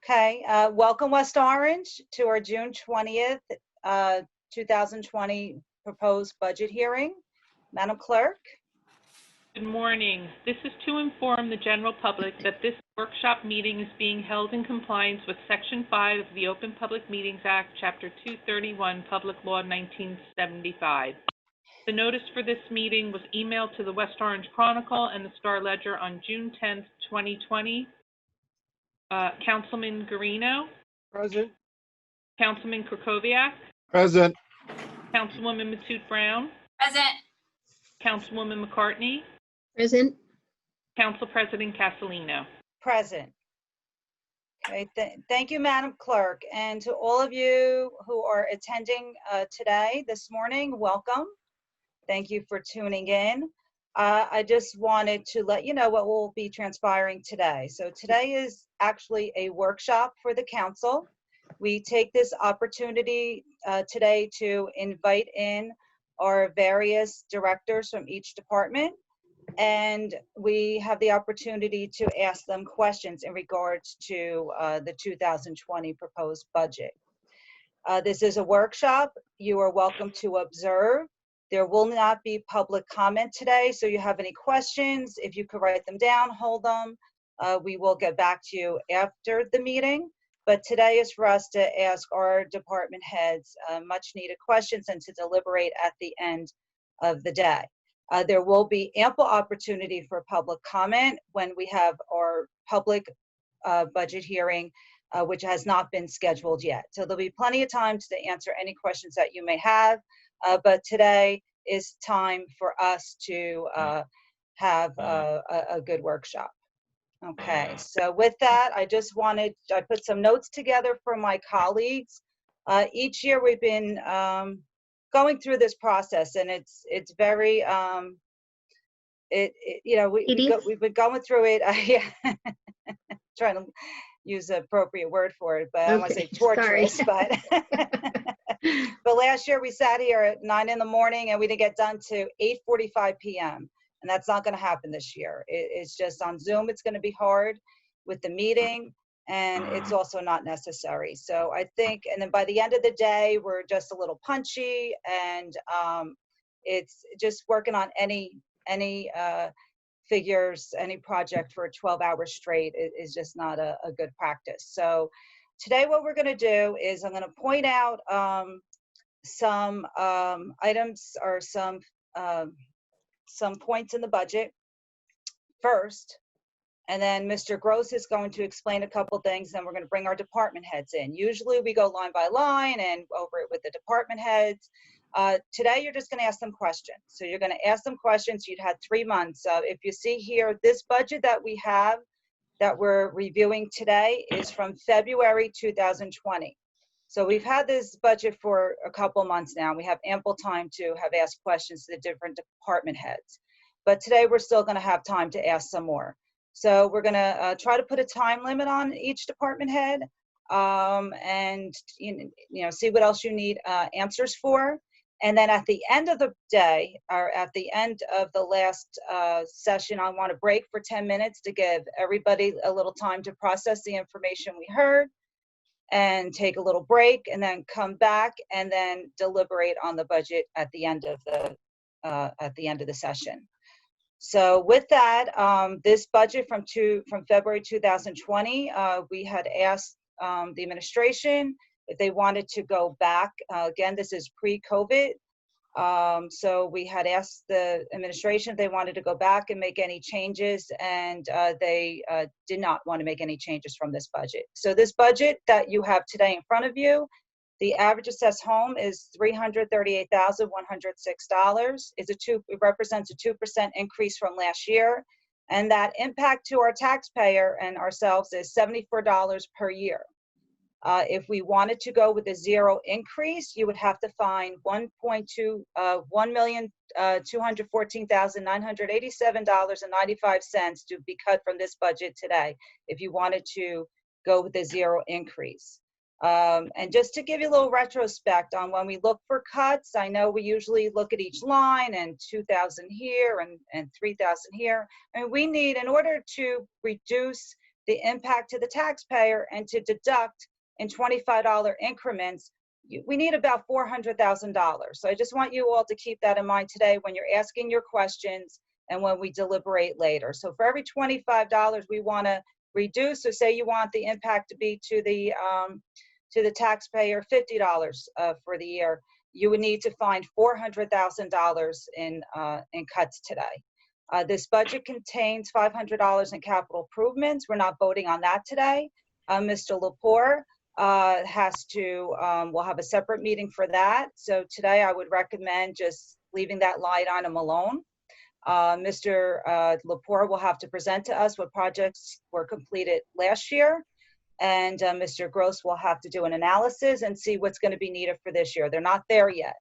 Okay, welcome West Orange to our June 20th, 2020 proposed budget hearing. Madam Clerk? Good morning. This is to inform the general public that this workshop meeting is being held in compliance with Section 5 of the Open Public Meetings Act, Chapter 231, Public Law 1975. The notice for this meeting was emailed to the West Orange Chronicle and the Star Ledger on June 10th, 2020. Councilman Guarino? Present. Councilman Krakowiak? Present. Councilwoman Matute Brown? Present. Councilwoman McCartney? Present. Council President Castellino? Present. Okay, thank you, Madam Clerk. And to all of you who are attending this morning, welcome. Thank you for tuning in. I just wanted to let you know what will be transpiring today. So today is actually a workshop for the council. We take this opportunity today to invite in our various directors from each department, and we have the opportunity to ask them questions in regards to the 2020 proposed budget. This is a workshop. You are welcome to observe. There will not be public comment today, so you have any questions, if you could write them down, hold them. We will get back to you after the meeting, but today is for us to ask our department heads much needed questions and to deliberate at the end of the day. There will be ample opportunity for public comment when we have our public budget hearing, which has not been scheduled yet. So there'll be plenty of time to answer any questions that you may have. But today is time for us to have a good workshop. Okay, so with that, I put some notes together for my colleagues. Each year we've been going through this process, and it's very, we've been going through it, yeah, trying to use the appropriate word for it, but I don't want to say torturous, but but last year we sat here at 9 in the morning and we didn't get done to 8:45 p.m. and that's not going to happen this year. It's just on Zoom. It's going to be hard with the meeting, and it's also not necessary. So I think, and then by the end of the day, we're just a little punchy, and it's just working on any figures, any project for 12 hours straight is just not a good practice. So today what we're going to do is I'm going to point out some items or some points in the budget first, and then Mr. Gross is going to explain a couple things, and we're going to bring our department heads in. Usually we go line by line and over it with the department heads. Today you're just going to ask them questions. So you're going to ask them questions. You'd had 3 months. If you see here, this budget that we have that we're reviewing today is from February 2020. So we've had this budget for a couple months now. We have ample time to have asked questions to the different department heads. But today we're still going to have time to ask some more. So we're going to try to put a time limit on each department head, and see what else you need answers for. And then at the end of the day, or at the end of the last session, I want to break for 10 minutes to give everybody a little time to process the information we heard, and take a little break, and then come back and then deliberate on the budget at the end of the session. So with that, this budget from February 2020, we had asked the administration if they wanted to go back. Again, this is pre-COVID. So we had asked the administration if they wanted to go back and make any changes, and they did not want to make any changes from this budget. So this budget that you have today in front of you, the average assessed home is $338,106. It represents a 2% increase from last year, and that impact to our taxpayer and ourselves is $74 per year. If we wanted to go with a zero increase, you would have to find $1,214,987.95 to be cut from this budget today if you wanted to go with a zero increase. And just to give you a little retrospect on when we look for cuts, I know we usually look at each line and 2,000 here and 3,000 here. I mean, we need, in order to reduce the impact to the taxpayer and to deduct in $25 increments, we need about $400,000. So I just want you all to keep that in mind today when you're asking your questions and when we deliberate later. So for every $25 we want to reduce, so say you want the impact to be to the taxpayer $50 for the year, you would need to find $400,000 in cuts today. This budget contains $500 in capital improvements. We're not voting on that today. Mr. Lepore we'll have a separate meeting for that. So today I would recommend just leaving that line item alone. Mr. Lepore will have to present to us what projects were completed last year. And Mr. Gross will have to do an analysis and see what's going to be needed for this year. They're not there yet.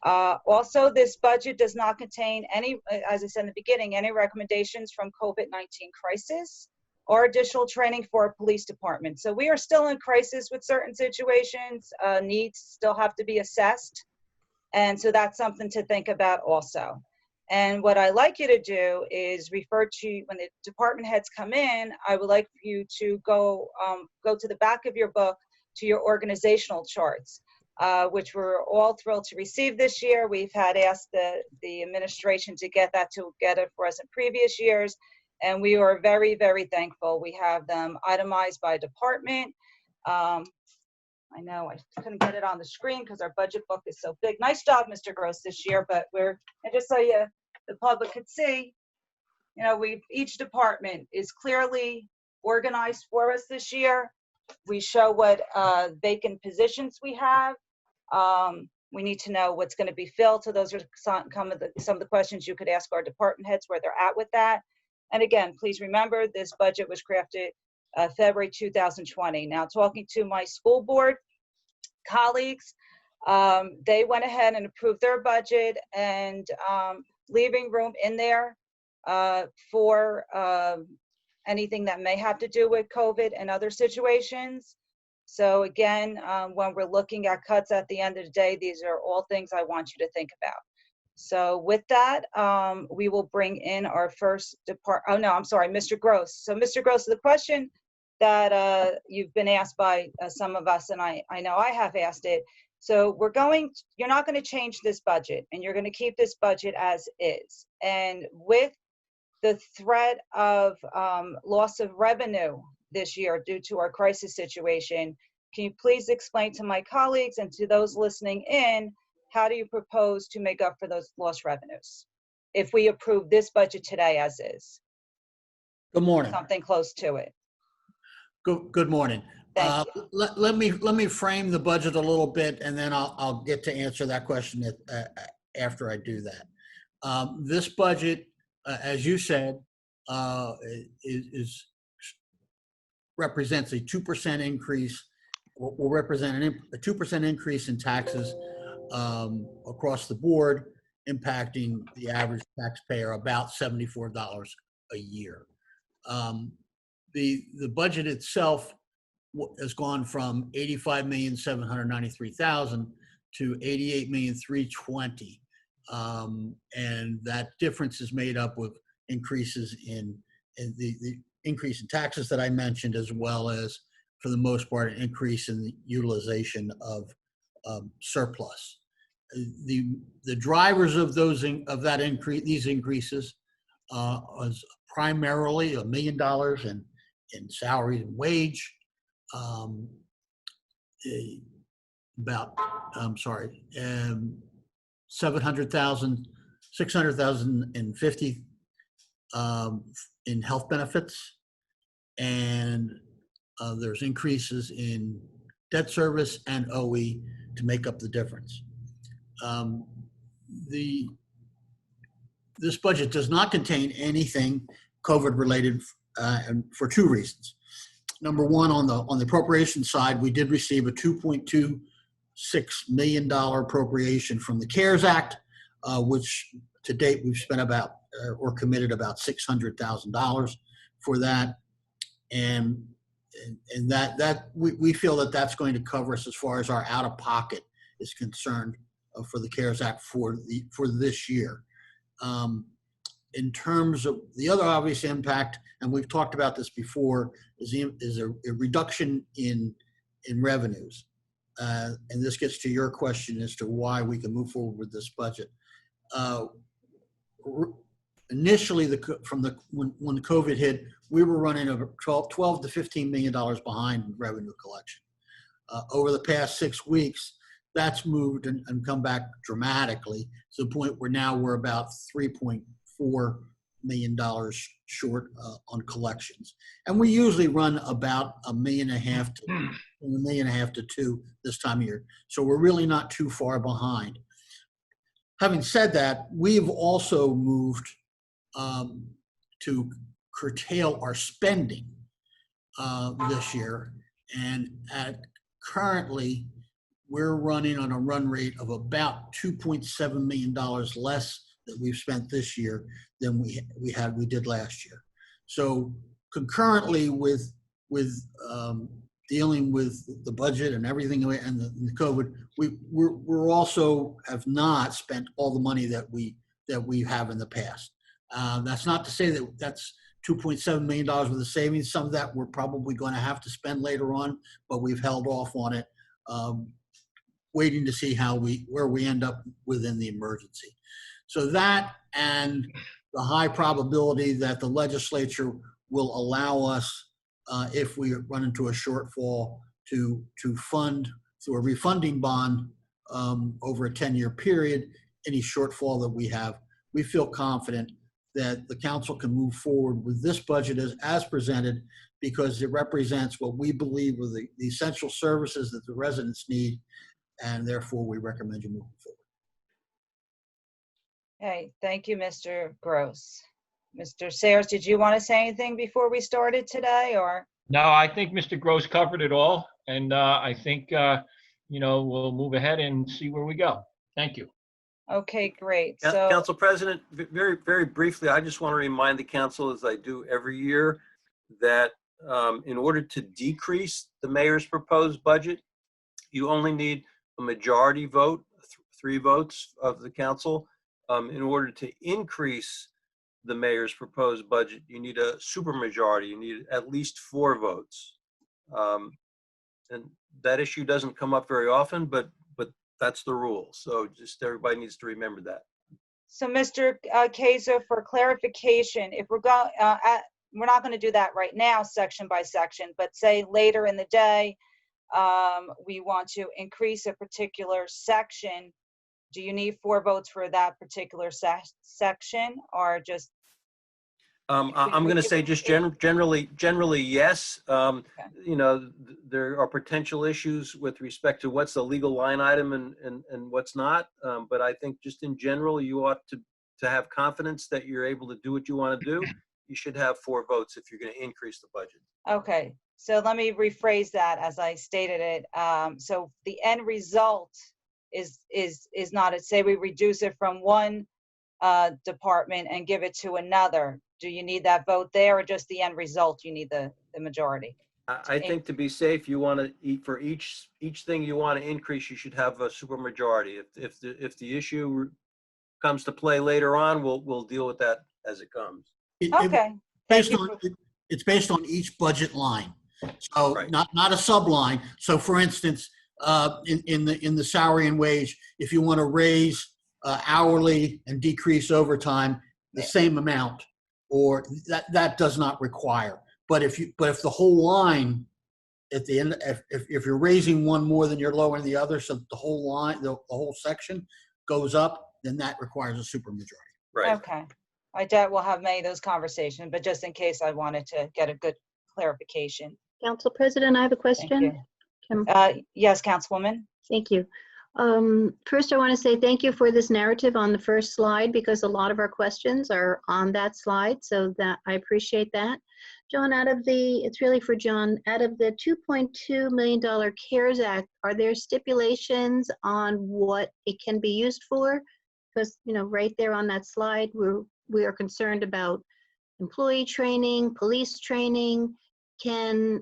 Also, this budget does not contain any, as I said in the beginning, any recommendations from COVID-19 crisis or additional training for our police department. So we are still in crisis with certain situations. Needs still have to be assessed. And so that's something to think about also. And what I like you to do is refer to, when the department heads come in, I would like you to go to the back of your book to your organizational charts, which we're all thrilled to receive this year. We've had asked the administration to get that together for us in previous years, and we are very, very thankful. We have them itemized by department. I know I couldn't get it on the screen because our budget book is so big. Nice job, Mr. Gross, this year, but and just so the public could see, you know, each department is clearly organized for us this year. We show what vacant positions we have. We need to know what's going to be filled. So those are some of the questions you could ask our department heads where they're at with that. And again, please remember this budget was crafted February 2020. Now, talking to my school board colleagues, they went ahead and approved their budget and leaving room in there for anything that may have to do with COVID and other situations. So again, when we're looking at cuts at the end of the day, these are all things I want you to think about. So with that, we will bring in our first Mr. Gross. So Mr. Gross, the question that you've been asked by some of us, and I know I have asked it. So you're not going to change this budget, and you're going to keep this budget as is. And with the threat of loss of revenue this year due to our crisis situation, can you please explain to my colleagues and to those listening in, how do you propose to make up for those lost revenues if we approve this budget today as is? Good morning. Something close to it. Good morning. Thank you. Let me frame the budget a little bit, and then I'll get to answer that question after I do that. This budget, as you said, represents a 2% increase. Will represent a 2% increase in taxes across the board, impacting the average taxpayer about $74 a year. The budget itself has gone from $85,793,000 to $88,320,000, and that difference is made up with increases in the increase in taxes that I mentioned, as well as, for the most part, an increase in the utilization of surplus. The drivers of these increases was primarily $1 million in salary and wage, $650,000 in health benefits, and there's increases in debt service and OE to make up the difference. This budget does not contain anything COVID related, and for two reasons. Number one, on the appropriation side, we did receive a $2.26 million appropriation from the CARES Act, which to date we've spent about or committed about $600,000 for that, and that we feel that that's going to cover us as far as our out of pocket is concerned for the CARES Act for this year. in terms of the other obvious impact, and we've talked about this before, is a reduction in revenues. And this gets to your question as to why we can move forward with this budget. Initially, when COVID hit, we were running over 12 to $15 million behind revenue collection. Over the past 6 weeks, that's moved and come back dramatically to the point where now we're about $3.4 million short on collections. And we usually run about $1.5 million to $1.5 million to $2 million this time of year. So we're really not too far behind. Having said that, we've also moved to curtail our spending this year. And currently, we're running on a run rate of about $2.7 million less that we've spent this year than we did last year. So concurrently with dealing with the budget and everything and the COVID, we're also have not spent all the money that we have in the past. That's not to say that that's $2.7 million worth of savings. Some of that we're probably going to have to spend later on, but we've held off on it, waiting to see where we end up within the emergency. So that, and the high probability that the legislature will allow us, if we run into a shortfall, to fund through a refunding bond over a 10-year period any shortfall that we have. We feel confident that the council can move forward with this budget as presented, because it represents what we believe are the essential services that the residents need, and therefore we recommend you moving forward. Okay, thank you, Mr. Gross. Mr. Sayers, did you want to say anything before we started today, or? No, I think Mr. Gross covered it all, and I think we'll move ahead and see where we go. Thank you. Okay, great. So, Council President, very, very briefly, I just want to remind the council, as I do every year, that in order to decrease the mayor's proposed budget, you only need a majority vote, 3 votes of the council. In order to increase the mayor's proposed budget, you need a supermajority. You need at least 4 votes. And that issue doesn't come up very often, but that's the rule. So just everybody needs to remember that. so Mr. Kaiser, for clarification, if we're not going to do that right now, section by section, but say later in the day, we want to increase a particular section. Do you need 4 votes for that particular section, or just? I'm going to say just generally yes. Okay. There are potential issues with respect to what's a legal line item and what's not. But I think just in general, you ought to have confidence that you're able to do what you want to do. You should have 4 votes if you're going to increase the budget. Okay, so let me rephrase that as I stated it. So the end result is not, say we reduce it from one department and give it to another. Do you need that vote there, or just the end result you need the majority? I think to be safe, you want to eat for each thing you want to increase, you should have a supermajority. If the issue comes to play later on, we'll deal with that as it comes. Okay. It's based on each budget line, so Right. not a subline. So, for instance, in the salary and wage, if you want to raise hourly and decrease overtime the same amount, or that does not require. But if the whole line at the end, if you're raising one more than you're lowering the other, so the whole line, the whole section goes up, then that requires a supermajority. Right. Okay. I doubt we'll have many of those conversations, but just in case, I wanted to get a good clarification. Council President, I have a Thank question. you. Yes, Councilwoman. Thank you. First, I want to say thank you for this narrative on the first slide, because a lot of our questions are on that slide, so that I appreciate that. John, it's really for John, out of the $2.2 million CARES Act, are there stipulations on what it can be used for? Because, right there on that slide, we are concerned about employee training, police training. Can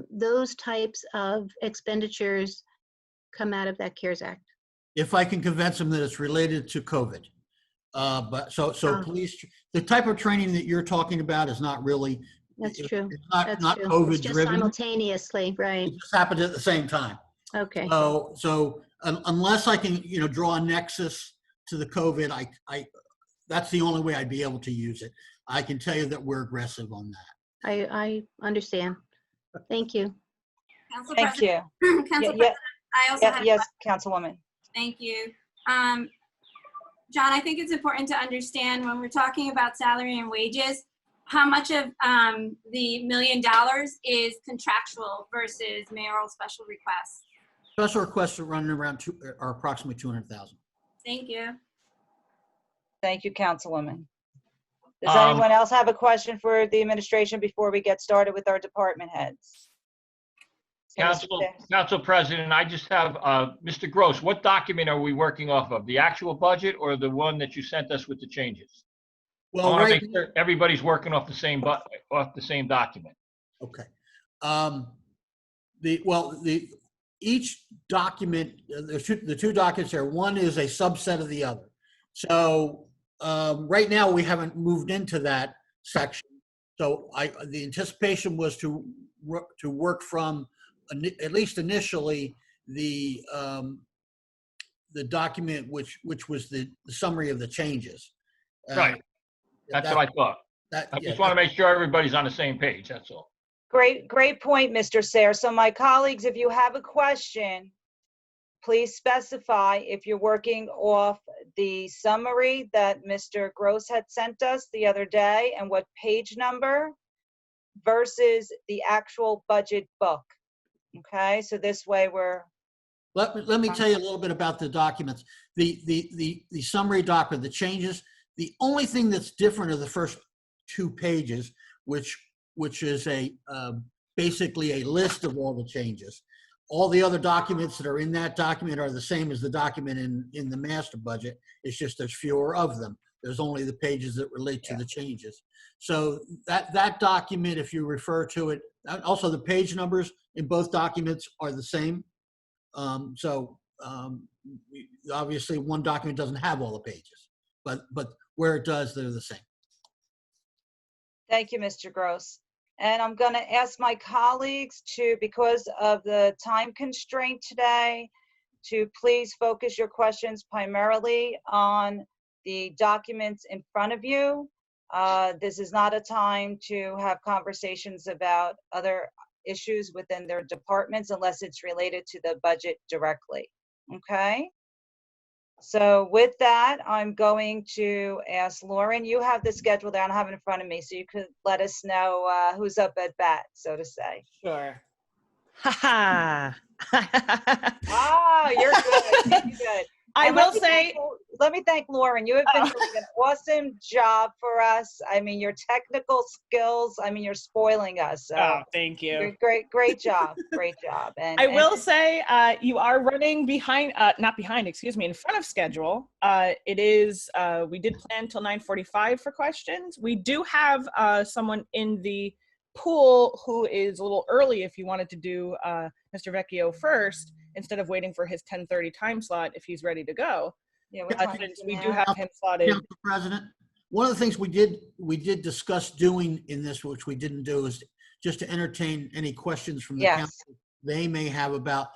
those types of expenditures come out of that CARES Act? If I can convince them that it's related to COVID. But so Ah. please, the type of training that you're talking about is not really, That's true. it's That's not true. It's COVID just driven. simultaneously, right? It just happened at the same time. Okay. So unless I can, draw a nexus to the COVID, that's the only way I'd be able to use it. I can tell you that we're aggressive on that. I understand. Thank you. Council Thank President. you. Council Yeah, President, I also have. yes, Councilwoman. Thank you. John, I think it's important to understand when we're talking about salary and wages, how much of the $1 million is contractual versus mayoral special requests. Special requests are running around are approximately 200,000. Thank you. Thank you, Councilwoman. Does anyone else have a question for the administration before we get started with our department heads? So, Mr. Sales. Council President, I just have, Mr. Gross, what document are we working off of? The actual budget or the one that you sent us with the changes? I Well, want to right. make sure everybody's working off the same document. Okay. Each document, the two documents there, one is a subset of the other. So right now we haven't moved into that section. So the anticipation was to work from, at least initially, the document which was the summary of the changes. Right. That's what I thought. I just want to make sure everybody's on the same page, that's all. Great point, Mr. Sayre. So my colleagues, if you have a question, please specify if you're working off the summary that Mr. Gross had sent us the other day and what page number versus the actual budget book. Okay, so this way we're. Let me tell you a little bit about the documents. The summary document, the changes. The only thing that's different are the first 2 pages, which is basically a list of all the changes. All the other documents that are in that document are the same as the document in the master budget. It's just there's fewer of them. There's only the pages that relate to the changes. So that document, if you refer to it, also the page numbers in both documents are the same. Obviously one document doesn't have all the pages, but where it does, they're the same. Thank you, Mr. Gross. And I'm going to ask my colleagues to, because of the time constraint today, to please focus your questions primarily on the documents in front of you. This is not a time to have conversations about other issues within their departments unless it's related to the budget directly. Okay? So with that, I'm going to ask Lauren, you have the schedule there, I don't have it in front of me, so you could let us know who's up at bat, so to say. Sure. Ha ha. Ah, you're good. You're good. I And will say, let me thank Lauren. You have been doing an awesome job for us. I mean, your technical skills, I mean, you're spoiling us. So oh, thank you. great job. Great job. And I will say you are running behind, not behind, excuse me, in front of schedule. It is, we did plan till 9:45 for questions. We do have someone in the pool who is a little early if you wanted to do Mr. Vecchio first, instead of waiting for his 10:30 time slot if he's ready to go. Yeah, what time Since is it we now? do have him slotted. Council President, one of the things we did discuss doing in this, which we didn't do, is just to entertain any questions from the Yes. council they may have about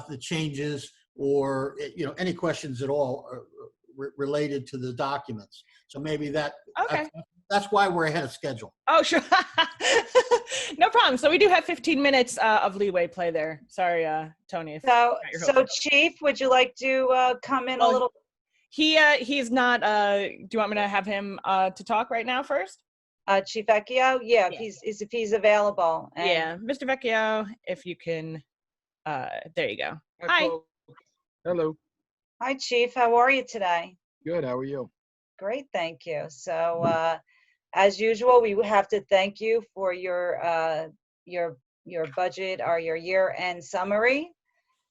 the changes, or any questions at all related to the documents. So maybe Okay. that's why we're ahead of schedule. Oh, sure. No problem. So we do have 15 minutes of leeway play there. Sorry, Tony. If So your hopes up. Chief, would you like to come in a Well, little? He's not, do you want me to have him to talk right now first? Chief Vecchio? Yeah, Yeah. if he's available. And Yeah, Mr. Vecchio, if you can, there you go. Hi. Hello. Hi, Chief. How are you today? Good. How are you? Great, thank you. So, as usual, we have to thank you for your budget or your year-end summary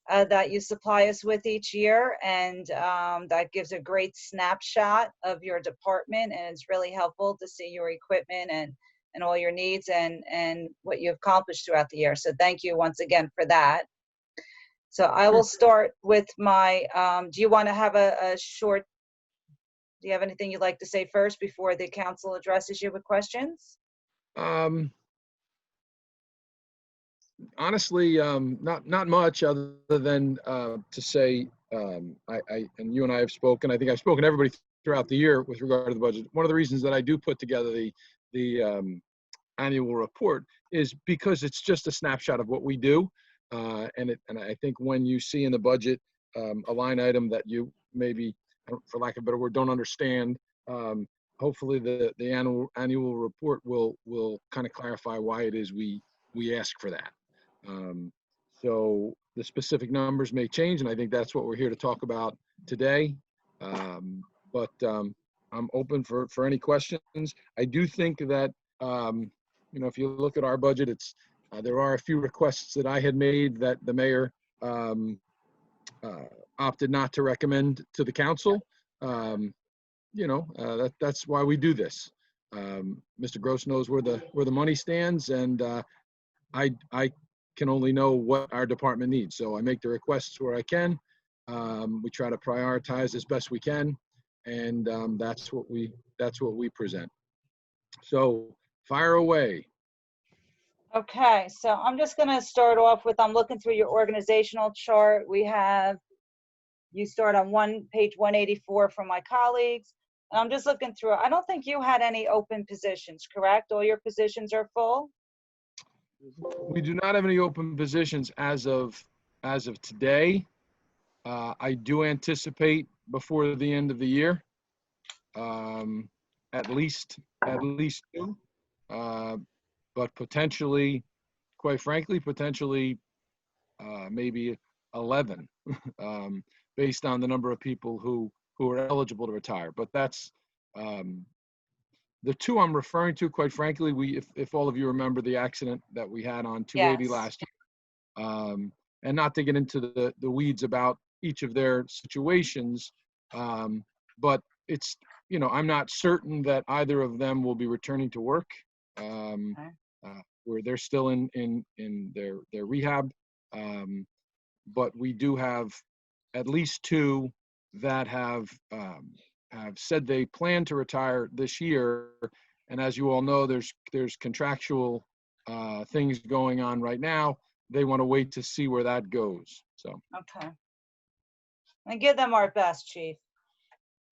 that you supply us with each year, and that gives a great snapshot of your department, and it's really helpful to see your equipment and all your needs and what you've accomplished throughout the year. So thank you once again for that. So I will start with my, do you want to have a short Do you have anything you'd like to say first before the council addresses you with questions? Honestly, not much other than to say, and you and I have spoken. I think I've spoken to everybody throughout the year with regard to the budget. One of the reasons that I do put together the annual report is because it's just a snapshot of what we do, and I think when you see in the budget a line item that you maybe, for lack of a better word, don't understand, hopefully the annual report will kind of clarify why it is we ask for that. So the specific numbers may change, and I think that's what we're here to talk about today. But I'm open for any questions. I do think that, if you look at our budget, there are a few requests that I had made that the mayor opted not to recommend to the council. That's why we do this. Mr. Gross knows where the money stands, and I can only know what our department needs. So I make the requests where I can. We try to prioritize as best we can, and that's what we present. So fire away. Okay, so I'm just gonna start off with, I'm looking through your organizational chart. You start on page 184 from my colleagues. And I'm just looking through, I don't think you had any open positions, correct? All your positions are full? We do not have any open positions as of today. I do anticipate before the end of the year, at least two, but potentially, quite frankly, maybe 11, based on the number of people who are eligible to retire. But that's the two I'm referring to. Quite frankly, if all of you remember the accident that we had on 280 Yes. last year, and not to get into the weeds about each of their situations, but it's, I'm not certain that either of them will be returning to work, where they're still in their rehab. But we do have at least two that have said they plan to retire this year. And as you all know, there's contractual things going on right now. They want to wait to see where that goes. So. Okay. And give them our best, Chief.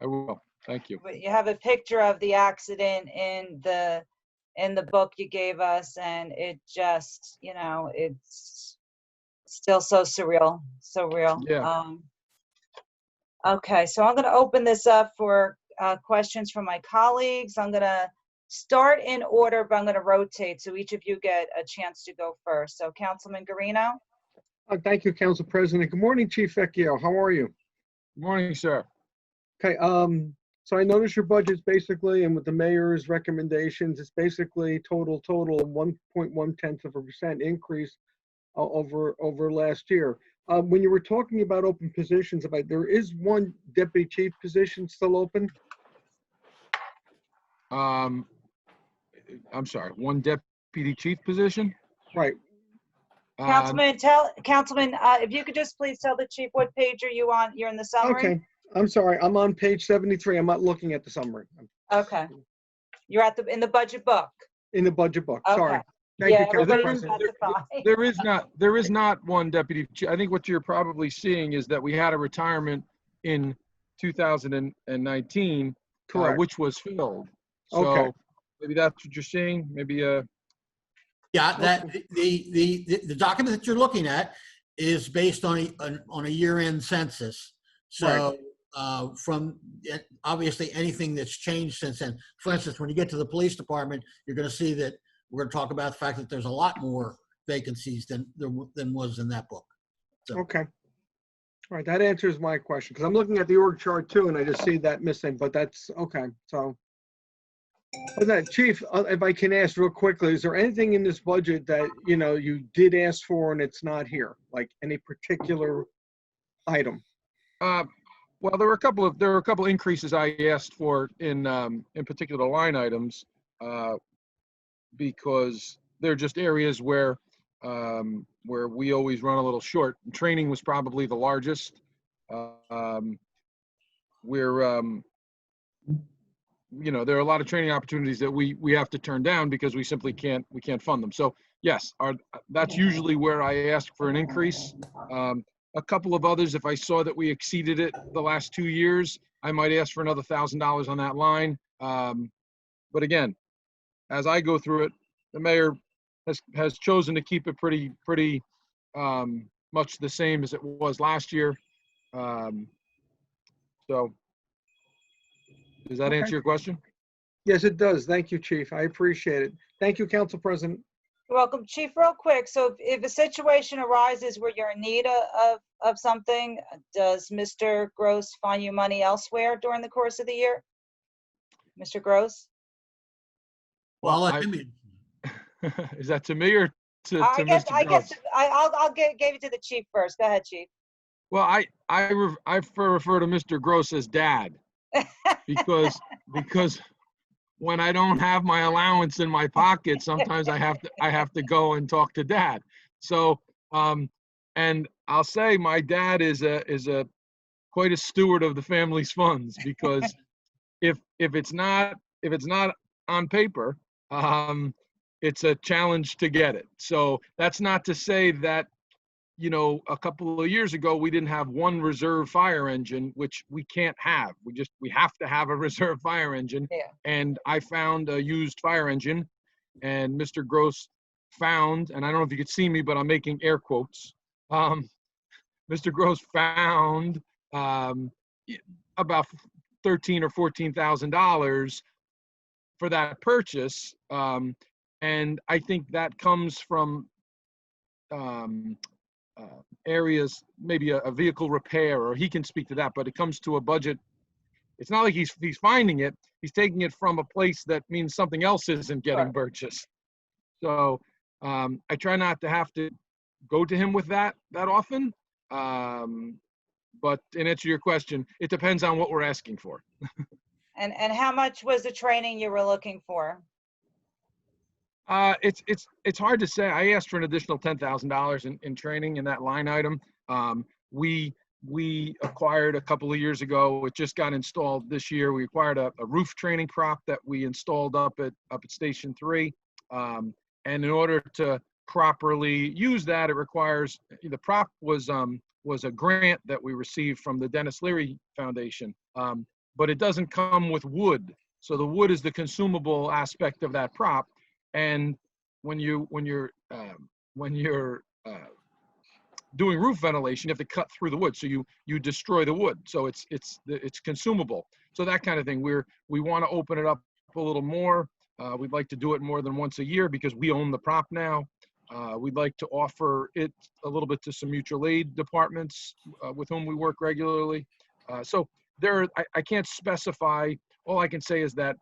I will. Thank you. You have a picture of the accident in the book you gave us, and it just, it's still so surreal, so real. Yeah. Okay, so I'm going to open this up for questions from my colleagues. I'm going to start in order, but I'm going to rotate so each of you get a chance to go first. So Councilman Garino. Thank you, Council President. Good morning, Chief Vecchio. How are you? Good morning, sir. Okay, so I noticed your budget's basically, and with the mayor's recommendations, it's basically total 1.1% increase over last year. When you were talking about open positions, there is one deputy chief position still open? I'm sorry, one deputy chief position? Right. Councilman, if you could just please tell the chief what page are you on? You're in the summary? Okay, I'm sorry. I'm on page 73. I'm not looking at the summary. Okay. You're in the budget book. In the budget book, Okay. sorry. Thank you, Council everybody's President. specified. There is not one deputy. I think what you're probably seeing is that we had a retirement in 2019, Correct. which was filled. So Okay. maybe that's what you're seeing. Maybe Yeah, that the document that you're looking at is based on a year-end census. So from obviously anything that's changed since then. For instance, when you get to the police department, you're going to see that we're going to talk about the fact that there's a lot more vacancies than was in that book. So. Okay. All right, that answers my question, because I'm looking at the org chart too, and I just see that missing, but that's okay. So, Chief, if I can ask real quickly, is there anything in this budget that, you did ask for and it's not here? Like any particular item? Well, there were a couple increases I asked for in particular line items, because they're just areas where we always run a little short. Training was probably the largest. there are a lot of training opportunities that we have to turn down because we simply can't fund them. So yes, that's usually where I ask for an increase. A couple of others, if I saw that we exceeded it the last 2 years, I might ask for another $1,000 on that line. But again, as I go through it, the mayor has chosen to keep it pretty much the same as it was last year. So does that Okay. answer your question? Yes, it does. Thank you, Chief. I appreciate it. Thank you, Council President. You're welcome. Chief, real quick, so if a situation arises where you're in need of something, does Mr. Gross find you money elsewhere during the course of the year? Mr. Gross? Well, I'll let him in. Is that to me or to I guess Mr. Gross? I'll give it to the chief first. Go ahead, Chief. Well, I refer to Mr. Gross as Dad because when I don't have my allowance in my pocket, sometimes I have to go and talk to Dad. So and I'll say my dad is quite a steward of the family's funds, because if it's not on paper, it's a challenge to get it. So that's not to say that, a couple of years ago, we didn't have one reserve fire engine, which we can't have. We have to have a reserve fire engine. Yeah. And I found a used fire engine, and Mr. Gross found, and I don't know if you could see me, but I'm making air quotes. Mr. Gross found about $13,000 or $14,000 for that purchase. And I think that comes from areas, maybe a vehicle repair, or he can speak to that, but it comes to a budget. It's not like he's finding it. He's taking it from a place that means something else isn't getting purchased. So I try not to have to go to him with that often. But in answer to your question, it depends on what we're asking for. And how much was the training you were looking for? It's hard to say. I asked for an additional $10,000 in training in that line item. We acquired a couple of years ago. It just got installed this year. We acquired a roof training prop that we installed up at Station 3. And in order to properly use that, it requires, the prop was a grant that we received from the Dennis Leary Foundation, but it doesn't come with wood. So the wood is the consumable aspect of that prop. And when you're doing roof ventilation, you have to cut through the wood, so you destroy the wood. So it's consumable. So that kind of thing. We want to open it up a little more. We'd like to do it more than once a year because we own the prop now. We'd like to offer it a little bit to some mutual aid departments with whom we work regularly. So I can't specify. All I can say is that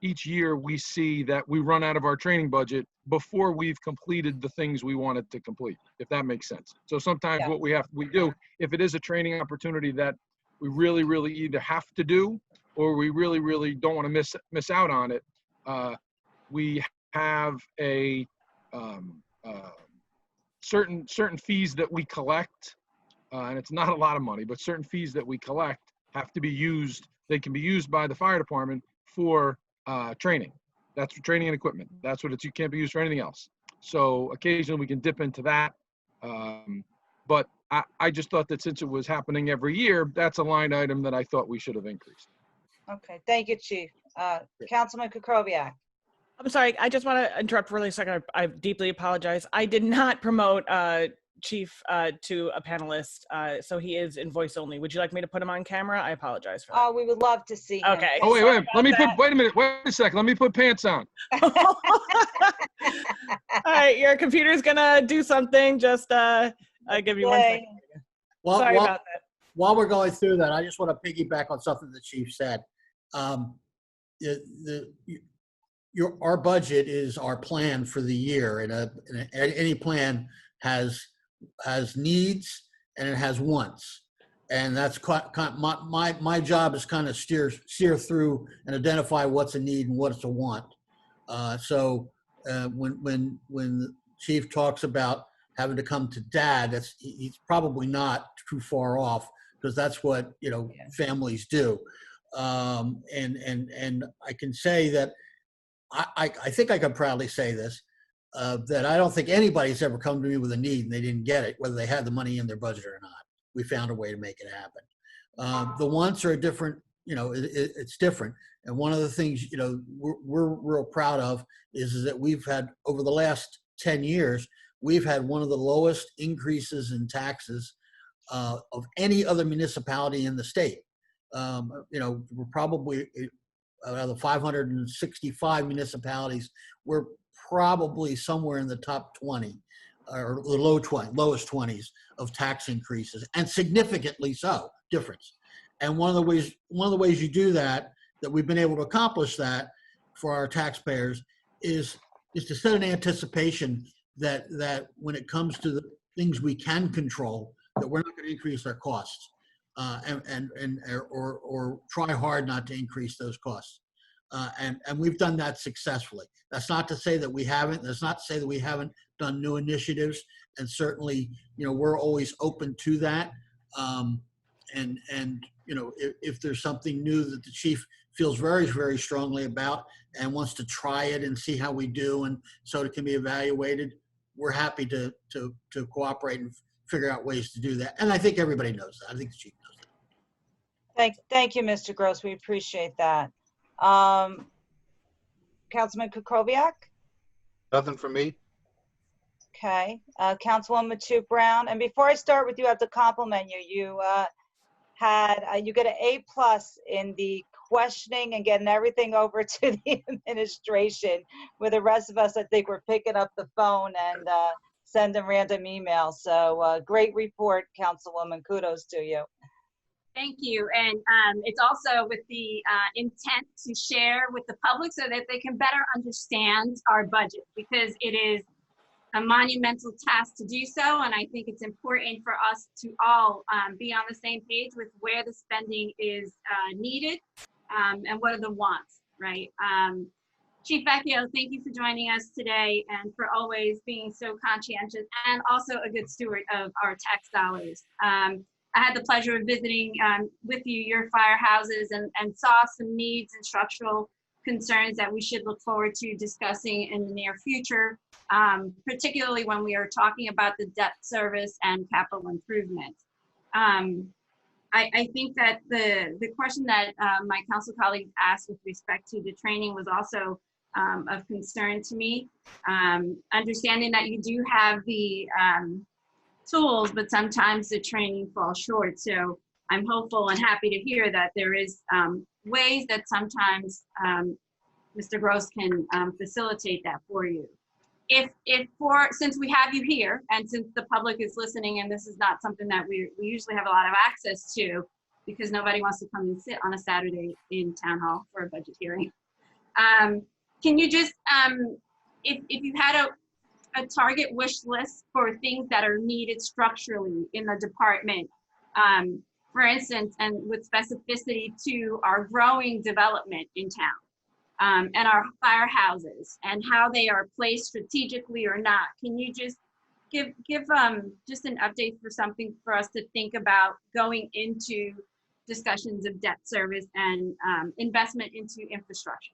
each year we see that we run out of our training budget before we've completed the things we wanted to complete, if that makes sense. So sometimes what we do, if it is a training opportunity that we really, really either have to do or we really, really don't want to miss out on it, we have a certain fees that we collect, and it's not a lot of money, but certain fees that we collect have to be used. They can be used by the fire department for training. That's for training and equipment. That's what you can't be used for anything else. So occasionally we can dip into that. But I just thought that since it was happening every year, that's a line item that I thought we should have increased. Okay, thank you, Chief. Councilman Kukoviac. I'm sorry, I just want to interrupt for a second. I deeply apologize. I did not promote Chief to a panelist, so he is in voice only. Would you like me to put him on camera? I apologize for that. We would love to see him. Okay. Oh, wait. Wait a minute. Wait a second. Let me put pants on. All right, your computer's gonna do something. Just give me 1 second. Sorry about that. While we're going through that, I just want to piggyback on something the chief said. Our budget is our plan for the year, and any plan has needs and it has wants, and that's my job is kind of steer through and identify what's a need and what's a want. So when the chief talks about having to come to Dad, he's probably not too far off, because that's what families do. And I can say that I think I can proudly say this, that I don't think anybody's ever come to me with a need and they didn't get it, whether they had the money in their budget or not. We found a way to make it happen. The wants are different, it's different. And one of the things, we're real proud of is that we've had, over the last 10 years, we've had one of the lowest increases in taxes of any other municipality in the state. We're probably, out of the 565 municipalities, we're probably somewhere in the top 20 or the lowest 20s of tax increases, and significantly so, difference. And one of the ways you do that we've been able to accomplish that for our taxpayers is to set an anticipation that when it comes to the things we can control, that we're not going to increase our costs, or try hard not to increase those costs. And we've done that successfully. That's not to say that we haven't. That's not to say that we haven't done new initiatives. And certainly, we're always open to that. If there's something new that the chief feels very, very strongly about and wants to try it and see how we do, and so it can be evaluated, we're happy to cooperate and figure out ways to do that. And I think everybody knows that. I think the chief knows that. Thank you, Mr. Gross. We appreciate that. Councilman Kukoviac? Nothing from me. Okay. Councilwoman Matu Brown. And before I start with you, I have to compliment you. You get an A+ in the questioning and getting everything over to the administration. With the rest of us, I think we're picking up the phone and sending random emails. So great report, Councilwoman. Kudos to you. Thank you. And it's also with the intent to share with the public so that they can better understand our budget, because it is a monumental task to do so. And I think it's important for us to all be on the same page with where the spending is needed and what are the wants, right? Chief Vecchio, thank you for joining us today and for always being so conscientious and also a good steward of our tax dollars. I had the pleasure of visiting with you your firehouses and saw some needs and structural concerns that we should look forward to discussing in the near future, particularly when we are talking about the debt service and capital improvements. I think that the question that my council colleagues asked with respect to the training was also of concern to me. Understanding that you do have the tools, but sometimes the training falls short. So I'm hopeful and happy to hear that there is ways that sometimes Mr. Gross can facilitate that for you. Since we have you here and since the public is listening, and this is not something that we usually have a lot of access to because nobody wants to come and sit on a Saturday in town hall for a budget hearing. Can you just, if you had a target wish list for things that are needed structurally in the department, for instance, and with specificity to our growing development in town, and our firehouses and how they are placed strategically or not. Can you just give just an update for something for us to think about going into discussions of debt service and investment into infrastructure?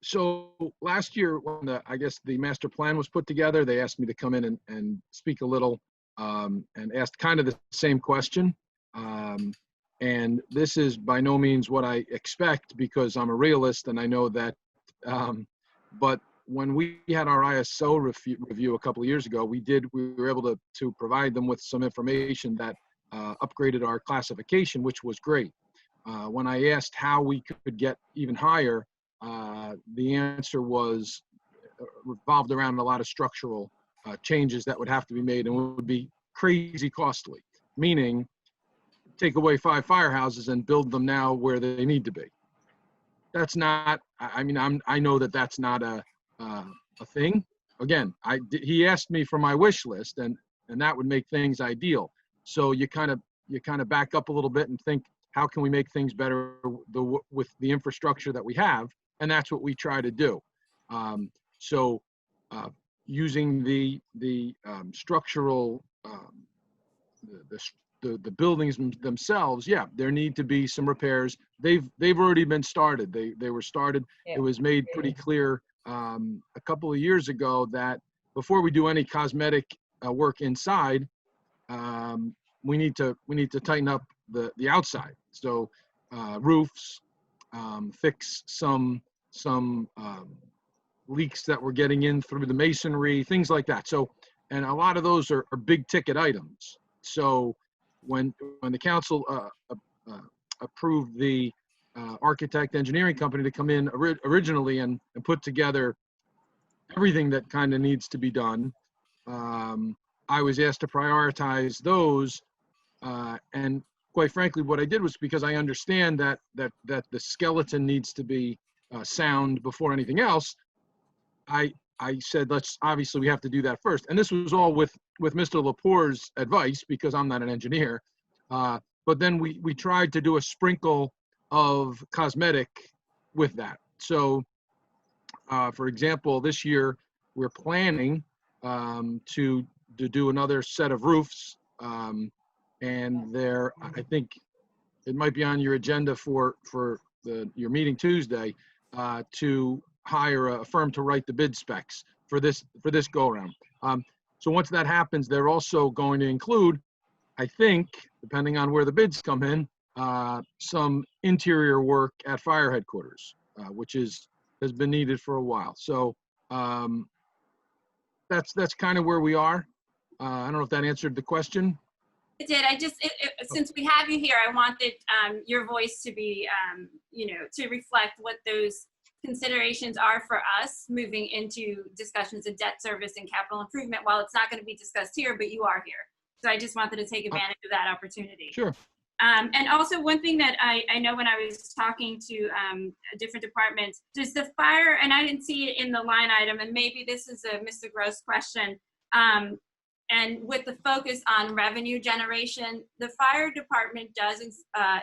So last year, when the master plan was put together, they asked me to come in and speak a little and asked kind of the same question. And this is by no means what I expect because I'm a realist and I know that, but when we had our ISO review a couple of years ago, we were able to provide them with some information that upgraded our classification, which was great. When I asked how we could get even higher, the answer was revolved around a lot of structural changes that would have to be made and would be crazy costly, meaning take away 5 firehouses and build them now where they need to be. That's not, I know that that's not a thing. Again, he asked me for my wish list and that would make things ideal. So you kind of back up a little bit and think, how can we make things better with the infrastructure that we have? And that's what we try to do. Using the structural, the the buildings themselves, yeah, there need to be some repairs. They've already been started. They were started. Yeah. It was made pretty clear a couple of years ago that before we do any cosmetic work inside, we need to tighten up the outside. So roofs, fix some leaks that we're getting in through the masonry, things like that. So, and a lot of those are big ticket items. So when the council approved the architect engineering company to come in originally and put together everything that kind of needs to be done, I was asked to prioritize those. And quite frankly, what I did was, because I understand that the skeleton needs to be sound before anything else, I said, obviously we have to do that first. And this was all with Mr. Lepore's advice, because I'm not an engineer. But then we tried to do a sprinkle of cosmetic with that. So for example, this year we're planning to do another set of roofs. And there, I think it might be on your agenda for your meeting Tuesday, to hire a firm to write the bid specs for this go around. So once that happens, they're also going to include, I think, depending on where the bids come in, some interior work at fire headquarters, which has been needed for a while. So that's kind of where we are. I don't know if that answered the question. It did. Since we have you here, I wanted your voice to be, to reflect what those considerations are for us moving into discussions of debt service and capital improvement. While it's not going to be discussed here, but you are here. So I just wanted to take advantage of that opportunity. Sure. And also one thing that I know when I was talking to different departments, does the fire, and I didn't see it in the line item, and maybe this is a Mr. Gross question, and with the focus on revenue generation, the fire department does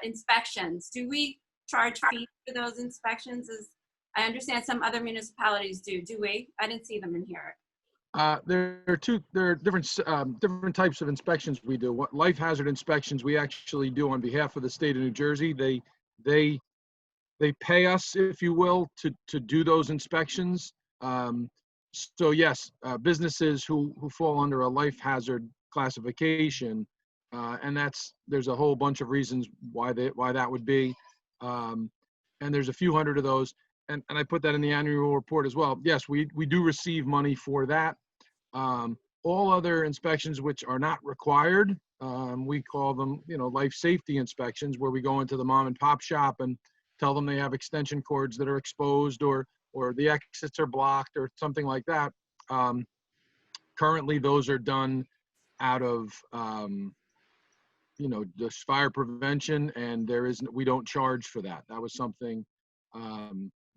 inspections. Do we charge fees for those inspections? As I understand some other municipalities do. Do we? I didn't see them in here. There are different types of inspections we do. What life hazard inspections we actually do on behalf of the state of New Jersey. They pay us, if you will, to do those inspections. So yes, businesses who fall under a life hazard classification, and there's a whole bunch of reasons why that would be, and there's a few hundred of those, and I put that in the annual report as well. Yes, we do receive money for that. All other inspections which are not required, we call them, life safety inspections, where we go into the mom and pop shop and tell them they have extension cords that are exposed, or the exits are blocked, or something like that. Currently, those are done out of, just fire prevention, and we don't charge for that. That was something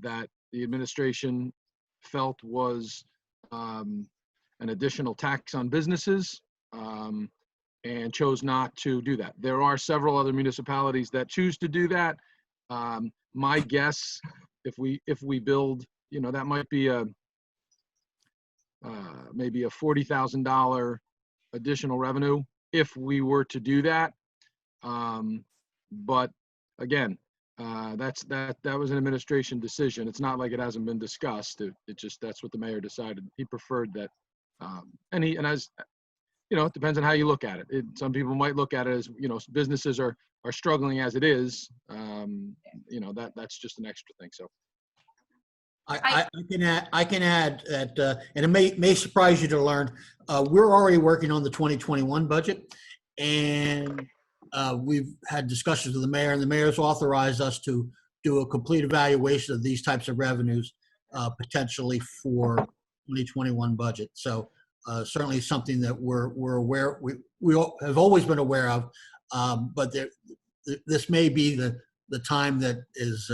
that the administration felt was an additional tax on businesses, and chose not to do that. There are several other municipalities that choose to do that. My guess, if we build, that might be maybe a $40,000 additional revenue if we were to do that. But again, that was an administration decision. It's not like it hasn't been discussed. It just, that's what the mayor decided. He preferred that. And as it depends on how you look at it. Some people might look at it as, businesses are struggling as it is. That's just an extra thing. So I can add that, and it may surprise you to learn, we're already working on the 2021 budget, and we've had discussions with the mayor, and the mayor's authorized us to do a complete evaluation of these types of revenues, potentially for 2021 budget. So certainly something that we're aware, we have always been aware of, but this may be the time that is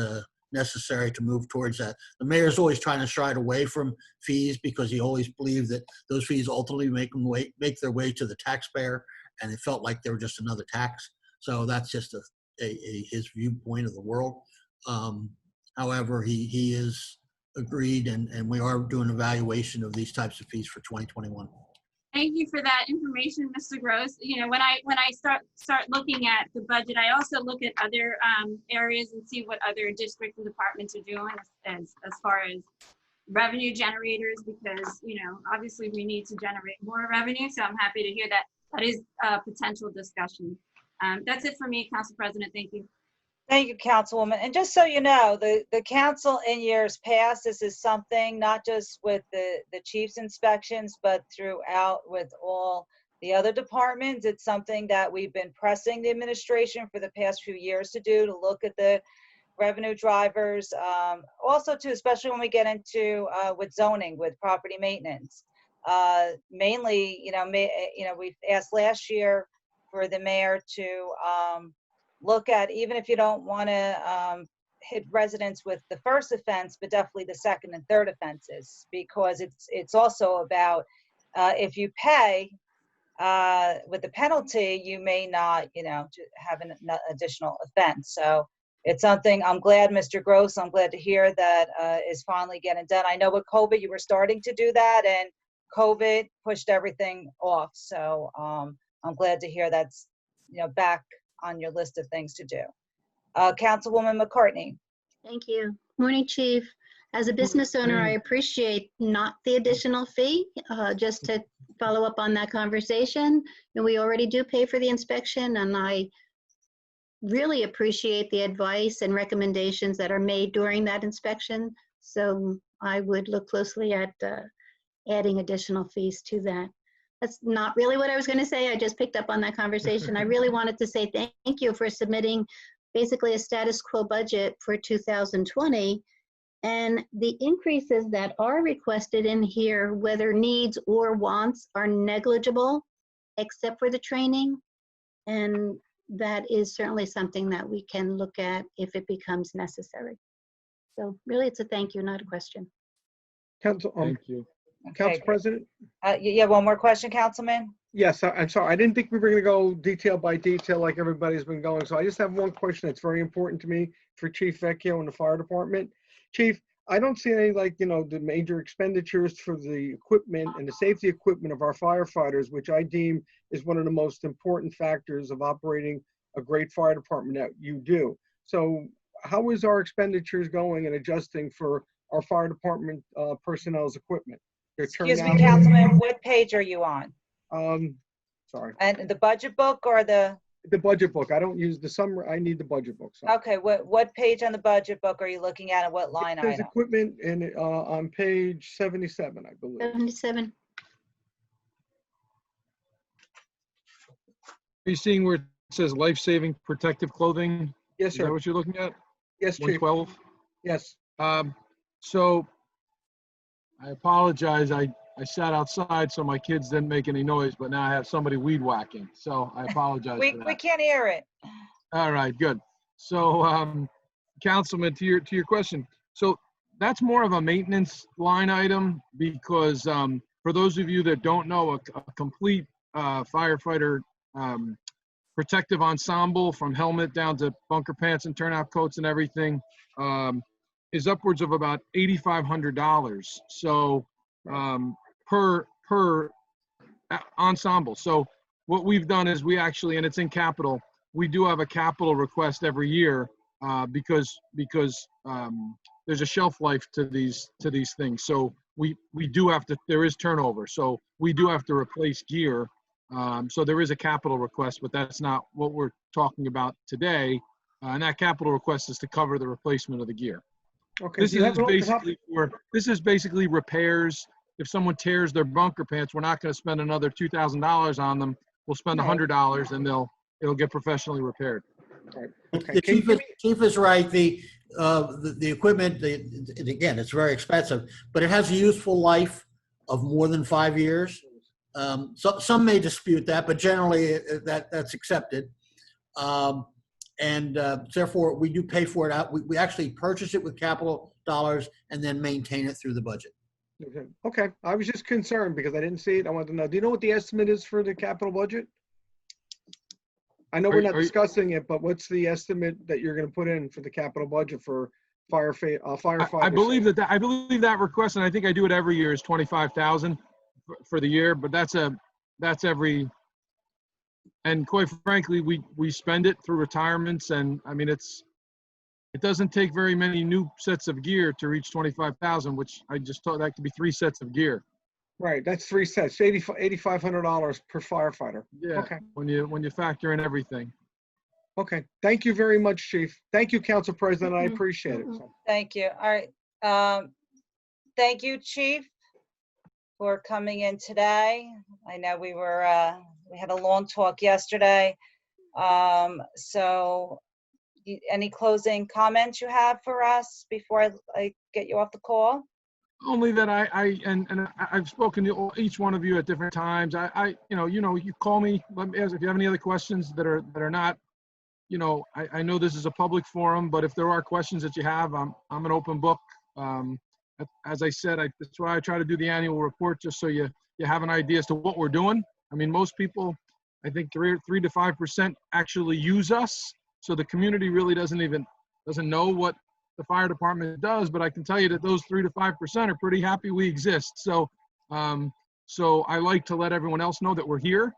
necessary to move towards that. The mayor's always trying to shy away from fees, because he always believed that those fees ultimately make their way to the taxpayer, and it felt like they were just another tax. So that's just his viewpoint of the world. However, he is agreed, and we are doing an evaluation of these types of fees for 2021. Thank you for that information, Mr. Gross. You know, when I start looking at the budget, I also look at other areas and see what other districts and departments are doing as far as revenue generators, because, you know, obviously we need to generate more revenue. So I'm happy to hear that that is a potential discussion. That's it for me, Council President. Thank you. Thank you, Councilwoman. And just so you know, the council in years past, this is something not just with the chief's inspections, but throughout with all the other departments. It's something that we've been pressing the administration for the past few years to do, to look at the revenue drivers. Also too, especially when we get into with zoning, with property maintenance. Mainly, you know, we've asked last year for the mayor to look at, even if you don't want to hit residents with the first offense, but definitely the second and third offenses, because it's also about if you pay with the penalty, you may not, you know, have an additional offense. So it's something I'm glad, Mr. Gross, I'm glad to hear that is finally getting done. I know with COVID, you were starting to do that, and COVID pushed everything off. So I'm glad to hear that's, you know, back on your list of things to do. Councilwoman McCartney. Thank you. Morning, Chief. As a business owner, I appreciate not the additional fee, just to follow up on that conversation. And we already do pay for the inspection, and I really appreciate the advice and recommendations that are made during that inspection. So I would look closely at adding additional fees to that. That's not really what I was going to say. I just picked up on that conversation. I really wanted to say thank you for submitting basically a status quo budget for 2020. And the increases that are requested in here, whether needs or wants, are negligible, except for the training. And that is certainly something that we can look at if it becomes necessary. So really, it's a thank you, not a question. Council, Thank you. Council President? You have one more question, Councilman? Yes, I'm sorry. I didn't think we were going to go detail by detail like everybody's been going. So I just have one question that's very important to me for Chief Vecchio and the fire department. Chief, I don't see any, like, you know, the major expenditures for the equipment and the safety equipment of our firefighters, which I deem is one of the most important factors of operating a great fire department that you do. So how is our expenditures going and adjusting for our fire department personnel's equipment? Excuse me, Councilman, what page are you on? Sorry. And the budget book or the budget book? I don't use the summary. I need the budget book. So. Okay, what page on the budget book are you looking at, and what line There's item? equipment and on page 77, I believe. 77. Are you seeing where it says life-saving protective clothing? Yes, Is that sir. what you're looking at? Yes, Chief. 112? Yes. So I apologize. I sat outside so my kids didn't make any noise, but now I have somebody weed whacking. So I apologize for that. We can't hear it. All right, good. So, Councilman, to your question, so that's more of a maintenance line item, because for those of you that don't know, a complete firefighter protective ensemble, from helmet down to bunker pants and turnout coats and everything, is upwards of about $8,500. So per ensemble. So what we've done is we actually, and it's in capital, we do have a capital request every year because there's a shelf life to these things. So we do have to, there is turnover. So we do have to replace gear. So there is a capital request, but that's not what we're talking about today. And that capital request is to cover the replacement of the gear. Okay. This is basically repairs. If someone tears their bunker pants, we're not going to spend another $2,000 on them. We'll spend $100 and it'll get professionally repaired. Right. Okay. The chief is right. The equipment, again, it's very expensive, but it has a useful life of more than 5 years. So some may dispute that, but generally that's accepted. Therefore, we do pay for it out. We actually purchase it with capital dollars and then maintain it through the budget. Okay. I was just concerned because I didn't see it. I wanted to know. Do you know what the estimate is for the capital budget? I know we're not discussing it, but what's the estimate that you're going to put in for the capital budget for firefighters? I believe that request, and I think I do it every year, is $25,000. for the year, but that's every, and quite frankly, we spend it through retirements, and I mean, it doesn't take very many new sets of gear to reach 25,000, which I just thought that could be 3 sets of gear. Right, that's 3 sets, $8,500 per firefighter. Yeah, Okay, when you factor in everything. okay. Thank you very much, Chief. Thank you, Council President. I Mhm, appreciate it. mhm. Thank you. All right. Thank you, Chief, for coming in today. I know we had a long talk yesterday. So any closing comments you have for us before I get you off the call? Only that I've spoken to each one of you at different times. You call me, let me ask if you have any other questions that are not, I know this is a public forum, but if there are questions that you have, I'm an open book. As I said, that's why I try to do the annual report, just so you have an idea as to what we're doing. I mean, most people, I think 3 to 5% actually use us. So the community really doesn't know what the fire department does, but I can tell you that those 3 to 5% are pretty happy we exist. So I like to let everyone else know that we're here.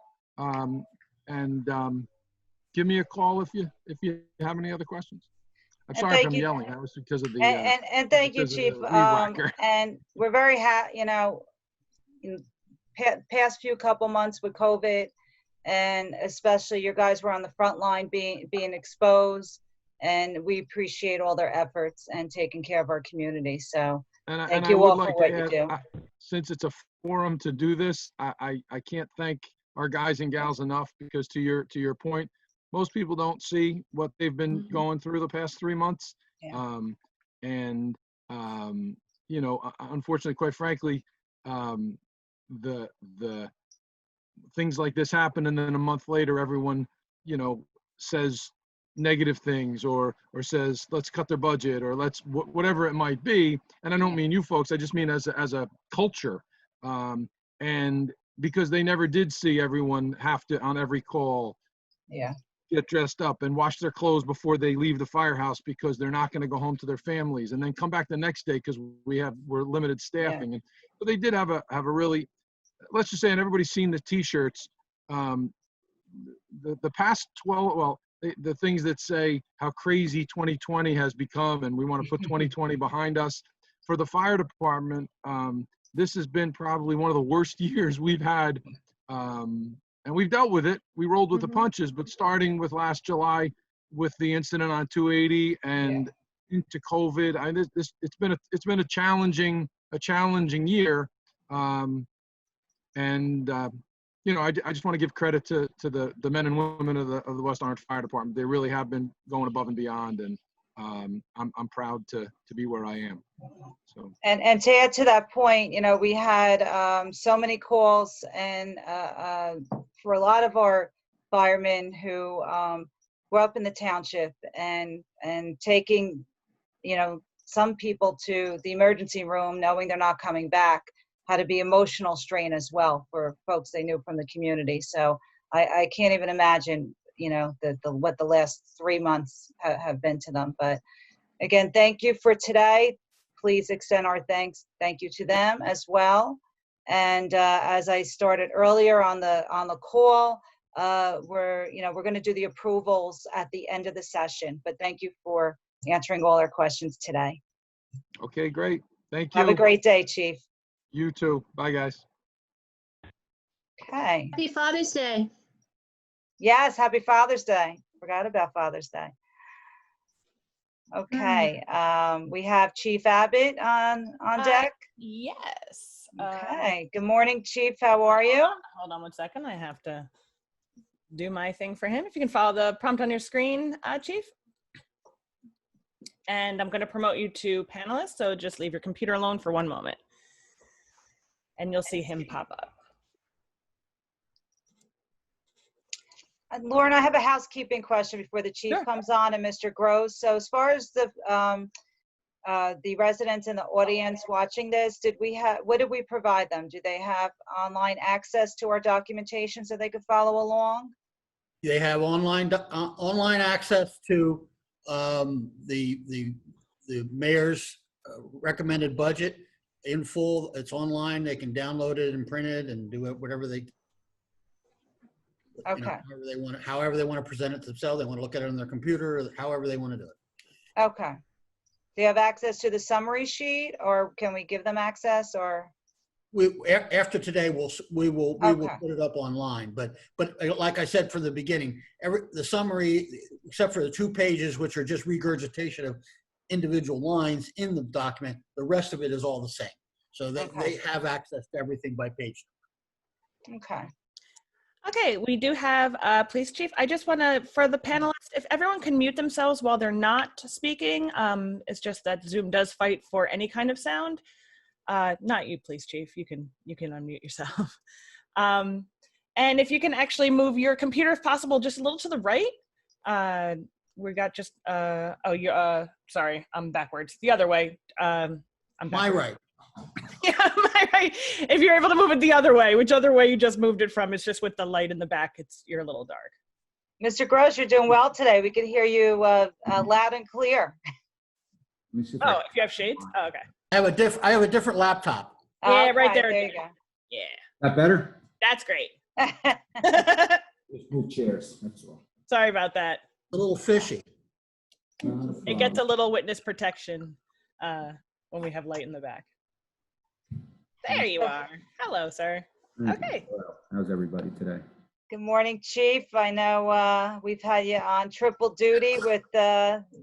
Give me a call if you have any other questions. I'm And sorry if thank I'm you. yelling. That was because of the And thank you, because of Chief. the weed whacker. And we're very happy, in past few couple months with COVID, and especially your guys were on the front line being exposed, and we appreciate all their efforts and taking care of our community. So thank you all for what you do. Since it's a forum to do this, I can't thank our guys and gals enough, because to your point, most people don't see what they've been going through the past 3 months. Yeah. Unfortunately, quite frankly, the things like this happen, and then a month later, everyone, says negative things or says, let's cut their budget, or let's whatever it might be. And I don't mean you folks, I just mean as a culture. And because they never did see everyone have to, on every call, get dressed up and wash their clothes before they leave the firehouse, because they're not going to go home to their families, and then come back the next day because we're limited staffing. And so they did have a really, let's just say, and everybody's seen the t-shirts, the past 12, well, the things that say how crazy 2020 has become, and we want to put 2020 behind us. For the fire department, this has been probably one of the worst years we've had. And we've dealt with it. We rolled with the punches, but starting with last July with the incident on 280 and into COVID, it's been a challenging year. I just want to give credit to the men and women of the West Orange Fire Department. They really have been going above and beyond, and I'm proud to be where I am. So. And to add to that point, we had so many calls, and for a lot of our firemen who were up in the township and taking, some people to the emergency room knowing they're not coming back, had to be emotional strain as well for folks they knew from the community. So I can't even imagine, what the last 3 months have been to them. But again, thank you for today. Please extend our thank you to them as well. And as I started earlier on the call, we're going to do the approvals at the end of the session. But thank you for answering all our questions today. Okay, great. Thank you. Have a great day, Chief. You too. Bye, guys. Okay. Happy Father's Day. Yes, happy Father's Day. Forgot about Father's Day. Okay, we have Chief Abbott on deck. Yes. Okay, good morning, Chief. How are you? Hold on 1 second. I have to do my thing for him. If you can follow the prompt on your screen, Chief. And I'm going to promote you to panelist, so just leave your computer alone for 1 moment. And you'll see him pop up. Lauren, I have a housekeeping question before the chief comes on, and Mr. Gross. So as far as the residents in the audience watching this, what did we provide them? Do they have online access to our documentation so they could follow along? They have online access to the mayor's recommended budget in full. It's online. They can download it and print it and do it, whatever they, Okay, however they want to present it to themselves. They want to look at it on their computer, or however they want to do it. okay. Do you have access to the summary sheet, or can we give them access, or? After today, we will Okay. put it up online. But like I said from the beginning, the summary, except for the 2 pages, which are just regurgitation of individual lines in the document, the rest of it is all the same. So they have access to everything by page. Okay. Okay, we do have police chief. I just want to, for the panelists, if everyone can mute themselves while they're not speaking, it's just that Zoom does fight for any kind of sound. Not you, police chief. You can unmute yourself. And if you can actually move your computer, if possible, just a little to the right. We got just oh, you're sorry, I'm backwards. The other way. I'm My backwards. right. Yeah, my right. If you're able to move it the other way, which other way you just moved it from, it's just with the light in the back. You're a little dark. Mr. Gross, you're doing well today. We can hear you loud and clear. Oh, if you have shades? Oh, okay. I have a different laptop. Yeah, right Okay, there. There you go. Yeah, That better? that's great. Just move chairs, that's all. Sorry about that. A little fishy. It gets a little witness protection when we have light in the back. There you are. Hello, sir. Okay. How's everybody today? Good morning, Chief. I know we've had you on triple duty with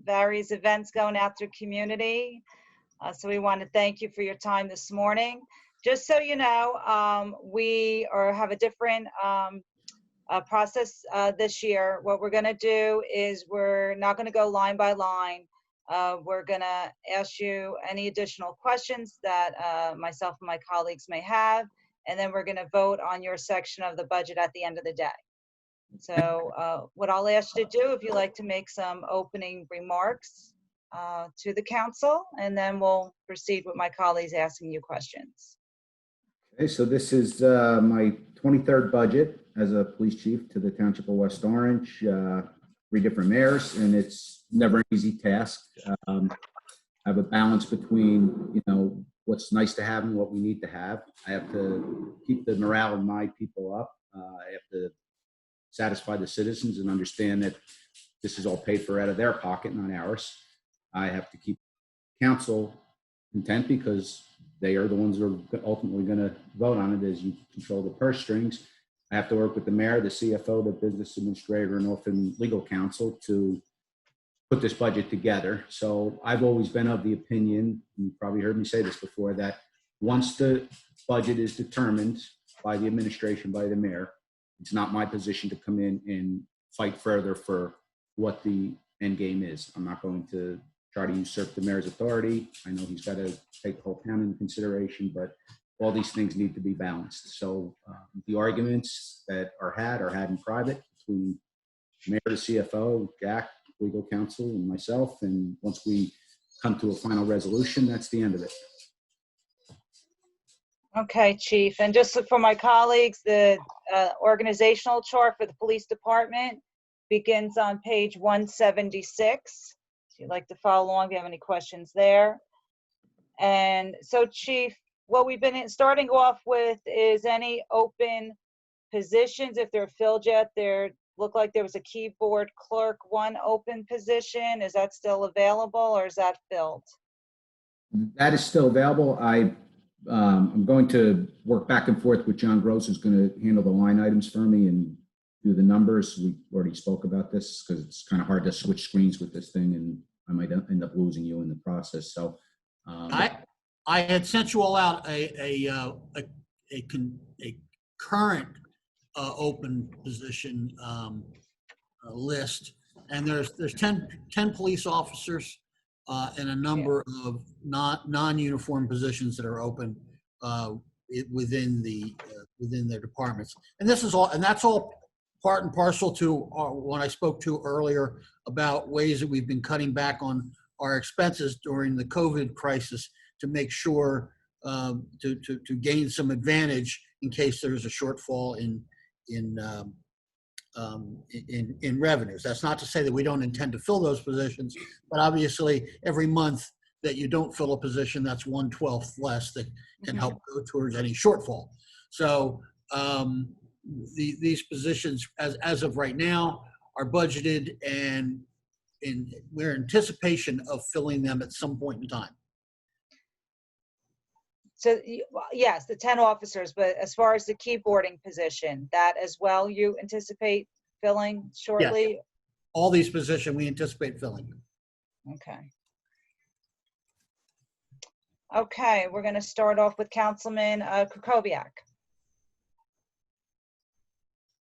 various events going out through community. So we want to thank you for your time this morning. Just so you know, we have a different process this year. What we're going to do is we're not going to go line by line. We're going to ask you any additional questions that myself and my colleagues may have, and then we're going to vote on your section of the budget at the end of the day. So what I'll ask you to do, if you'd like to make some opening remarks to the council, and then we'll proceed with my colleagues asking you questions. Okay, so this is my 23rd budget as a police chief to the Township of West Orange. 3 different mayors, and it's never an easy task. I have a balance between, what's nice to have and what we need to have. I have to keep the morale of my people up. I have to satisfy the citizens and understand that this is all paid for out of their pocket, not ours. I have to keep council content because they are the ones who are ultimately going to vote on it as you control the purse strings. I have to work with the mayor, the CFO, the business administrator, and often legal counsel to put this budget together. So I've always been of the opinion, and you probably heard me say this before, that once the budget is determined by the administration, by the mayor, it's not my position to come in and fight further for what the end game is. I'm not going to try to usurp the mayor's authority. I know he's got to take the whole town into consideration, but all these things need to be balanced. So the arguments that are had in private between mayor, the CFO, Jack, legal counsel, and myself. And once we come to a final resolution, that's the end of it. Okay, Chief. And just for my colleagues, the organizational chart for the police department begins on page 176. If you'd like to follow along, if you have any questions there. And so, Chief, what we've been starting off with is any open positions. If they're filled yet, there looked like there was a keyboard clerk 1 open position. Is that still available, or is that filled? That is still available. I'm going to work back and forth with John Gross, who's going to handle the line items for me and do the numbers. We already spoke about this because it's kind of hard to switch screens with this thing, and I might end up losing you in the process. So I had sent you all out a current open position list, and there's 10 police officers and a number of non-uniform positions that are open within their departments. And this is all, and that's all part and parcel to when I spoke to earlier about ways that we've been cutting back on our expenses during the COVID crisis to make sure to gain some advantage in case there's a shortfall in revenues. That's not to say that we don't intend to fill those positions, but obviously every month that you don't fill a position that's 1/12 less that can help go towards any shortfall. So these positions, as of right now, are budgeted, and we're in anticipation of filling them at some point in time. So yes, the 10 officers, but as far as the keyboarding position, that as well, you anticipate filling shortly? Yes. All these positions we anticipate filling. Okay. Okay, we're going to start off with Councilman Kukoviac.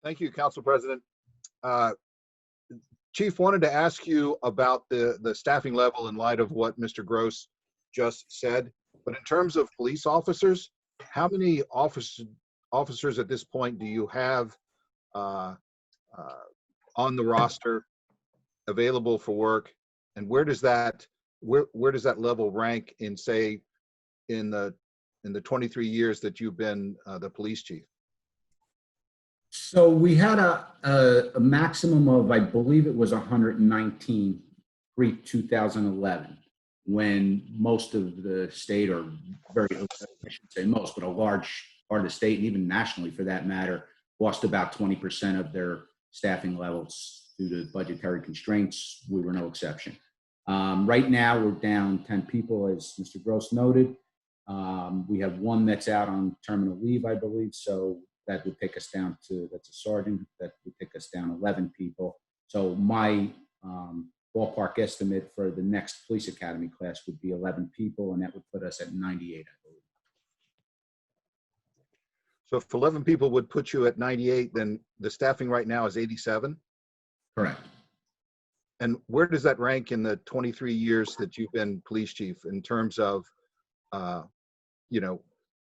Thank you, Council President. Chief, wanted to ask you about the staffing level in light of what Mr. Gross just said. But in terms of police officers, how many officers at this point do you have on the roster available for work? And where does that level rank in, say, in the 23 years that you've been the police chief? So we had a maximum of, I believe it was 119 pre-2011, when most of the state, or I shouldn't say most, but a large part of the state, and even nationally for that matter, lost about 20% of their staffing levels due to budgetary constraints. We were no exception. Right now, we're down 10 people, as Mr. Gross noted. We have one that's out on terminal leave, I believe, so that would take us down to, that's a sergeant, that would take us down 11 people. So my ballpark estimate for the next police academy class would be 11 people, and that would put us at 98, I believe. So if 11 people would put you at 98, then the staffing right now is 87? Correct. And where does that rank in the 23 years that you've been police chief in terms of,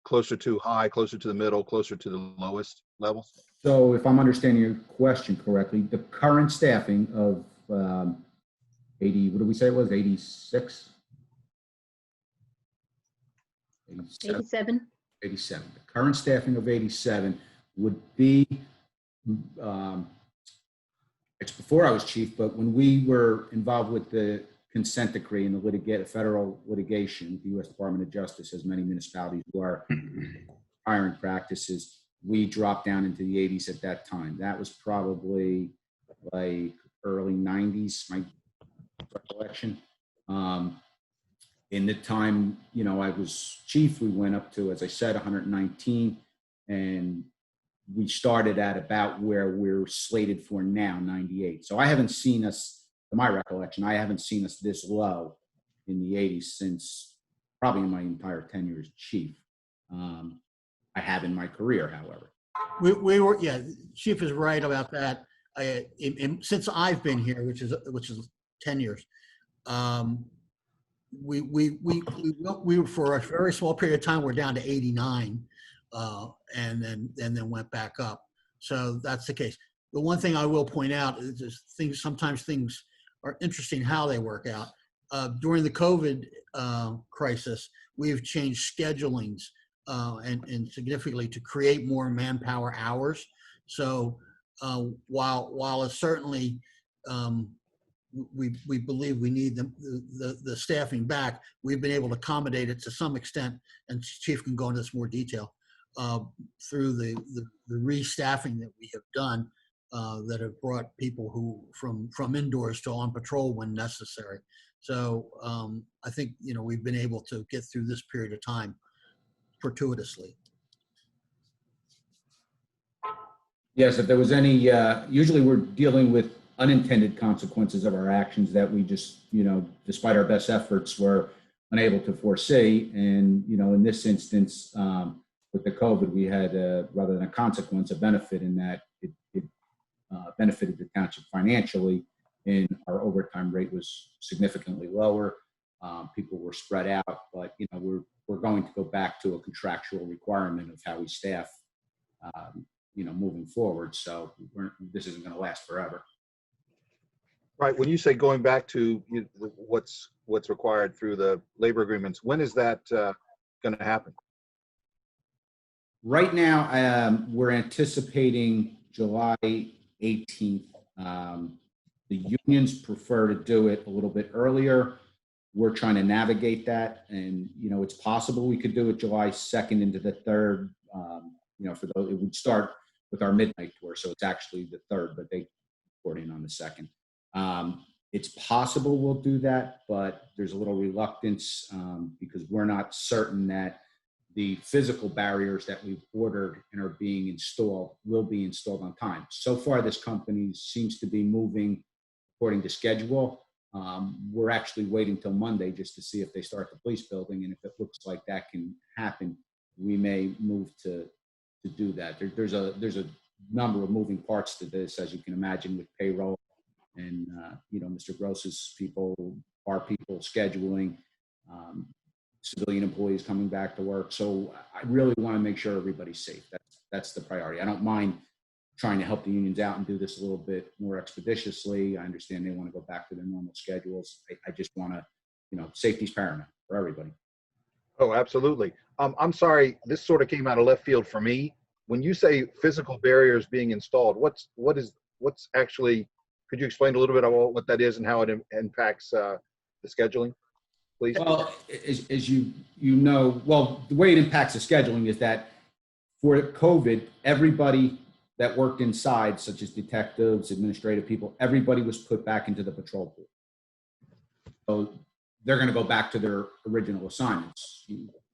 closer to high, closer to the middle, closer to the lowest levels? So if I'm understanding your question correctly, the current staffing of 80, what did we say it was, 86? 87. 87. The current staffing of 87 would be, it's before I was chief, but when we were involved with the consent decree and the federal litigation, the U.S. Department of Justice has many municipalities who are hiring practices. We dropped down into the 80s at that time. That was probably like early 90s, my recollection. In the time, I was chief, we went up to, as I said, 119, and we started at about where we're slated for now, 98. So I haven't seen us, to my recollection, I haven't seen us this low in the 80s since probably in my entire tenure as chief. I have in my career, however. We were, yeah, Chief is right about that. Since I've been here, which is 10 years, we were, for a very small period of time, we're down to 89, and then went back up. So that's the case. The one thing I will point out is sometimes things are interesting how they work out. During the COVID crisis, we've changed schedulings and significantly to create more manpower hours. So while it's certainly we believe we need the staffing back, we've been able to accommodate it to some extent, and Chief can go into this more detail through the restaffing that we have done that have brought people who from indoors to on patrol when necessary. So I think we've been able to get through this period of time fortuitously. Yes, if there was any, usually we're dealing with unintended consequences of our actions that we just, despite our best efforts, were unable to foresee. And, in this instance, with the COVID, we had, rather than a consequence, a benefit in that it benefited the township financially, and our overtime rate was significantly lower. People were spread out, but, we're going to go back to a contractual requirement of how we staff, moving forward. So this isn't going to last forever. Right. When you say going back to what's required through the labor agreements, when is that going to happen? Right now, we're anticipating July 18th. The unions prefer to do it a little bit earlier. We're trying to navigate that, and it's possible we could do it July 2nd into the 3rd. For those, it would start with our midnight tour, so it's actually the 3rd, but they report in on the 2nd. It's possible we'll do that, but there's a little reluctance because we're not certain that the physical barriers that we've ordered and are being installed will be installed on time. So far, this company seems to be moving according to schedule. We're actually waiting till Monday just to see if they start the police building, and if it looks like that can happen, we may move to do that. There's a number of moving parts to this, as you can imagine, with payroll and Mr. Gross's people, our people scheduling, civilian employees coming back to work. So I really want to make sure everybody's safe. That's the priority. I don't mind trying to help the unions out and do this a little bit more expeditiously. I understand they want to go back to their normal schedules. I just want to, safety's paramount for everybody. Oh, absolutely. I'm sorry, this sort of came out of left field for me. When you say physical barriers being installed, what's actually, could you explain a little bit about what that is and how it impacts the scheduling, please? Well, as you know, the way it impacts the scheduling is that for COVID, everybody that worked inside, such as detectives, administrative people, everybody was put back into the patrol pool. So they're going to go back to their original assignments,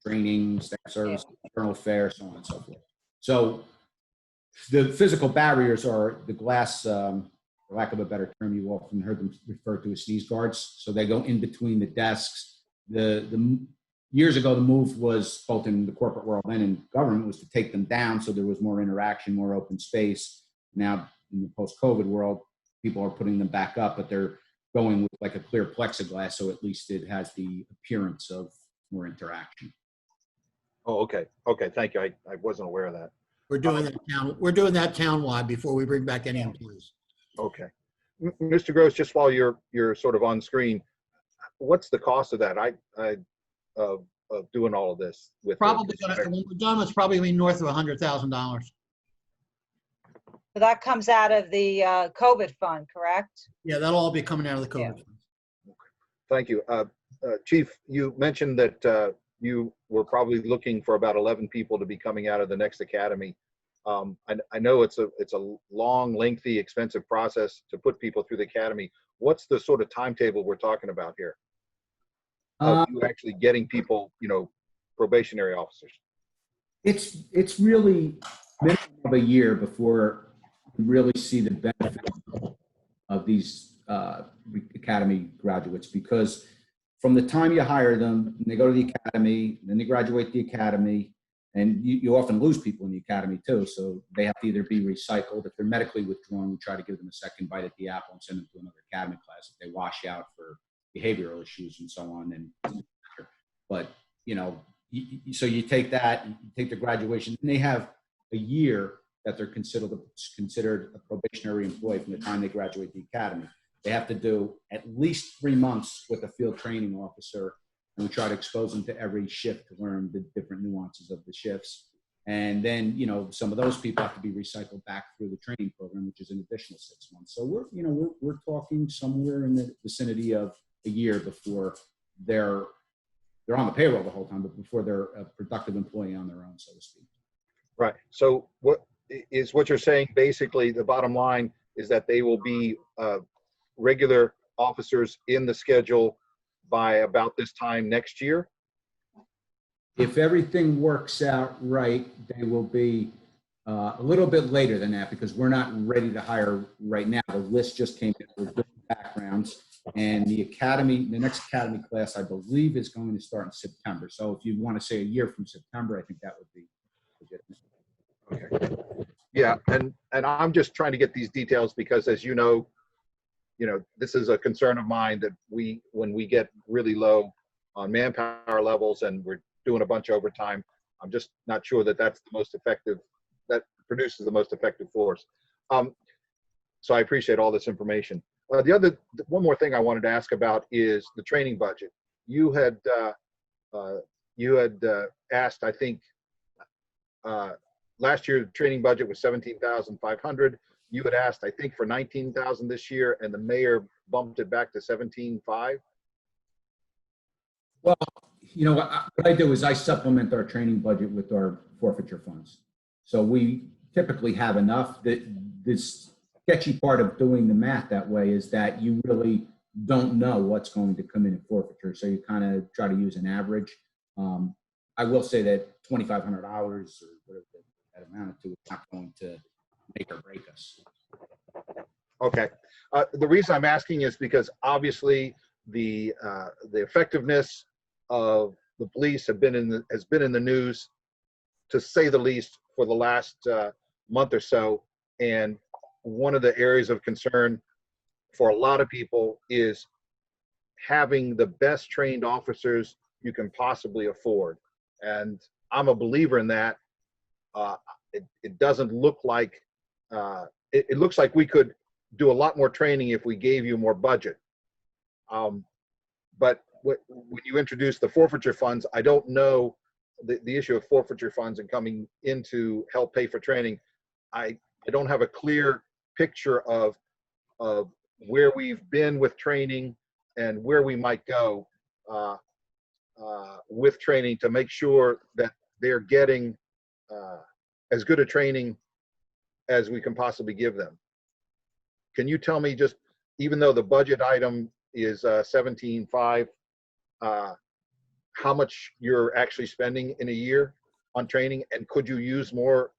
training, staff service, internal affairs, so on and so forth. So the physical barriers are the glass, for lack of a better term, you often heard them referred to as sneeze guards. So they go in between the desks. The years ago, the move was both in the corporate world and in government was to take them down so there was more interaction, more open space. Now, in the post-COVID world, people are putting them back up, but they're going with like a clear plexiglass, so at least it has the appearance of more interaction. Oh, okay. Okay, thank you. I wasn't aware of that. We're doing that townwide before we bring back any employees. Okay. Mr. Gross, just while you're sort of on screen, what's the cost of that? Of doing all of this with Probably when we're done, it's probably going to be north of $100,000. So that comes out of the COVID fund, correct? Yeah, that'll all be coming out of the COVID fund. Thank you. Chief, you mentioned that you were probably looking for about 11 people to be coming out of the next academy. I know it's a long, lengthy, expensive process to put people through the academy. What's the sort of timetable we're talking about here? Of you actually getting people, probationary officers? It's really minimum of a year before you really see the benefit of these academy graduates, because from the time you hire them, they go to the academy, then they graduate the academy, and you often lose people in the academy too. So they have to either be recycled. If they're medically withdrawn, we try to give them a second bite at the apple and send them to another academy class if they wash out for behavioral issues and so on. But so you take that, you take the graduation, and they have a year that they're considered a probationary employee from the time they graduate the academy. They have to do at least 3 months with a field training officer, and we try to expose them to every shift to learn the different nuances of the shifts. And then, some of those people have to be recycled back through the training program, which is an additional 6 months. So we're talking somewhere in the vicinity of a year before they're on the payroll the whole time, but before they're a productive employee on their own, so to speak. Right. So what you're saying, basically, the bottom line is that they will be regular officers in the schedule by about this time next year? If everything works out right, they will be a little bit later than that, because we're not ready to hire right now. The list just came in with good backgrounds, and the next academy class, I believe, is going to start in September. So if you want to say a year from September, I think that would be legitimate. Okay. Yeah, and I'm just trying to get these details because, as you know, this is a concern of mine that when we get really low on manpower levels and we're doing a bunch of overtime, I'm just not sure that that's the most effective, that produces the most effective force. So I appreciate all this information. One more thing I wanted to ask about is the training budget. You had asked, I think, last year the training budget was $17,500. You had asked, I think, for $19,000 this year, and the mayor bumped it back to $17,500. Well, you know, what I do is I supplement our training budget with our forfeiture funds. So we typically have enough. This sketchy part of doing the math that way is that you really don't know what's going to come in forfeiture. So you kind of try to use an average. I will say that $2,500 or whatever that amounted to is not going to make or break us. Okay. The reason I'm asking is because obviously the effectiveness of the police has been in the news, to say the least, for the last month or so. And one of the areas of concern for a lot of people is having the best trained officers you can possibly afford. And I'm a believer in that. It doesn't look like, it looks like we could do a lot more training if we gave you more budget. But when you introduce the forfeiture funds, I don't know the issue of forfeiture funds and coming in to help pay for training. I don't have a clear picture of where we've been with training and where we might go with training to make sure that they're getting as good a training as we can possibly give them. Can you tell me, just even though the budget item is 17.5, how much you're actually spending in a year on training, and could you use more?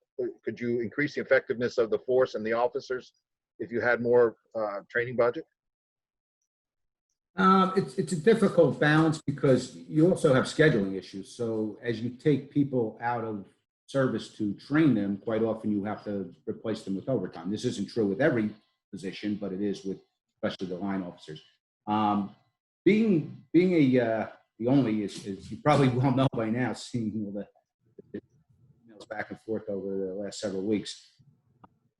Could you increase the effectiveness of the force and the officers if you had more training budget? It's a difficult balance because you also have scheduling issues. So as you take people out of service to train them, quite often you have to replace them with overtime. This isn't true with every position, but it is with especially the line officers. Being the only, as you probably well know by now, seeing all the emails back and forth over the last several weeks,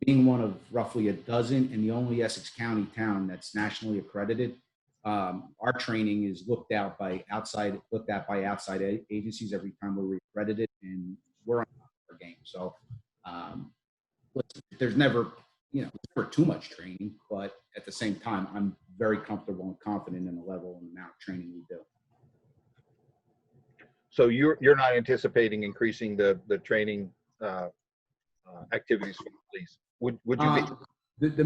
being one of roughly a dozen and the only Essex County town that's nationally accredited, our training is looked at by outside agencies every time we're accredited, and we're on our game. So there's never too much training, but at the same time, I'm very comfortable and confident in the level and amount of training we do. So you're not anticipating increasing the training activities for the police? Would you be? The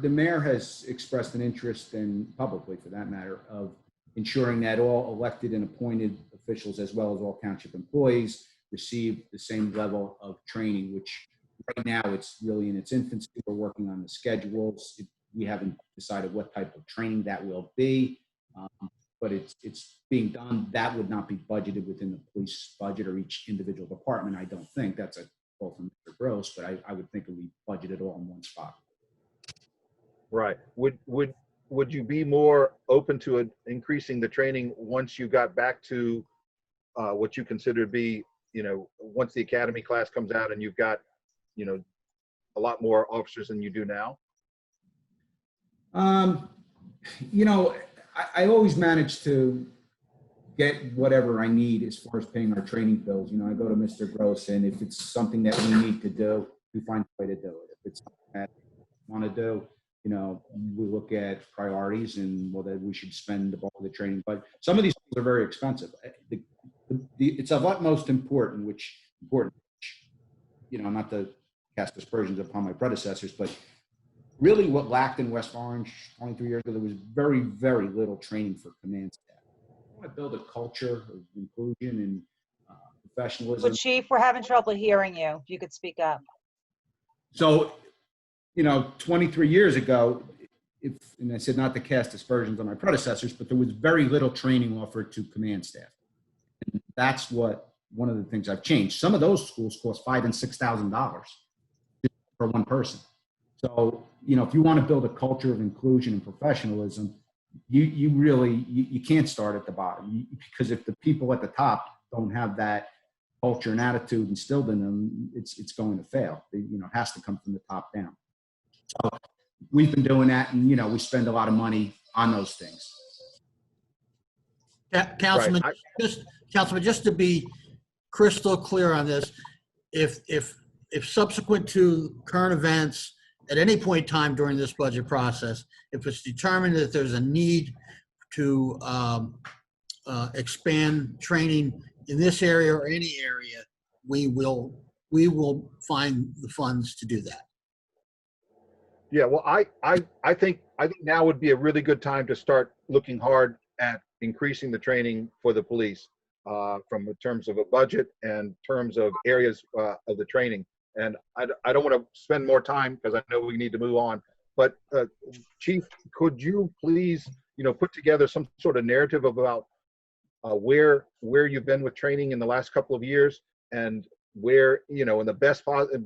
mayor has expressed an interest, and publicly for that matter, of ensuring that all elected and appointed officials, as well as all township employees, receive the same level of training, which right now it's really in its infancy. We're working on the schedules. We haven't decided what type of training that will be, but it's being done. That would not be budgeted within the police budget or each individual department. I don't think that's a call from Mr. Gross, but I would think it would be budgeted all in one spot. Right. Would you be more open to increasing the training once you got back to what you consider to be, once the academy class comes out and you've got, a lot more officers than you do now? I always manage to get whatever I need as far as paying our training bills. I go to Mr. Gross, and if it's something that we need to do, we find a way to do it. If it's something that we want to do, we look at priorities and whether we should spend the bulk of the training. But some of these things are very expensive. It's of utmost importance, not to cast aspersions upon my predecessors, but really what lacked in West Orange 23 years ago, there was very, very little training for command staff. I want to build a culture of inclusion and professionalism. Well, Chief, we're having trouble hearing you. If you could speak up. So, 23 years ago, and I said not to cast aspersions on my predecessors, but there was very little training offered to command staff. And that's one of the things I've changed. Some of those schools cost $5,000 and $6,000 for one person. So, if you want to build a culture of inclusion and professionalism, you can't start at the bottom, because if the people at the top don't have that culture and attitude instilled in them, it's going to fail. It has to come from the top down. So we've been doing that, and we spend a lot of money on those things. Councilman, just to be crystal clear on this, if subsequent to current events, at any point in time during this budget process, if it's determined that there's a need to expand training in this area or any area, we will find the funds to do that. Yeah, well, I think now would be a really good time to start looking hard at increasing the training for the police, from in terms of a budget and terms of areas of the training. And I don't want to spend more time because I know we need to move on. But Chief, could you please, put together some sort of narrative about where you've been with training in the last couple of years, and where, in the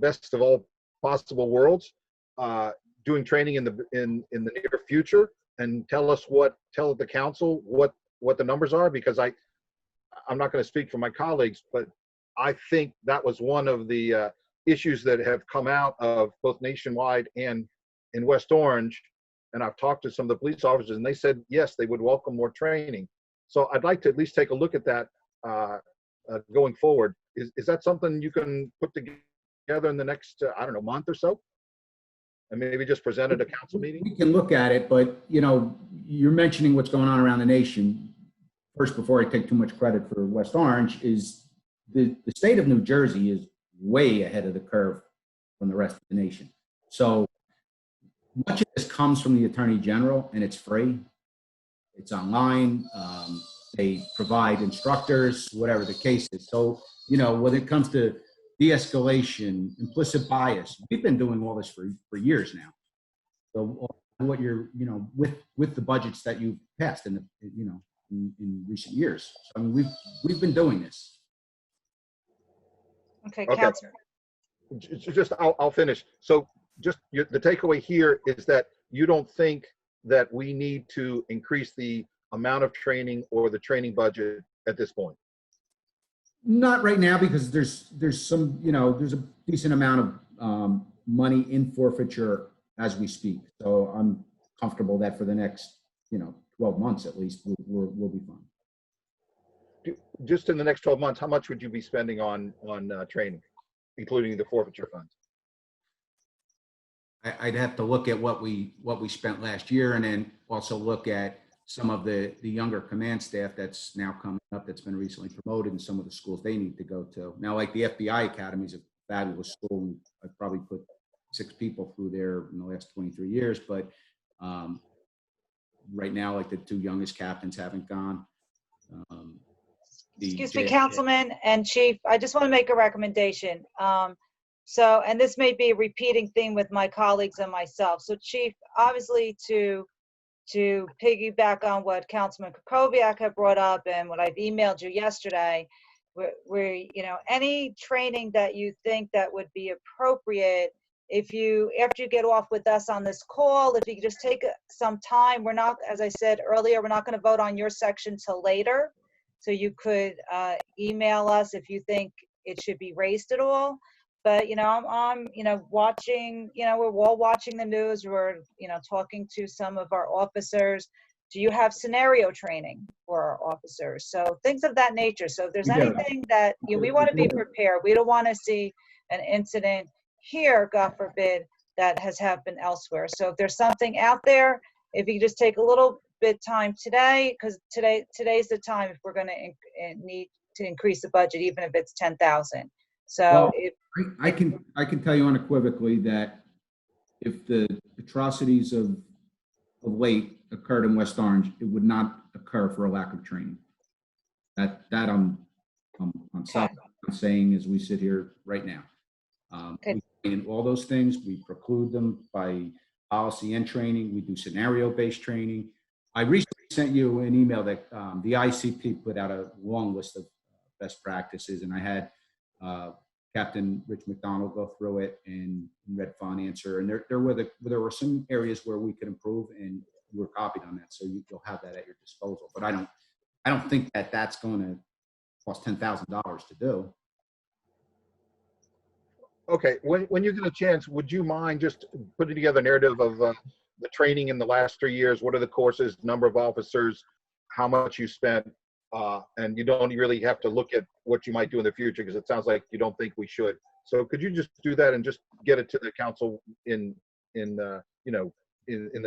best of all possible worlds, doing training in the near future, and tell the council what the numbers are, because I'm not going to speak for my colleagues, but I think that was one of the issues that have come out of both nationwide and in West Orange. And I've talked to some of the police officers, and they said, yes, they would welcome more training. So I'd like to at least take a look at that going forward. Is that something you can put together in the next, month or so? And maybe just present at a council meeting? We can look at it, but you're mentioning what's going on around the nation. First, before I take too much credit for West Orange, is the state of New Jersey is way ahead of the curve from the rest of the nation. So much of this comes from the Attorney General, and it's free. It's online. They provide instructors, whatever the case is. So, when it comes to de-escalation, implicit bias, we've been doing all this for years now. So what you're, with the budgets that you've passed in recent years. So, I mean, we've been doing this. Okay, Okay. Councilor. Just, I'll finish. So just the takeaway here is that you don't think that we need to increase the amount of training or the training budget at this point? Not right now, because there's some, there's a decent amount of money in forfeiture as we speak. So I'm comfortable that for the next, 12 months at least, we'll be fine. Just in the next 12 months, how much would you be spending on training, including the forfeiture funds? I'd have to look at what we spent last year, and then also look at some of the younger command staff that's now coming up, that's been recently promoted, and some of the schools they need to go to. Now, like the FBI Academy is a fabulous school, and I've probably put 6 people through there in the last 23 years, but right now, like the 2 youngest captains haven't gone. Excuse me, Councilman and Chief, I just want to make a recommendation. And this may be a repeating theme with my colleagues and myself. So Chief, obviously to piggyback on what Councilman Kukoviac had brought up and what I've emailed you yesterday, where any training that you think that would be appropriate, after you get off with us on this call, if you could just take some time. We're not, as I said earlier, we're not going to vote on your section till later. So you could email us if you think it should be raised at all. But, I'm watching, we're all watching the news. We're, talking to some of our officers. Do you have scenario training for our officers? So things of that nature. So if there's anything that we want to be prepared, we don't want to see an incident here, God forbid, that has happened elsewhere. So if there's something out there, if you just take a little bit time today, because today's the time if we're going to need to increase the budget, even if it's 10,000. So I can tell you unequivocally that if the atrocities of late occurred in West Orange, it would not occur for a lack of training. That I'm saying as we sit here right now. We train all those things. We preclude them by policy and training. We do scenario-based training. I recently sent you an email that the ICP put out a long list of best practices, and I had Captain Rich McDonald go through it and Red Fawn answer. And there were some areas where we could improve, and you were copied on that, so you'll have that at your disposal. But I don't think that that's going to cost $10,000 to do. Okay, when you get a chance, would you mind just putting together a narrative of the training in the last 3 years? What are the courses, number of officers, how much you spent? And you don't really have to look at what you might do in the future, because it sounds like you don't think we should. So could you just do that and just get it to the council in the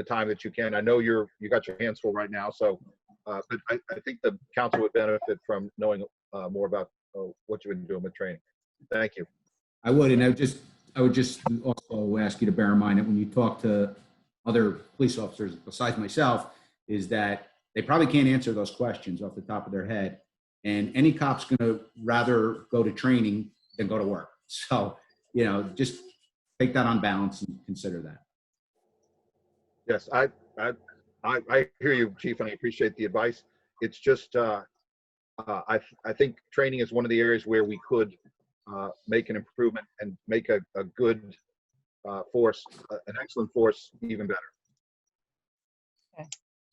time that you can? I know you got your hands full right now, so But I think the council would benefit from knowing more about what you've been doing with training. Thank you. I would, and I would just also ask you to bear in mind that when you talk to other police officers besides myself, is that they probably can't answer those questions off the top of their head. And any cop's going to rather go to training than go to work. So, you know, just take that on balance and consider that. Yes, I hear you, Chief, and I appreciate the advice. It's just, I think training is one of the areas where we could make an improvement and make a good force, an excellent force, even better.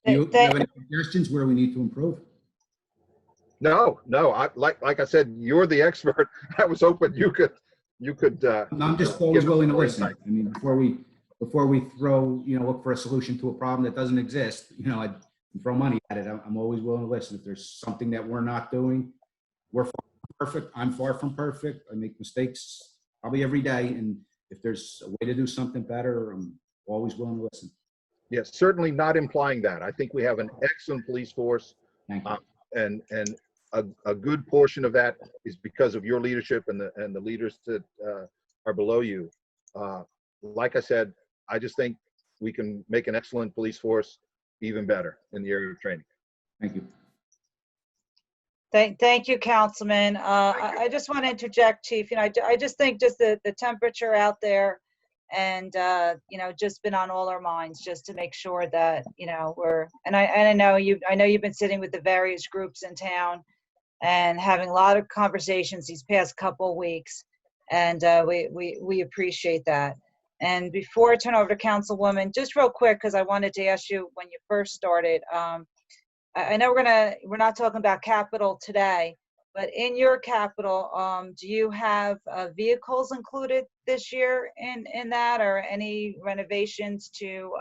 Do you have any suggestions where we need to improve? No, like I said, you're the expert. I was hoping you could. I'm just always willing to listen. I mean, before we throw, look for a solution to a problem that doesn't exist, I throw money at it. I'm always willing to listen. If there's something that we're not doing, we're far from perfect. I'm far from perfect. I make mistakes probably every day. And if there's a way to do something better, I'm always willing to listen. Yes, certainly not implying that. I think we have an excellent police force. Thank you. And a good portion of that is because of your leadership and the leaders that are below you. Like I said, I just think we can make an excellent police force even better in the area of training. Thank you. Thank you, Councilman. I just want to interject, Chief. I just think just the temperature out there, and just been on all our minds just to make sure that we're. And I know you've been sitting with the various groups in town and having a lot of conversations these past couple of weeks, and we appreciate that. And before I turn over to Councilwoman, just real quick, because I wanted to ask you when you first started. I know we're not talking about capital today, but in your capital, do you have vehicles included this year in that, or any renovations to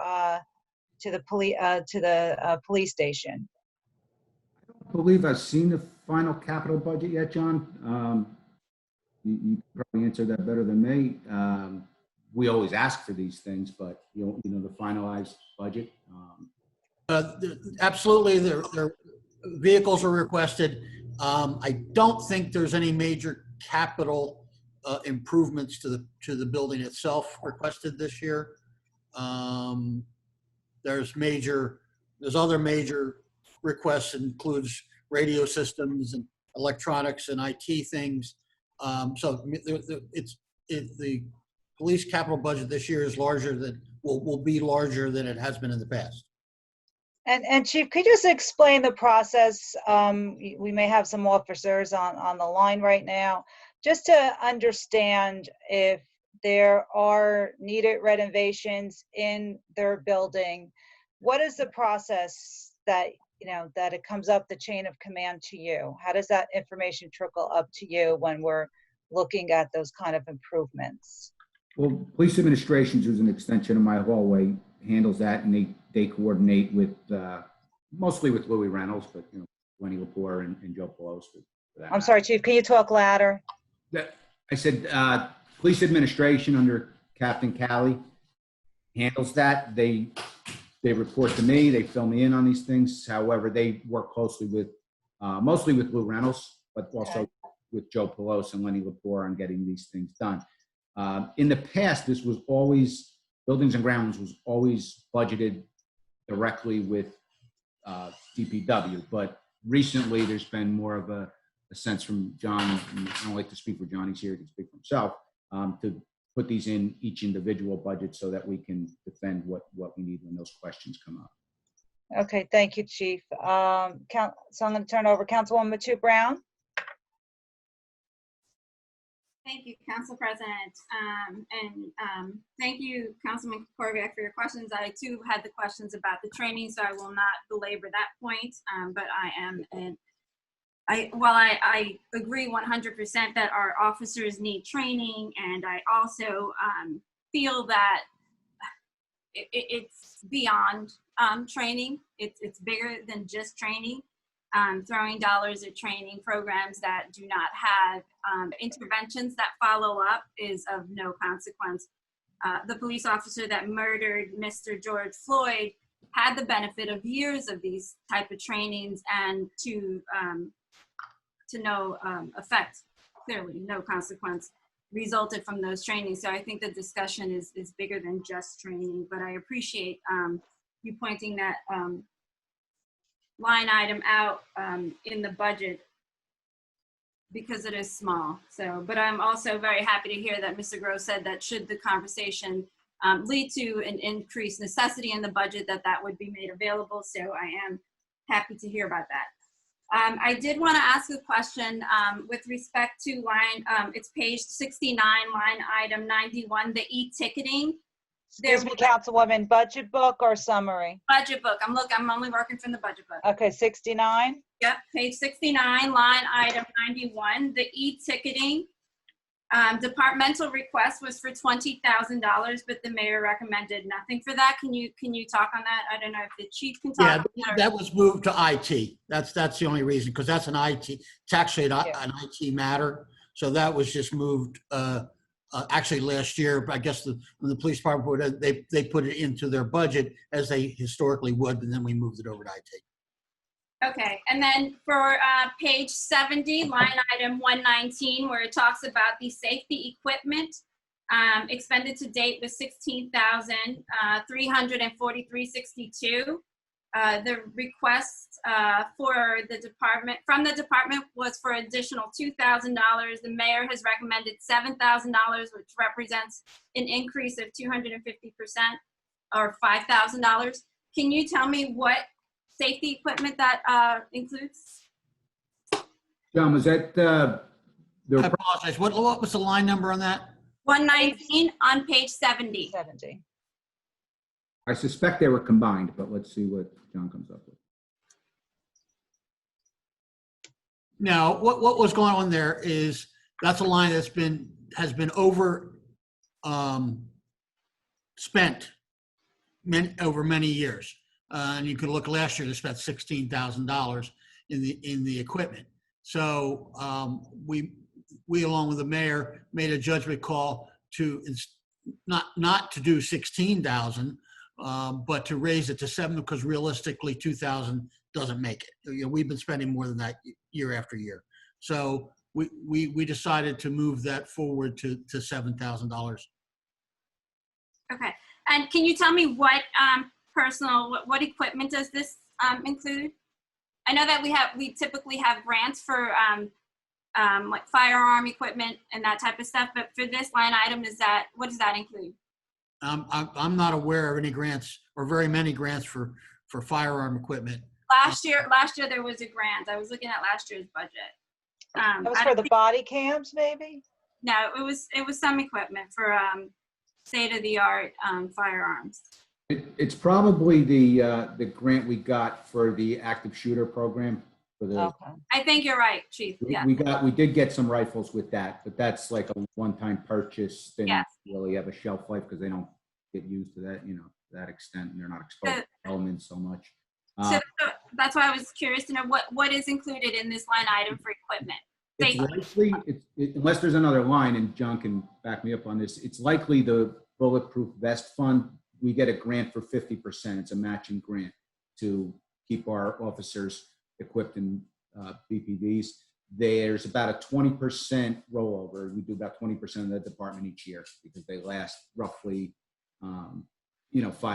the police station? I don't believe I've seen the final capital budget yet, John. You probably answer that better than me. We always ask for these things, but the finalized budget. Absolutely, their vehicles are requested. I don't think there's any major capital improvements to the building itself requested this year. There's other major requests, includes radio systems and electronics and IT things. So the police capital budget this year is will be larger than it has been in the past. And Chief, could you just explain the process? We may have some officers on the line right now, just to understand if there are needed renovations in their building. What is the process that it comes up the chain of command to you? How does that information trickle up to you when we're looking at those kind of improvements? Well, police administrations, who's an extension of my hallway, handles that, and they coordinate with mostly with Louis Reynolds, but Lenny Lepore and Joe Pelos. I'm sorry, Chief. Can you talk louder? I said police administration under Captain Callie handles that. They report to me. They fill me in on these things. However, they work closely with mostly with Lou Reynolds, but also with Joe Pelos and Lenny Lepore on getting these things done. In the past, this was always. Buildings and Grounds was always budgeted directly with DPW, but recently there's been more of a sense from John, and I don't like to speak for John, he's here, he can speak for himself, to put these in each individual budget so that we can defend what we need when those questions come up. Okay, thank you, Chief. So I'm going to turn over Councilwoman Matu Brown. Thank you, Council President. Thank you, Councilman Korvac, for your questions. I too had the questions about the training, so I will not belabor that point. But I agree 100% that our officers need training, and I also feel that it's beyond training. It's bigger than just training. Throwing dollars at training programs that do not have interventions that follow up is of no consequence. The police officer that murdered Mr. George Floyd had the benefit of years of these type of trainings and to no effect, clearly no consequence resulted from those trainings. So I think the discussion is bigger than just training, but I appreciate you pointing that line item out in the budget because it is small. So, but I'm also very happy to hear that Mr. Gross said that should the conversation lead to an increased necessity in the budget, that would be made available. So I am happy to hear about that. I did want to ask a question with respect to line, it's page 69, line item 91, the e-ticketing. Excuse me, Councilwoman, budget book or summary? Budget book. I'm only working from the budget book. Okay, 69. Yep, page 69, line item 91, the e-ticketing. Departmental request was for $20,000, but the mayor recommended nothing for that. Can you talk on that? I don't know if the chief can talk. Yeah, that was moved to IT. That's the only reason, because that's an IT, it's actually an IT matter. So that was just moved actually last year. But I guess when the police department they put it into their budget as they historically would, and then we moved it over to IT. Okay, and then for page 70, line item 119, where it talks about the safety equipment, expended to date was $16,343.62. The request from the department was for additional $2,000. The mayor has recommended $7,000, which represents an increase of 250% or $5,000. Can you tell me what safety equipment that includes? John, was that I apologize. What was the line number on that? 119 on page 70. 70. I suspect they were combined, but let's see what John comes up with. Now, what was going on there is that's a line has been over spent over many years. And you could look last year, they spent $16,000 in the equipment. So we along with the mayor made a judgment call to not to do 16,000, but to raise it to 7, because realistically 2,000 doesn't make it. You know, we've been spending more than that year after year. So we decided to move that forward to $7,000. Okay, and can you tell me what what equipment does this include? I know that we typically have grants for like firearm equipment and that type of stuff, but for this line item, what does that include? I'm not aware of any grants or very many grants for firearm equipment. Last year there was a grant. I was looking at last year's budget. That was for the body cams, maybe? No, it was some equipment for state-of-the-art firearms. It's probably the grant we got for the active shooter program. For the, Okay. I think you're right, Chief. Yeah. we did get some rifles with that, but that's like a one-time purchase. They Yes. don't really have a shelf life because they don't get used to that, that extent, and they're not exposed to elements so much. So that's why I was curious to know what is included in this line item for equipment. It's likely, unless there's another line, and John can back me up on this, it's likely the Bulletproof Vest Fund. We get a grant for 50%. It's a matching grant to keep our officers equipped in BPVs. There's about a 20% rollover. We do about 20% of the department each year because they last roughly, 5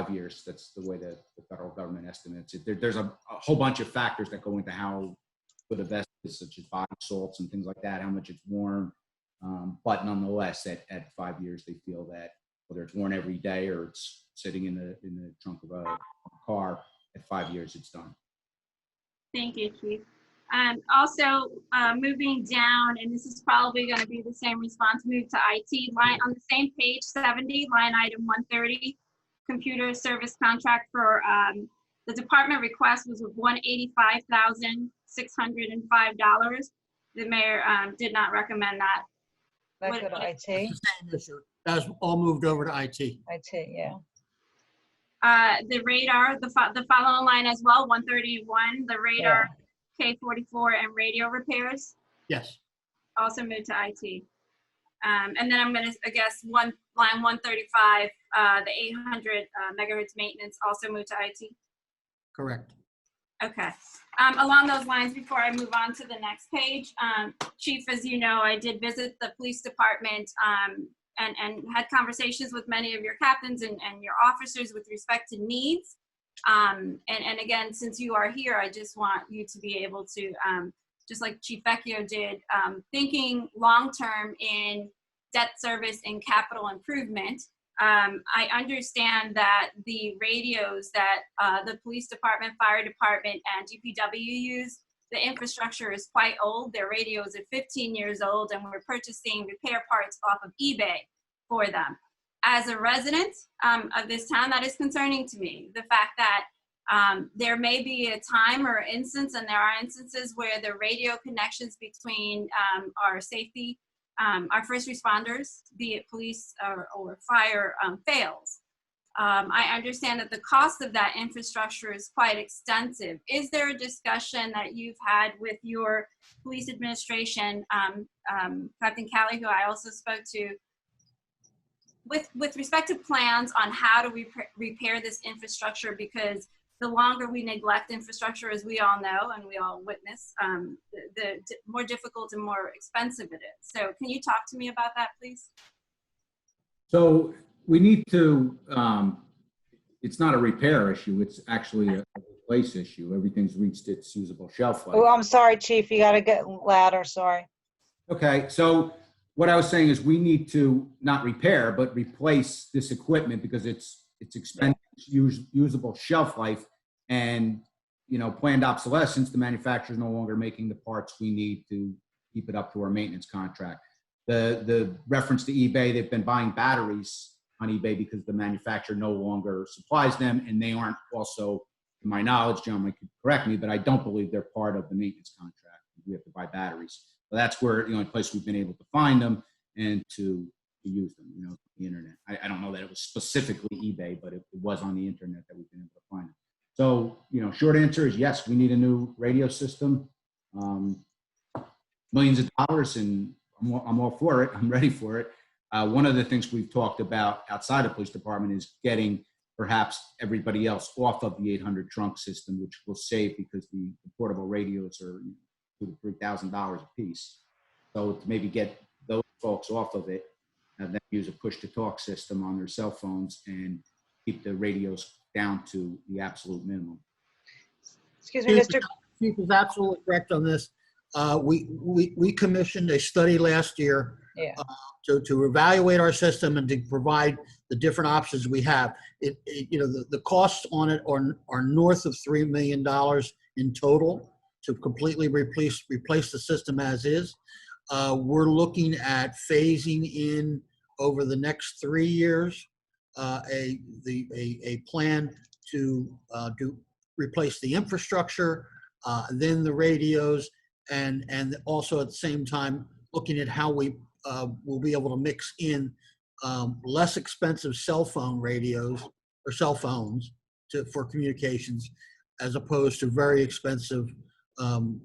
years. That's the way the federal government estimates it. There's a whole bunch of factors that go into how good a vest is, such as body salts and things like that, how much it's worn. But nonetheless, at 5 years, they feel that whether it's worn every day or it's sitting in the trunk of a car, at 5 years, it's done. Thank you, Chief. Also, moving down, and this is probably going to be the same response, move to IT. Line on the same page, 70, line item 130, computer service contract for the department request was $185,605. The mayor did not recommend that. That go to IT? That was all moved over to IT. IT, yeah. The radar, the following line as well, 131, the radar, K44, and radio repairs. Yes. Also moved to IT. And then I'm going to, line 135, the 800 megahertz maintenance also moved to IT. Correct. Okay. Along those lines, before I move on to the next page, Chief, as you know, I did visit the police department and had conversations with many of your captains and your officers with respect to needs. And again, since you are here, I just want you to be able to, just like Chief Vecchio did, thinking long-term in debt service and capital improvement. I understand that the radios that the police department, fire department, and DPW use, the infrastructure is quite old. Their radios are 15 years old, and we're purchasing repair parts off of eBay for them. As a resident of this town, that is concerning to me. The fact that there may be a time or instance, and there are instances where the radio connections between our safety, our first responders, be it police or fire, fails. I understand that the cost of that infrastructure is quite extensive. Is there a discussion that you've had with your police administration, Captain Callie, who I also spoke to, with respect to plans on how to repair this infrastructure? Because the longer we neglect infrastructure, as we all know and we all witness, the more difficult and more expensive it is. So can you talk to me about that, please? So we need to, it's not a repair issue, it's actually a replace issue. Everything's reached its usable shelf life. Oh, I'm sorry, Chief. You got to get louder. Sorry. Okay, so what I was saying is we need to not repair, but replace this equipment because it's expensive, usable shelf life, and planned obsolescence. The manufacturer is no longer making the parts we need to keep it up to our maintenance contract. The reference to eBay, they've been buying batteries on eBay because the manufacturer no longer supplies them, and they aren't also, to my knowledge, John might correct me, but I don't believe they're part of the maintenance contract. We have to buy batteries. So that's where the only place we've been able to find them and to use them, the internet. I don't know that it was specifically eBay, but it was on the internet that we've been able to find them. So, short answer is yes, we need a new radio system, millions of dollars, and I'm all for it. I'm ready for it. One of the things we've talked about outside of police department is getting perhaps everybody else off of the 800 trunk system, which will save because the portable radios are $2,000 to $3,000 a piece. So to maybe get those folks off of it and then use a push-to-talk system on their cell phones and keep the radios down to the absolute minimum. Excuse me, Mr. Chief is absolutely correct on this. We commissioned a study last year to evaluate our system and to provide the different options we have. The costs on it are north of $3 million in total to completely replace the system as is. We're looking at phasing in over the next 3 years a plan to replace the infrastructure, then the radios, and also at the same time looking at how we will be able to mix in less expensive cell phone radios or cell phones for communications, as opposed to very expensive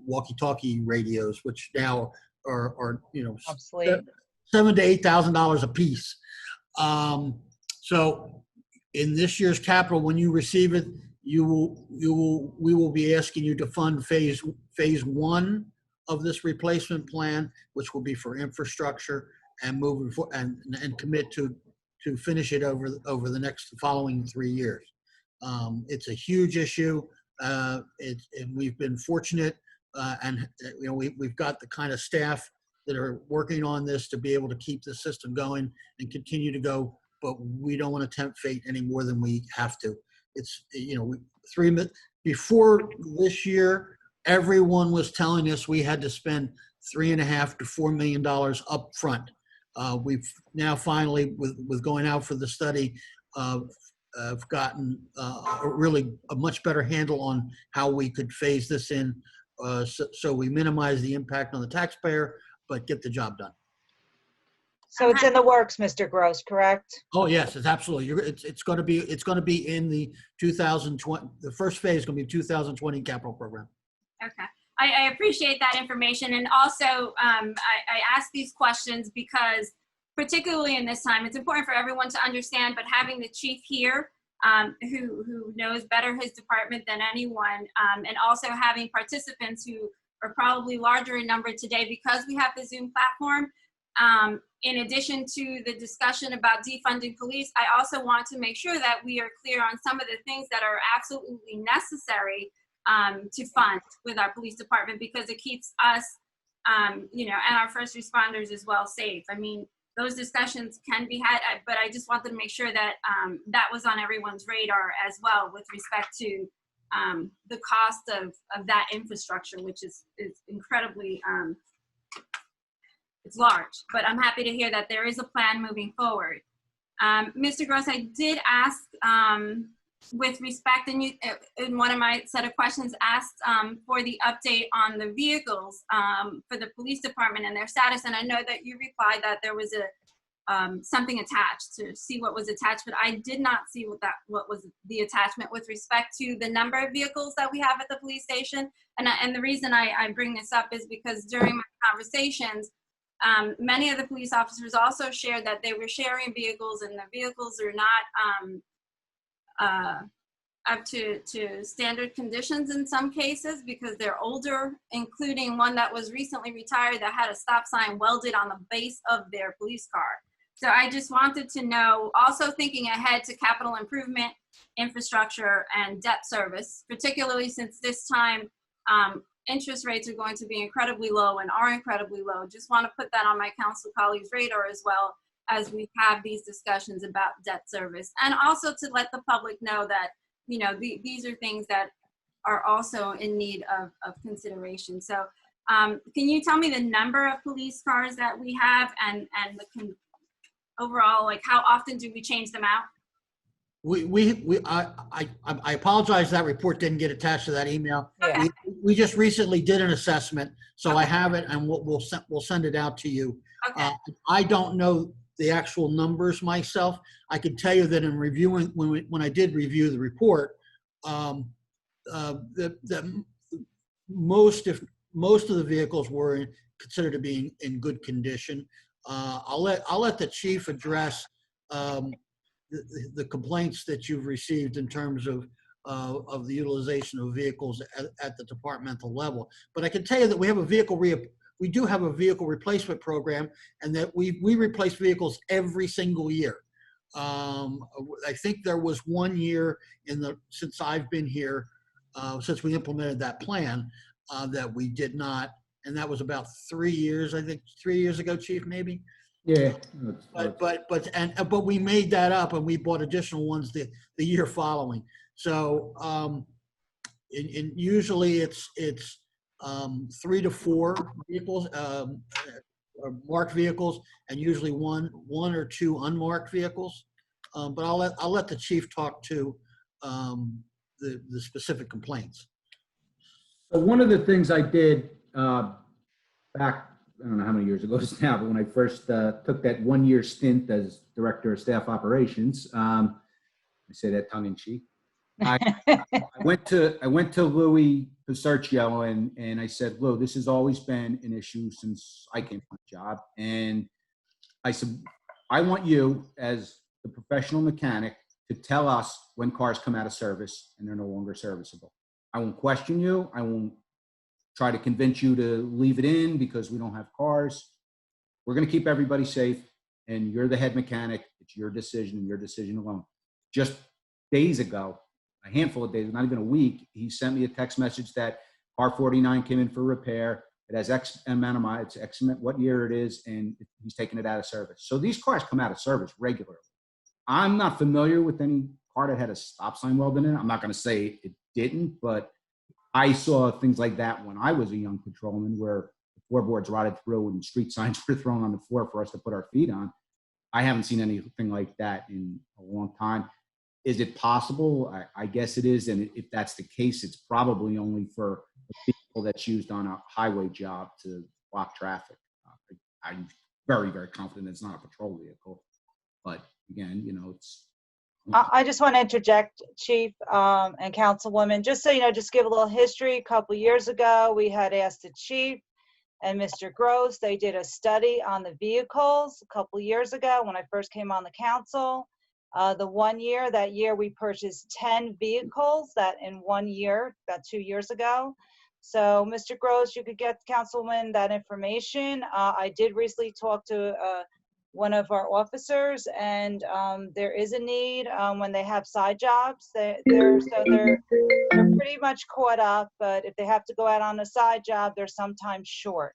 walkie-talkie radios, which now are obsolete. $7,000 to $8,000 a piece. So in this year's capital, when you receive it, we will be asking you to fund phase one of this replacement plan, which will be for infrastructure, and moving forward and commit to finish it over the following 3 years. It's a huge issue. And we've been fortunate, and we've got the kind of staff that are working on this to be able to keep the system going and continue to go. But we don't want to tempt fate any more than we have to. It's before this year, everyone was telling us we had to spend $3.5 to $4 million up front. We've now finally, with going out for the study, have gotten a much better handle on how we could phase this in, so we minimize the impact on the taxpayer, but get the job done. So it's in the works, Mr. Gross, correct? Oh yes, it's absolutely. It's going to be in the 2020. The first phase is going to be 2020 capital program. Okay. I appreciate that information. And also, I ask these questions because particularly in this time, it's important for everyone to understand, but having the chief here who knows better his department than anyone, and also having participants who are probably larger in number today because we have the Zoom platform. In addition to the discussion about defunding police, I also want to make sure that we are clear on some of the things that are absolutely necessary to fund with our police department, because it keeps us, you know, and our first responders as well safe. I mean, those discussions can be had, but I just wanted to make sure that that was on everyone's radar as well with respect to the cost of that infrastructure, which is incredibly, it's large. But I'm happy to hear that there is a plan moving forward. Mr. Gross, I did ask with respect, and you, in one of my set of questions, asked for the update on the vehicles for the police department and their status. And I know that you replied that there was a something attached, to see what was attached, but I did not see what was the attachment with respect to the number of vehicles that we have at the police station. And the reason I bring this up is because during my conversations, many of the police officers also shared that they were sharing vehicles, and the vehicles are not up to standard conditions in some cases because they're older, including one that was recently retired that had a stop sign welded on the base of their police car. So I just wanted to know, also thinking ahead to capital improvement, infrastructure, and debt service, particularly since this time interest rates are going to be incredibly low and are incredibly low. Just want to put that on my council colleagues' radar as well as we have these discussions about debt service. And also to let the public know that, you know, these are things that are also in need of consideration. So can you tell me the number of police cars that we have and the overall, like how often do we change them out? I apologize that report didn't get attached to that email. Yeah. We just recently did an assessment, so I have it, and we'll send it out to you. Okay. I don't know the actual numbers myself. I can tell you that in reviewing, when I did review the report, most of the vehicles were considered to be in good condition. I'll let the chief address the complaints that you've received in terms of the utilization of vehicles at the departmental level. But I can tell you that we have we do have a vehicle replacement program, and that we replace vehicles every single year. I think there was 1 year since I've been here, since we implemented that plan, that we did not, and that was about 3 years, I think 3 years ago, Chief, maybe. Yeah. But we made that up, and we bought additional ones the year following. So usually it's 3 to 4 vehicles, marked vehicles, and usually one or two unmarked vehicles. But I'll let the chief talk to the specific complaints. So one of the things I did back, I don't know how many years ago it's now, but when I first took that 1 year stint as director of staff operations, I say that tongue in cheek. I went to Louis Passercio and I said, Lou, this has always been an issue since I came to the job. And I said, I want you as the professional mechanic to tell us when cars come out of service and they're no longer serviceable. I won't question you. I won't try to convince you to leave it in because we don't have cars. We're going to keep everybody safe, and you're the head mechanic. It's your decision and your decision alone. Just days ago, a handful of days, not even a week, he sent me a text message that car 49 came in for repair. It has X amount of miles, it's X amount, what year it is, and he's taking it out of service. So these cars come out of service regularly. I'm not familiar with any car that had a stop sign welded in it. I'm not going to say it didn't, but I saw things like that when I was a young patrolman, where the floorboards rotted through and street signs were thrown on the floor for us to put our feet on. I haven't seen anything like that in a long time. Is it possible? I guess it is. And if that's the case, it's probably only for the people that's used on a highway job to block traffic. I'm very, very confident it's not a patrol vehicle. But again, you know, it's. I just want to interject, Chief and Councilwoman, just so you know, just give a little history. A couple years ago, we had asked the Chief and Mr. Gross. They did a study on the vehicles a couple years ago when I first came on the council. The 1 year, that year we purchased 10 vehicles that in 1 year, about 2 years ago. So Mr. Gross, you could get Councilwoman that information. I did recently talk to one of our officers, and there is a need when they have side jobs. They're pretty much caught up, but if they have to go out on a side job, they're sometimes short.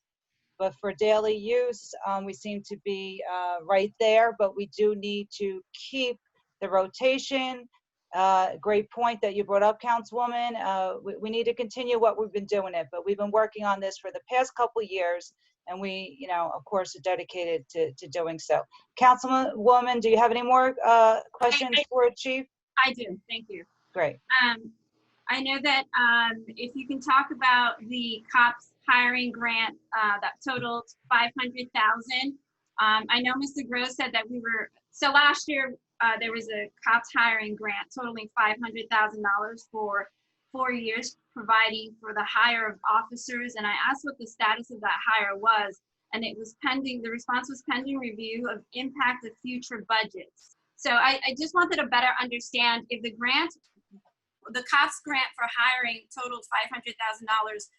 But for daily use, we seem to be right there, but we do need to keep the rotation. Great point that you brought up, Councilwoman. We need to continue what we've been doing it, but we've been working on this for the past couple of years, and we, of course, are dedicated to doing so. Councilwoman, do you have any more questions for Chief? I do, thank you. Great. I know that if you can talk about the cops hiring grant that totaled $500,000. I know Mr. Gross said that so last year there was a cops hiring grant totaling $500,000 for 4 years, providing for the hire of officers. And I asked what the status of that hire was, and it was pending, the response was pending review of impact of future budgets. So I just wanted to better understand if the cops grant for hiring totaled $500,000,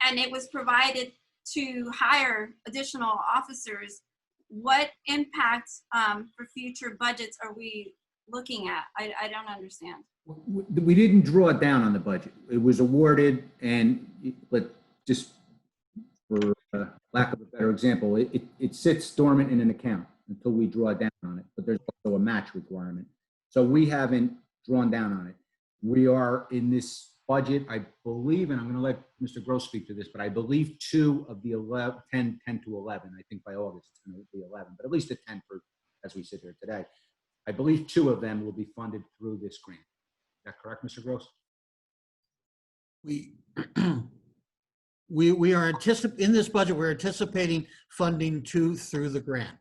and it was provided to hire additional officers, what impact for future budgets are we looking at? I don't understand. We didn't draw it down on the budget. It was awarded, and just for lack of a better example, it sits dormant in an account until we draw down on it, but there's also a match requirement. So we haven't drawn down on it. We are in this budget, I believe, and I'm going to let Mr. Gross speak to this, but I believe 2 of the 10 to 11, I think by August it's going to be 11, but at least a 10 for, as we sit here today. I believe 2 of them will be funded through this grant. Is that correct, Mr. Gross? We are in this budget, we're anticipating funding 2 through the grant.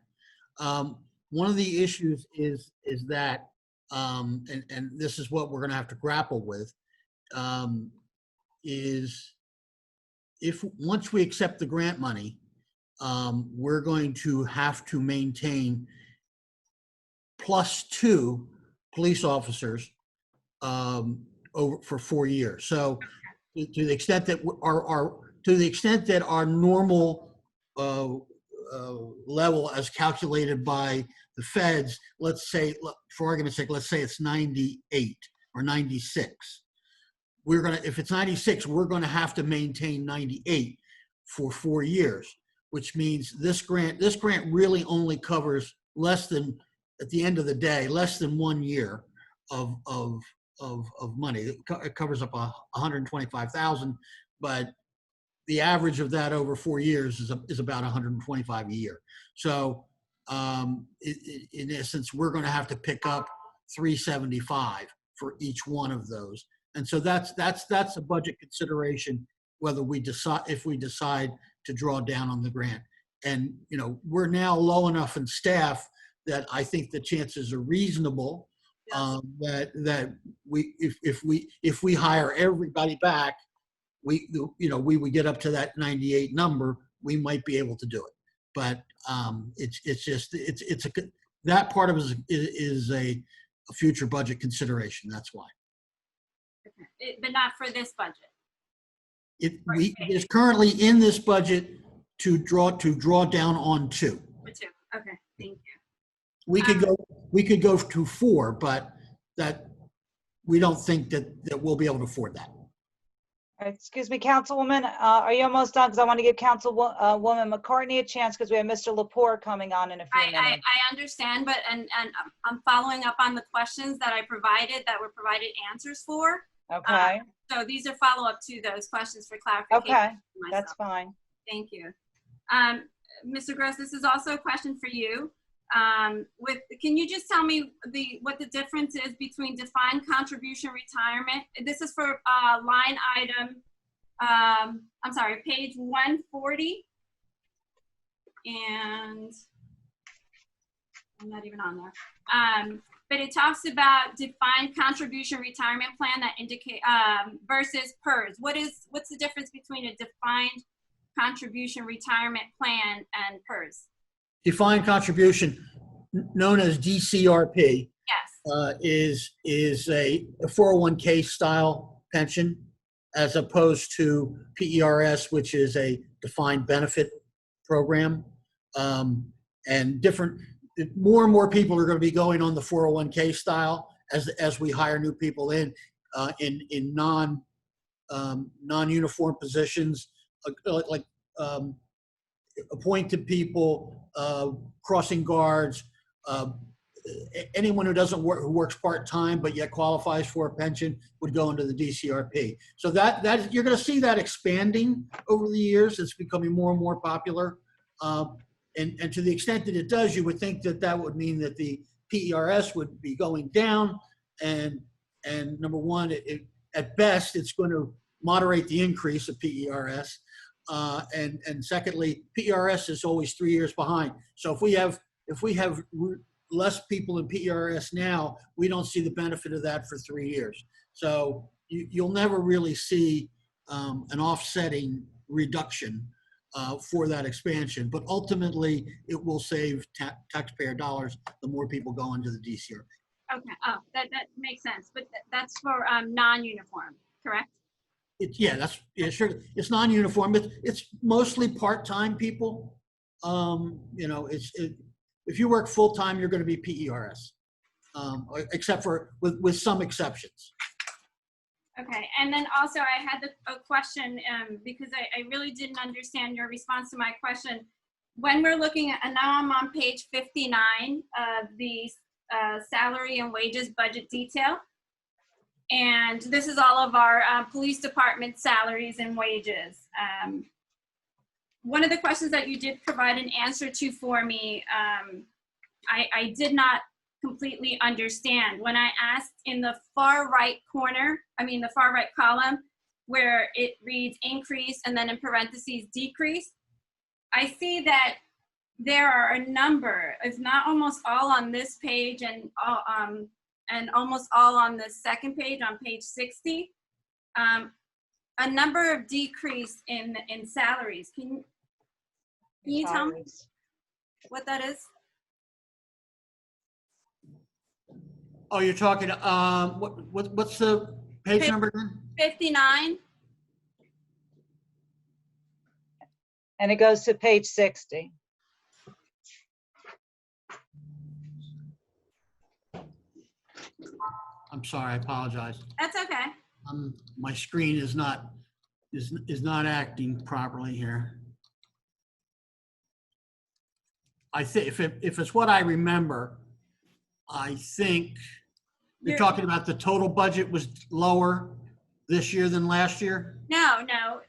One of the issues is that, and this is what we're going to have to grapple with, is if once we accept the grant money, we're going to have to maintain +2 police officers over for 4 years. So to the extent that our normal level as calculated by the feds, let's say, for argument's sake, let's say it's 98 or 96. If it's 96, we're gonna have to maintain 98 for 4 years, which means this grant really only covers less than, at the end of the day, less than 1 year of money. It covers up 125,000, but the average of that over 4 years is about 125 a year. So in essence, we're going to have to pick up 375 for each one of those. And so that's a budget consideration, whether if we decide to draw down on the grant. And we're now low enough in staff that I think the chances are reasonable that if we hire everybody back, we would get up to that 98 number. We might be able to do it, but that part of it is a future budget consideration. That's why. But not for this budget. It is currently in this budget to draw down on 2. For 2. Okay, thank you. We could go to 4, but that we don't think that we'll be able to afford that. Excuse me, Councilwoman, are you almost done? Because I want to give Councilwoman McCartney a chance because we have Mr. Lepore coming on in a few minutes. I understand, but and I'm following up on the questions that were provided answers for. Okay. So these are follow-up to those questions for clarification. Okay, that's fine. Thank you. Mr. Gross, this is also a question for you. Can you just tell me what the difference is between defined contribution retirement? This is for line item, I'm sorry, page 140. And I'm not even on there. But it talks about defined contribution retirement plan that indicate versus PERS. What's the difference between a defined contribution retirement plan and PERS? Defined contribution, known as DCRP, Yes. is a 401k style pension, as opposed to PERS, which is a defined benefit program. And more and more people are going to be going on the 401k style as we hire new people in non-uniform positions, like appointed people, crossing guards, anyone who doesn't work, who works part-time but yet qualifies for a pension would go into the DCRP. So that you're going to see that expanding over the years. It's becoming more and more popular. And to the extent that it does, you would think that that would mean that the PERS would be going down. And number one, at best, it's going to moderate the increase of PERS. And secondly, PERS is always 3 years behind. So if we have less people in PERS now, we don't see the benefit of that for 3 years. So you'll never really see an offsetting reduction for that expansion, but ultimately it will save taxpayer dollars the more people go into the DCRP. Okay. Oh, that makes sense. But that's for non-uniform, correct? Sure. It's non-uniform. It's mostly part-time people. If you work full-time, you're going to be PERS, except for with some exceptions. Okay, and then also I had a question because I really didn't understand your response to my question. When we're looking at, and now I'm on page 59 of the salary and wages budget detail. And this is all of our police department salaries and wages. One of the questions that you did provide an answer to for me, I did not completely understand. When I asked in the far right corner, the far right column, where it reads increase and then in parentheses decrease, I see that there are a number, if not almost all on this page and almost all on the second page, on page 60, a number of decrease in salaries. Can you tell me what that is? Oh, you're talking, what's the page number again? 59. And it goes to page 60. I'm sorry, I apologize. That's okay. My screen is not acting properly here. I think if it's what I remember, I think you're talking about the total budget was lower this year than last year? No.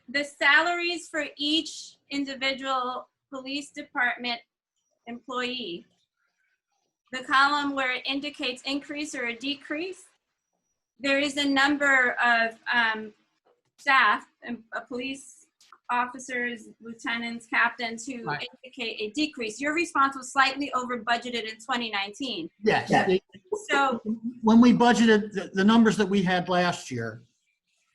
The salaries for each individual police department employee, the column where it indicates increase or a decrease, there is a number of staff and police officers, lieutenants, captains who indicate a decrease. Your response was slightly over budgeted in 2019. Yes. So when we budgeted, the numbers that we had last year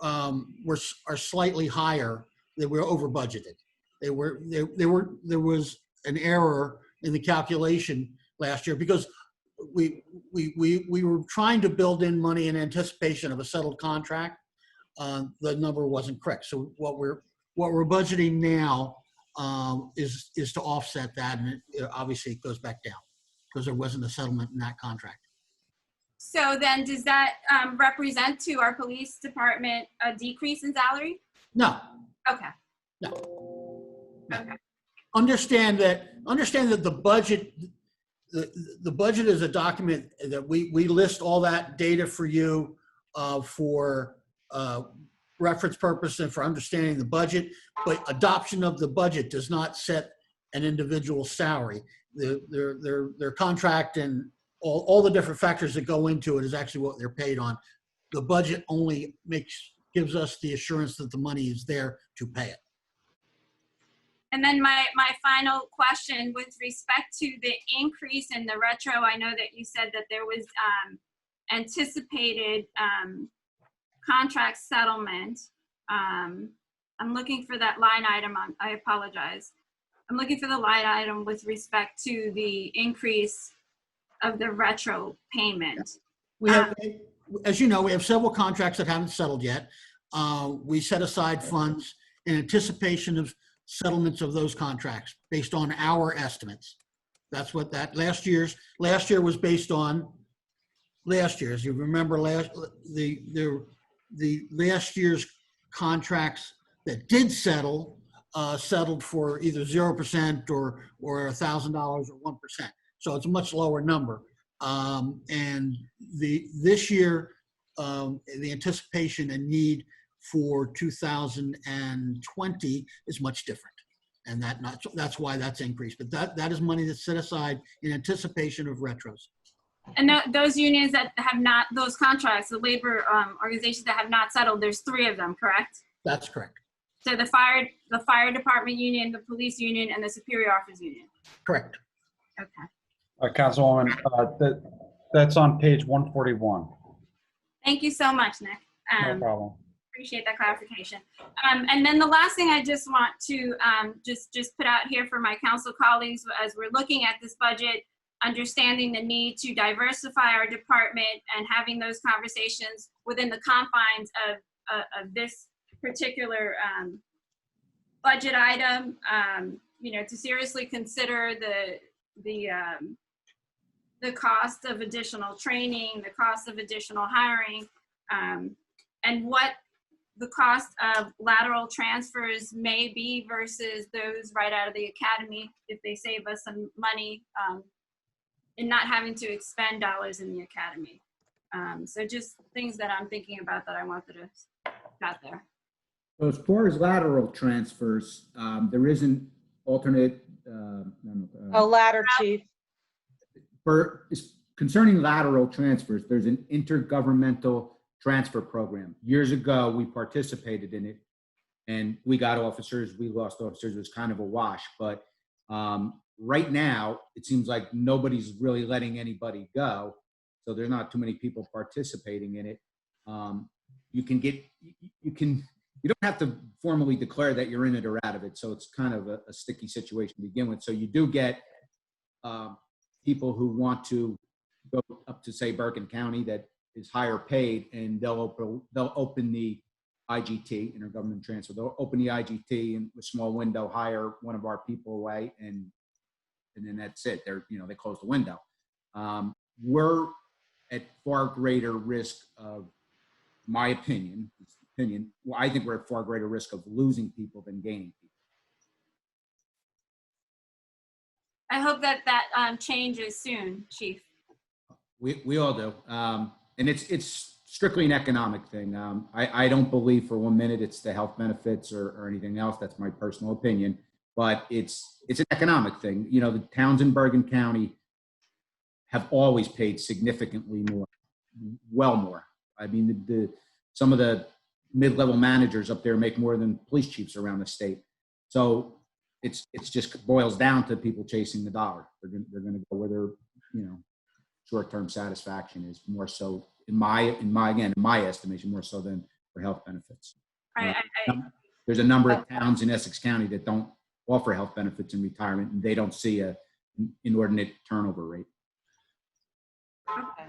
are slightly higher. They were over budgeted. There was an error in the calculation last year because we were trying to build in money in anticipation of a settled contract. The number wasn't correct. So what we're budgeting now is to offset that, and obviously it goes back down because there wasn't a settlement in that contract. So then does that represent to our police department a decrease in salary? No. Okay. No. Okay. Understand that the budget, the budget is a document that we list all that data for you for reference purpose and for understanding the budget, but adoption of the budget does not set an individual's salary. Their contract and all the different factors that go into it is actually what they're paid on. The budget only gives us the assurance that the money is there to pay it. And then my final question with respect to the increase in the retro, I know that you said that there was anticipated contract settlement. I'm looking for that line item. I apologize. I'm looking for the line item with respect to the increase of the retro payment. We have, as you know, we have several contracts that haven't settled yet. We set aside funds in anticipation of settlements of those contracts based on our estimates. That's what that last year was based on. Last year's, you remember the last year's contracts that did settle settled for either 0% or $1,000 or 1%. So it's a much lower number. And this year, the anticipation and need for 2020 is much different. And that's why that's increased. But that is money that's set aside in anticipation of retros. And those unions that have not, those contracts, the labor organizations that have not settled, there's 3 of them, correct? That's correct. So the fire department union, the police union, and the superior officers union. Correct. Okay. Councilwoman, that's on page 141. Thank you so much, Nick. No problem. Appreciate that clarification. And then the last thing I just want to just put out here for my council colleagues as we're looking at this budget, understanding the need to diversify our department and having those conversations within the confines of this particular budget item, to seriously consider the cost of additional training, the cost of additional hiring, and what the cost of lateral transfers may be versus those right out of the academy if they save us some money in not having to expend dollars in the academy. So just things that I'm thinking about that I wanted to put out there. So as far as lateral transfers, there is an alternate. Ladder, Chief. Concerning lateral transfers, there's an intergovernmental transfer program. Years ago, we participated in it, and we got officers, we lost officers. It was kind of a wash. But right now, it seems like nobody's really letting anybody go. So there's not too many people participating in it. You don't have to formally declare that you're in it or out of it. So it's kind of a sticky situation to begin with. So you do get people who want to go up to, say, Bergen County that is higher paid, and they'll open the IGT, intergovernmental transfer. They'll open the IGT in a small window, hire one of our people away, and then that's it. They close the window. We're at far greater risk of, my opinion, well, I think we're at far greater risk of losing people than gaining people. I hope that changes soon, Chief. We all do. And it's strictly an economic thing. I don't believe for 1 minute it's the health benefits or anything else. That's my personal opinion. But it's an economic thing. The towns in Bergen County have always paid significantly more, well more. I mean, some of the mid-level managers up there make more than police chiefs around the state. So it's just boils down to people chasing the dollar. They're going to go where their short-term satisfaction is, more so in my estimation, more so than for health benefits. There's a number of towns in Essex County that don't offer health benefits in retirement, and they don't see an inordinate turnover rate. Okay.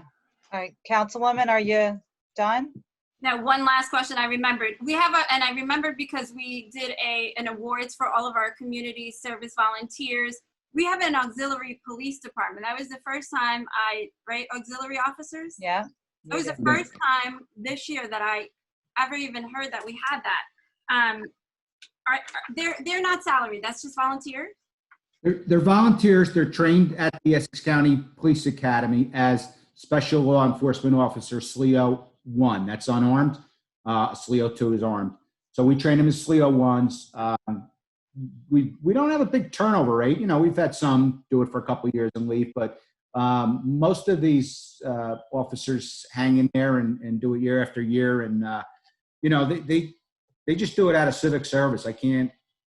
All right, Councilwoman, are you done? Now, one last question I remembered. And I remembered because we did an awards for all of our community service volunteers. We have an auxiliary police department. That was the first time auxiliary officers? Yeah. It was the first time this year that I ever even heard that we had that. They're not salaried, that's just volunteer? They're volunteers. They're trained at the Essex County Police Academy as Special Law Enforcement Officer, SLEO 1. That's unarmed. SLEO 2 is armed. So we train them as SLEO 1s. We don't have a big turnover rate. We've had some do it for a couple of years and leave, but most of these officers hang in there and do it year after year. And, they just do it out of civic service. I can't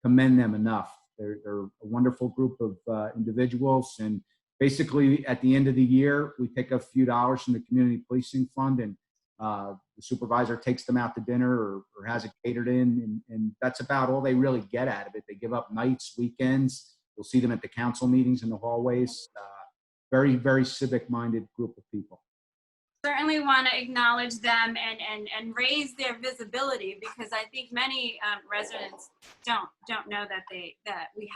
commend them enough. They're a wonderful group of individuals. And basically at the end of the year, we take a few dollars from the community policing fund, and the supervisor takes them out to dinner or has it catered in. And that's about all they really get out of it. They give up nights, weekends. You'll see them at the council meetings in the hallways. very, very civic-minded group of people. Certainly want to acknowledge them and raise their visibility, because I think many residents don't know that we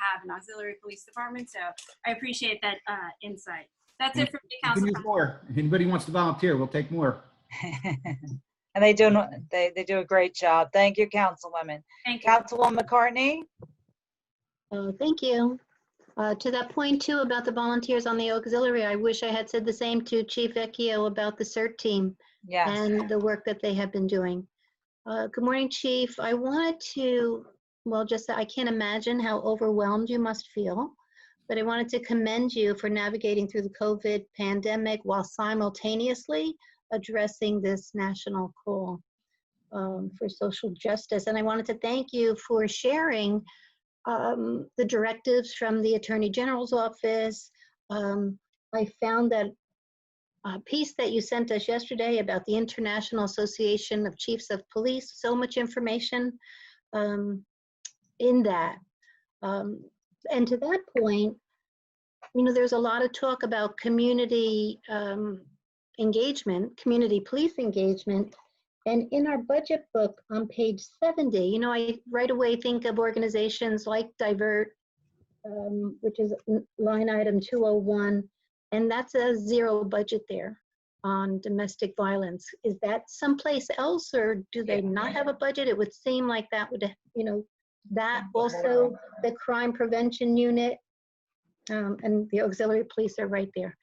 have an auxiliary police department. So I appreciate that insight. That's it for me, We can Council. use more. If anybody wants to volunteer, we'll take more. And they do a great job. Thank you, Councilwoman. Thank you. Councilwoman McCartney? Thank you. To that point too about the volunteers on the auxiliary, I wish I had said the same to Chief Vecchio about the CERT team Yes. and the work that they have been doing. Good morning, Chief. I wanted to, well, just I can't imagine how overwhelmed you must feel, but I wanted to commend you for navigating through the COVID pandemic while simultaneously addressing this national call for social justice. And I wanted to thank you for sharing the directives from the Attorney General's office. I found that piece that you sent us yesterday about the International Association of Chiefs of Police, so much information in that. And to that point, you know, there's a lot of talk about community engagement, community police engagement. And in our budget book on page 70, you know, I right away think of organizations like Divert, which is line item 201, and that's a zero budget there on domestic violence. Is that someplace else, or do they not have a budget? It would seem like that would, you know, that also the crime prevention unit and the auxiliary police are right there.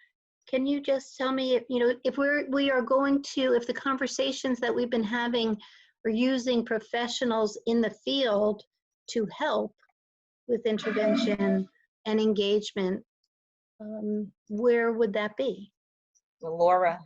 Can you just tell me if, you know, if we are going to, if the conversations that we've been having are using professionals in the field to help with intervention and engagement, where would that be? Laura.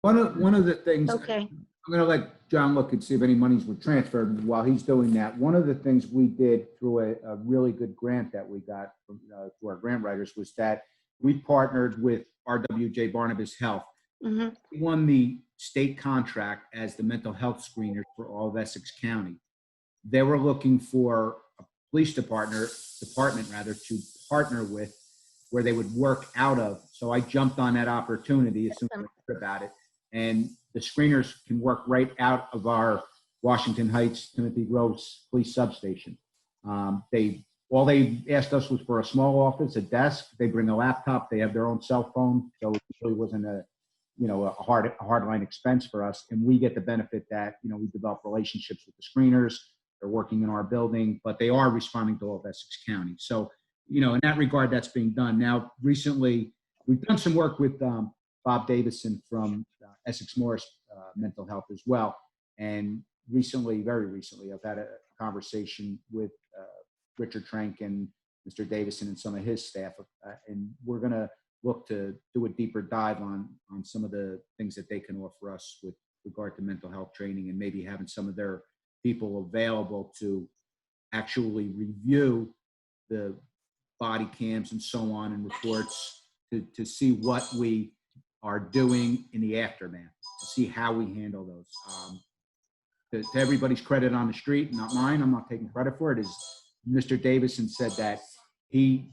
One of the things, Okay. I'm going to let John look and see if any monies were transferred. While he's doing that, one of the things we did through a really good grant that we got from through our grant writers was that we partnered with RWJ Barnabas Health. Mm-hmm. We won the state contract as the mental health screener for all of Essex County. They were looking for a police department to partner with, where they would work out of. So I jumped on that opportunity as soon as I heard about it. And the screeners can work right out of our Washington Heights Timothy Gross police substation. All they asked us was for a small office, a desk. They bring a laptop. They have their own cell phone, so it really wasn't a hardline expense for us. And we get the benefit that, you know, we develop relationships with the screeners. They're working in our building, but they are responding to all of Essex County. So, you know, in that regard, that's being done. Now, recently, we've done some work with Bob Davison from Essex Morris Mental Health as well. And recently, very recently, I've had a conversation with Richard Trank and Mr. Davison and some of his staff, and we're going to look to do a deeper dive on some of the things that they can offer us with regard to mental health training, and maybe having some of their people available to actually review the body cams and so on and reports to see what we are doing in the aftermath, to see how we handle those. To everybody's credit on the street, not mine, I'm not taking credit for it, is Mr. Davison said that he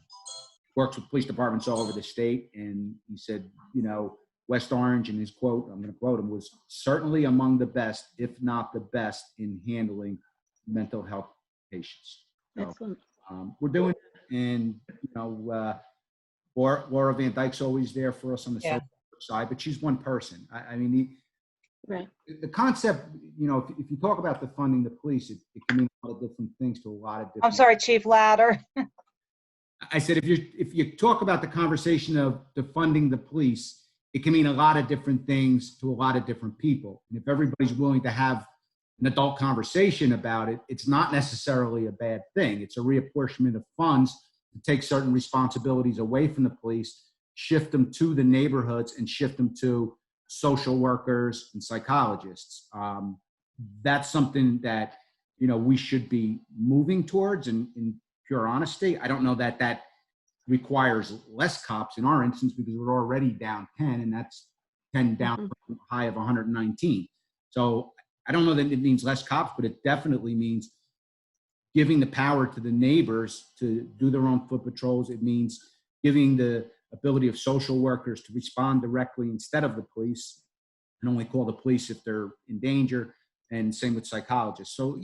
works with police departments all over the state, and he said, you know, West Orange, in his quote, I'm going to quote him, was certainly among the best, if not the best, in handling mental health patients. So, Excellent. we're doing it, and, you know, Laura Van Dyke's always there for us on the social side, but she's one person. I mean, Right. the concept, you know, if you talk about defunding the police, it can mean a lot of different things to a lot of different. I'm sorry, Chief Ladder. I said, if you talk about the conversation of defunding the police, it can mean a lot of different things to a lot of different people. And if everybody's willing to have an adult conversation about it, it's not necessarily a bad thing. It's a reapportionment of funds to take certain responsibilities away from the police, shift them to the neighborhoods, and shift them to social workers and psychologists. That's something that, you know, we should be moving towards in pure honesty. I don't know that that requires less cops in our instance, because we're already down 10, and that's 10 down from a high of 119. So I don't know that it means less cops, but it definitely means giving the power to the neighbors to do their own foot patrols. It means giving the ability of social workers to respond directly instead of the police, and only call the police if they're in danger, and same with psychologists. So,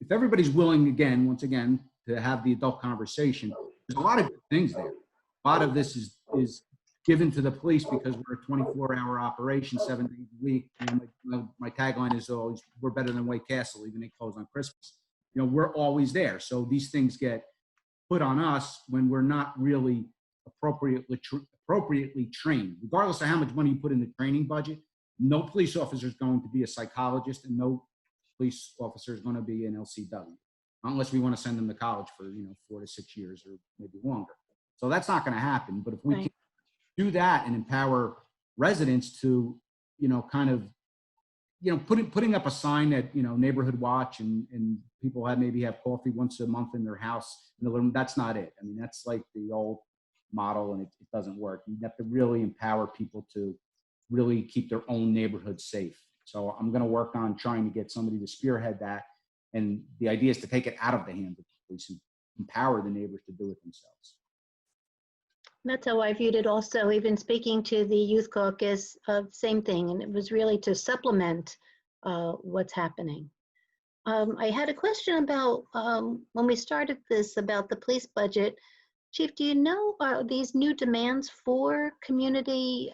if everybody's willing, once again, to have the adult conversation, there's a lot of good things there. A lot of this is given to the police because we're a 24-hour operation, 7 days a week. My tagline is always, we're better than White Castle, even they close on Christmas. We're always there. So these things get put on us when we're not really appropriately trained. Regardless of how much money you put in the training budget, no police officer is going to be a psychologist, and no police officer is going to be an LCW, unless we want to send them to college for 4 to 6 years or maybe longer. So that's not going to happen. But if we can do that and empower residents to, putting up a sign at, neighborhood watch and people maybe have coffee once a month in their house, that's not it. I mean, that's like the old model, and it doesn't work. You have to really empower people to really keep their own neighborhood safe. So I'm going to work on trying to get somebody to spearhead that. And the idea is to take it out of the hands of the police and empower the neighbors to do it themselves. That's how I viewed it also, even speaking to the youth caucus, same thing. And it was really to supplement what's happening. I had a question about when we started this about the police budget. Chief, do you know these new demands for community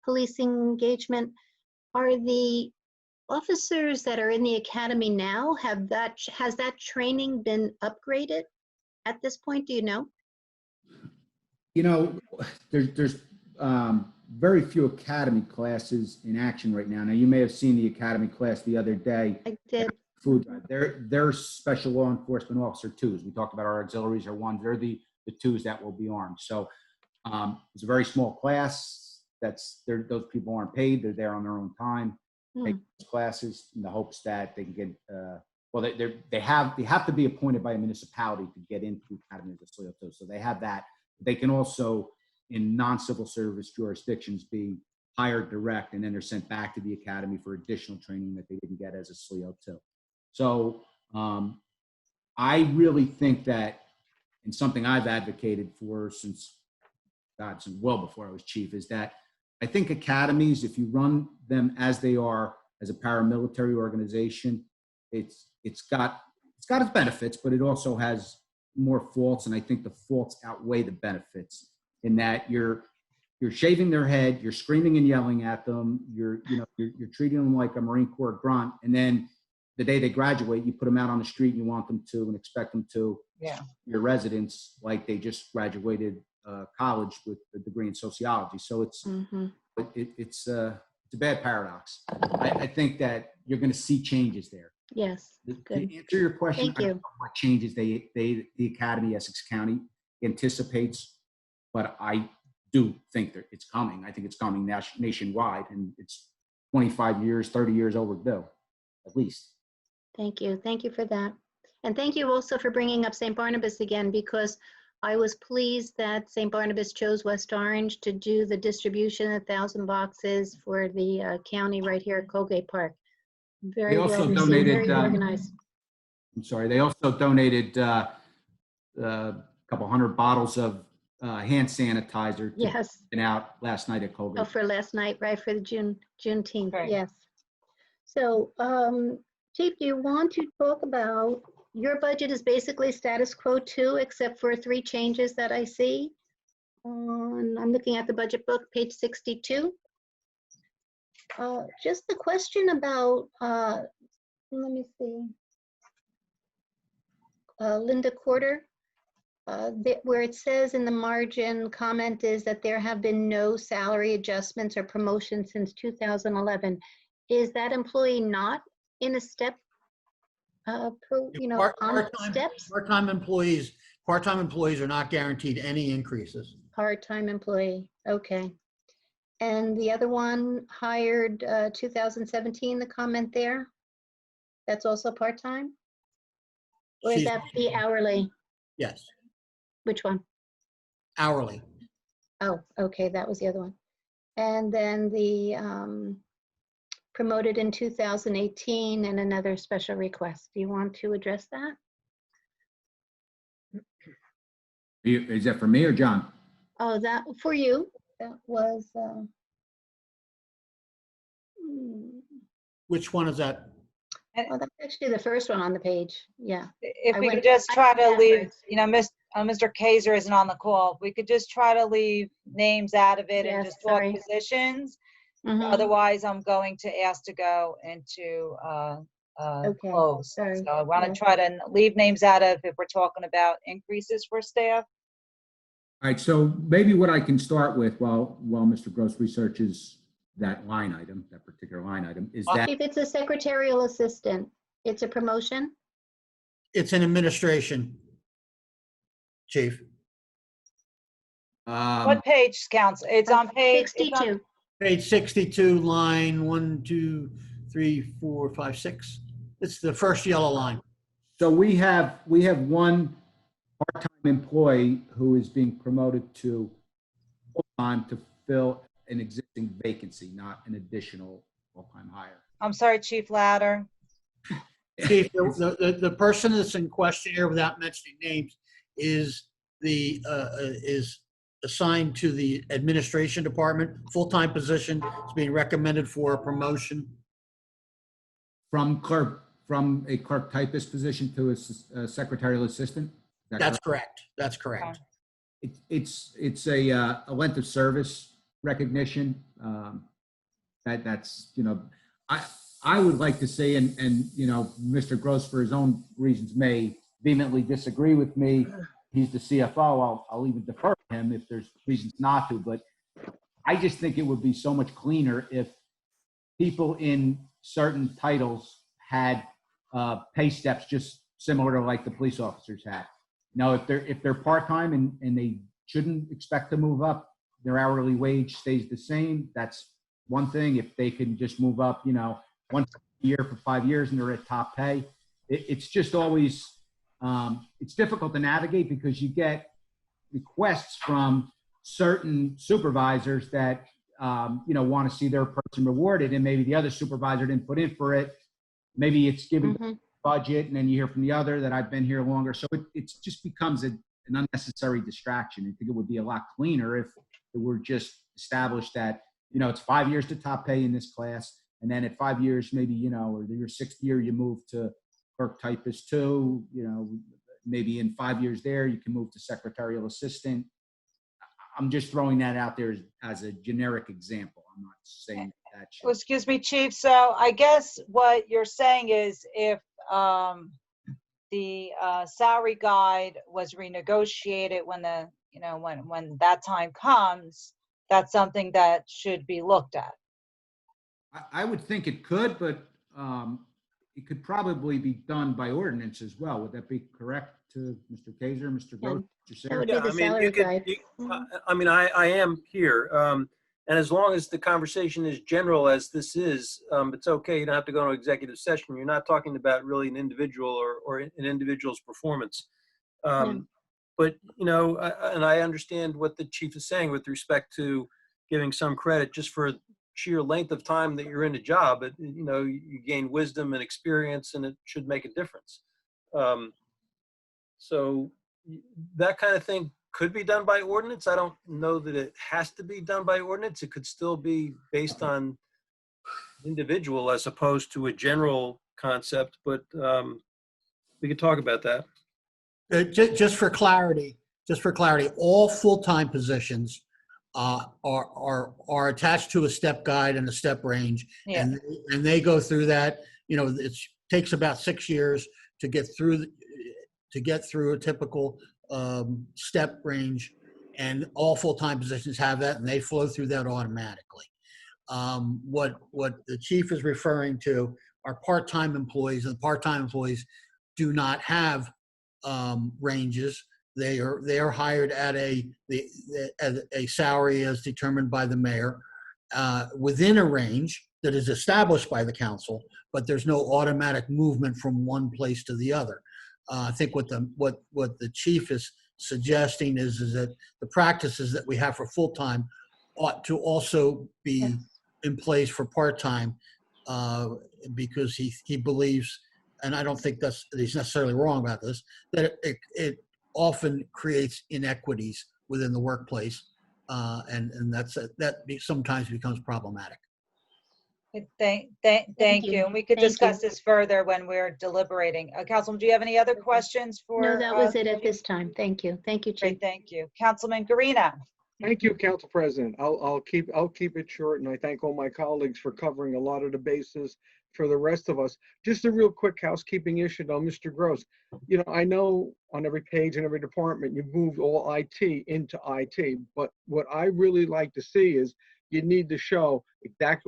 policing engagement? Are the officers that are in the academy now, has that training been upgraded at this point? Do you know? There's very few academy classes in action right now. Now, you may have seen the academy class the other day. I did. Food drive. They're special law enforcement officer twos. We talked about our auxiliaries are ones. They're the twos that will be armed. So it's a very small class. Those people aren't paid. They're there on their own time. Take classes in the hopes that they can get. They have to be appointed by a municipality to get into the academy as a SLEO 2. So they have that. They can also, in non-civil service jurisdictions, be hired direct, and then they're sent back to the academy for additional training that they didn't get as a SLEO 2. So I really think that, and something I've advocated for since well before I was chief, is that I think academies, if you run them as they are as a paramilitary organization, it's got its benefits, but it also has more faults, and I think the faults outweigh the benefits in that you're shaving their head, you're screaming and yelling at them, you're treating them like a Marine Corps grunt, and then the day they graduate, you put them out on the street and you want them to and expect them to your residents like they just graduated college with a degree in sociology. So it's a bad paradox. I think that you're going to see changes there. Yes. To answer your question, Thank you. I don't know what changes the Academy, Essex County anticipates, but I do think that it's coming. I think it's coming nationwide, and it's 25 years, 30 years overdue, at least. Thank you. Thank you for that. And thank you also for bringing up St. Barnabas again, because I was pleased that St. Barnabas chose West Orange to do the distribution of 1,000 boxes for the county right here at Colgate Park. Very well received, very organized. I'm sorry. They also donated a couple hundred bottles of hand sanitizer. Yes. And out last night at Colgate. Oh, for last night, right, for the Juneteenth, Right. yes. So, Chief, do you want to talk about, your budget is basically status quo too, except for 3 changes that I see. I'm looking at the budget book, page 62. Just the question about, let me see. Linda Quarter, where it says in the margin comment is that there have been no salary adjustments or promotions since 2011. Is that employee not in a step, on steps? Part-time employees are not guaranteed any increases. Part-time employee, okay. And the other one hired 2017, the comment there? That's also part-time? Or is that the hourly? Yes, Which one? hourly. Oh, okay, that was the other one. And then the promoted in 2018 and another special request. Do you want to address that? Is that for me or John? Oh, that, for you, that was, Which one is that? oh, that's actually the first one on the page. Yeah. If I we went- could just I try went to leave, backwards. you know, Mr. Kaiser isn't on the call. If we could just try to leave names out of it and Yes, just talk sorry. positions. Mhm. Otherwise, I'm going to ask to go into Okay, close. sorry. So I want to Yeah. try to leave names out of if we're talking about increases for staff. All right, so maybe what I can start with while Mr. Gross researches that line item, that particular line item, is that If it's a secretarial assistant, it's a promotion? It's an administration, Chief. What page, Council? It's on page. it's on- 62. Page 62, line 1, 2, 3, 4, 5, 6. It's the first yellow line. so we have one part-time employee who is being promoted to full-time to fill an existing vacancy, not an additional full-time hire. I'm sorry, Chief Louder. Chief, the person that's in question here, without mentioning names, is assigned to the administration department, full-time position. Is being recommended for a promotion. From a clerk typist position to a secretarial assistant? Is that That's correct? correct. That's correct. It's a length of service recognition. That's, I would like to say, and Mr. Gross, for his own reasons, may vehemently disagree with me. He's the CFO. I'll even defer to him if there's reasons not to, but I just think it would be so much cleaner if people in certain titles had pay steps just similar to like the police officers had. Now, if they're part-time and they shouldn't expect to move up, their hourly wage stays the same. That's one thing. If they can just move up, once a year for 5 years and they're at top pay, it's just always, it's difficult to navigate because you get requests from certain supervisors that, want to see their person rewarded, and maybe the other supervisor didn't put in for it. Maybe it's given budget, and then you hear from the other that I've been here longer. So it just becomes an unnecessary distraction. I think it would be a lot cleaner if it were just established that, it's 5 years to top pay in this class. And then at 5 years, maybe, or your 6th year, you move to clerk typist 2, maybe in 5 years there, you can move to secretarial assistant. I'm just throwing that out there as a generic example. I'm not saying that. Well, excuse me, Chief. So I guess what you're saying is if the salary guide was renegotiated when when that time comes, that's something that should be looked at. I would think it could, but it could probably be done by ordinance as well. Would that be correct to Mr. Kaiser, Mr. Gross? That would be the salary guide. I am here. And as long as the conversation is general as this is, it's okay. You don't have to go to executive session. You're not talking about really an individual or an individual's performance. But, and I understand what the chief is saying with respect to giving some credit just for sheer length of time that you're in a job. You gain wisdom and experience, and it should make a difference. So that kind of thing could be done by ordinance. I don't know that it has to be done by ordinance. It could still be based on individual as opposed to a general concept, but we could talk about that. Just for clarity, all full-time positions are attached to a step guide and a step range, and they go through that. It takes about 6 years to get through a typical step range, and all full-time positions have that, and they flow through that automatically. What the chief is referring to are part-time employees, and part-time employees do not have ranges. They are hired at a salary as determined by the mayor within a range that is established by the council, but there's no automatic movement from one place to the other. I think what the chief is suggesting is that the practices that we have for full-time ought to also be in place for part-time, because he believes, and I don't think he's necessarily wrong about this, that it often creates inequities within the workplace. And sometimes becomes problematic. Thank Thank you. you. And we could Thank discuss you. this further when we're deliberating. Councilman, do you have any other questions for? No, that was it at this time. Thank you. Thank you, Chief. Great, thank you. Councilman Garino. Thank you, Council President. I'll keep it short, and I thank all my colleagues for covering a lot of the bases for the rest of us. Just a real quick housekeeping issue though, Mr. Gross. You know, I know on every page in every department, you've moved all IT into IT, but what I really like to see is you need to show exact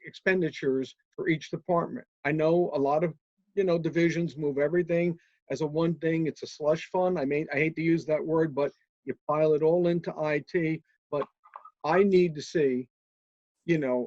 expenditures for each department. I know a lot of, divisions move everything as a one thing. It's a slush fund. I hate to use that word, but you pile it all into IT. But I need to see,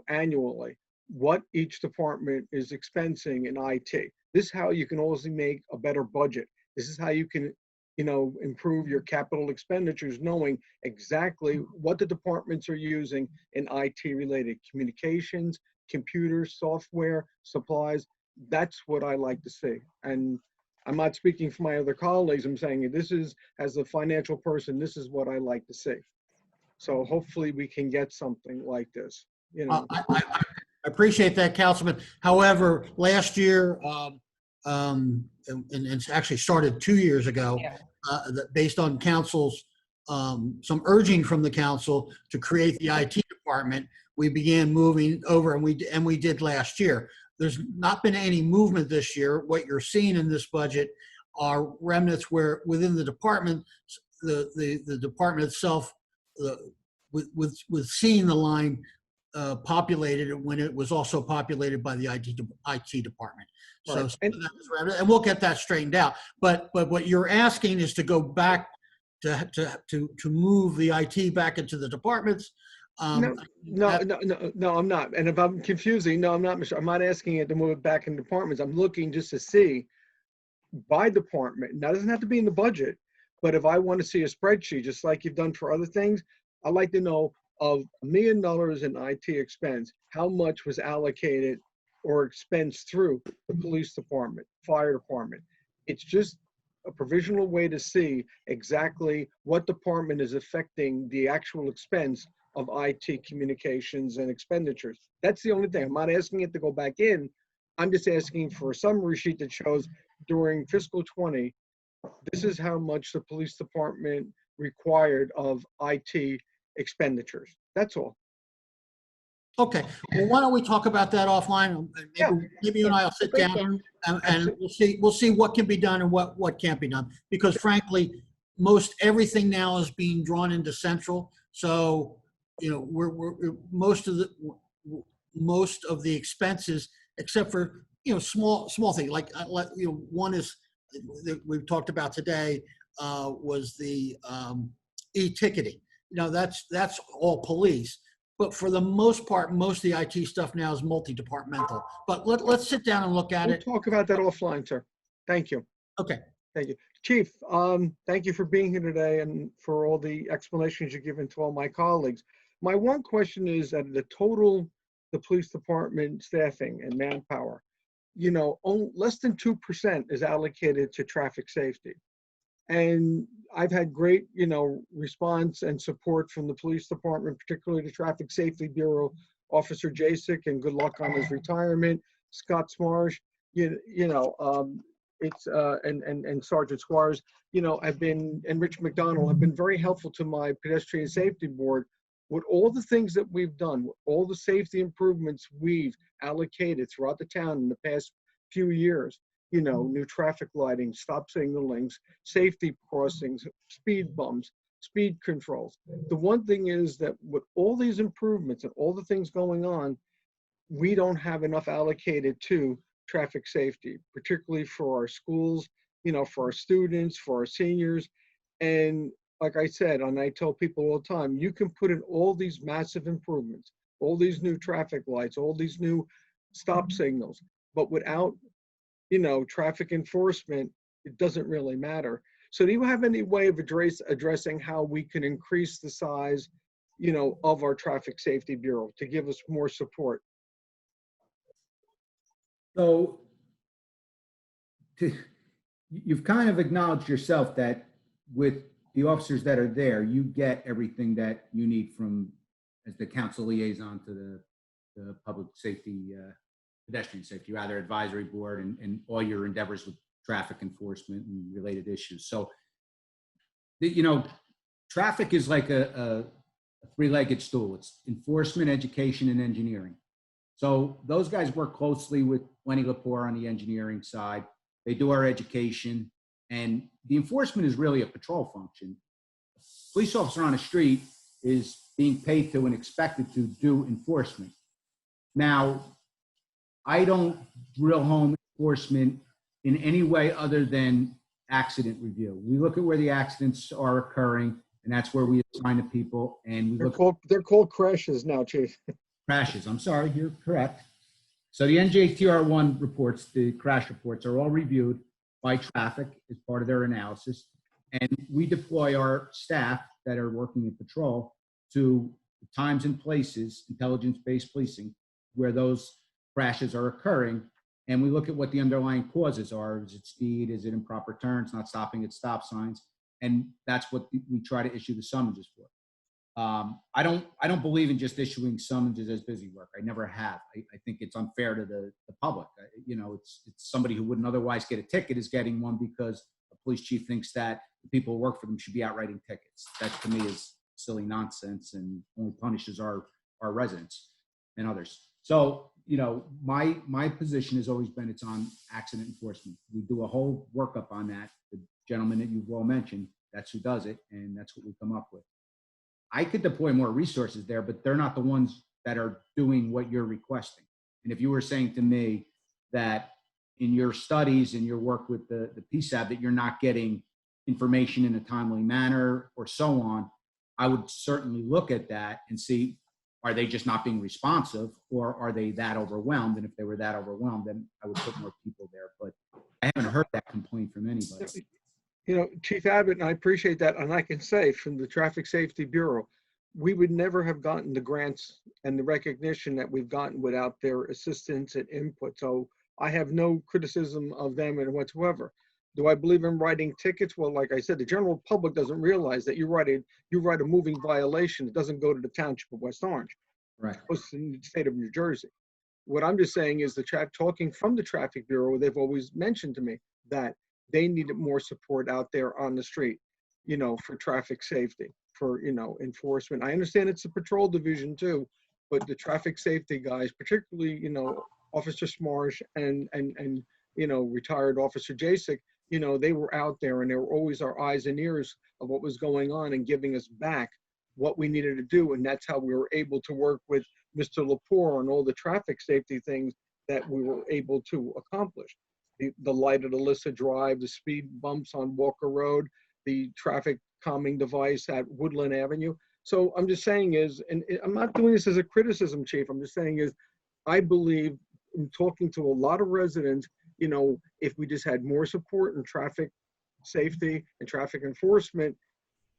annually what each department is expensing in IT. This is how you can also make a better budget. This is how you can, improve your capital expenditures, knowing exactly what the departments are using in IT related communications, computers, software, supplies. That's what I like to see. And I'm not speaking for my other colleagues. I'm saying this is, as a financial person, this is what I like to see. So hopefully we can get something like this, I appreciate that, Councilman. However, last year, and it's actually started 2 years ago, Yeah. Based on council's, some urging from the council to create the IT department, we began moving over, and we did last year. There's not been any movement this year. What you're seeing in this budget are remnants where within the department, the department itself, with seeing the line populated when it was also populated by the IT department. So, Right. and we'll get that straightened out. But what you're asking is to go back to move the IT back into the departments. No, I'm not. And if I'm confusing, no, I'm not, Mr. I'm not asking it to move it back in departments. I'm looking just to see by department. Now, it doesn't have to be in the budget, but if I want to see a spreadsheet, just like you've done for other things, I'd like to know of $1 million in IT expense, how much was allocated or expensed through the police department, fire department. It's just a provisional way to see exactly what department is affecting the actual expense of IT communications and expenditures. That's the only thing. I'm not asking it to go back in. I'm just asking for a summary sheet that shows during fiscal 20, this is how much the police department required of IT expenditures. That's all. Okay. Well, why don't we talk about that offline? Maybe you and I will sit down and we'll see what can be done and what can't be done. Because frankly, most everything now is being drawn into central. So, we're most of the expenses, except for small things like one is that we've talked about today was the e-ticketing. That's all police. But for the most part, most of the IT stuff now is multi-departmental. But let's sit down and look at it. We'll talk about that offline, sir. Thank you. Okay. Thank you. Chief, thank you for being here today and for all the explanations you've given to all my colleagues. My one question is that the police department staffing and manpower, less than 2% is allocated to traffic safety. And I've had great, response and support from the police department, particularly the Traffic Safety Bureau Officer Jasek, and good luck on his retirement. Scott Smarsh, and Sergeant Squires, and Rich McDonald have been very helpful to my pedestrian safety board with all the things that we've done, with all the safety improvements we've allocated throughout the town in the past few years. New traffic lighting, stop signalings, safety crossings, speed bumps, speed controls. The one thing is that with all these improvements and all the things going on, we don't have enough allocated to traffic safety, particularly for our schools, for our students, for our seniors. And like I said, and I tell people all the time, you can put in all these massive improvements, all these new traffic lights, all these new stop signals, but without traffic enforcement, it doesn't really matter. So do you have any way of addressing how we can increase the size, of our Traffic Safety Bureau to give us more support? So you've kind of acknowledged yourself that with the officers that are there, you get everything that you need from, as the council liaison to the public safety, pedestrian safety, rather advisory board, and all your endeavors with traffic enforcement and related issues. So, you know, traffic is like a three-legged stool. It's enforcement, education, and engineering. So those guys work closely with Lenny Lepore on the engineering side. They do our education, and the enforcement is really a patrol function. Police officer on the street is being paid to and expected to do enforcement. Now, I don't drill home enforcement in any way other than accident review. We look at where the accidents are occurring, and that's where we assign the people, and we look. They're called crashes now, Chief. Crashes, I'm sorry, you're correct. So the NJTR1 reports, the crash reports, are all reviewed by traffic as part of their analysis. And we deploy our staff that are working in patrol to times and places, intelligence-based policing, where those crashes are occurring. And we look at what the underlying causes are. Is it speed? Is it improper turns, not stopping at stop signs? And that's what we try to issue the summonses for. I don't believe in just issuing summonses as busy work. I never have. I think it's unfair to the public. You know, it's somebody who wouldn't otherwise get a ticket is getting one because a police chief thinks that the people who work for them should be out writing tickets. That to me is silly nonsense and only punishes our residents and others. So, you know, my position has always been it's on accident enforcement. We do a whole workup on that. The gentleman that you've all mentioned, that's who does it, and that's what we come up with. I could deploy more resources there, but they're not the ones that are doing what you're requesting. And if you were saying to me that in your studies and your work with the PSAB that you're not getting information in a timely manner or so on, I would certainly look at that and see, are they just not being responsive, or are they that overwhelmed? And if they were that overwhelmed, then I would put more people there. But I haven't heard that complaint from anybody. You know, Chief Abbott, and I appreciate that, and I can say from the Traffic Safety Bureau, we would never have gotten the grants and the recognition that we've gotten without their assistance and input. So I have no criticism of them and whatsoever. Do I believe in writing tickets? Well, like I said, the general public doesn't realize that you write a moving violation. It doesn't go to the Township of West Orange. Right. It goes to the state of New Jersey. What I'm just saying is talking from the Traffic Bureau, they've always mentioned to me that they needed more support out there on the street, you know, for traffic safety, for, you know, enforcement. I understand it's a patrol division too, but the traffic safety guys, particularly, you know, Officer Smarsh and you know, retired Officer Jasek, you know, they were out there and they were always our eyes and ears of what was going on and giving us back what we needed to do. And that's how we were able to work with Mr. Lepore on all the traffic safety things that we were able to accomplish. The light at Alyssa Drive, the speed bumps on Walker Road, the traffic calming device at Woodland Avenue. So I'm just saying is, and I'm not doing this as a criticism, Chief, I'm just saying is, I believe in talking to a lot of residents, you know, if we just had more support in traffic safety and traffic enforcement,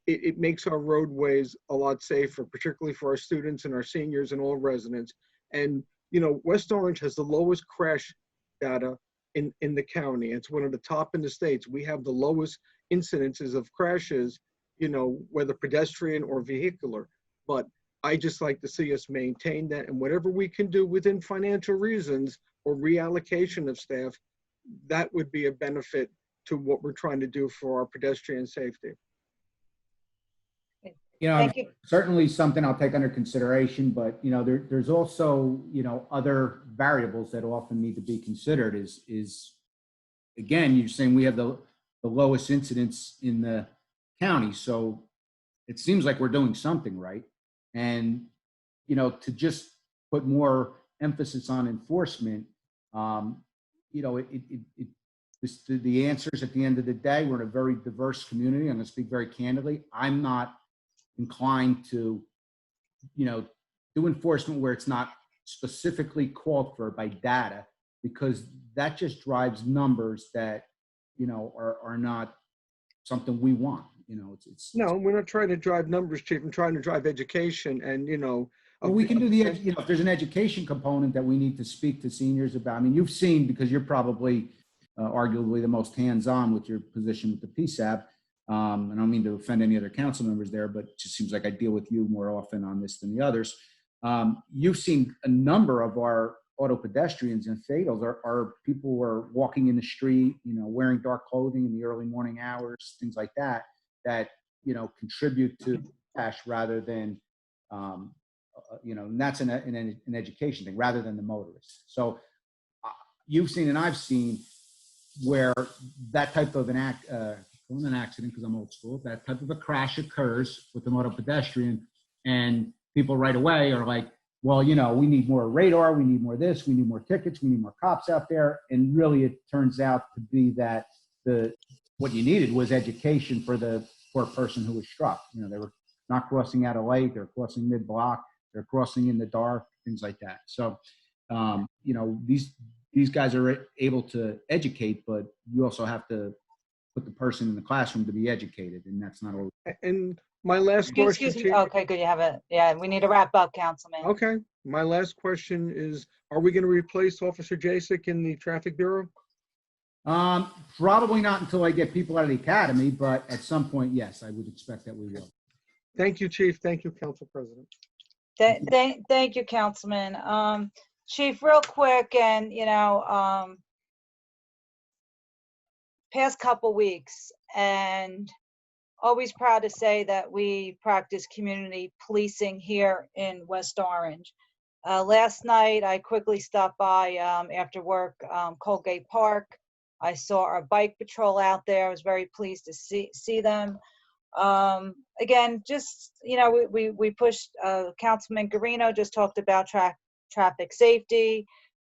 it makes our roadways a lot safer, particularly for our students and our seniors and all residents. And, you know, West Orange has the lowest crash data in the county. It's one of the top in the states. We have the lowest incidences of crashes, you know, whether pedestrian or vehicular. But I just like to see us maintain that, and whatever we can do within financial reasons or reallocation of staff, that would be a benefit to what we're trying to do for our pedestrian safety. You know, Thank you. certainly something I'll take under consideration, but, you know, there's also, you know, other variables that often need to be considered is again, you're saying we have the lowest incidence in the county. So it seems like we're doing something right. And, you know, to just put more emphasis on enforcement, you know, the answers at the end of the day, we're in a very diverse community. I'm going to speak very candidly. I'm not inclined to, you know, do enforcement where it's not specifically called for by data, because that just drives numbers that, you know, are not something we want. You know, No, we're not trying to drive numbers, Chief. I'm trying to drive education, and, you know. Well, we can do you know, if there's an education component that we need to speak to seniors about. I mean, you've seen, because you're probably arguably the most hands-on with your position with the PSAB. I don't mean to offend any other council members there, but it just seems like I deal with you more often on this than the others. You've seen a number of our auto pedestrians and fatals are people who are walking in the street, wearing dark clothing in the early morning hours, things like that, contribute to crash rather than, and that's an education thing rather than the motorists. So you've seen and I've seen where that type of an accident, because I'm old school, that type of a crash occurs with the motor pedestrian, and people right away are like, well, we need more radar, we need more this, we need more tickets, we need more cops out there. And really it turns out to be that what you needed was education for the poor person who was struck. They were not crossing at a light, they're crossing mid-block, they're crossing in the dark, things like that. So, these guys are able to educate, but you also have to put the person in the classroom to be educated, and that's not always. And my last question, Excuse me. Chief. Okay, good. We need to wrap up, Councilman. Okay, my last question is, are we going to replace Officer Jasek in the Traffic Bureau? Probably not until I get people out of the academy, but at some point, yes, I would expect that we will. Thank you, Chief. Thank you, Council President. Thank you, Councilman. Chief, real quick, and past couple weeks, and always proud to say that we practice community policing here in West Orange. Last night, I quickly stopped by after work, Colgate Park. I saw our bike patrol out there. I was very pleased to see them. Again, just, we pushed, Councilman Guarino just talked about traffic safety.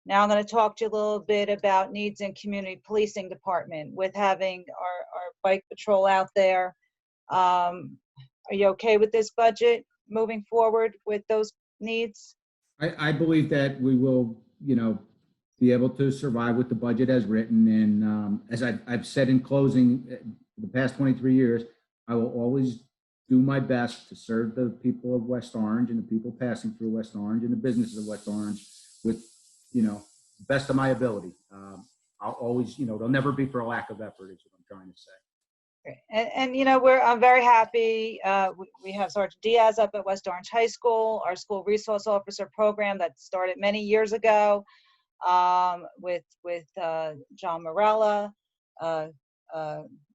Now I'm going to talk to you a little bit about needs in community policing department with having our bike patrol out there. Are you okay with this budget moving forward with those needs? I believe that we will, be able to survive with the budget as written. And as I've said in closing, the past 23 years, I will always do my best to serve the people of West Orange and the people passing through West Orange and the businesses of West Orange with, the best of my ability. I'll always, there'll never be for a lack of effort is what I'm trying to say. And I'm very happy. We have Sergeant Diaz up at West Orange High School, our school resource officer program that started many years ago with John Morella,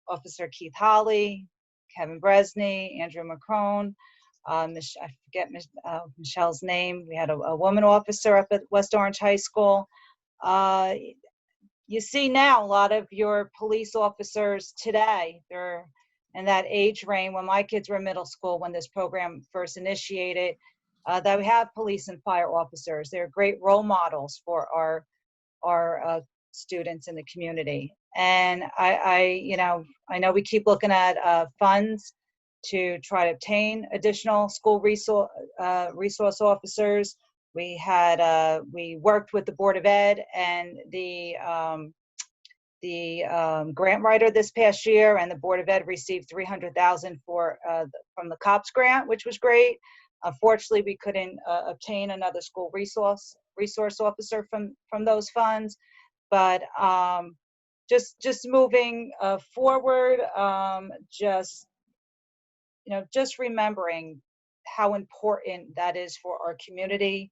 Officer Keith Holly, Kevin Bresney, Andrew McCrone. I forget Michelle's name. We had a woman officer up at West Orange High School. You see now a lot of your police officers today, they're in that age range when my kids were in middle school when this program first initiated, that we have police and fire officers. They're great role models for our students in the community. And I know we keep looking at funds to try to obtain additional school resource officers. We worked with the Board of Ed and the grant writer this past year, and the Board of Ed received $300,000 from the COPS grant, which was great. Unfortunately, we couldn't obtain another school resource officer from those funds, but just moving forward, just remembering how important that is for our community.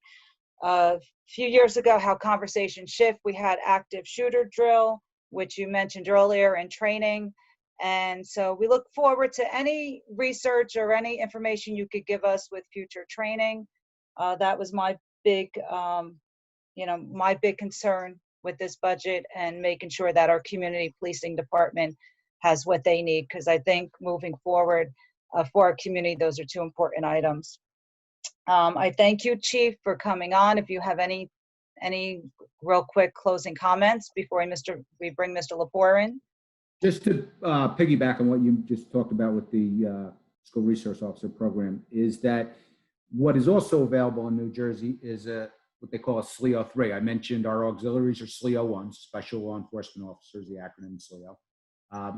A few years ago, how conversations shift. We had active shooter drill, which you mentioned earlier, in training. And so we look forward to any research or any information you could give us with future training. That was my big, my big concern with this budget, and making sure that our community policing department has what they need. Because I think moving forward for our community, those are two important items. I thank you, Chief, for coming on. If you have any real quick closing comments before we bring Mr. Lepore in. Just to piggyback on what you just talked about with the school resource officer program, is that what is also available in New Jersey is what they call a SLEO 3. I mentioned our auxiliaries are SLEO 1, Special Law Enforcement Officers, the acronym SLEO.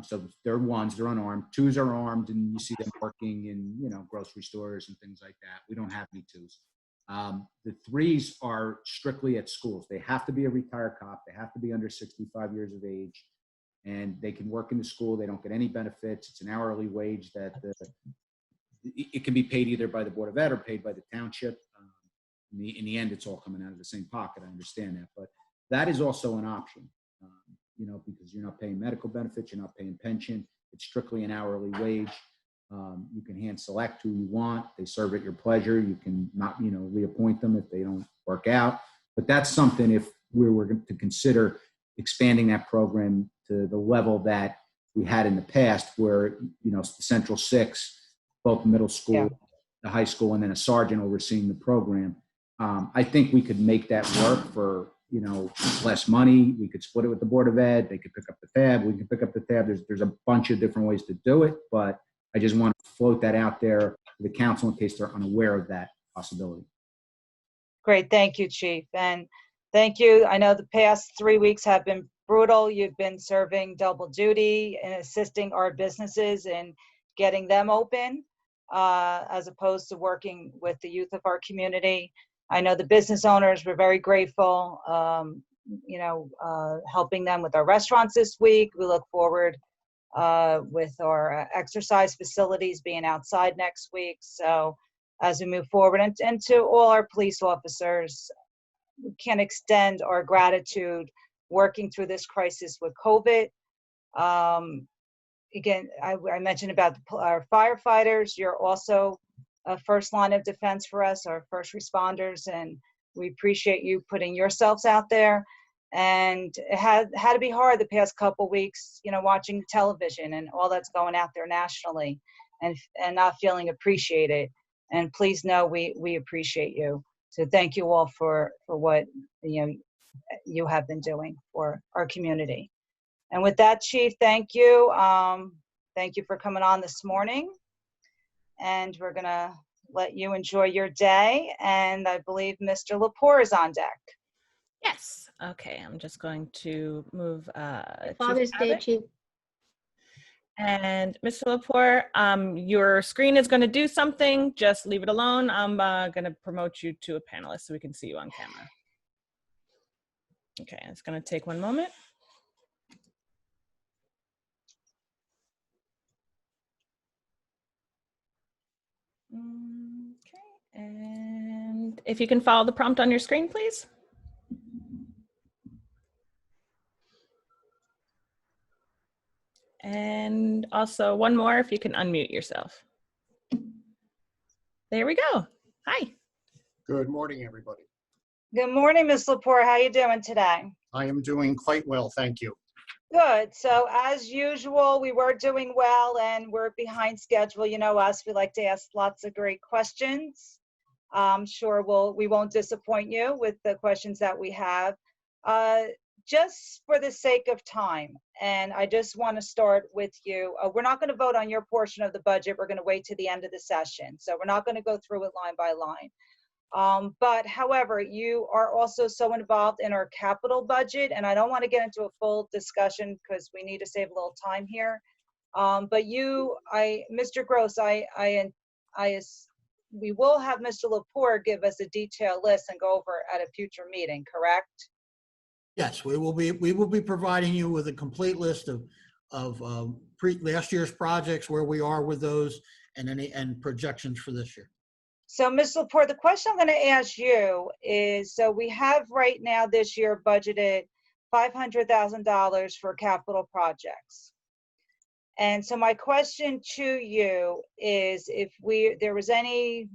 So they're ones, they're unarmed. Twos are armed, and you see them working in, grocery stores and things like that. We don't have any twos. The threes are strictly at schools. They have to be a retired cop. They have to be under 65 years of age. and they can work in the school. They don't get any benefits. It's an hourly wage that it can be paid either by the Board of Ed or paid by the township. In the end, it's all coming out of the same pocket. I understand that, but that is also an option, because you're not paying medical benefits, you're not paying pension. It's strictly an hourly wage. You can hand select who you want. They serve at your pleasure. You can not, reappoint them if they don't work out. But that's something if we were to consider expanding that program to the level that we had in the past, where, the Central Six, both middle school, the high school, and then a sergeant overseeing the program. I think we could make that work for, less money. We could split it with the Board of Ed. They could pick up the tab. We can pick up the tab. There's a bunch of different ways to do it, but I just want to float that out there to the council in case they're unaware of that possibility. Great, thank you, Chief, and thank you. I know the past 3 weeks have been brutal. You've been serving double duty and assisting our businesses in getting them open, as opposed to working with the youth of our community. I know the business owners were very grateful, helping them with our restaurants this week. We look forward with our exercise facilities being outside next week. So as we move forward, and to all our police officers, we can extend our gratitude working through this crisis with COVID. Again, I mentioned about our firefighters. You're also a first line of defense for us, our first responders, and we appreciate you putting yourselves out there. And it had to be hard the past couple weeks, watching television and all that's going out there nationally, and not feeling appreciated. And please know we appreciate you. So thank you all for what you have been doing for our community. And with that, Chief, thank you. Thank you for coming on this morning. And we're gonna let you enjoy your day. And I believe Mr. Lepore is on deck. Yes. Okay. I'm just going to move. Father's Day, Chief. And Mr. Lepore, your screen is going to do something. Just leave it alone. I'm going to promote you to a panelist so we can see you on camera. Okay. It's going to take one moment. Okay. And if you can follow the prompt on your screen, please. And also one more, if you can unmute yourself. There we go. Hi. Good morning, everybody. Good morning, Ms. Lepore. How you doing today? I am doing quite well, thank you. Good. So as usual, we were doing well and we're behind schedule. You know us, we like to ask lots of great questions. I'm sure we won't disappoint you with the questions that we have. Just for the sake of time, and I just want to start with you. We're not going to vote on your portion of the budget. We're going to wait to the end of the session. So we're not going to go through it line by line. But however, you are also so involved in our capital budget, and I don't want to get into a full discussion because we need to save a little time here. But Mr. Gross, we will have Mr. Lepore give us a detailed list and go over at a future meeting, correct? Yes, we will be providing you with a complete list of last year's projects, where we are with those, and projections for this year. So, Ms. Lepore, the question I'm going to ask you is, so we have right now this year budgeted $500,000 for capital projects. And so my question to you is, if there was any,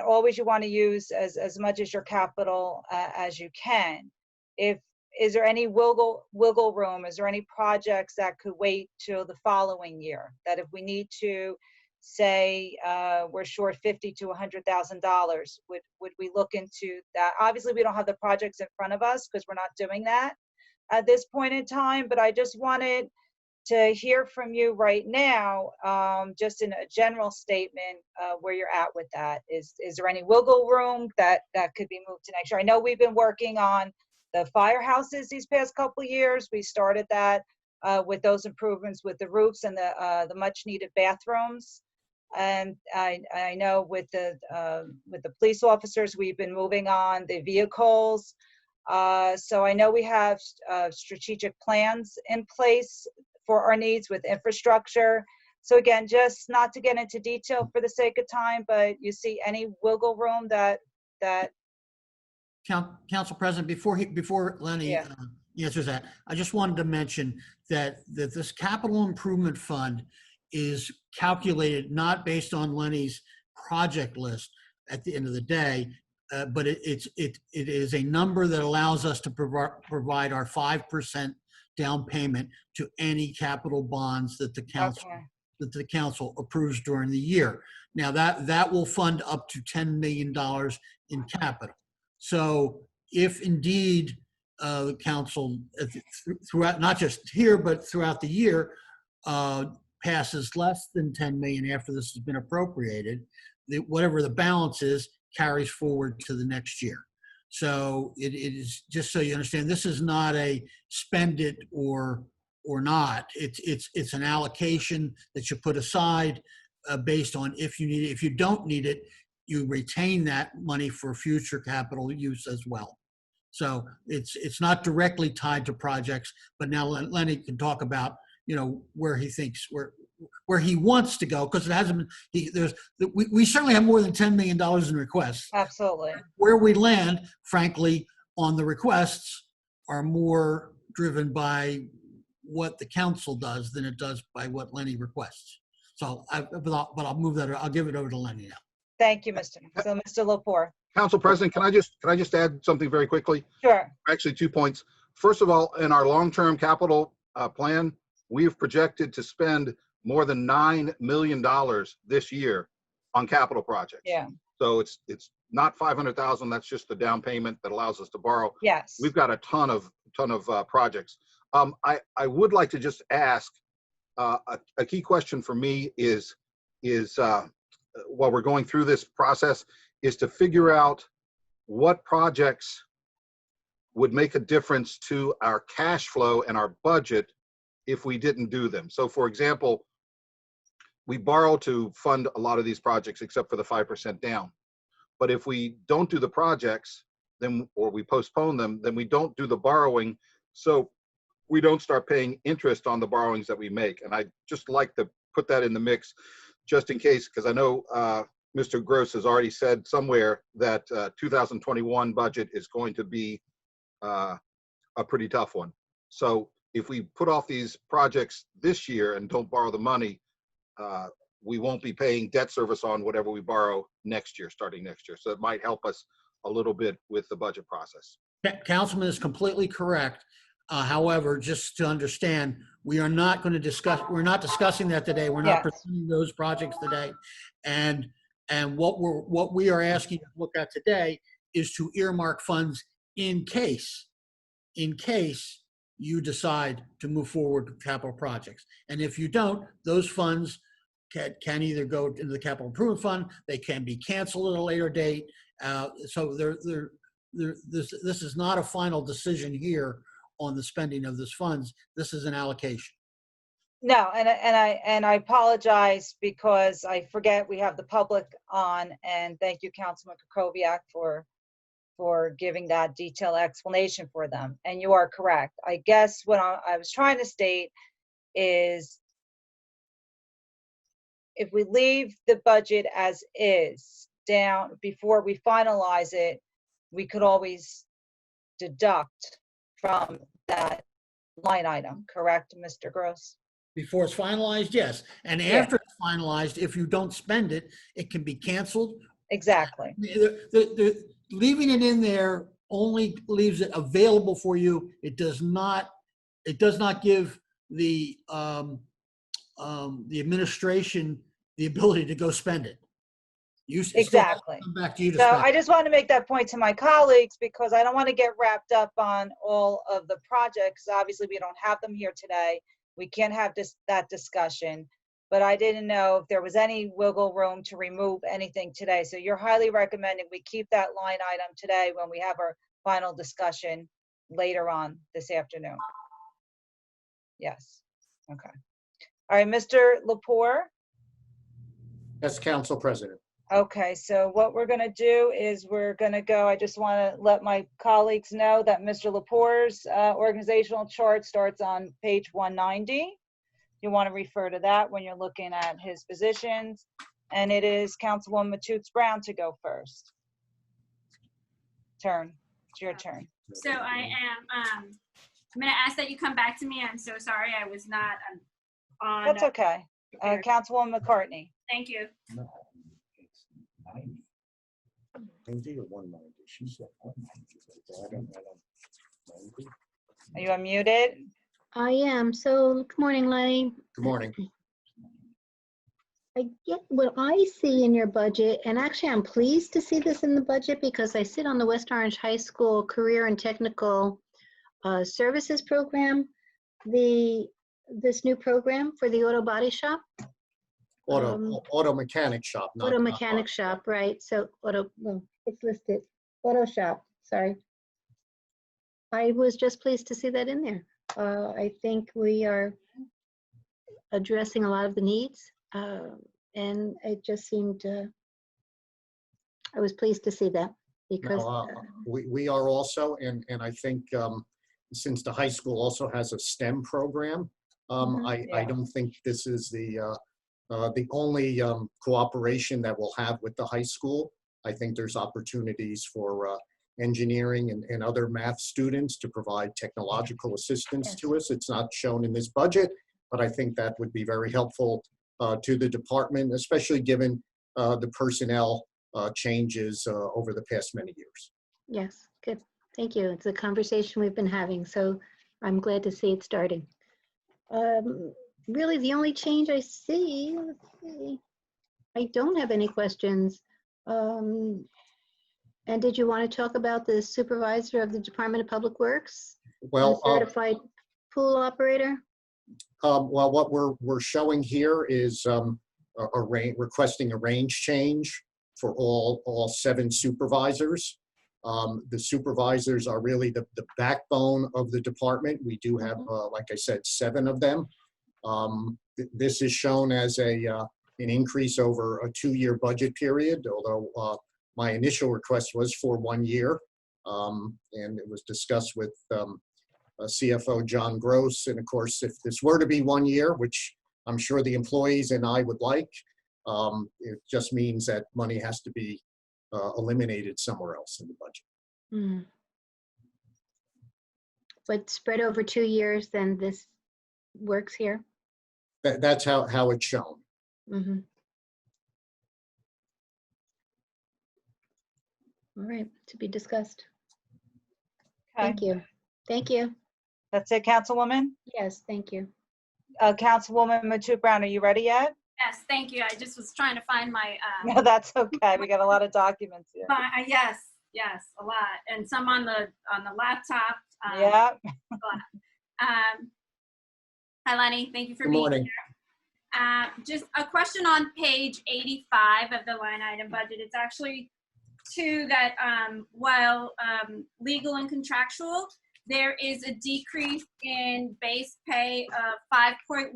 always you want to use as much as your capital as you can. Is there any wiggle room? Is there any projects that could wait till the following year? That if we need to say we're short $50,000 to $100,000, would we look into that? Obviously, we don't have the projects in front of us because we're not doing that at this point in time. But I just wanted to hear from you right now, just in a general statement, where you're at with that. Is there any wiggle room that could be moved to next year? I know we've been working on the firehouses these past couple of years. We started that with those improvements with the roofs and the much needed bathrooms. And I know with the police officers, we've been moving on the vehicles. So I know we have strategic plans in place for our needs with infrastructure. So again, just not to get into detail for the sake of time, but you see any wiggle room that Council President, before Lenny Yeah. answers that, I just wanted to mention that this capital improvement fund is calculated not based on Lenny's project list at the end of the day, but it is a number that allows us to provide our 5% down payment to any capital bonds that the council Okay. approves during the year. Now that will fund up to $10 million in capital. So if indeed the council throughout, not just here, but throughout the year, passes less than 10 million after this has been appropriated, whatever the balance is carries forward to the next year. So it is, just so you understand, this is not a spend it or not. It's an allocation that you put aside based on if you need it. If you don't need it, you retain that money for future capital use as well. So it's not directly tied to projects, but now Lenny can talk about, where he thinks, where he wants to go, because it hasn't been, we certainly have more than $10 million in requests. Absolutely. Where we land, frankly, on the requests are more driven by what the council does than it does by what Lenny requests. So, but I'll move that. I'll give it over to Lenny now. Thank you, Mr. Lepore. Council President, can I just add something very quickly? Sure. Actually, 2 points. First of all, in our long-term capital plan, we've projected to spend more than $9 million this year on capital projects. Yeah. So it's not 500,000. That's just the down payment that allows us to borrow. Yes. We've got a ton of projects. I would like to just ask a key question for me is while we're going through this process is to figure out what projects would make a difference to our cash flow and our budget if we didn't do them. So for example, we borrow to fund a lot of these projects except for the 5% down. But if we don't do the projects, then, or we postpone them, then we don't do the borrowing. So we don't start paying interest on the borrowings that we make. And I just like to put that in the mix just in case, because I know Mr. Gross has already said somewhere that 2021 budget is going to be a pretty tough one. So if we put off these projects this year and don't borrow the money, we won't be paying debt service on whatever we borrow next year, starting next year. So it might help us a little bit with the budget process. Councilman is completely correct. However, just to understand, we are not going to discuss, we're not discussing that today. We're not pursuing those projects today. And what we are asking to look at today is to earmark funds in case you decide to move forward with capital projects. And if you don't, those funds can either go into the capital improvement fund, they can be canceled at a later date. So this is not a final decision here on the spending of those funds. This is an allocation. No, and I apologize because I forget we have the public on, and thank you, Councilman Kukoviac, for giving that detailed explanation for them. And you are correct. I guess what I was trying to state is if we leave the budget as is down before we finalize it, we could always deduct from that line item, correct, Mr. Gross? Before it's finalized, yes. And after it's finalized, if you don't spend it, it can be canceled. Exactly. Leaving it in there only leaves it available for you. It does not give the administration the ability to go spend it. Exactly. Come back to you to So spend I just want to make that point to my colleagues because I don't want to get wrapped up on all of the projects. Obviously, we don't have them here today. We can't have that discussion. But I didn't know if there was any wiggle room to remove anything today. So you're highly recommending we keep that line item today when we have our final discussion later on this afternoon. Yes. Okay. All right, Mr. Lepore. Yes, Council President. Okay, so what we're gonna do is we're gonna go, I just want to let my colleagues know that Mr. Lepore's organizational chart starts on page 190. You want to refer to that when you're looking at his positions. And it is Councilwoman Matutes Brown to go first. It's your turn. So I am, I'm gonna ask that you come back to me. I'm so sorry, I was not on. That's okay. Councilwoman McCartney. Thank you. 90 or 190? She said 190. Are you unmuted? I am. So, good morning, Lenny. Good morning. I get what I see in your budget, and actually I'm pleased to see this in the budget because I sit on the West Orange High School Career and Technical Services Program, this new program for the auto body shop. Auto mechanic shop. Auto mechanic shop, right? So well, it's listed, auto shop, sorry. I was just pleased to see that in there. I think we are addressing a lot of the needs. And it just seemed, I was pleased to see that because. We are also, and I think since the high school also has a STEM program, I don't think this is the only cooperation that we'll have with the high school. I think there's opportunities for engineering and other math students to provide technological assistance to us. It's not shown in this budget, but I think that would be very helpful to the department, especially given the personnel changes over the past many years. Yes, good. Thank you. It's a conversation we've been having, so I'm glad to see it starting. Really, the only change I see, let's see, I don't have any questions. And did you want to talk about the supervisor of the Department of Public Works? Well, certified pool operator? Well, what we're showing here is requesting a range change for all 7 supervisors. The supervisors are really the backbone of the department. We do have, like I said, 7 of them. This is shown as an increase over a 2-year budget period, although my initial request was for 1 year, and it was discussed with CFO John Gross. And of course, if this were to be 1 year, which I'm sure the employees and I would like, it just means that money has to be eliminated somewhere else in the budget. But spread over 2 years, then this works here? That's how it's shown. Mm-hmm. All right, to be discussed. Okay. Thank you. Thank you. That's it, Councilwoman? Yes, thank you. Councilwoman Matute Brown, are you ready yet? Yes, thank you. I just was trying to find my. No, that's okay. We got a lot of documents here. Yes, a lot, and some on the laptop. Yeah. Hi, Lenny. Thank you for Good being morning. here. Just a question on page 85 of the line item budget. It's actually 2 that, while legal and contractual, there is a decrease in base pay of 5.1%,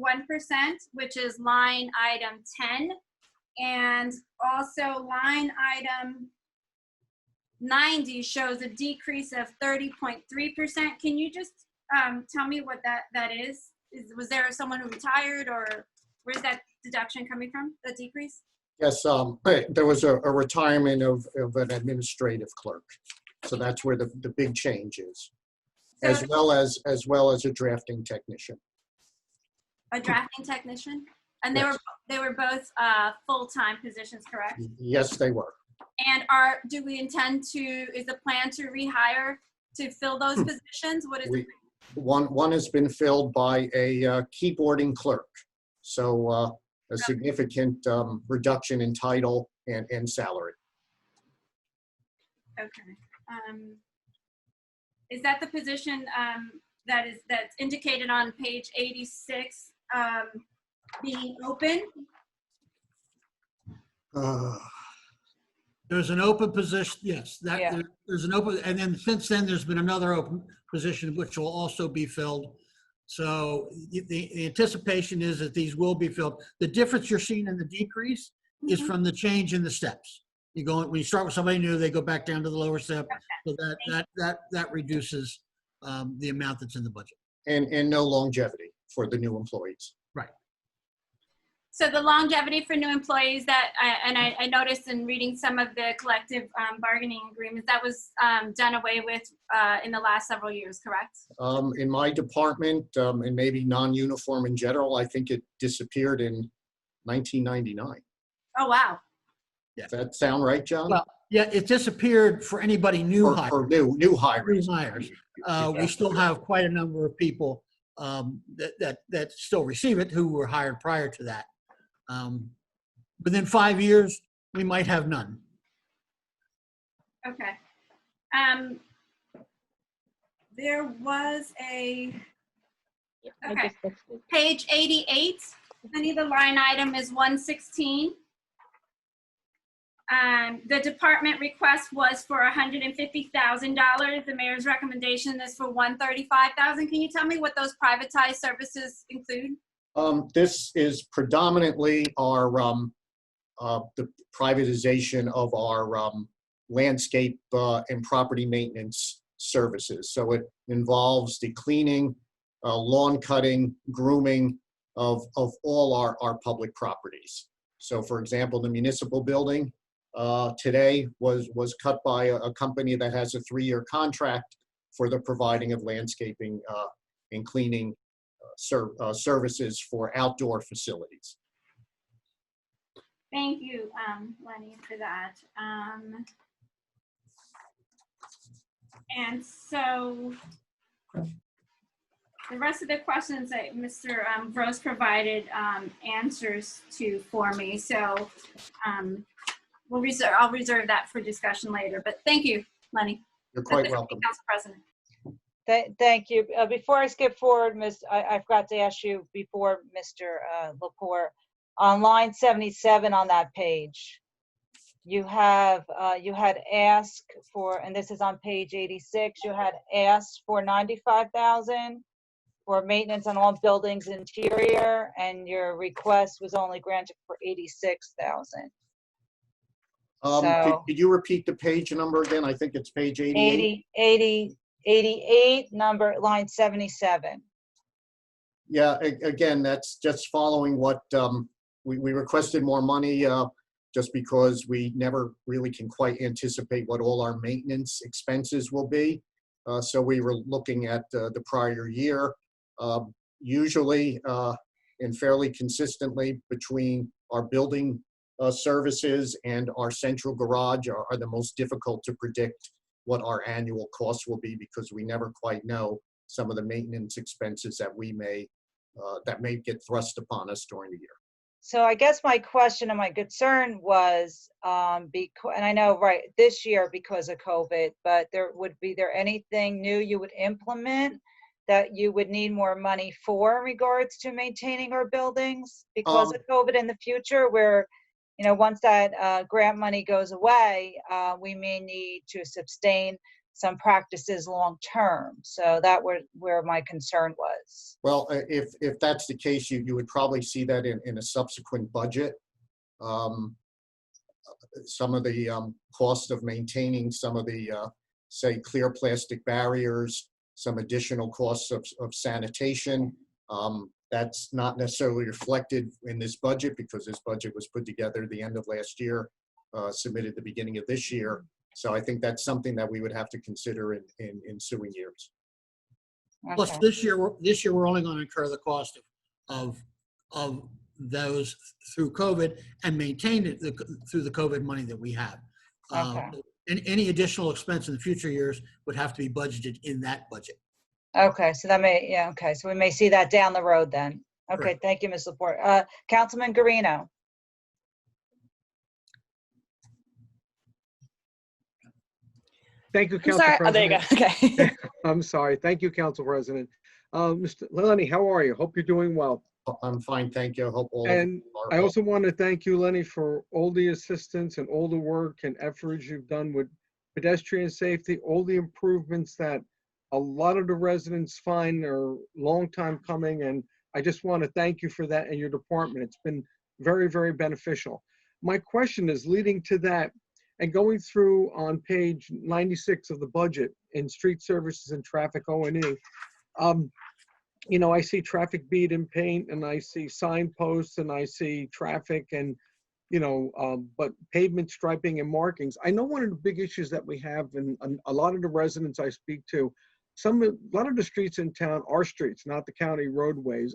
which is line item 10. And also line item 90 shows a decrease of 30.3%. Can you just tell me what that is? Was there someone who retired, or where's that deduction coming from, the decrease? Yes, there was a retirement of an administrative clerk. So that's where the big change is, as well as a drafting technician. A drafting technician? And they Yes. were both full-time positions, correct? Yes, they were. And do we intend to, is the plan to rehire to fill those positions? What is the One has been filled by a keyboarding clerk. So a significant reduction in title and salary. Okay. Is that the position that's indicated on page 86 being open? There's an open position, yes, there's an open, and then since then, there's been another open position which will also be filled. So the anticipation is that these will be filled. The difference you're seeing in the decrease is from the change in the steps. You go, when you start with somebody new, they go back down to the lower step. So that reduces the amount that's in the budget. And no longevity for the new employees. Right. So the longevity for new employees that, I noticed in reading some of the collective bargaining agreements, that was done away with in the last several years, correct? In my department, and maybe non-uniform in general, I think it disappeared in 1999. Oh, wow. Does that sound right, John? Well, yeah, it disappeared for anybody new Or hires. new hires. New hires. We still have quite a number of people that still receive it who were hired prior to that. Within 5 years, we might have none. Okay. There was a, okay, page 88, any of the line item is 116. The department request was for $150,000. The mayor's recommendation is for $135,000. Can you tell me what those privatized services include? This is predominantly our the privatization of our landscape and property maintenance services. So it involves the cleaning, lawn cutting, grooming of all our public properties. So, for example, the municipal building today was cut by a company that has a 3-year contract for the providing of landscaping and cleaning services for outdoor facilities. Thank you, Lenny, for that. And so the rest of the questions that Mr. Gross provided answers to for me. So I'll reserve that for discussion later. But thank you, Lenny. You're quite welcome. Council President. Thank you. Before I skip forward, I forgot to ask you before, Mr. Lepore, on line 77 on that page, you had asked for, and this is on page 86, you had asked for $95,000 for maintenance on all buildings interior, and your request was only granted for $86,000. Could you repeat the page number again? I think it's page 88. 88, line 77. Yeah, again, that's just following what we requested more money just because we never really can quite anticipate what all our maintenance expenses will be. So we were looking at the prior year. Usually and fairly consistently between our building services and our central garage are the most difficult to predict what our annual costs will be, because we never quite know some of the maintenance expenses that may get thrust upon us during the year. So I guess my question and my concern was, and I know right this year because of COVID, but be there anything new you would implement that you would need more money for in regards to maintaining our buildings because of COVID in the future, where, you know, once that grant money goes away, we may need to sustain some practices long term. So that where my concern was. Well, if that's the case, you would probably see that in a subsequent budget. Some of the cost of maintaining some of the, say, clear plastic barriers, some additional costs of sanitation. That's not necessarily reflected in this budget because this budget was put together at the end of last year, submitted at the beginning of this year. So I think that's something that we would have to consider in ensuing years. Okay. Plus, this year we're only going to incur the cost of those through COVID and maintain it through the COVID money that we have. Okay. And any additional expense in the future years would have to be budgeted in that budget. Okay, so that may, yeah, okay, so we may see that down the road then. Okay, Correct. thank you, Ms. Lepore. Councilman Guarino. Thank you, I'm Council sorry. Oh, there President. you go. Okay. I'm sorry. Thank you, Council President. Mr. Lenny, how are you? Hope you're doing well. I'm fine, thank you. I hope all And are I well. also want to thank you, Lenny, for all the assistance and all the work and efforts you've done with pedestrian safety, all the improvements that a lot of the residents find are long time coming. And I just want to thank you for that and your department. It's been very, very beneficial. My question is leading to that and going through on page 96 of the budget in street services and traffic O&E. You know, I see traffic beat and paint, and I see signposts, and I see traffic, and but pavement striping and markings. I know one of the big issues that we have, and a lot of the residents I speak to, a lot of the streets in town, our streets, not the county roadways,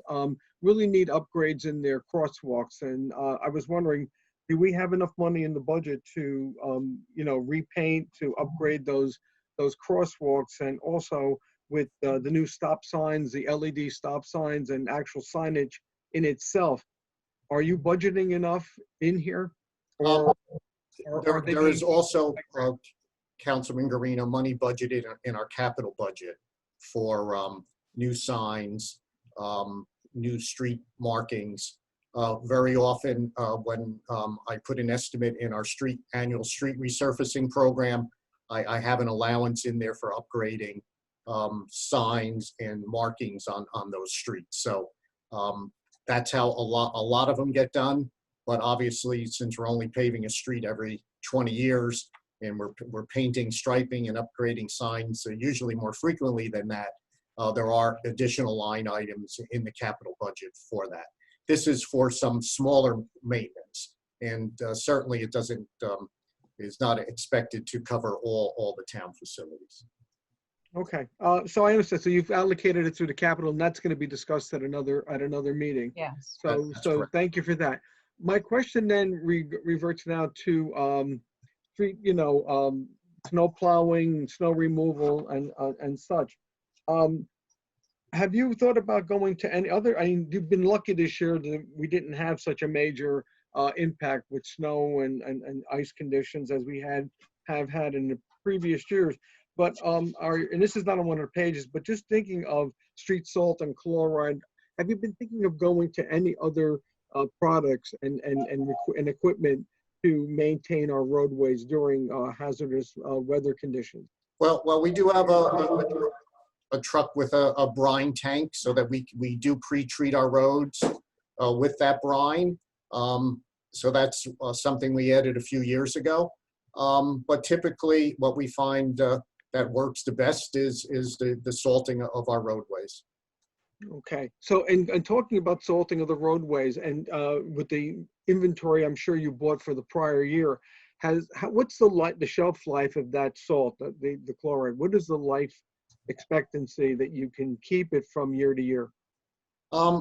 really need upgrades in their crosswalks. And I was wondering, do we have enough money in the budget to, repaint, to upgrade those crosswalks, and also with the new stop signs, the LED stop signs, and actual signage in itself? Are you budgeting enough in here? Or are they There is being- also, Councilman Garino, money budgeted in our capital budget for new signs, new street markings. Very often when I put an estimate in our annual street resurfacing program, I have an allowance in there for upgrading signs and markings on those streets. So that's how a lot of them get done. But obviously, since we're only paving a street every 20 years, and we're painting, striping, and upgrading signs usually more frequently than that, there are additional line items in the capital budget for that. This is for some smaller maintenance, and certainly it doesn't is not expected to cover all the town facilities. Okay, so I understand. So you've allocated it through the capital, and that's going to be discussed at another meeting. Yes. So That's so correct. thank you for that. My question then reverts now to street, snow plowing, snow removal, and such. Have you thought about going to any other? I mean, you've been lucky this year that we didn't have such a major impact with snow and ice conditions as we have had in the previous years. But and this is not on one of the pages, but just thinking of street salt and chloride, have you been thinking of going to any other products and equipment to maintain our roadways during hazardous weather conditions? Well, we do have a truck with a brine tank so that we do pre-treat our roads with that brine. So that's something we added a few years ago. But typically what we find that works the best is the salting of our roadways. Okay, so and talking about salting of the roadways and with the inventory I'm sure you bought for the prior year, what's the shelf life of that salt, the chloride? What is the life expectancy that you can keep it from year to year?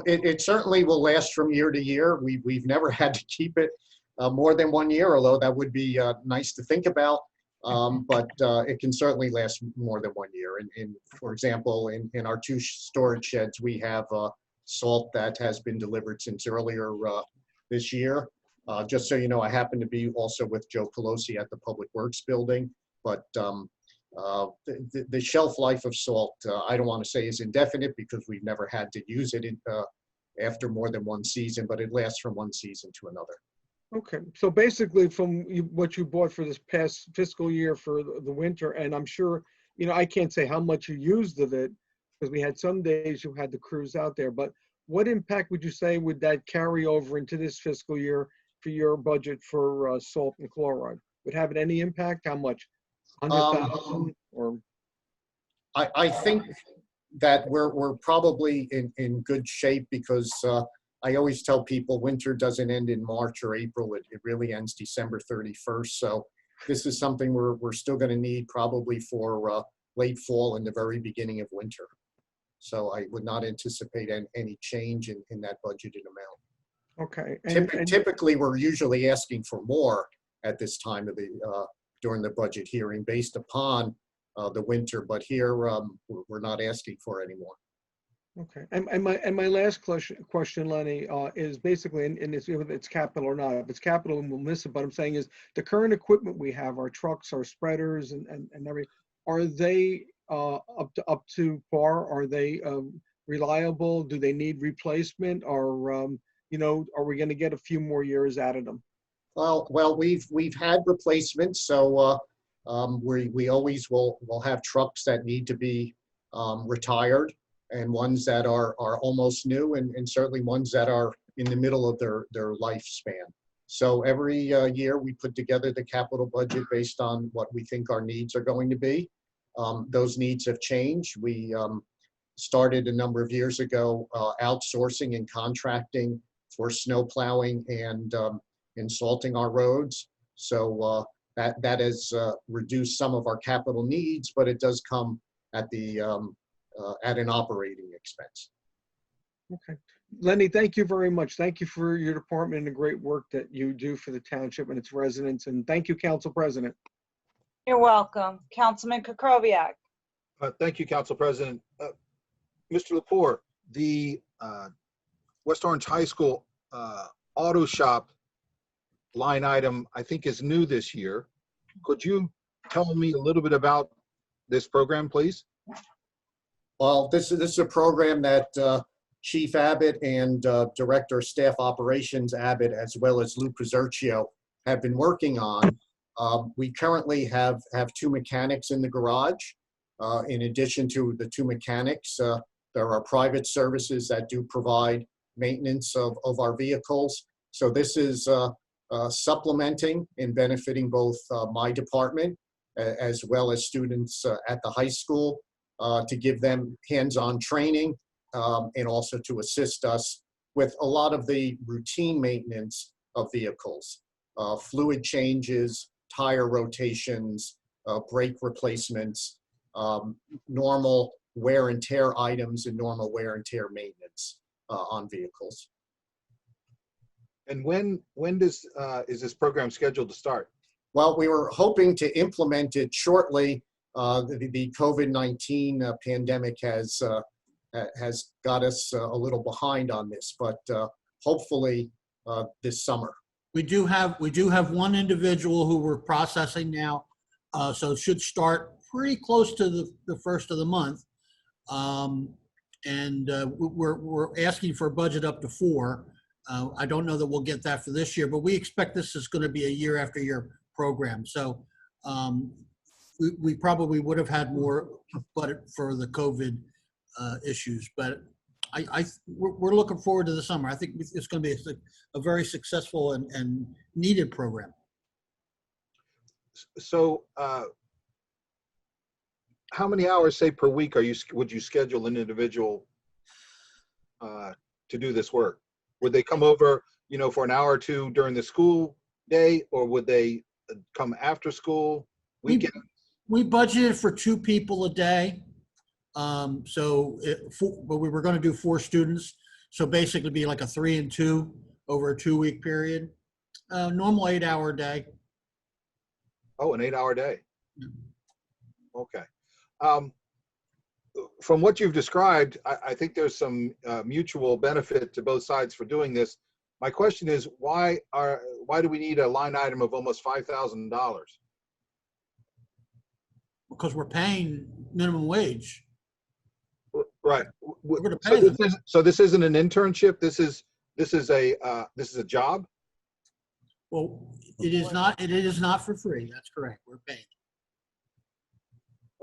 It certainly will last from year to year. We've never had to keep it more than 1 year, although that would be nice to think about. But it can certainly last more than 1 year. And for example, in our 2 storage sheds, we have salt that has been delivered since earlier this year. Just so you know, I happen to be also with Joe Pelosi at the Public Works building, but the shelf life of salt, I don't want to say is indefinite because we've never had to use it after more than 1 season, but it lasts from 1 season to another. Okay, so basically from what you bought for this past fiscal year for the winter, and I'm sure, I can't say how much you used of it because we had some days you had the crews out there, but what impact would you say would that carry over into this fiscal year for your budget for salt and chloride? Would have it any impact? How much? 100,000 or? I think that we're probably in good shape because I always tell people winter doesn't end in March or April. It really ends December 31st. So this is something we're still going to need probably for late fall and the very beginning of winter. So I would not anticipate any change in that budgeted amount. Okay. Typically, we're usually asking for more at this time of during the budget hearing based upon the winter, but here we're not asking for any more. Okay, and my last question, Lenny, is basically, and it's, whether it's capital or not. If it's capital, and we'll miss it, but I'm saying is the current equipment we have, our trucks, our spreaders, and everything, are they up to par? Are they reliable? Do they need replacement? Or are we going to get a few more years out of them? Well, we've had replacements, so we always will have trucks that need to be retired, and ones that are almost new, and certainly ones that are in the middle of their lifespan. So every year we put together the capital budget based on what we think our needs are going to be. Those needs have changed. We started a number of years ago outsourcing and contracting for snow plowing and salting our roads. So that has reduced some of our capital needs, but it does come at an operating expense. Okay. Lenny, thank you very much. Thank you for your department and the great work that you do for the township and its residents. And thank you, Council President. You're welcome. Councilman Kukoviac. Thank you, Council President. Mr. Lepore, the West Orange High School auto shop line item, I think, is new this year. Could you tell me a little bit about this program, please? Well, this is a program that Chief Abbott and Director of Staff Operations Abbott, as well as Lou Pizercio, have been working on. We currently have 2 mechanics in the garage. In addition to the 2 mechanics, there are private services that do provide maintenance of our vehicles. So this is supplementing and benefiting both my department as well as students at the high school to give them hands-on training and also to assist us with a lot of the routine maintenance of vehicles, fluid changes, tire rotations, brake replacements, normal wear and tear items and normal wear and tear maintenance on vehicles. And when is this program scheduled to start? Well, we were hoping to implement it shortly. The COVID-19 pandemic has got us a little behind on this, but hopefully this summer. We do have 1 individual who we're processing now, so it should start pretty close to the first of the month. We're asking for a budget up to 4. I don't know that we'll get that for this year, but we expect this is going to be a year after year program. So we probably would have had more budget for the COVID issues, but we're looking forward to the summer. I think it's going to be a very successful and needed program. So how many hours, say, per week would you schedule an individual to do this work? Would they come over, for an hour or 2 during the school day, or would they come after school, weekend? We budgeted for 2 people a day. But we were going to do 4 students. So basically be like a 3 and 2 over a 2-week period. Normal 8-hour day. Oh, an 8-hour day. Okay. From what you've described, I think there's some mutual benefit to both sides for doing this. My question is, why do we need a line item of almost $5,000? Because we're paying minimum wage. Right. We're going to pay them. So this isn't an internship. This is a job. Well, it is not. It is not for free. That's correct. We're paying.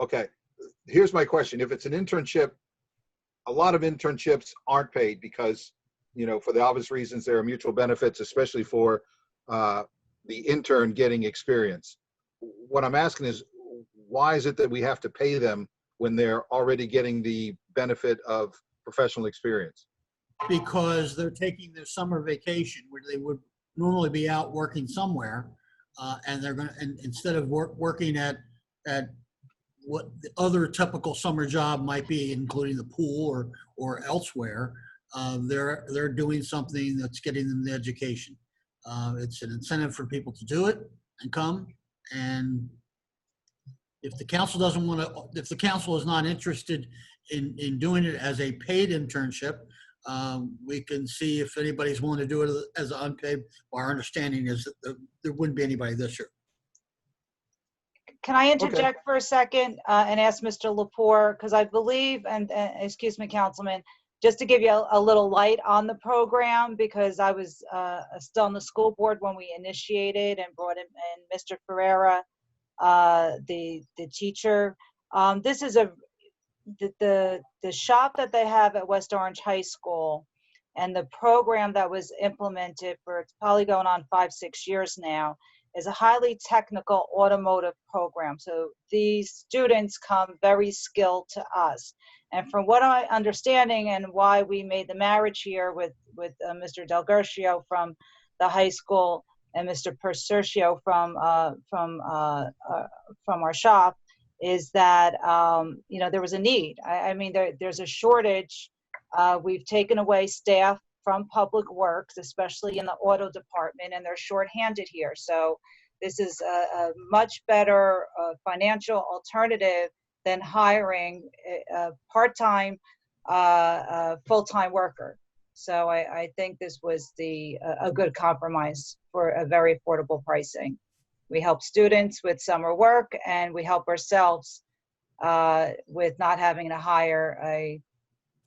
Okay. Here's my question. If it's an internship, a lot of internships aren't paid because, for the obvious reasons, there are mutual benefits, especially for the intern getting experience. What I'm asking is, why is it that we have to pay them when they're already getting the benefit of professional experience? Because they're taking their summer vacation where they would normally be out working somewhere, and they're going to, and instead of working at what the other typical summer job might be, including the pool or elsewhere, they're doing something that's getting them the education. It's an incentive for people to do it and come. And if the council doesn't want to, if the council is not interested in doing it as a paid internship, we can see if anybody's willing to do it as an unpaid. Our understanding is that there wouldn't be anybody this year. Can I interject for a second and ask Mr. Lepore, because I believe, and excuse me, Councilman, just to give you a little light on the program, because I was still on the school board when we initiated and brought in Mr. Ferreira, the teacher. This is the shop that they have at West Orange High School And the program that was implemented for, it's probably going on 5-6 years now, is a highly technical automotive program. So these students come very skilled to us. And from what I'm understanding and why we made the marriage here with Mr. Del Gercio from the high school and Mr. Persercio from our shop, is that there was a need. I mean, there's a shortage. We've taken away staff from Public Works, especially in the auto department, and they're shorthanded here. So this is a much better financial alternative than hiring a part-time, full-time worker. So I think this was a good compromise for a very affordable pricing. We help students with summer work, and we help ourselves with not having to hire a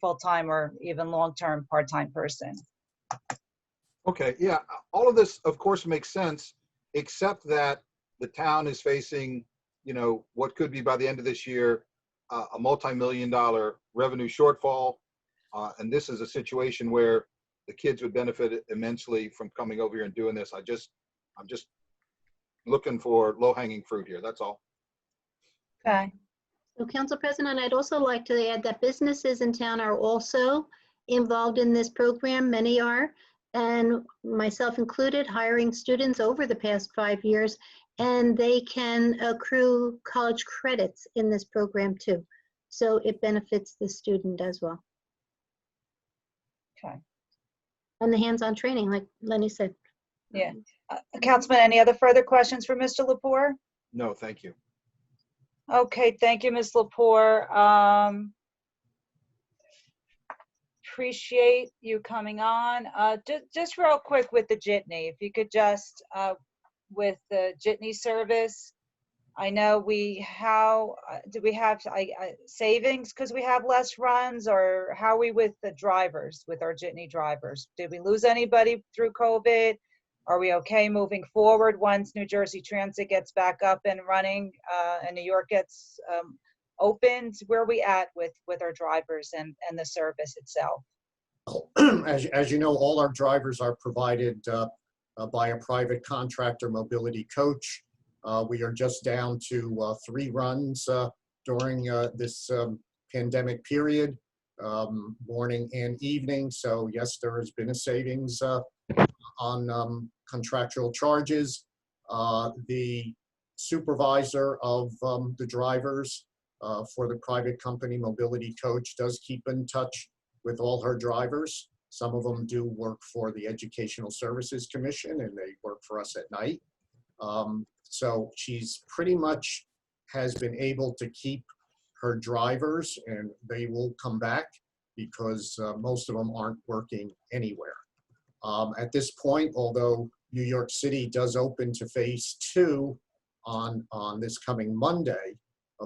full-time or even long-term part-time person. Okay, yeah, all of this, of course, makes sense, except that the town is facing, what could be by the end of this year, a multi-million-dollar revenue shortfall. And this is a situation where the kids would benefit immensely from coming over here and doing this. I'm just looking for low-hanging fruit here, that's all. Okay. So, Council President, I'd also like to add that businesses in town are also involved in this program. Many are, and myself included, hiring students over the past 5 years, and they can accrue college credits in this program too. So it benefits the student as well. Okay. And the hands-on training, like Lenny said. Yeah. Councilman, any other further questions for Mr. Lepore? No, thank you. Okay, thank you, Ms. Lepore. Appreciate you coming on. Just real quick with the jitney, if you could just, with the jitney service, I know do we have savings because we have less runs, or how are we with the drivers, with our jitney drivers? Did we lose anybody through COVID? Are we okay moving forward once New Jersey Transit gets back up and running and New York gets opened? Where are we at with our drivers and the service itself? As you know, all our drivers are provided by a private contractor mobility coach. We are just down to 3 runs during this pandemic period, morning and evening. So yes, there has been a savings on contractual charges. The supervisor of the drivers for the private company mobility coach does keep in touch with all her drivers. Some of them do work for the Educational Services Commission, and they work for us at night. So she's pretty much has been able to keep her drivers, and they will come back because most of them aren't working anywhere. At this point, although New York City does open to phase 2 on this coming Monday,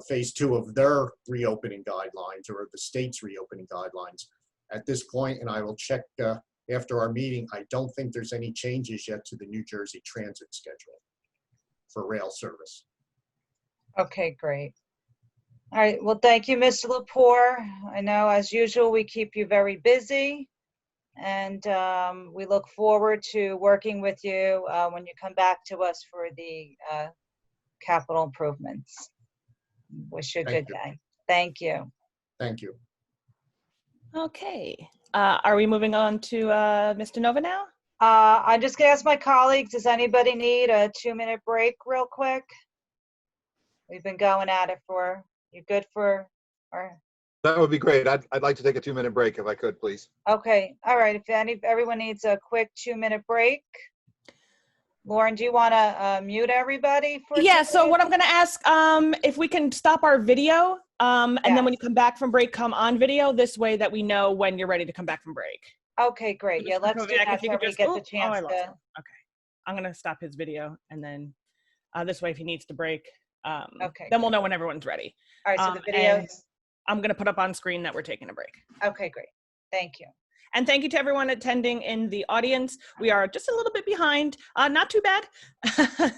phase 2 of their reopening guidelines, or the state's reopening guidelines. At this point, and I will check after our meeting, I don't think there's any changes yet to the New Jersey Transit schedule for rail service. Okay, great. All right, well, thank you, Mr. Lepore. I know, as usual, we keep you very busy, and we look forward to working with you when you come back to us for the capital improvements. Wish you a good day. Thank you. Thank you. Okay. Are we moving on to Mr. Nova now? I'm just gonna ask my colleagues, does anybody need a 2-minute break real quick? We've been going at it for, you good for, or? That would be great. I'd like to take a 2-minute break if I could, please. Okay, all right, if everyone needs a quick 2-minute break. Lauren, do you wanna mute everybody for? Yeah, so what I'm gonna ask, if we can stop our video, and then when you come back from break, come on video, this way that we know when you're ready to come back from break. Okay, great. Yeah, let's do that so we get the chance to. Okay, I'm gonna stop his video, and then this way, if he needs to break, okay, then we'll know when everyone's ready. All right, so the video. I'm gonna put up on screen that we're taking a break. Okay, great. Thank you. And thank you to everyone attending in the audience. We are just a little bit behind, not too bad.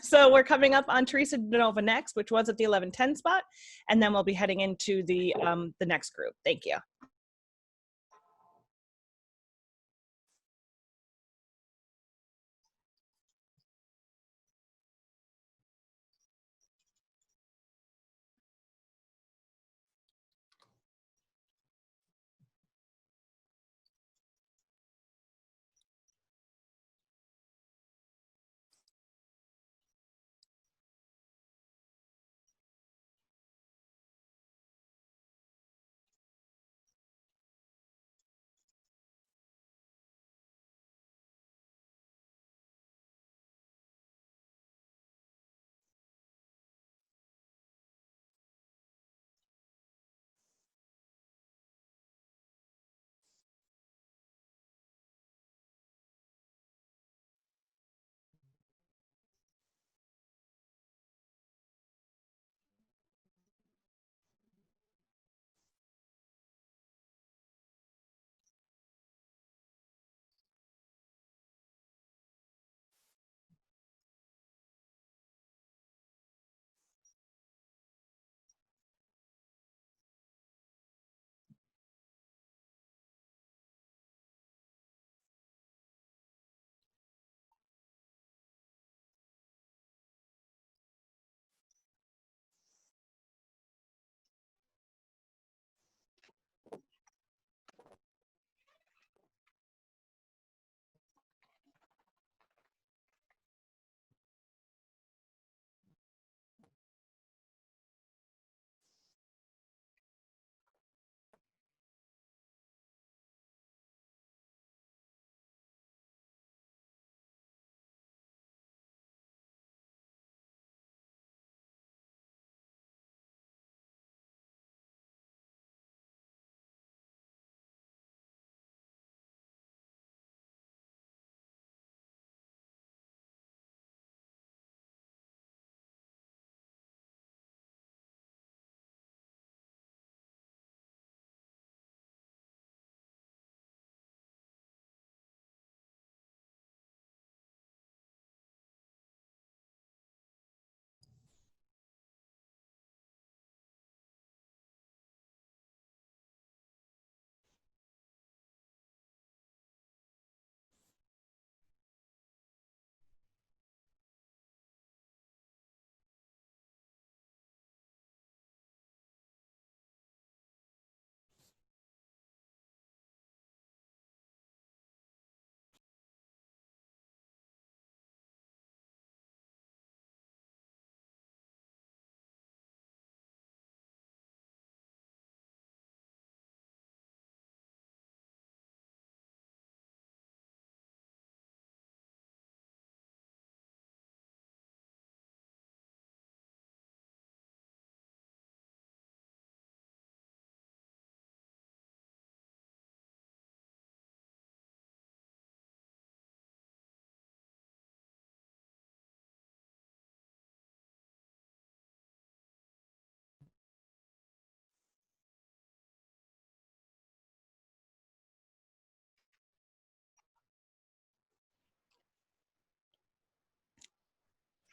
So we're coming up on Teresa DeNova next, which was at the 11:10 spot, and then we'll be heading into the next group. Thank you.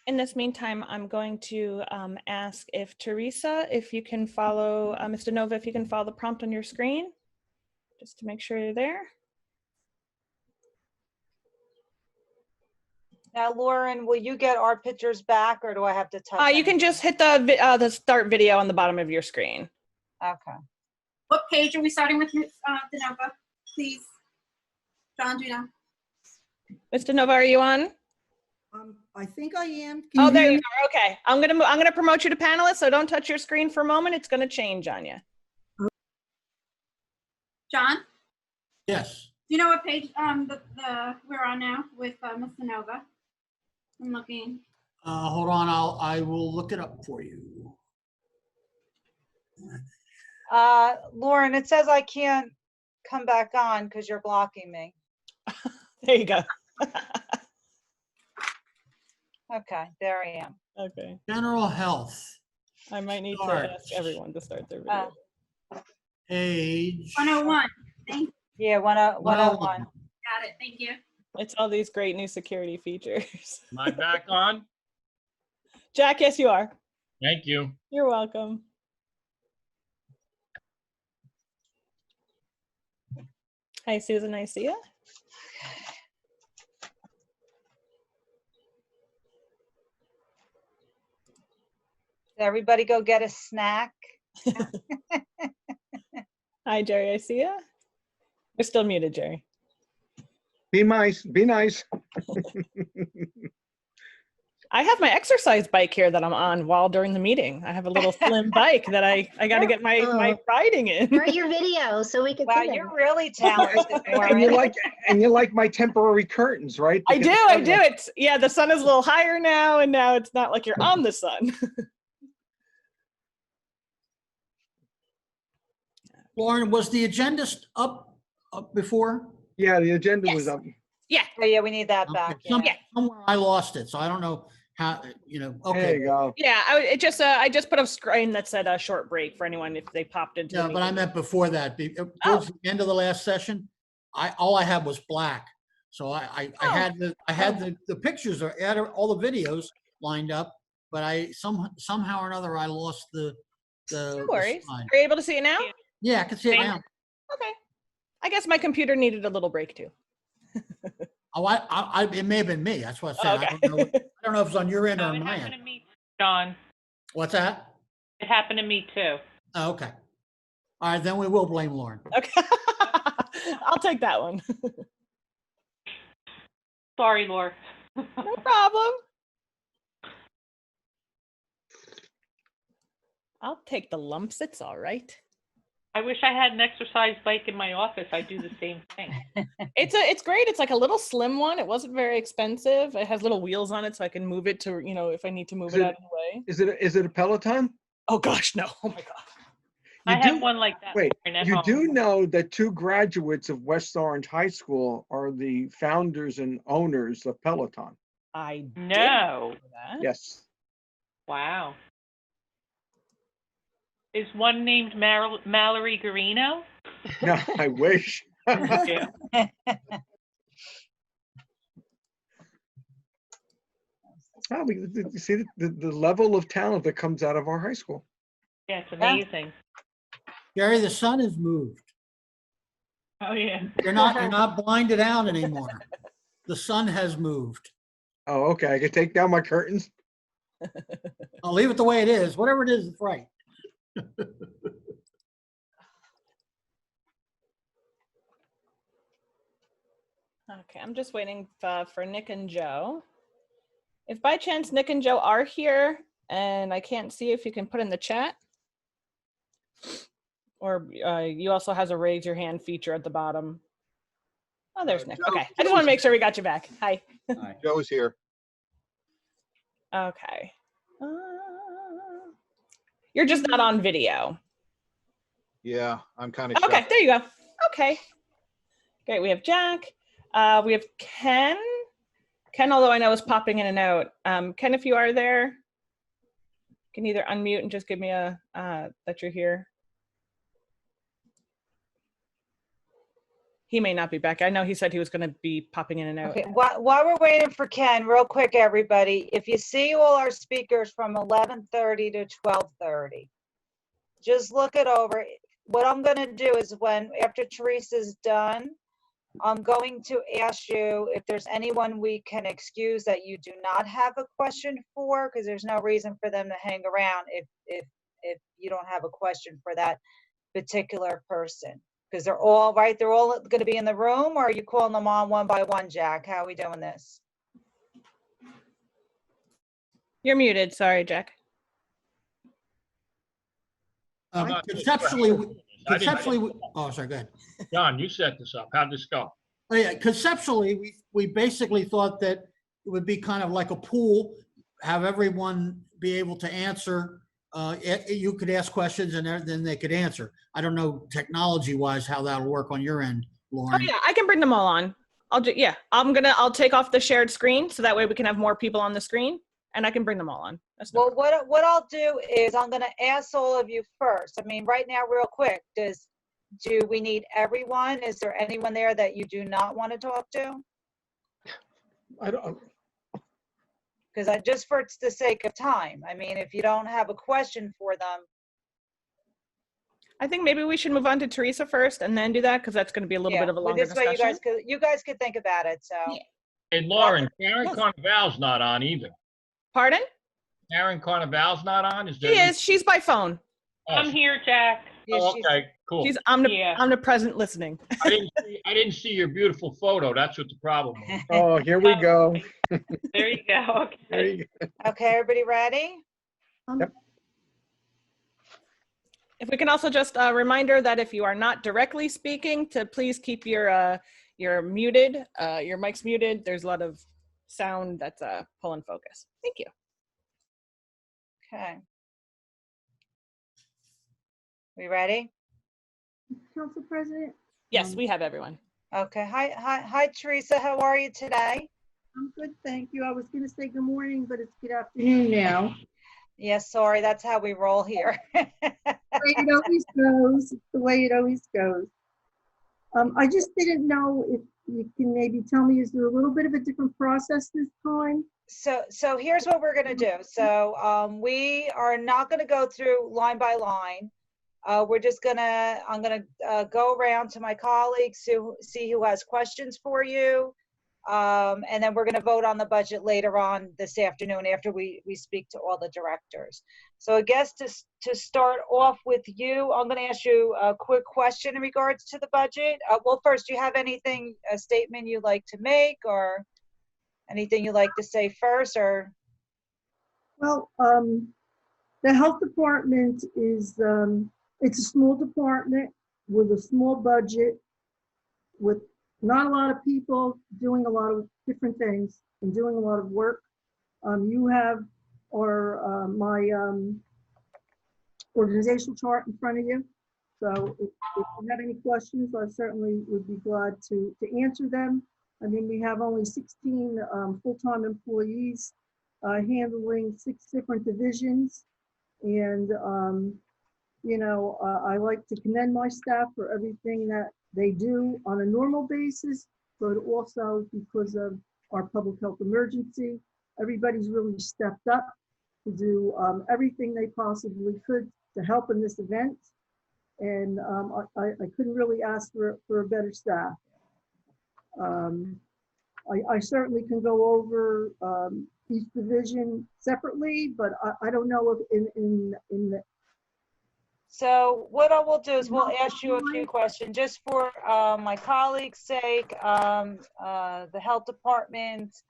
In this meantime, I'm going to ask if Teresa, if you can follow, Mr. Nova, if you can follow the prompt on your screen, just to make sure you're there. Now, Lauren, will you get our pictures back or do I have to touch? You can just hit the start video on the bottom of your screen. Okay. What page are we starting with, DeNova? Please. John, do you know? Mr. Nova, are you on? I think I am. Oh, there you are. Okay. I'm gonna promote you to panelist, so don't touch your screen for a moment. It's gonna change on you. John, Yes. do you know what page we're on now with Mr. Nova? I'm looking. Hold on, I will look it up for you. Lauren, it says I can't come back on because you're blocking me. There you go. Okay, there I am. Okay. General health. I might need to Start. ask everyone to start their video. Page. 101. Thank you. Yeah, 101. Got it. Thank you. It's all these great new security features. Am I back on? Jack, yes, you are. Thank you. You're welcome. Hi, Susan, I see you. Did everybody go get a snack? Hi, Jerry, I see you. You're still muted, Jerry. Be nice, be nice. I have my exercise bike here that I'm on while during the meeting. I have a little slim bike that I got to get my riding in. Start your video so we can Wow, see you're really talented, And you Lauren. like my temporary curtains, right? I Because do. It's, yeah, the sun is a little higher now, and now it's not like you're on the sun. Lauren, was the agenda up before? Yeah, the agenda was up. Yeah. Oh, yeah, we need that back. Okay, Yeah. somewhere I lost it, so I don't know how, okay. There you go. Yeah, I just put a screen that said a short break for anyone if they popped into. Yeah, the but I meeting. meant before that, towards the end of the last session, all I had was black. So I had the pictures, I had all the videos lined up, but somehow or another, I lost the No worries. slide. Are you able to see it now? Yeah, I can see it now. Okay. I guess my computer needed a little break too. Oh, it may have been me. That's what I said. Okay. I don't know if it's on your end or No, on it my happened end. to me, John. What's that? It happened to me too. Oh, okay. All right, then we will blame Lauren. Okay. I'll take that one. Sorry, Laura. No problem. I'll take the lumps. It's all right. I wish I had an exercise bike in my office. I'd do the same thing. It's great. It's like a little slim one. It wasn't very expensive. It has little wheels on it, so I can move it to, if I need to move it out of the way. Is it a Peloton? Oh gosh, no. Oh my god. I have one like that. Wait, at you home. do know that 2 graduates of West Orange High School are the founders and owners of Peloton. I No. didn't know that. Yes. Wow. Is one named Mallory Garino? No, I wish. Yeah. Oh, you see the level of talent that comes out of our high school. Yeah, it's amazing. Gary, the sun has moved. Oh yeah. You're not blinded out anymore. The sun has moved. Oh, okay. I can take down my curtains. I'll leave it the way it is. Whatever it is, it's right. Okay, I'm just waiting for Nick and Joe. If by chance Nick and Joe are here and I can't see, if you can put in the chat. Or you also has a raise your hand feature at the bottom. Oh, there's Nick. Okay, I just want to make sure we got you back. Hi. Hi. Joe is here. Okay. You're just not on video. Yeah, I'm kind of Okay, there you go. Okay. Great, we have Jack. We have Ken. Ken, although I know is popping in and out. Ken, if you are there, you can either unmute and just give me a that you're here. He may not be back. I know he said he was going to be popping in and out. Okay, while we're waiting for Ken, real quick, everybody, if you see all our speakers from 11:30 to 12:30, just look it over. What I'm gonna do is after Teresa's done, I'm going to ask you if there's anyone we can excuse that you do not have a question for, because there's no reason for them to hang around if you don't have a question for that particular person. Because they're all going to be in the room, or are you calling them on one by one, Jack? How are we doing this? You're muted. Sorry, Jack. Conceptually, Oh, sorry, go ahead. John, you set this up. How'd this go? Oh, yeah, conceptually, we basically thought that it would be kind of like a pool, have everyone be able to answer. You could ask questions and then they could answer. I don't know technology-wise how that'll work on your end, Lauren. Oh yeah, I can bring them all on. I'll take off the shared screen so that way we can have more people on the screen, and I can bring them all on. Well, what I'll do is I'm going to ask all of you first. I mean, right now, real quick, do we need everyone? Is there anyone there that you do not want to talk to? I don't, Because just for the sake of time, I mean, if you don't have a question for them. I think maybe we should move on to Teresa first and then do that, because that's going to be a little bit of a longer This way discussion. you guys could think about it, so. Hey, Lauren, Karen Carnival's not on either. Pardon? Karen Carnival's not on? She is. She's by phone. I'm here, Jack. Oh, okay, cool. She's omnipresent listening. I didn't see your beautiful photo. That's what the problem was. oh, here we go. There you go. Okay. There you go. Okay, everybody ready? Yep. If we can also just a reminder that if you are not directly speaking, to please keep your muted, your mic's muted. There's a lot of sound that's pulling focus. Thank you. Okay. We ready? Council President? Yes, we have everyone. Okay. Hi, Teresa. How are you today? I'm good, thank you. I was gonna say good morning, but it's good afternoon now. Yes, sorry, that's how we roll here. The way it always goes. It's the way it always goes. I just didn't know if you can maybe tell me, is there a little bit of a different process this time? So here's what we're gonna do. So we are not gonna go through line by line. I'm gonna go around to my colleagues to see who has questions for you. And then we're going to vote on the budget later on this afternoon after we speak to all the directors. So I guess to start off with you, I'm going to ask you a quick question in regards to the budget. Well, first, do you have a statement you'd like to make, or anything you'd like to say first, or? Well, the health department is, it's a small department with a small budget, with not a lot of people doing a lot of different things and doing a lot of work. You have my organizational chart in front of you. So if you have any questions, I certainly would be glad to answer them. I mean, we have only 16 full-time employees handling 6 different divisions. And, you know, I like to commend my staff for everything that they do on a normal basis, but also because of our public health emergency. Everybody's really stepped up to do everything they possibly could to help in this event. And I couldn't really ask for a better staff. I certainly can go over each division separately, but I don't know if in the. So what I will do is we'll ask you a few questions just for my colleagues' sake. The health department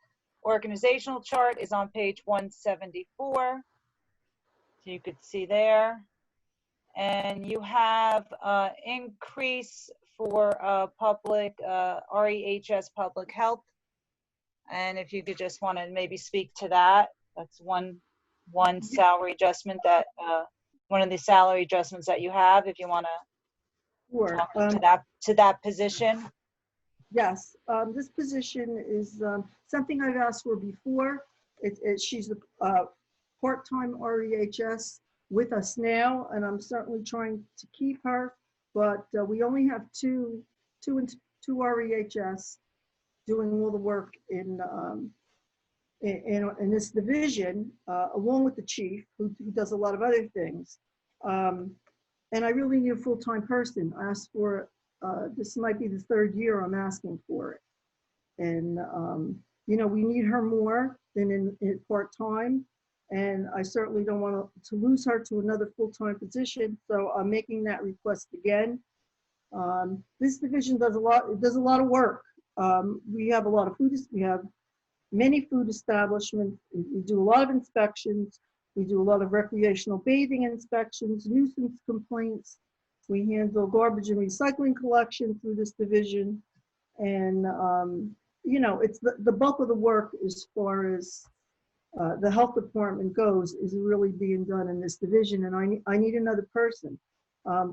organizational chart is on page 174. So you could see there. And you have increase for public, REHS public health. And if you could just want to maybe speak to that, that's one salary adjustment that, one of the salary adjustments that you have, if you want to talk to that position. Yes, this position is something I've asked for before. She's a part-time REHS with us now, and I'm certainly trying to keep her, but we only have two to our EHS, doing all the work in this division, along with the chief, who does a lot of other things. And I really need a full-time person. I asked for, this might be the third year I'm asking for it. And, we need her more than in part-time. And I certainly don't want to lose her to another full-time position. So I'm making that request again. This division does a lot of work. We have a lot of we have many food establishments. We do a lot of inspections. We do a lot of recreational bathing inspections, nuisance complaints. We handle garbage and recycling collection through this division. And, it's the bulk of the work as far as the health department goes is really being done in this division. And I need another person.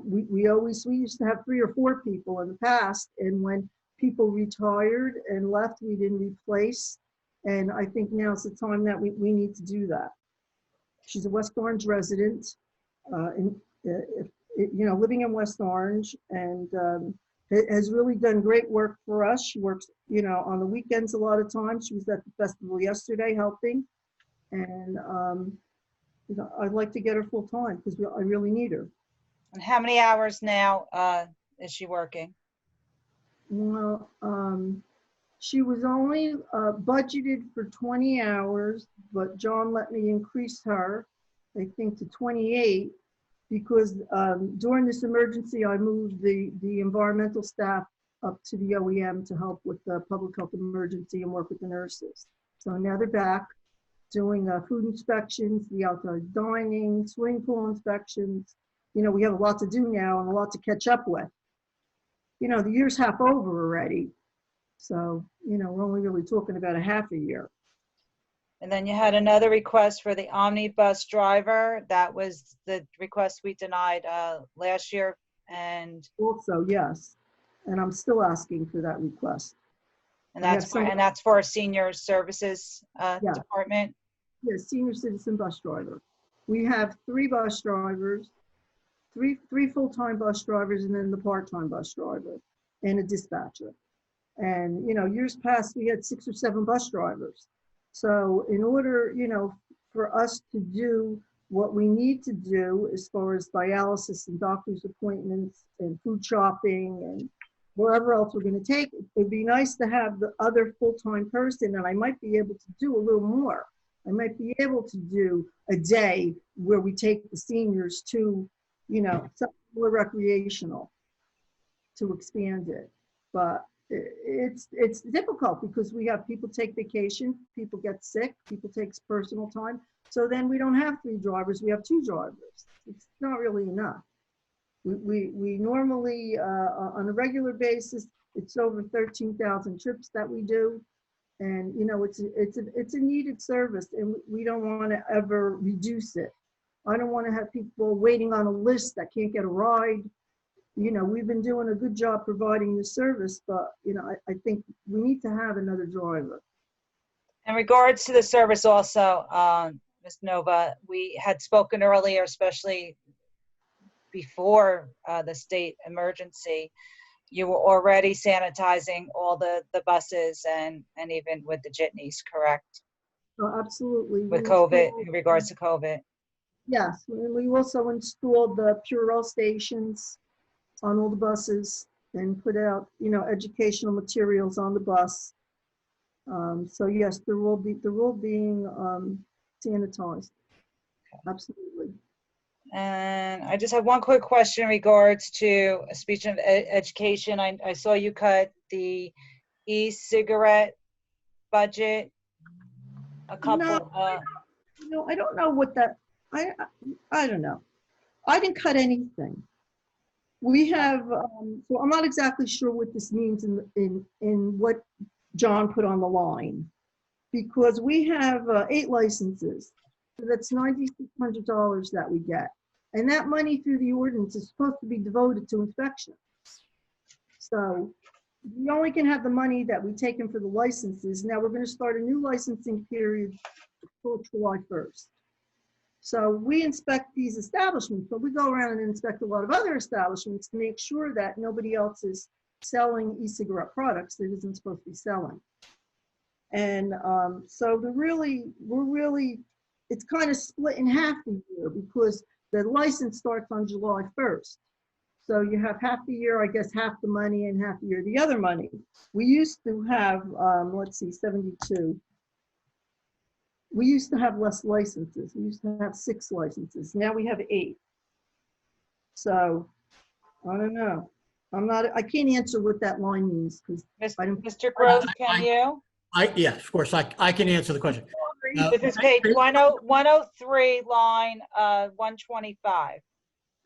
We used to have 3 or 4 people in the past. And when people retired and left, we didn't replace. And I think now's the time that we need to do that. She's a West Orange resident, living in West Orange, and has really done great work for us. She works, on the weekends a lot of times. She was at the festival yesterday helping. And, I'd like to get her full time because I really need her. And how many hours now is she working? Well, she was only budgeted for 20 hours, but John let me increase her, I think, to 28, because during this emergency, I moved the environmental staff up to the OEM to help with the public health emergency and work with the nurses. So now they're back doing food inspections, the outdoor dining, swimming pool inspections. We have a lot to do now and a lot to catch up with. The year's half over already. So, we're only really talking about a half a year. And then you had another request for the omnibus driver. That was the request we denied last year. And also, yes. And I'm still asking for that request. And that's for our senior services department? Yes, senior citizen bus driver. We have 3 bus drivers, three full-time bus drivers, and then the part-time bus driver and a dispatcher. And, years past, we had 6 or 7 bus drivers. So in order, for us to do what we need to do as far as dialysis and doctor's appointments and food shopping and wherever else we're going to take, it'd be nice to have the other full-time person, and I might be able to do a little more. I might be able to do a day where we take the seniors to, something more recreational to expand it. But it's difficult because we have people take vacation, people get sick, people take personal time. So then we don't have 3 drivers, we have 2 drivers. It's not really enough. We normally, on a regular basis, it's over 13,000 trips that we do. And, it's a needed service, and we don't want to ever reduce it. I don't want to have people waiting on a list that can't get a ride. We've been doing a good job providing the service, but, I think we need to have another driver. In regards to the service also, Ms. Nova, we had spoken earlier, especially before the state emergency, you were already sanitizing all the buses and even with the jitneys, correct? Oh, absolutely. With COVID, in regards to COVID. Yes, and we also installed the Purell stations on all the buses and put out, educational materials on the bus. So yes, they're all being sanitized. Absolutely. And I just have one quick question in regards to speech and education. I saw you cut the e-cigarette budget a couple. No, I don't know what that. I don't know. I didn't cut anything. We have. So I'm not exactly sure what this means in what John put on the line, because we have 8 licenses. So that's $9,600 that we get. And that money through the ordinance is supposed to be devoted to inspections. So we only can have the money that we take in for the licenses. Now we're going to start a new licensing period until July 1st. So we inspect these establishments, but we go around and inspect a lot of other establishments to make sure that nobody else is selling e-cigarette products that isn't supposed to be selling. And so it's kind of split in half the year because the license starts on July 1st. So you have half the year, I guess, half the money and half the year the other money. We used to have, let's see, 72. We used to have less licenses. We used to have 6 licenses. Now we have 8. So I don't know. I can't answer what that line means because I don't. Mr. Gross, can you? Yes, of course, I can answer the question. This is page 103, line 125.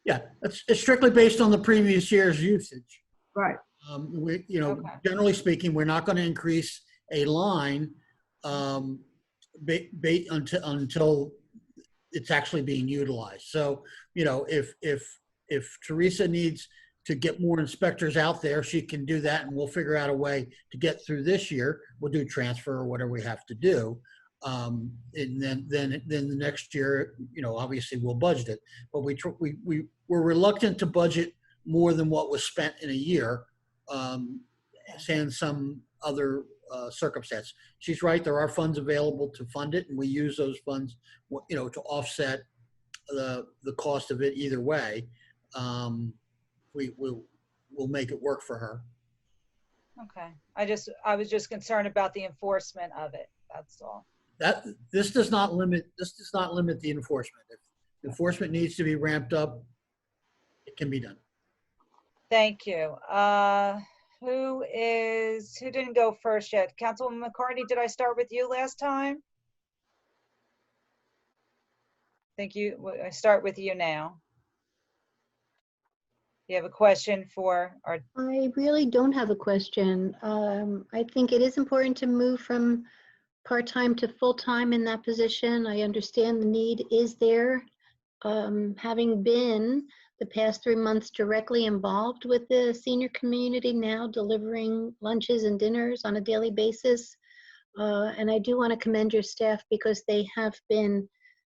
Yeah, it's strictly based on the previous year's usage. Right. We, generally speaking, we're not going to increase a line until it's actually being utilized. So, if Teresa needs to get more inspectors out there, she can do that, and we'll figure out a way to get through this year. We'll do transfer or whatever we have to do. And then the next year, obviously we'll budget it, but we're reluctant to budget more than what was spent in a year, sans some other circumstance. She's right. There are funds available to fund it, and we use those funds, to offset the cost of it either way. We'll make it work for her. Okay. I was just concerned about the enforcement of it. That's all. This does not limit the enforcement. If enforcement needs to be ramped up, it can be done. Thank you. Who didn't go first yet? Councilwoman McCartney, did I start with you last time? I start with you now. You have a question for our... I really don't have a question. I think it is important to move from part-time to full-time in that position. I understand the need is there. Having been the past 3 months directly involved with the senior community now, delivering lunches and dinners on a daily basis. And I do want to commend your staff because they have been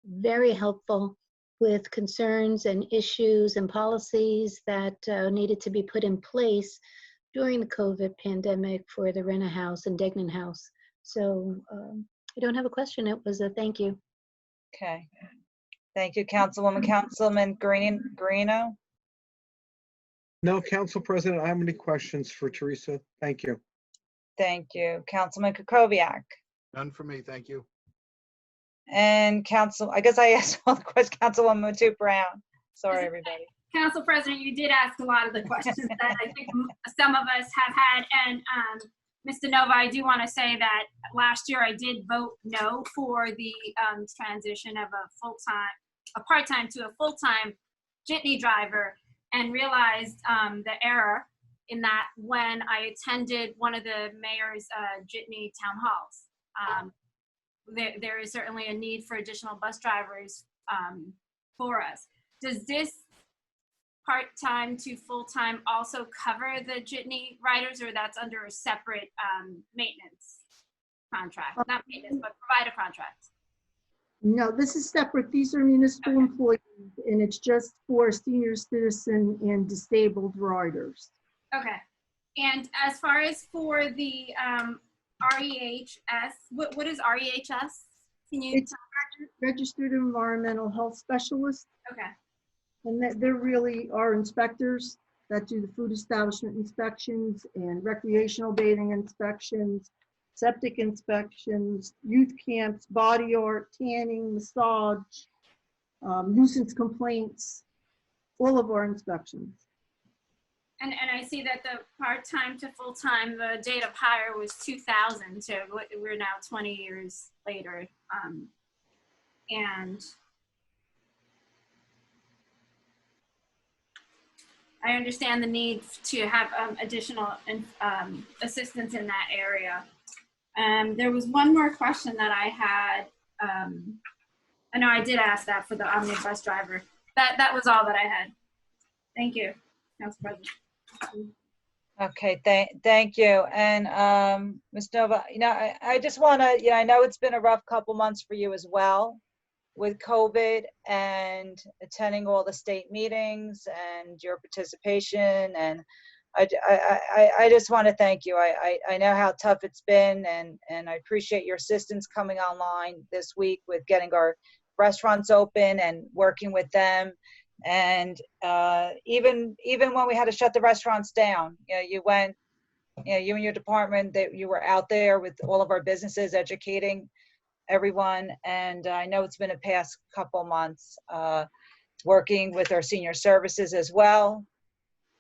very helpful with concerns and issues and policies that needed to be put in place during the COVID pandemic for the Rena House and Degnan House. So I don't have a question. It was a thank you. Okay. Thank you, Councilwoman. Councilman Guarino? No, Council President, I don't have any questions for Teresa. Thank you. Thank you. Councilman Kukoviac? None for me, thank you. And I guess I asked all the questions, Councilwoman Matu Brown. Sorry, everybody. Council President, you did ask a lot of the questions that I think some of us have had. And Mr. Nova, I do want to say that last year I did vote no for the transition of a part-time to a full-time jitney driver, and realized the error in that when I attended one of the mayor's jitney town halls. There is certainly a need for additional bus drivers for us. Does this part-time to full-time also cover the jitney riders, or that's under a separate maintenance contract? Not maintenance, but provider contract. No, this is separate. These are municipal employees, and it's just for senior citizen and disabled riders. Okay. And as far as for the REHS, what is REHS? Can you? It's registered environmental health specialist. Okay. And there really are inspectors that do the food establishment inspections and recreational bathing inspections, septic inspections, youth camps, body art, tanning, massage, nuisance complaints, all of our inspections. And I see that the part-time to full-time, the date of hire was 2000, so we're now 20 years later. And I understand the need to have additional assistance in that area. There was one more question that I had. I know I did ask that for the omnibus driver. That was all that I had. Thank you, Council President. Okay, thank you. And Ms. Nova, I just want to, I know it's been a rough couple months for you as well with COVID and attending all the state meetings and your participation. And I just want to thank you. I know how tough it's been, and I appreciate your assistance coming online this week with getting our restaurants open and working with them. And even when we had to shut the restaurants down, you went, you and your department, that you were out there with all of our businesses educating everyone. And I know it's been a past couple months working with our senior services as well.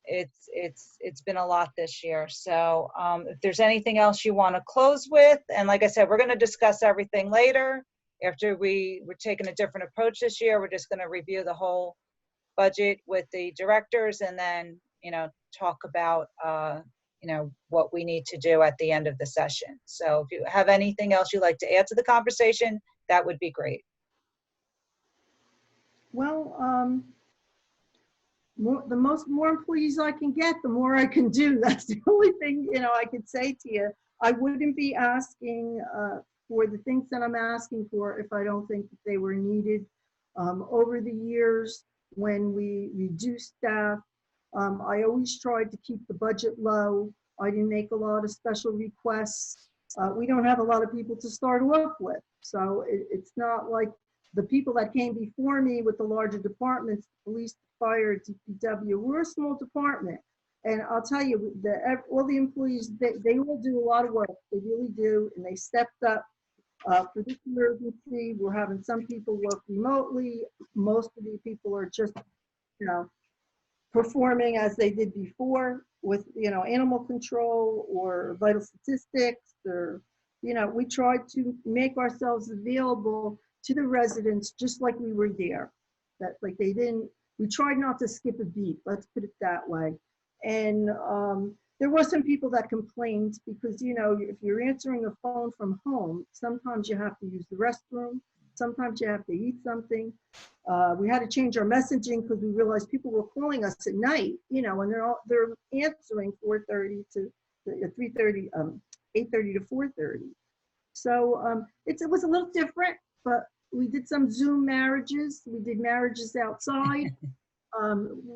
It's been a lot this year. So if there's anything else you want to close with, and like I said, we're going to discuss everything later. After we're taking a different approach this year, we're just going to review the whole budget with the directors, and then talk about what we need to do at the end of the session. So if you have anything else you'd like to add to the conversation, that would be great. Well, more employees I can get, the more I can do. That's the only thing, I could say to you. I wouldn't be asking for the things that I'm asking for if I don't think that they were needed. Over the years, when we reduced staff, I always tried to keep the budget low. I didn't make a lot of special requests. We don't have a lot of people to start off with. So it's not like the people that came before me with the larger departments, police, fire, DPW, we're a small department. And I'll tell you, all the employees, they all do a lot of work. They really do. And they stepped up for this emergency. We're having some people work remotely. Most of the people are just, performing as they did before with, animal control or vital statistics, or, we tried to make ourselves available to the residents just like we were there. That like we tried not to skip a beat, let's put it that way. And there were some people that complained because, if you're answering a phone from home, sometimes you have to use the restroom, sometimes you have to eat something. We had to change our messaging because we realized people were calling us at night, and they're answering 4:30 to 3:30, 8:30 to 4:30. So it was a little different, but we did some Zoom marriages. We did marriages outside.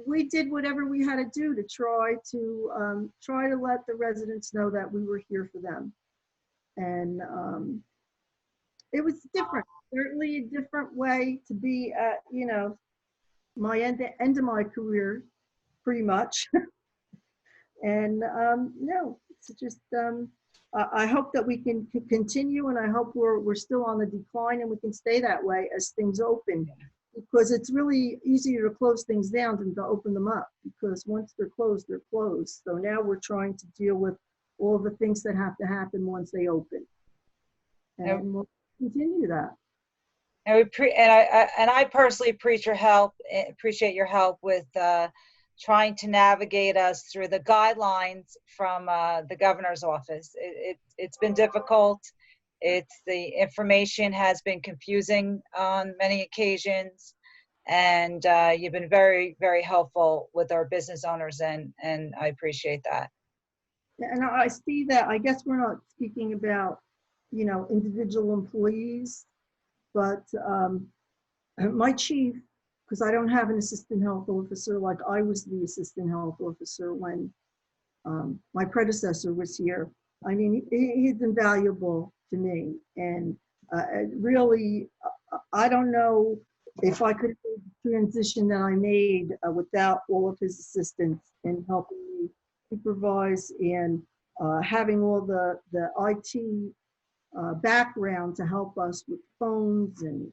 We did whatever we had to do to try to let the residents know that we were here for them. And it was different, certainly a different way to be at, my end of my career, pretty much. And no, it's just, I hope that we can continue, and I hope we're still on the decline and we can stay that way as things open, because it's really easier to close things down than to open them up, because once they're closed, they're closed. So now we're trying to deal with all the things that have to happen once they open. And we'll continue that. And I personally appreciate your help with trying to navigate us through the guidelines from the governor's office. It's been difficult. The information has been confusing on many occasions, and you've been very, very helpful with our business owners, and I appreciate that. And I see that. I guess we're not speaking about, individual employees, but my chief, because I don't have an assistant health officer like I was the assistant health officer when my predecessor was here. I mean, he's invaluable to me. And really, I don't know if I could have made the transition that I made without all of his assistance in helping me supervise and having all the IT background to help us with phones and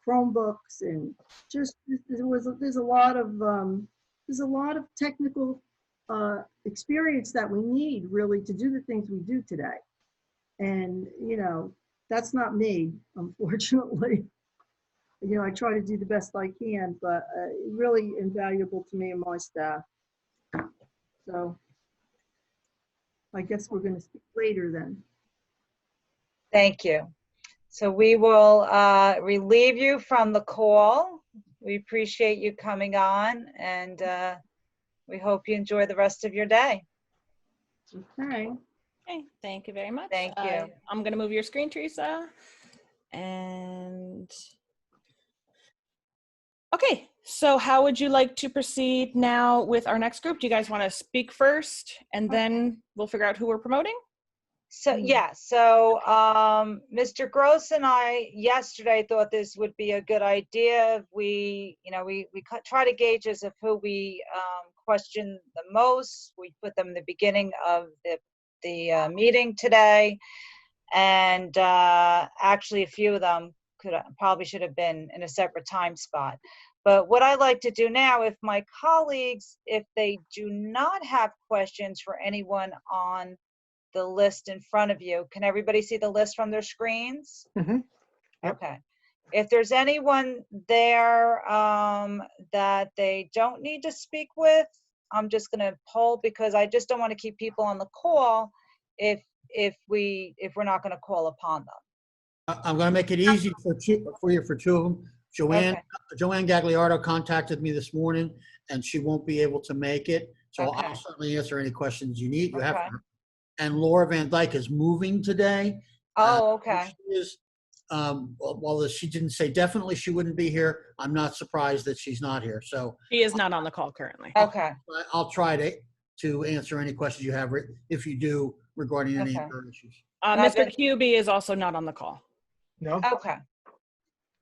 Chromebooks, and just there's a lot of technical experience that we need really to do the things we do today. And that's not me, unfortunately. I try to do the best I can, but really invaluable to me and my staff. So I guess we're going to speak later then. Thank you. So we will relieve you from the call. We appreciate you coming on, and we hope you enjoy the rest of your day. Okay. Okay, thank you very much. Thank you. I'm going to move your screen, Teresa. And Okay, so how would you like to proceed now with our next group? Do you guys want to speak first and then we'll figure out who we're promoting? So, yeah, so Mr. Gross and I yesterday thought this would be a good idea. If we, we try to gauge as of who we question the most. We put them in the beginning of the meeting today. And actually, a few of them probably should have been in a separate time spot. But what I like to do now, if my colleagues, if they do not have questions for anyone on the list in front of you, can everybody see the list from their screens? Mm-hmm. Yep. Okay. If there's anyone there that they don't need to speak with, I'm just going to poll because I just don't want to keep people on the call if we're not going to call upon them. I'm going to make it easy for you for two of them. Joanne Gagliardo contacted me this morning, and she won't be able to make it. So Okay. I'll certainly answer any questions you have. Okay. For her. And Laura Van Dyke is moving today. Oh, okay. She is, while she didn't say definitely she wouldn't be here, I'm not surprised that she's not here. So She is not on the call currently. Okay. I'll try to answer any questions you have if you do regarding any of her issues. Mr. QB is also not on the call. No. Okay.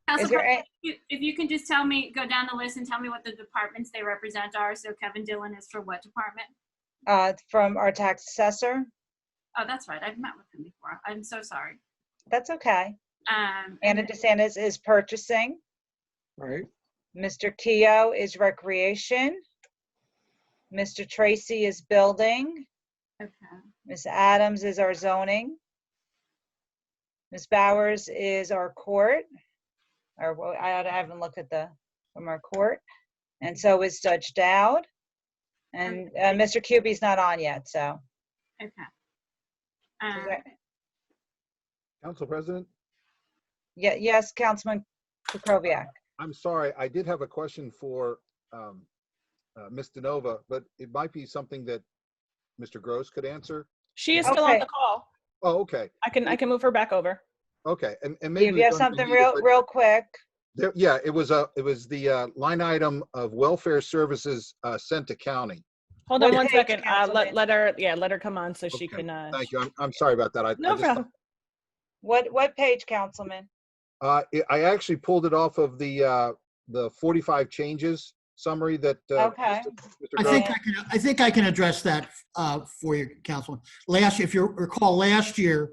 Council Is there President, if you can just tell me, go down the list and tell me what the departments they represent are. So Kevin Dillon is for what department? From our tax assessor. Oh, that's right. I've met with him before. I'm so sorry. That's okay. And Anna DeSantis is purchasing. Right. Mr. Keogh is recreation. Mr. Tracy is building. Okay. Ms. Adams is our zoning. Ms. Bowers is our court. I haven't looked at from our court. And so is Judge Dowd. And Mr. Kuby's not on yet, so. Okay. Is there- Council President, yes, Councilman Kukoviac. I'm sorry, I did have a question for Ms. DeNova, but it might be something that Mr. Gross could answer. She is still on the call. Oh, okay. I can move her back over. Okay, and maybe If you have something real quick. Yeah, it was the line item of welfare services sent to county. Hold on one second. Let her come on so she can. Thank you. I'm sorry about that. No problem. What page, Councilman? I actually pulled it off of the 45 changes summary that. Okay. I think I can address that for you, Councilman. If you recall, last year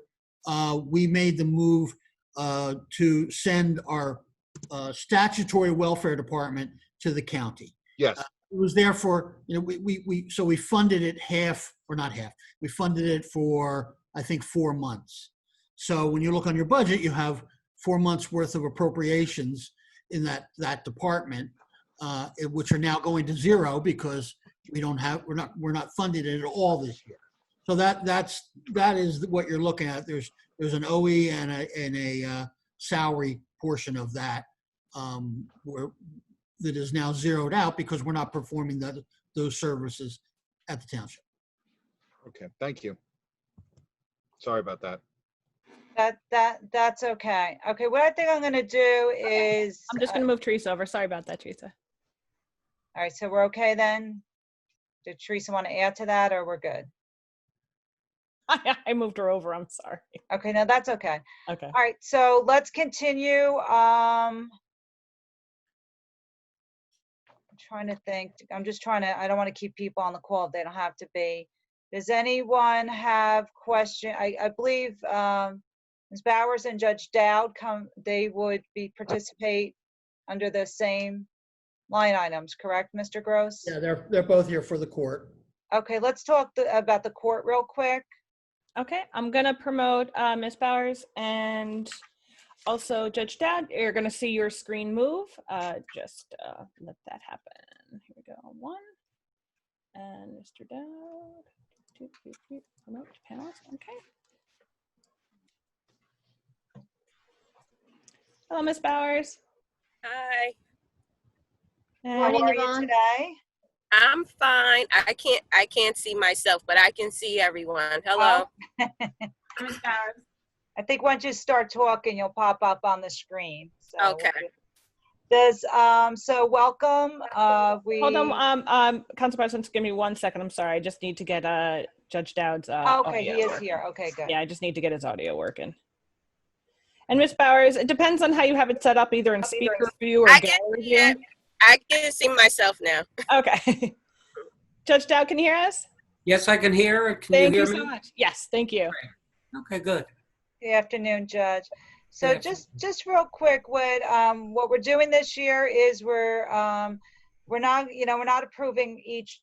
we made the move to send our statutory welfare department to the county. Yes. It was there for, so we funded it we funded it for, I think, 4 months. So when you look on your budget, you have 4 months worth of appropriations in that department, which are now going to zero because we're not funded it at all this year. So that is what you're looking at. There's an OE and a salary portion of that that is now zeroed out because we're not performing those services at the township. Okay, thank you. Sorry about that. That's okay. Okay, what I think I'm gonna do is. I'm just gonna move Teresa over. Sorry about that, Teresa. All right, so we're okay then? Did Teresa want to add to that or we're good? I moved her over, I'm sorry. Okay, no, that's okay. Okay. All right, so let's continue. I'm trying to think. I don't want to keep people on the call if they don't have to be. Does anyone have question? I believe Ms. Bowers and Judge Dowd they would participate under the same line items, correct, Mr. Gross? Yeah, they're both here for the court. Okay, let's talk about the court real quick. Okay, I'm gonna promote Ms. Bowers and also Judge Dowd. You're gonna see your screen move. Just let that happen. Here we go. 1 and Mr. Dowd. 2, 3, 3. Promote panelist. Okay. Hello, Ms. Bowers. Hi. How are you today? I'm fine. I can't see myself, but I can see everyone. Hello. Ms. Bowers. I think once you start talking, you'll pop up on the screen. So okay. So welcome. Hold on, Council President, give me 1 second. I'm sorry. I just need to get Judge Dowd's Okay, audio he is working. here. Okay, good. Yeah, I just need to get his audio working. And Ms. Bowers, it depends on how you have it set up, either in speaker view or gallery view. I can see myself now. Okay. Judge Dowd, can you hear us? Yes, I can hear. Can Thank you you hear so me? much. Yes, thank you. Okay, good. Good afternoon, Judge. So Good just real quick, what we're doing this year is we're not approving each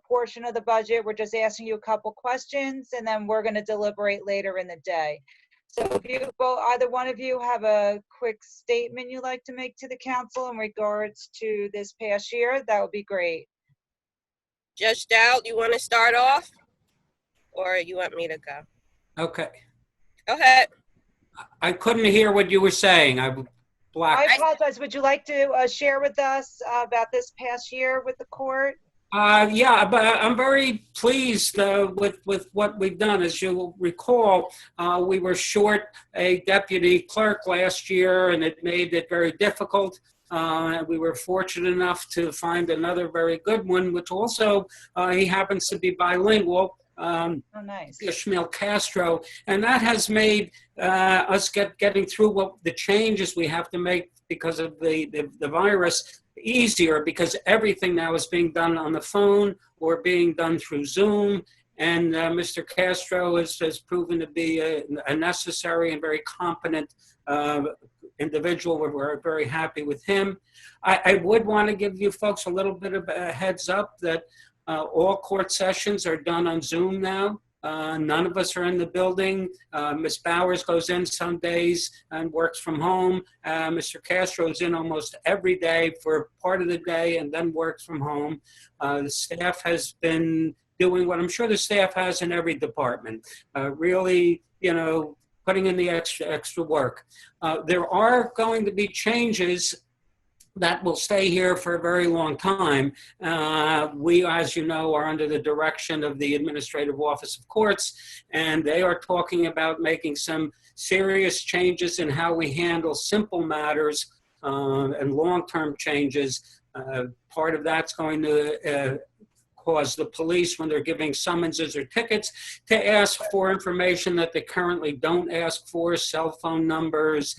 portion of the budget. We're just asking you a couple questions, and then we're going to deliberate later in the day. So if either one of you have a quick statement you'd like to make to the council in regards to this past year, that would be great. Judge Dowd, you want to start off, or you want me to go? Okay. Go ahead. I couldn't hear what you were saying. I blacked. I apologize. Would you like to share with us about this past year with the court? Yeah, but I'm very pleased with what we've done. As you'll recall, we were short a deputy clerk last year, and it made it very difficult. And we were fortunate enough to find another very good one, which also he happens to be bilingual. Oh, nice. Ishmael Castro, and that has made us getting through what the changes we have to make because of the virus easier, because everything now is being done on the phone or being done through Zoom. And Mr. Castro has proven to be a necessary and very competent individual. We're very happy with him. I would want to give you folks a little bit of a heads up that all court sessions are done on Zoom now. None of us are in the building. Ms. Bowers goes in some days and works from home. Mr. Castro is in almost every day for part of the day and then works from home. The staff has been doing what I'm sure the staff has in every department, really, putting in the extra work. There are going to be changes that will stay here for a very long time. We, as you know, are under the direction of the Administrative Office of Courts, and they are talking about making some serious changes in how we handle simple matters and long-term changes. Part of that's going to cause the police, when they're giving summonses or tickets, to ask for information that they currently don't ask for, cell phone numbers,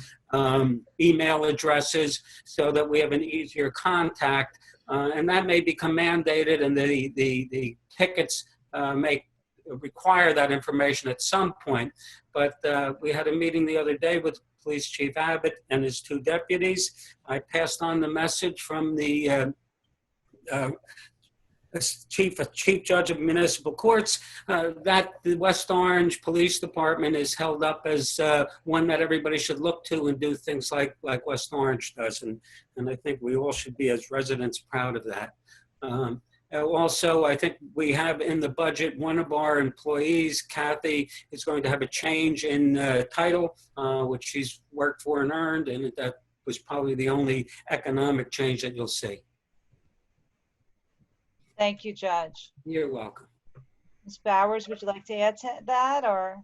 email addresses, so that we have an easier contact. And that may become mandated, and the tickets may require that information at some point. But we had a meeting the other day with Police Chief Abbott and his two deputies. I passed on the message from the Chief Judge of Municipal Courts, that the West Orange Police Department is held up as one that everybody should look to and do things like West Orange does. And I think we all should be, as residents, proud of that. Also, I think we have in the budget, one of our employees, Kathy, is going to have a change in title, which she's worked for and earned, and that was probably the only economic change that you'll see. Thank you, Judge. You're welcome. Ms. Bowers, would you like to add to that, or?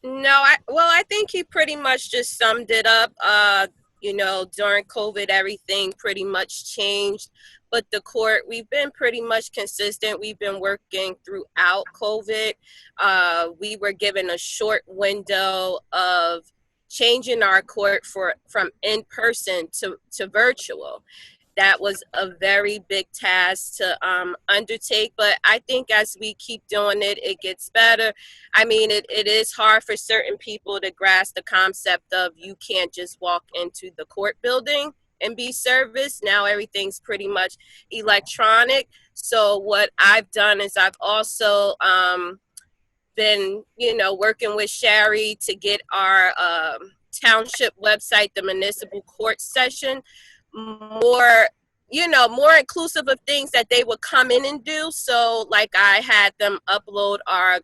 No, I think he pretty much just summed it up. During COVID, everything pretty much changed. But the court, we've been pretty much consistent. We've been working throughout COVID. We were given a short window of changing our court from in-person to virtual. That was a very big task to undertake, but I think as we keep doing it, it gets better. I mean, it is hard for certain people to grasp the concept of you can't just walk into the court building and be serviced. Now everything's pretty much electronic. So what I've done is I've also been, working with Sherry to get our township website, the municipal court session, more inclusive of things that they would come in and do. So like I had them upload our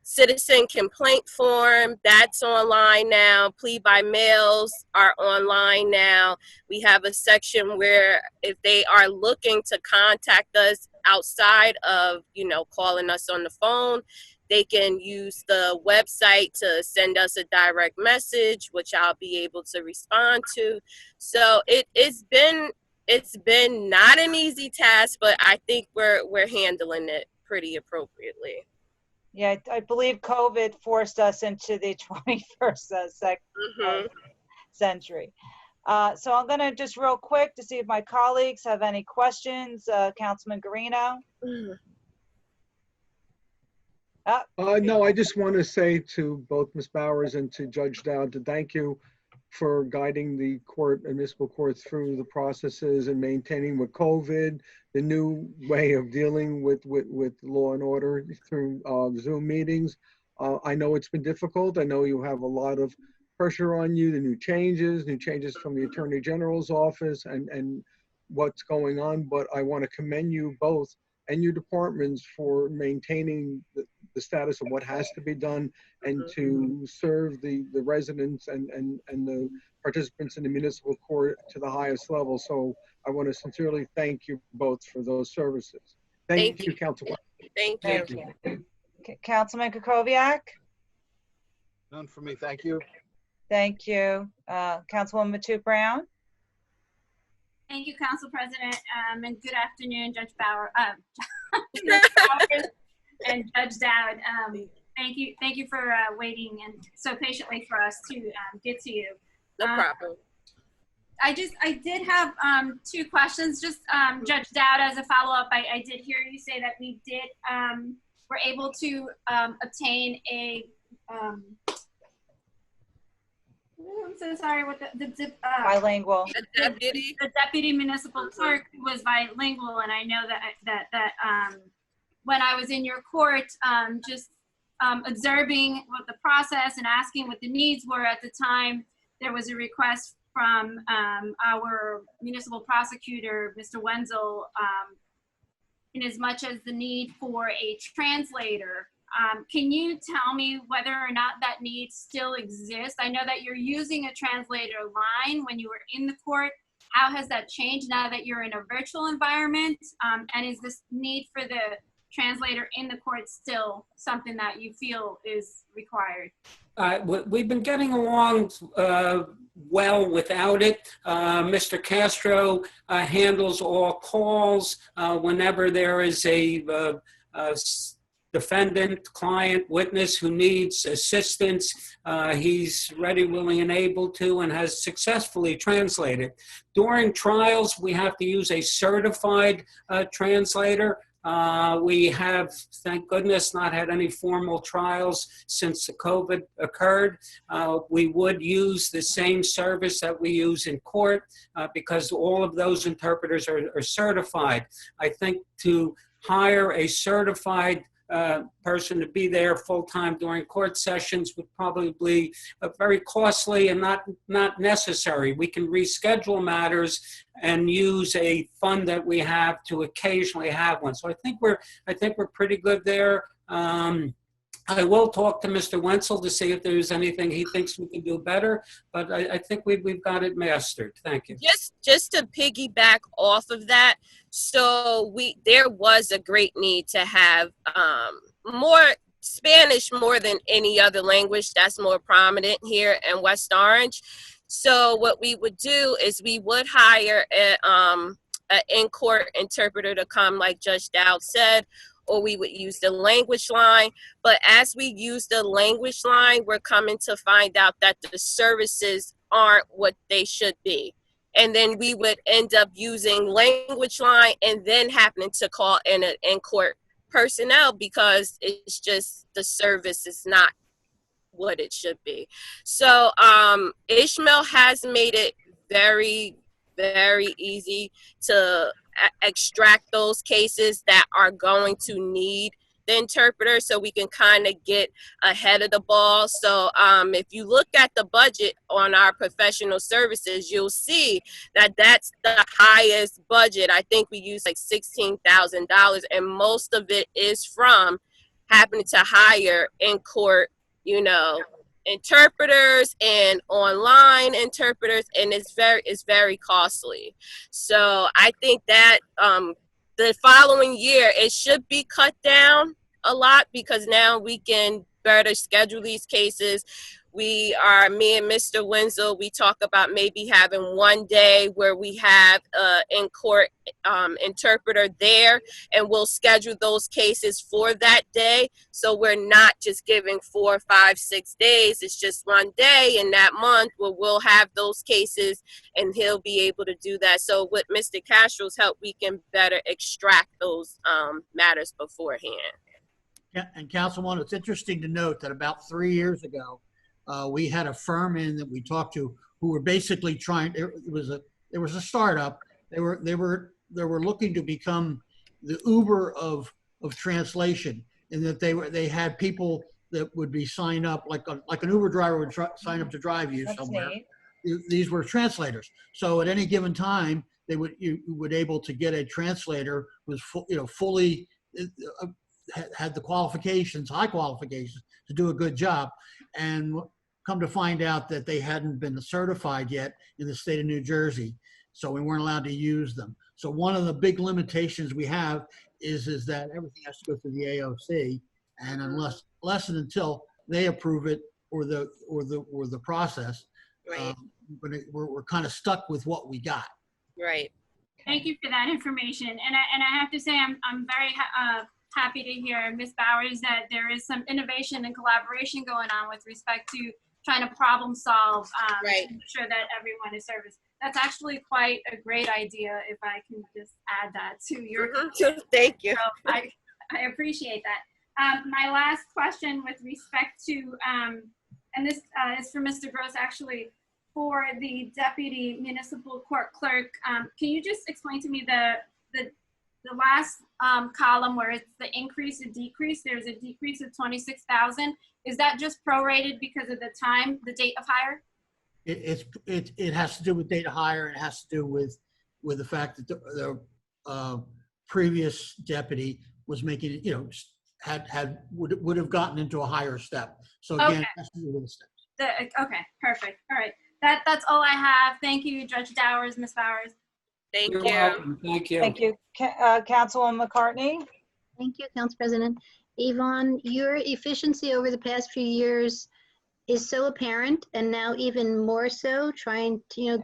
citizen complaint form. That's online now. Plea by mails are online now. We have a section where if they are looking to contact us outside of, calling us on the phone, They can use the website to send us a direct message, which I'll be able to respond to. So it's been not an easy task, but I think we're handling it pretty appropriately. Yeah, I believe COVID forced us into the 21st century. So I'm going to just real quick to see if my colleagues have any questions. Councilman Guarino? No, I just want to say to both Ms. Bowers and to Judge Dowd to thank you for guiding the court and municipal court through the processes and maintaining with COVID, the new way of dealing with law and order through Zoom meetings. I know it's been difficult. I know you have a lot of pressure on you, the new changes from the Attorney General's office and what's going on, but I want to commend you both and your departments for maintaining the status of what has to be done and to serve the residents and the participants in the municipal court to the highest level. So I want to sincerely thank you both for those services. Thank you, Councilman. Thank you. Councilman Kukoviac? None for me, thank you. Thank you. Councilwoman Matute Brown? Thank you, Council President, and good afternoon, Judge Bauer, and Judge Dowd. Thank you for waiting and so patiently for us to get to you. No problem. I did have two questions. Just Judge Dowd, as a follow-up, I did hear you say that we were able to obtain a I'm so sorry. What the bilingual? The deputy municipal clerk was bilingual, and I know that when I was in your court, just observing what the process and asking what the needs were at the time, there was a request from our municipal prosecutor, Mr. Wenzel, in as much as the need for a translator. Can you tell me whether or not that need still exists? I know that you're using a translator line when you were in the court. How has that changed now that you're in a virtual environment? And is this need for the translator in the court still something that you feel is required? We've been getting along well without it. Mr. Castro handles all calls whenever there is a defendant, client, witness who needs assistance. He's ready, willing, and able to, and has successfully translated. During trials, we have to use a certified translator. We have, thank goodness, not had any formal trials since the COVID occurred. We would use the same service that we use in court because all of those interpreters are certified. I think to hire a certified person to be there full-time during court sessions would probably be very costly and not necessary. We can reschedule matters and use a fund that we have to occasionally have one. So I think we're pretty good there. I will talk to Mr. Wenzel to see if there's anything he thinks we can do better, but I think we've got it mastered. Thank you. Just to piggyback off of that, so there was a great need to have more Spanish more than any other language that's more prominent here in West Orange. So what we would do is we would hire an in-court interpreter to come, like Judge Dowd said, or we would use the language line. But as we use the language line, we're coming to find out that the services aren't what they should be. And then we would end up using language line and then happening to call in an in-court personnel because it's just the service is not what it should be. So Ishmael has made it very, very easy to extract those cases that are going to need the interpreter so we can kind of get ahead of the ball. So if you look at the budget on our professional services, you'll see that that's the highest budget. I think we use like $16,000, and most of it is from having to hire in-court, interpreters and online interpreters, and it's very costly. So I think that the following year it should be cut down a lot because now we can better schedule these cases. Me and Mr. Wenzel, we talk about maybe having one day where we have in court interpreter there, and we'll schedule those cases for that day. So we're not just giving 4, 5, 6 days. It's just one day in that month where we'll have those cases, and he'll be able to do that. So with Mr. Castro's help, we can better extract those matters beforehand. Yeah, and Councilwoman, it's interesting to note that about 3 years ago, we had a firm in that we talked to who were basically trying. There was a startup. They were looking to become the Uber of translation, in that they had people that would be signed up like an Uber driver would sign up to drive you somewhere. These were translators. So at any given time, you would able to get a translator who was fully had the qualifications, high qualifications, to do a good job. And come to find out that they hadn't been certified yet in the state of New Jersey, so we weren't allowed to use them. So one of the big limitations we have is that everything has to go through the AOC, and unless and until they approve it or the process, right. We're kind of stuck with what we got. Right. Thank you for that information. And I have to say, I'm very happy to hear, Ms. Bowers, that there is some innovation and collaboration going on with respect to trying to problem solve right. to ensure that everyone is serviced. That's actually quite a great idea, if I can just add that to your Thank you. So I appreciate that. My last question with respect to, and this is for Mr. Gross, actually, for the Deputy Municipal Court Clerk, can you just explain to me the last column where it's the increase and decrease? There's a decrease of 26,000. Is that just prorated because of the date of hire? It has to do with date of hire, and it has to do with the fact that the previous deputy was making, would have gotten into a higher step. So again, Okay. it has to do with the steps. Okay, perfect. All right. That's all I have. Thank you, Judge Dowers, Ms. Bowers. Thank You're you. welcome. Thank you. Thank you. Councilwoman McCartney? Thank you, Council President. Yvonne, your efficiency over the past few years is so apparent, and now even more so, trying to,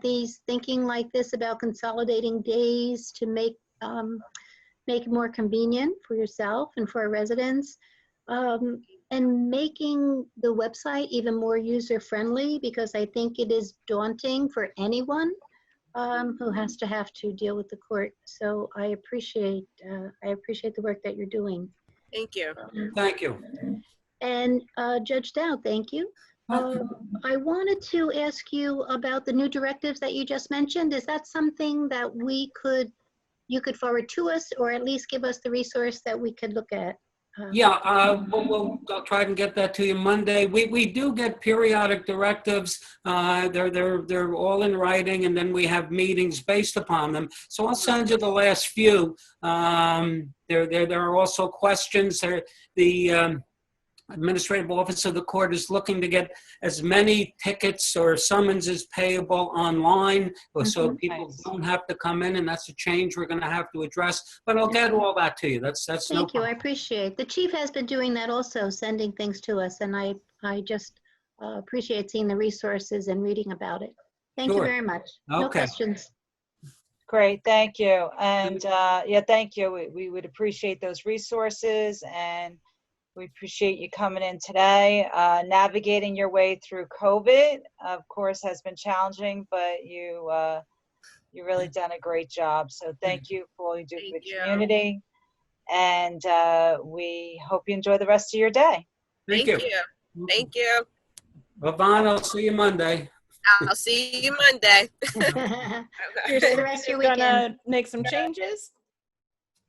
thinking like this about consolidating days to make it more convenient for yourself and for our residents, and making the website even more user-friendly, because I think it is daunting for anyone who has to deal with the court. So I appreciate the work that you're doing. Thank you. Thank you. And Judge Dow, thank you. I wanted to ask you about the new directives that you just mentioned. Is that something that you could forward to us, or at least give us the resource that we could look at? Yeah, I'll try and get that to you Monday. We do get periodic directives. They're all in writing, and then we have meetings based upon them. So I'll send you the last few. There are also questions. The Administrative Office of the Court is looking to get as many tickets or summonses payable online, so people don't have to come in, and that's a change we're going to have to address. But I'll get all that to you. That's no Thank you. problem. I appreciate. The chief has been doing that also, sending things to us, and I just appreciate seeing the resources and reading about it. Thank you Sure. very much. No Okay. questions. Great, thank you. And yeah, thank you. We would appreciate those resources, and we appreciate you coming in today. Navigating your way through COVID, of course, has been challenging, but you really done a great job. So thank you for all you do for the community. And we hope you enjoy the rest of your day. Thank you. Thank you. Yvonne, I'll see you Monday. I'll see you Monday. Enjoy the rest of your You're gonna weekend. make some changes.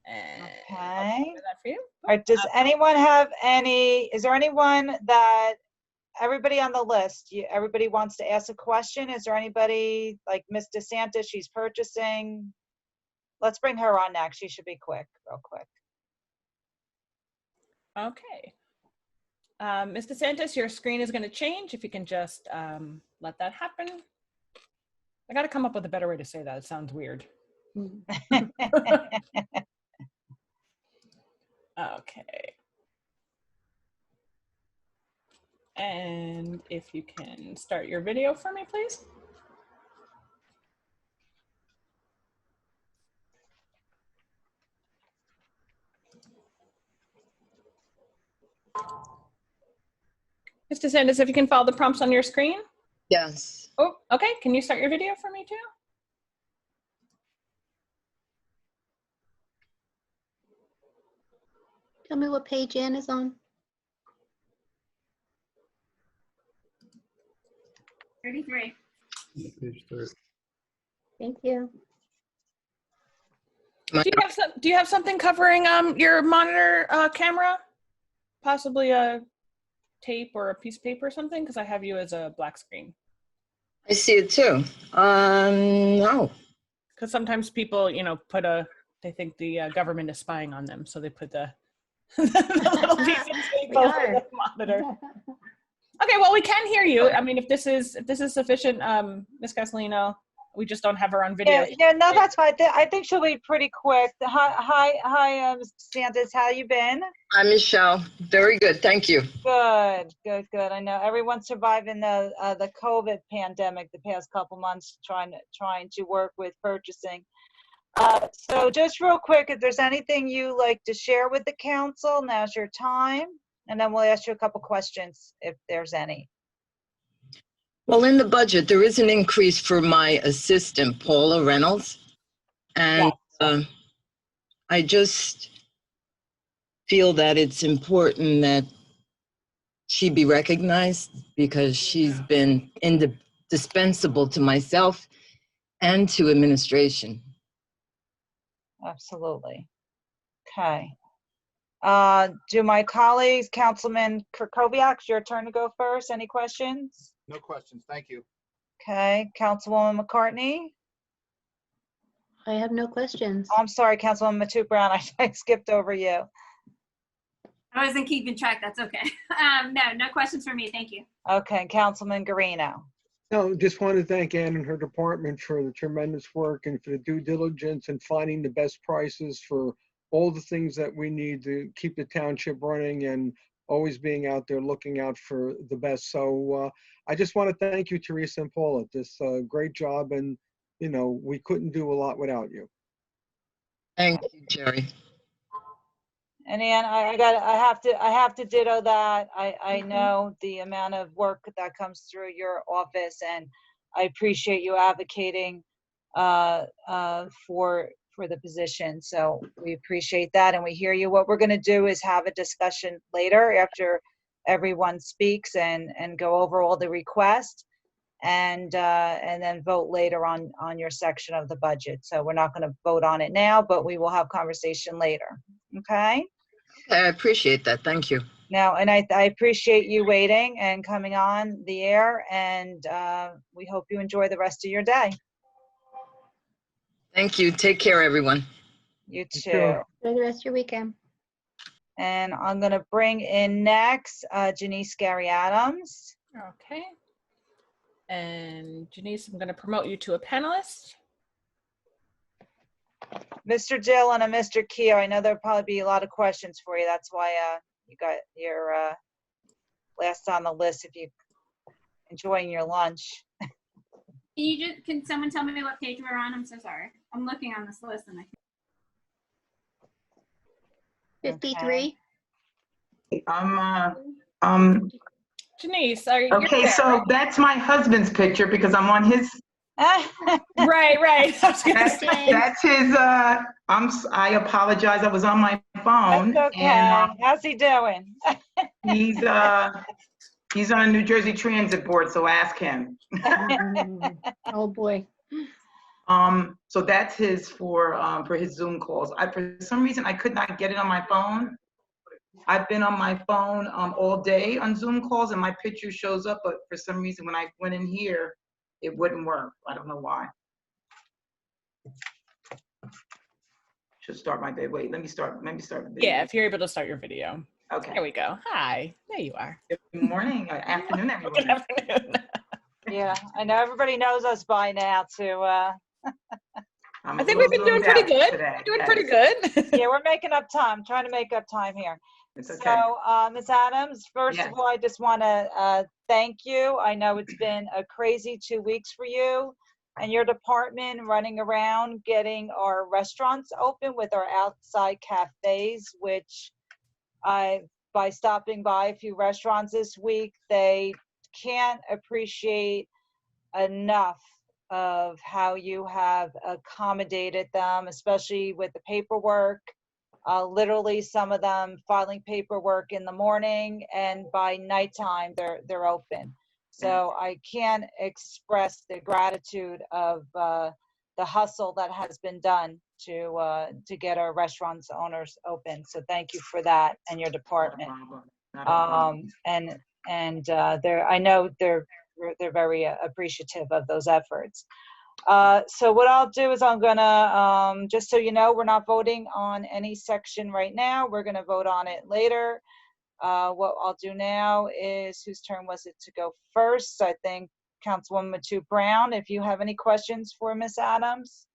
Okay. That for you. All right, does anyone have is there anyone that, everybody on the list, everybody wants to ask a question? Is there anybody, like Ms. DeSantis, she's purchasing? Let's bring her on next. She should be real quick. Okay. Ms. DeSantis, your screen is going to change. If you can just let that happen. I got to come up with a better way to say that. It sounds weird. Okay. And if you can start your video for me, please. Mr. Sanders, if you can follow the prompts on your screen. Yes. Oh, okay. Can you start your video for me too? Tell me what page Ann is on. 33. Thank you. Do you have something covering your monitor camera? Possibly a tape or a piece of paper or something? Because I have you as a black screen. I see it too. No. Because sometimes people, they think the government is spying on them, so they put the, the little piece of tape over the monitor. Okay, well, we can hear you. I mean, if this is sufficient, Ms. Castellino, we just don't have her on video. Yeah, no, that's fine. I think she'll be pretty quick. Hi, Ms. Sanders, how you been? Hi, Michelle. Very good. Thank you. Good. I know everyone's surviving the COVID pandemic the past couple months, trying to work with purchasing. So just real quick, if there's anything you like to share with the council, now's your time, and then we'll ask you a couple questions if there's any. Well, in the budget, there is an increase for my assistant, Paula Reynolds. And I just feel that it's important that she be recognized because she's been indispensable to myself and to administration. Absolutely. Okay. Do my colleagues, Councilman Krakowiak, your turn to go first. Any questions? No questions. Thank you. Okay. Councilwoman McCartney? I have no questions. Oh, I'm sorry, Councilwoman Matute Brown. I skipped over you. I wasn't keeping track. That's okay. No questions for me. Thank you. Okay. Councilman Guarino? No, just want to thank Ann and her department for the tremendous work and for the due diligence and finding the best prices for all the things that we need to keep the township running and always being out there looking out for the best. So I just want to thank you, Teresa and Paula. This great job, and we couldn't do a lot without you. Thank you, Jerry. And Ann, I have to ditto that. I know the amount of work that comes through your office, and I appreciate you advocating for the position. So we appreciate that, and we hear you. What we're going to do is have a discussion later after everyone speaks and go over all the requests, and then vote later on your section of the budget. So we're not going to vote on it now, but we will have conversation later. Okay? I appreciate that. Thank you. Now, and I appreciate you waiting and coming on the air, and we hope you enjoy the rest of your day. Thank you. Take care, everyone. You too. Enjoy the rest of your weekend. And I'm going to bring in next Janice Gary Adams. Okay. And Janice, I'm going to promote you to a panelist. Mr. Dillon and Mr. Keogh, I know there'll probably be a lot of questions for you. That's why you got your last on the list if you're enjoying your lunch. Can someone tell me what page we're on? I'm so sorry. I'm looking on this list and I can't. 53. Janice, are you okay? there, So right? that's my husband's picture because I'm on his. Right. That's his. I apologize. I was on my phone. That's okay. And, how's he doing? He's on New Jersey Transit Board, so ask him. Oh boy. So that's his for his Zoom calls. For some reason I could not get it on my phone. I've been on my phone all day on Zoom calls, and my picture shows up, but for some reason when I went in here, it wouldn't work. I don't know why. Should start my day. Wait, let me start the video. Yeah, if you're able to start your video. Okay. There we go. Hi. There you are. Good morning, afternoon, everyone. Good afternoon. Yeah, I know everybody knows us by now too. I think we've been doing pretty good. Today. We're doing pretty good. Yeah, we're making up time, trying to make up time here. It's okay. So, Ms. Adams, first Yes. of all, I just want to thank you. I know it's been a crazy 2 weeks for you and your department running around getting our restaurants open with our outside cafes, which by stopping by a few restaurants this week, they can't appreciate enough of how you have accommodated them, especially with the paperwork. Literally, some of them filing paperwork in the morning, and by nighttime they're open. So I can't express the gratitude of the hustle that has been done to get our restaurants owners open. So thank you for that and your department. And I know they're very appreciative of those efforts. So what I'll do is I'm gonna, just so you know, we're not voting on any section right now. We're gonna vote on it later. What I'll do now is, whose turn was it to go first? I think Councilwoman Matu Brown, if you have any questions for Ms. Adams.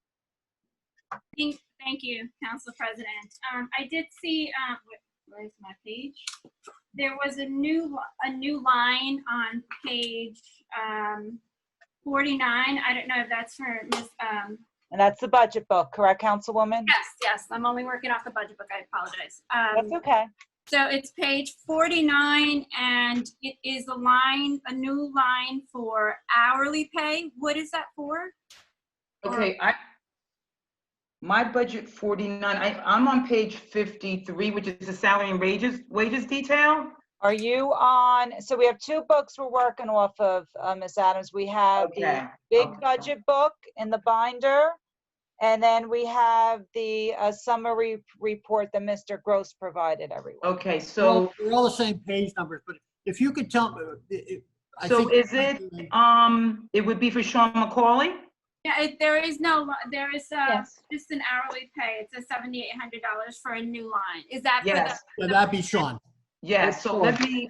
Thank you, Council President. I did see, where's my page? There was a new line on page 49. I don't know if that's for Ms. And that's the budget book, correct, Councilwoman? Yes. I'm only working off the budget book. I apologize. That's okay. So it's page 49, and it is a new line for hourly pay. What is that for? Okay, my budget 49, I'm on page 53, which is the salary and wages detail. Are you on, so we have two books we're working off of, Ms. Adams. We have the big budget book in the binder, and then we have the summary report that Mr. Gross provided everyone. Okay, so We're all the same page numbers, but if you could tell me. So is it, it would be for Sean McCauley? Yeah, there is just an hourly pay. It's a $7,800 for a new line. Is that for the? Yeah, that'd be Sean. Yes, so let me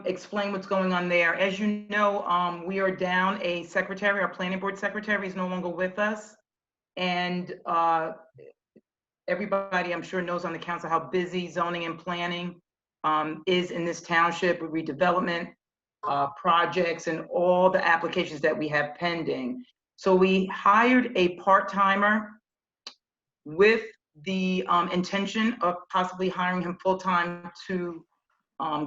explain what's going on there. As you know, we are down a secretary. Our planning board secretary is no longer with us. And everybody, I'm sure, knows on the council how busy zoning and planning is in this township with redevelopment projects and all the applications that we have pending. So we hired a part-timer with the intention of possibly hiring him full-time to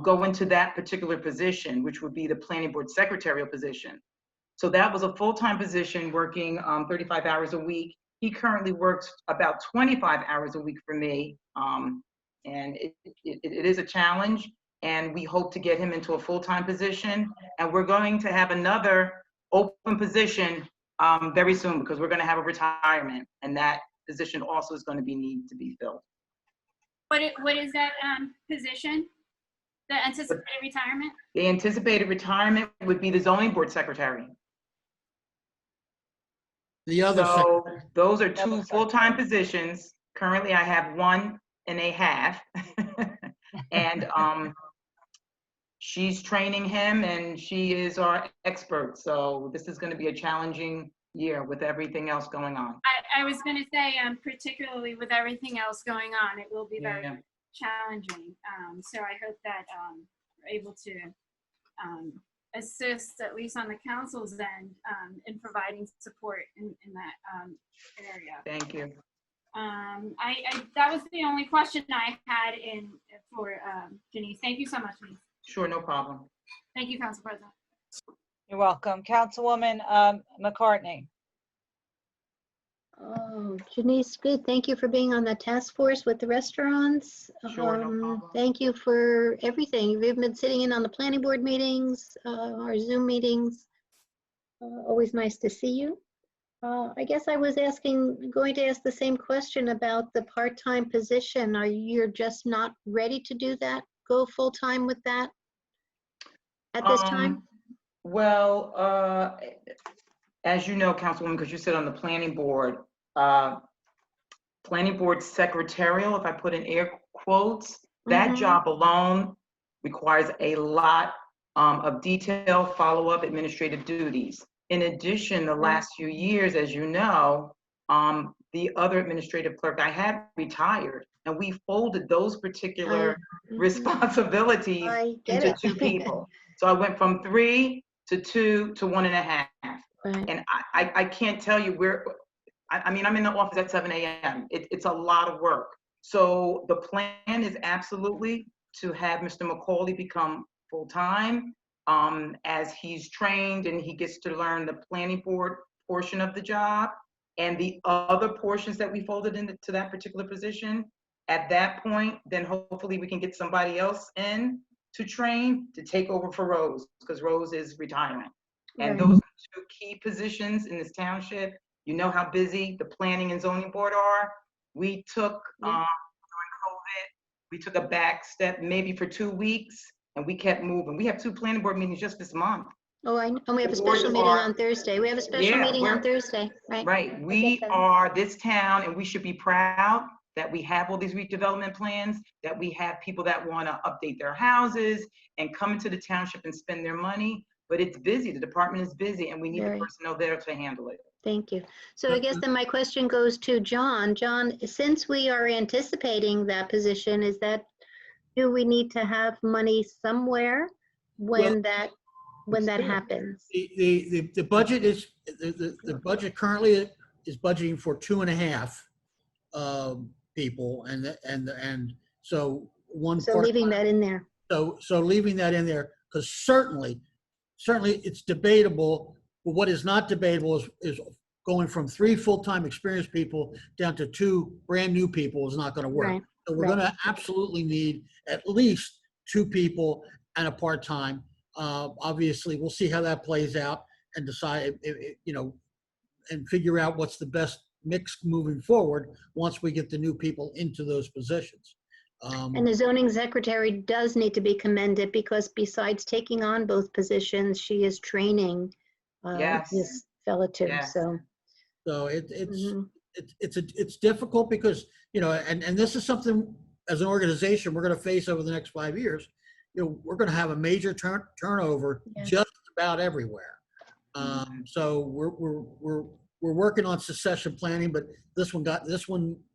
go into that particular position, which would be the planning board secretarial position. So that was a full-time position working 35 hours a week. He currently works about 25 hours a week for me. And it is a challenge, and we hope to get him into a full-time position. And we're going to have another open position very soon, because we're going to have a retirement, and that position also is going to need to be filled. What is that position? The anticipated retirement? The anticipated retirement would be the zoning board secretary. The other. So those are two full-time positions. Currently, I have 1.5, and she's training him, and she is our expert. So this is going to be a challenging year with everything else going on. I was going to say, particularly with everything else going on, it will be very challenging. So I hope that we're able to assist, at least on the council's end, in providing support in that area. Thank you. That was the only question I had for Janice. Thank you so much, Janice. Sure, no problem. Thank you, Council President. You're welcome. Councilwoman McCartney. Oh, Janice, good. Thank you for being on the task force with the restaurants. Sure, no problem. Thank you for everything. We've been sitting in on the planning board meetings, our Zoom meetings. Always nice to see you. I guess I was going to ask the same question about the part-time position. You're just not ready to do that? Go full-time with that at this time? Well, as you know, Councilwoman, because you sit on the planning board secretarial, if I put in air quotes, that job alone requires a lot of detail, follow-up, administrative duties. In addition, the last few years, as you know, the other administrative clerk I had retired. and we folded those particular Mhm. responsibilities I get into it. 2 people. So I went from 3 to 2 to 1.5. Right. And I can't tell you where, I mean, I'm in the office at 7 a.m. It's a lot of work. So the plan is absolutely to have Mr. McCauley become full-time as he's trained and he gets to learn the planning board portion of the job and the other portions that we folded into that particular position. At that point, then hopefully we can get somebody else in to train to take over for Rose, because Rose is retiring. And Right. those are 2 key positions in this township. You know how busy the planning and zoning board are. We took, during COVID, we took a back step maybe for 2 weeks and we kept moving. We have 2 planning board meetings just this month. Oh, I know. And we have a The boards special meeting are- on Thursday. We have a special Yeah, meeting on we're- Thursday, right? Right, we are this town and we should be proud that we have all these redevelopment plans, that we have people that want to update their houses and come into the township and spend their money. But it's busy, the department is busy and we need Very. the personnel there to handle it. Thank you. So I guess then my question goes to John. John, since we are anticipating that position, do we need to have money somewhere when that happens? The budget is, the budget currently is budgeting for 2.5 people and so one So part. leaving that in there. So leaving that in there, because certainly it's debatable, but what is not debatable is going from 3 full-time experienced people down to 2 brand new people is not going to work. Right. So we're going to absolutely need at least 2 people and a part-time. Obviously, we'll see how that plays out and decide, and figure out what's the best mix moving forward once we get the new people into those positions. And the zoning secretary does need to be commended because besides taking on both positions, she is training Yes. this fella too. Yes. So it's difficult because, and this is something as an organization we're going to face over the next 5 years. We're going to have a major turnover just about everywhere. So we're working on succession planning, but this one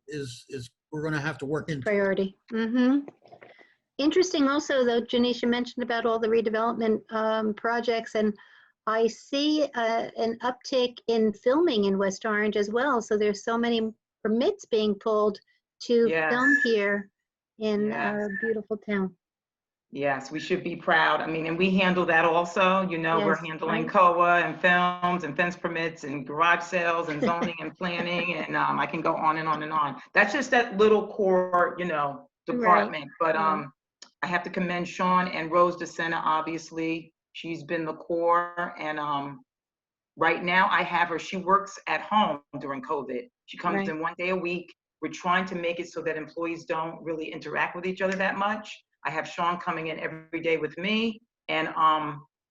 is we're going to have to work into. Priority. Interesting also, though, Janisha mentioned about all the redevelopment projects, and I see an uptick in filming in West Orange as well. So there's so many permits being pulled to film here in our beautiful town. Yes, we should be proud. I mean, and we handle that also, we're Yes, handling right. COA and films and fence permits and garage sales and zoning and planning and I can go on and on and on. That's just that little core, department. But I have to commend Sean and Rose DeSena, obviously. She's been the core and right now I have her, she works at home during COVID. She comes in 1 day a week. We're trying to make it so that employees don't really interact with each other that much. I have Sean coming in every day with me and,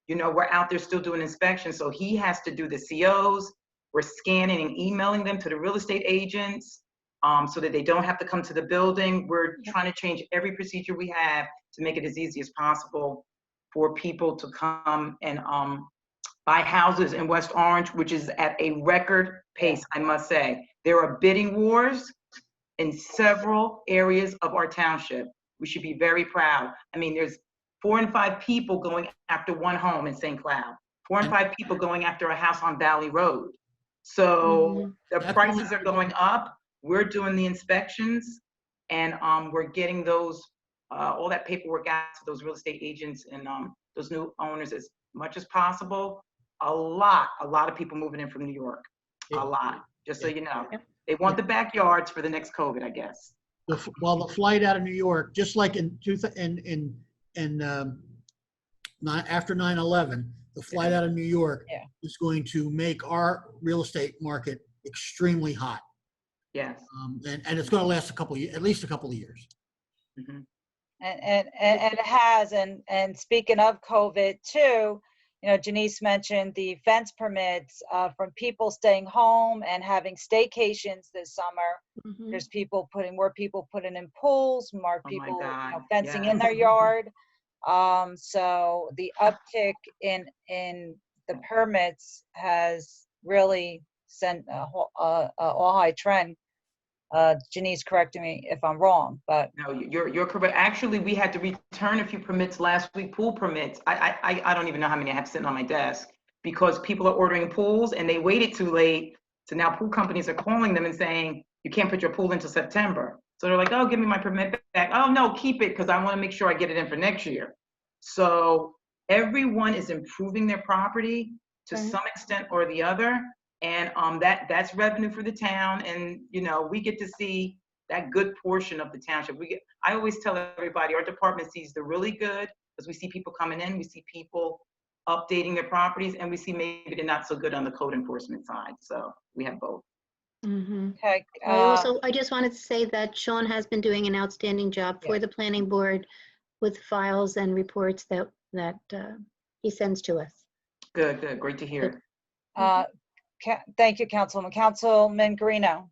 we're out there still doing inspections. So he has to do the COs. We're scanning and emailing them to the real estate agents so that they don't have to come to the building. We're trying to change every procedure we have to make it as easy as possible for people to come and buy houses in West Orange, which is at a record pace, I must say. There are bidding wars in several areas of our township. We should be very proud. I mean, there's 4 and 5 people going after one home in St. Cloud, 4 and 5 people going after a house on Valley Road. So the prices are going up. We're doing the inspections and we're getting those, all that paperwork out to those real estate agents and those new owners as much as possible. A lot of people moving in from New York, a lot, just so you know. They want the backyards for the next COVID, I guess. Well, the flight out of New York, just like after 9/11, the flight out of New York is going to make our real estate market extremely hot. Yes. And it's going to last at least a couple of years. Mm-hmm. And it has. And speaking of COVID too, Janice mentioned the fence permits from people staying home and having staycations this summer. There's more people putting in pools, more people fencing in their yard. So the uptick in the permits has really sent a all-high trend Janice, correct me if I'm wrong, but. No, you're correct. Actually, we had to return a few permits last week, pool permits. I don't even know how many I have sitting on my desk because people are ordering pools and they waited too late. So now pool companies are calling them and saying, you can't put your pool until September. So they're like, oh, give me my permit back. Oh, no, keep it because I want to make sure I get it in for next year. So everyone is improving their property to some extent or the other. And that's revenue for the town. And, you know, we get to see that good portion of the township. I always tell everybody, our department sees the really good because we see people coming in, we see people updating their properties, and we see maybe the not so good on the code enforcement side. So we have both. Okay. I just wanted to say that Sean has been doing an outstanding job for the planning board with files and reports that he sends to us. Good, good. Great to hear. Thank you, Councilwoman. Councilman Guarino.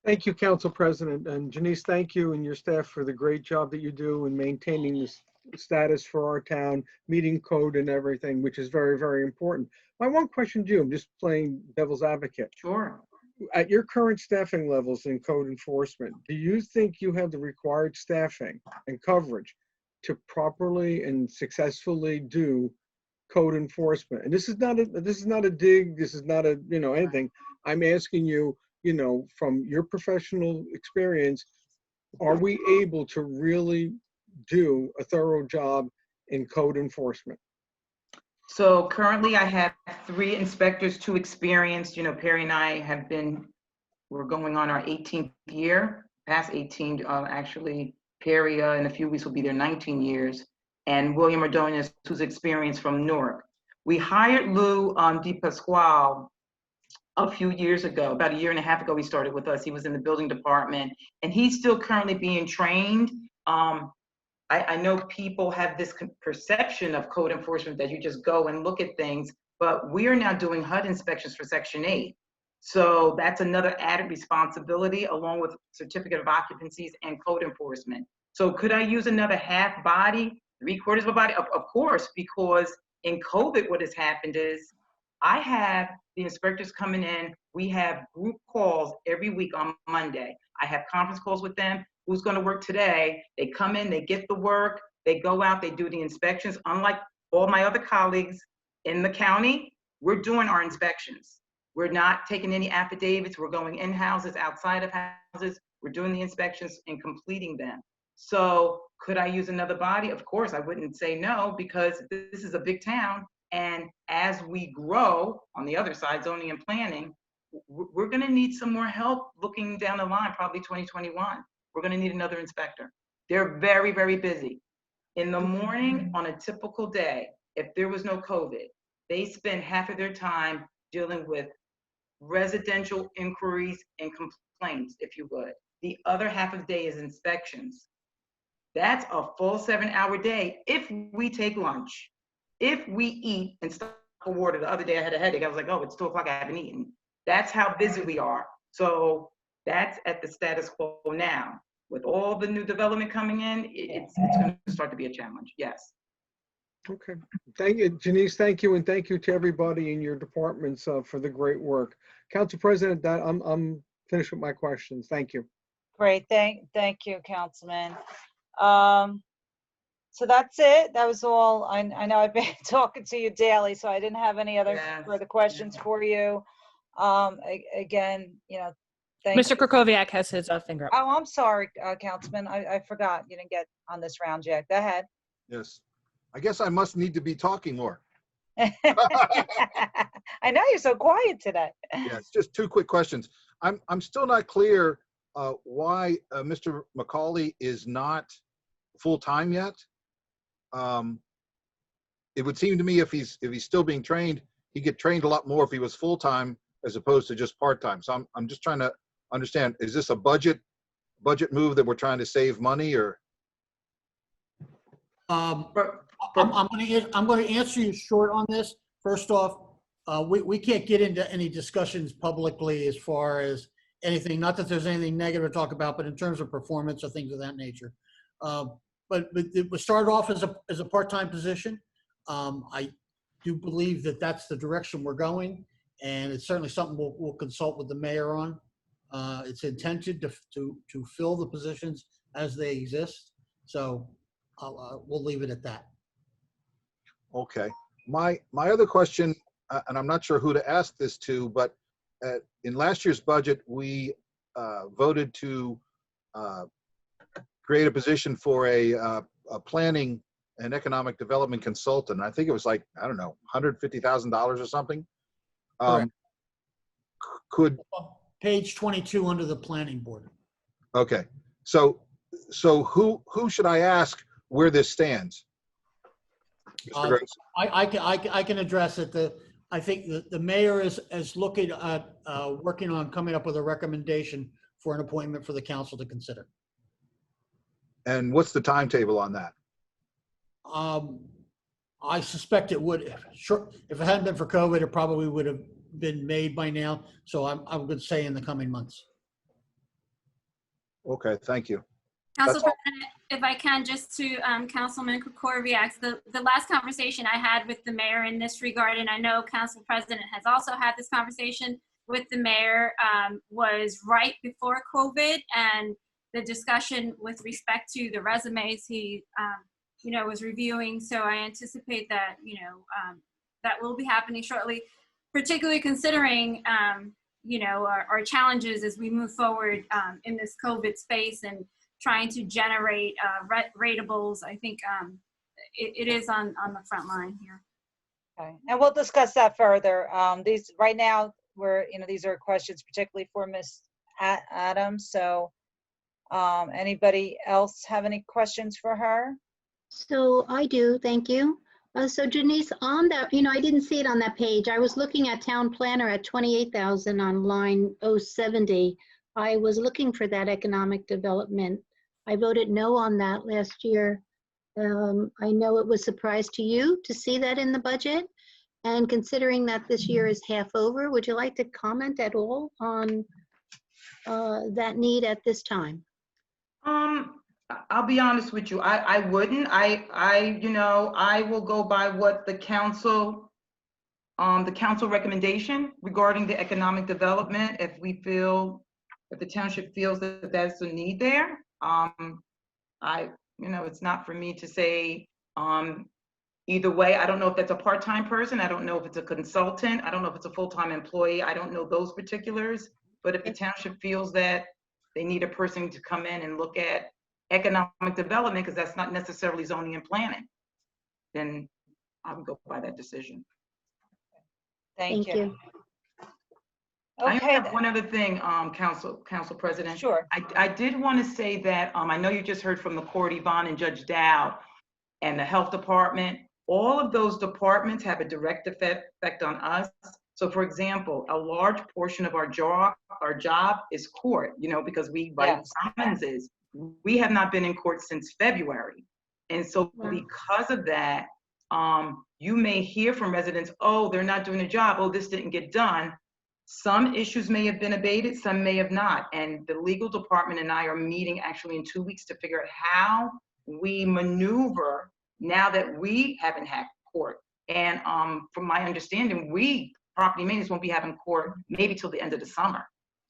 Thank you, Council President. And Janice, thank you and your staff for the great job that you do in maintaining this status for our town, meeting code and everything, which is very, very important. My one question to you, I'm just playing devil's advocate. Sure. At your current staffing levels in code enforcement, do you think you have the required staffing and coverage to properly and successfully do code enforcement? And this is not a dig, this is not a, you know, anything. I'm asking you, you know, from your professional experience, are we able to really do a thorough job in code enforcement? So currently I have 3 inspectors, 2 experienced. You know, Perry and I we're going on our 18th year, past 18, actually. Perry in a few weeks will be there 19 years. And William Ordonez, who's experienced from Newark. We hired Lou DePasquale a few years ago, about 1.5 years ago, he started with us. He was in the building department and he's still currently being trained. I know people have this perception of code enforcement that you just go and look at things, but we are now doing HUD inspections for Section 8. So that's another added responsibility along with certificate of occupancies and code enforcement. So could I use another half body, 3/4 of a body? Of course, because in COVID, what has happened is I have the inspectors coming in. We have group calls every week on Monday. I have conference calls with them. Who's going to work today? They come in, they get the work, they go out, they do the inspections. Unlike all my other colleagues in the county, we're doing our inspections. We're not taking any affidavits. We're going in houses, outside of houses. We're doing the inspections and completing them. So could I use another body? Of course, I wouldn't say no because this is a big town. And as we grow on the other side, zoning and planning, we're going to need some more help looking down the line, probably 2021. We're going to need another inspector. They're very, very busy. In the morning, on a typical day, if there was no COVID, they spend half of their time dealing with residential inquiries and complaints, if you would. The other half of the day is inspections. That's a full 7-hour day if we take lunch. If we eat and stop for water. The other day I had a headache. I was like, oh, it's 2 o'clock, I haven't eaten. That's how busy we are. So that's at the status quo now. With all the new development coming in, it's going to start to be a challenge. Yes. Okay. Thank you, Janice. Thank you. And thank you to everybody in your departments for the great work. Council President, I'm finished with my questions. Thank you. Great. Thank you, Councilman. So that's it. That was all. I know I've been talking to you daily, so I didn't have any other further questions for you. Again, you know, Mr. Krakowiak has his finger up. Oh, I'm sorry, Councilman. I forgot you didn't get on this round yet. Go ahead. Yes. I guess I must need to be talking more. I know you're so quiet today. Yes, just 2 quick questions. I'm still not clear why Mr. McCauley is not full-time yet. It would seem to me if he's still being trained, he'd get trained a lot more if he was full-time as opposed to just part-time. So I'm just trying to understand, is this a budget move that we're trying to save money, or? I'm going to answer you short on this. First off, we can't get into any discussions publicly as far as anything, not that there's anything negative to talk about, but in terms of performance or things of that nature. But it was started off as a part-time position. I do believe that that's the direction we're going, and it's certainly something we'll consult with the mayor on. It's intended to fill the positions as they exist. So we'll leave it at that. Okay. My other question, and I'm not sure who to ask this to, but in last year's budget, we voted to create a position for a planning and economic development consultant. I think it was like, I don't know, $150,000 or something. Could Page 22 under the planning board. Okay. So who should I ask where this stands? Mr. Gross? I can address it. I think the mayor is looking at working on coming up with a recommendation for an appointment for the council to consider. And what's the timetable on that? I suspect it would. Sure, if it hadn't been for COVID, it probably would have been made by now. So I'm going to say in the coming months. Okay, thank you. Council President, if I can, just to Councilman Kukoviac, the last conversation I had with the mayor in this regard, and I know Council President has also had this conversation with the mayor, was right before COVID, and the discussion with respect to the resumes he, was reviewing. So I anticipate that, that will be happening shortly, particularly considering, our challenges as we move forward in this COVID space and trying to generate ratables. I think it is on the front line here. Okay, and we'll discuss that further. These right now, these are questions particularly for Ms. Adams. So anybody else have any questions for her? So I do, thank you. So Janice, on that, I didn't see it on that page. I was looking at town planner at 28,000 on line 070. I was looking for that economic development. I voted no on that last year. I know it was a surprise to you to see that in the budget. And considering that this year is half over, would you like to comment at all on that need at this time? I'll be honest with you. I wouldn't. I will go by what the council recommendation regarding the economic development. If the township feels that that's a need there, it's not for me to say either way. I don't know if that's a part-time person. I don't know if it's a consultant. I don't know if it's a full-time employee. I don't know those particulars. But if the township feels that they need a person to come in and look at economic development, because that's not necessarily zoning and planning, then I would go by that decision. Thank you. Okay. I have one other thing, Council President. Sure. I did want to say that I know you just heard from the court, Yvonne and Judge Dow, and the health department. All of those departments have a direct effect on us. So, for example, a large portion of our job is court. Because we write summonses. We have not been in court since February, and so because of that, you may hear from residents, "Oh, they're not doing their job. Oh, this didn't get done." Some issues may have been abated, some may have not. And the legal department and I are meeting actually in 2 weeks to figure out how we maneuver now that we haven't had court. And from my understanding, property maintenance won't be having court maybe till the end of the summer.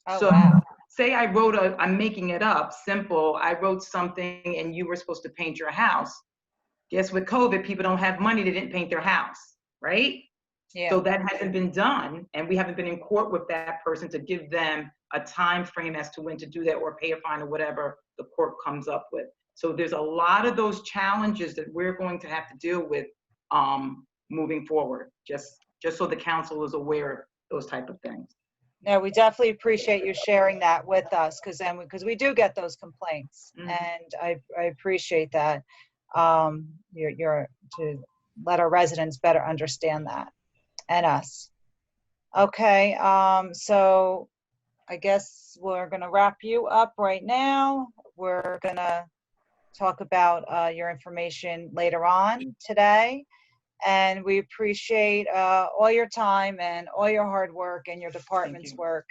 Oh, so wow. Say I wrote I'm making it up, simple. I wrote something and you were supposed to paint your house. Guess with COVID, people don't have money, they didn't paint their house, right? Yeah. So that hasn't been done, and we haven't been in court with that person to give them a time frame as to when to do that or pay a fine or whatever the court comes up with. So there's a lot of those challenges that we're going to have to deal with moving forward, just so the council is aware of those type of things. No, we definitely appreciate you sharing that with us, because we do get those complaints, and I appreciate that. You're to let our residents better understand that, and us. Okay, so I guess we're gonna wrap you up right now. We're gonna talk about your information later on today. And we appreciate all your time and all your hard work and your department's work.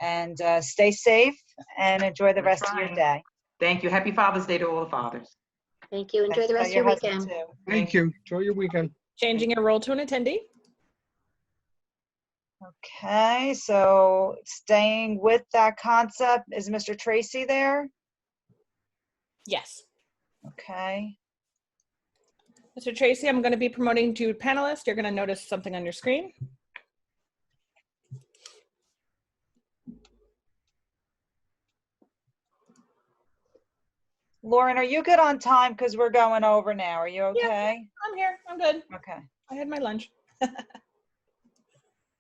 And stay safe and enjoy the rest of your day. Thank you. Happy Father's Day to all the fathers. Thank you. Enjoy the rest of your weekend. Thank you. Enjoy your weekend. Changing your role to an attendee. Okay, so staying with that concept, is Mr. Tracy there? Yes. Okay. Mr. Tracy, I'm going to be promoting to panelist. You're going to notice something on your screen. Lauren, are you good on time? Because we're going over now. Are you okay? I'm here. I'm good. Okay. I had my lunch.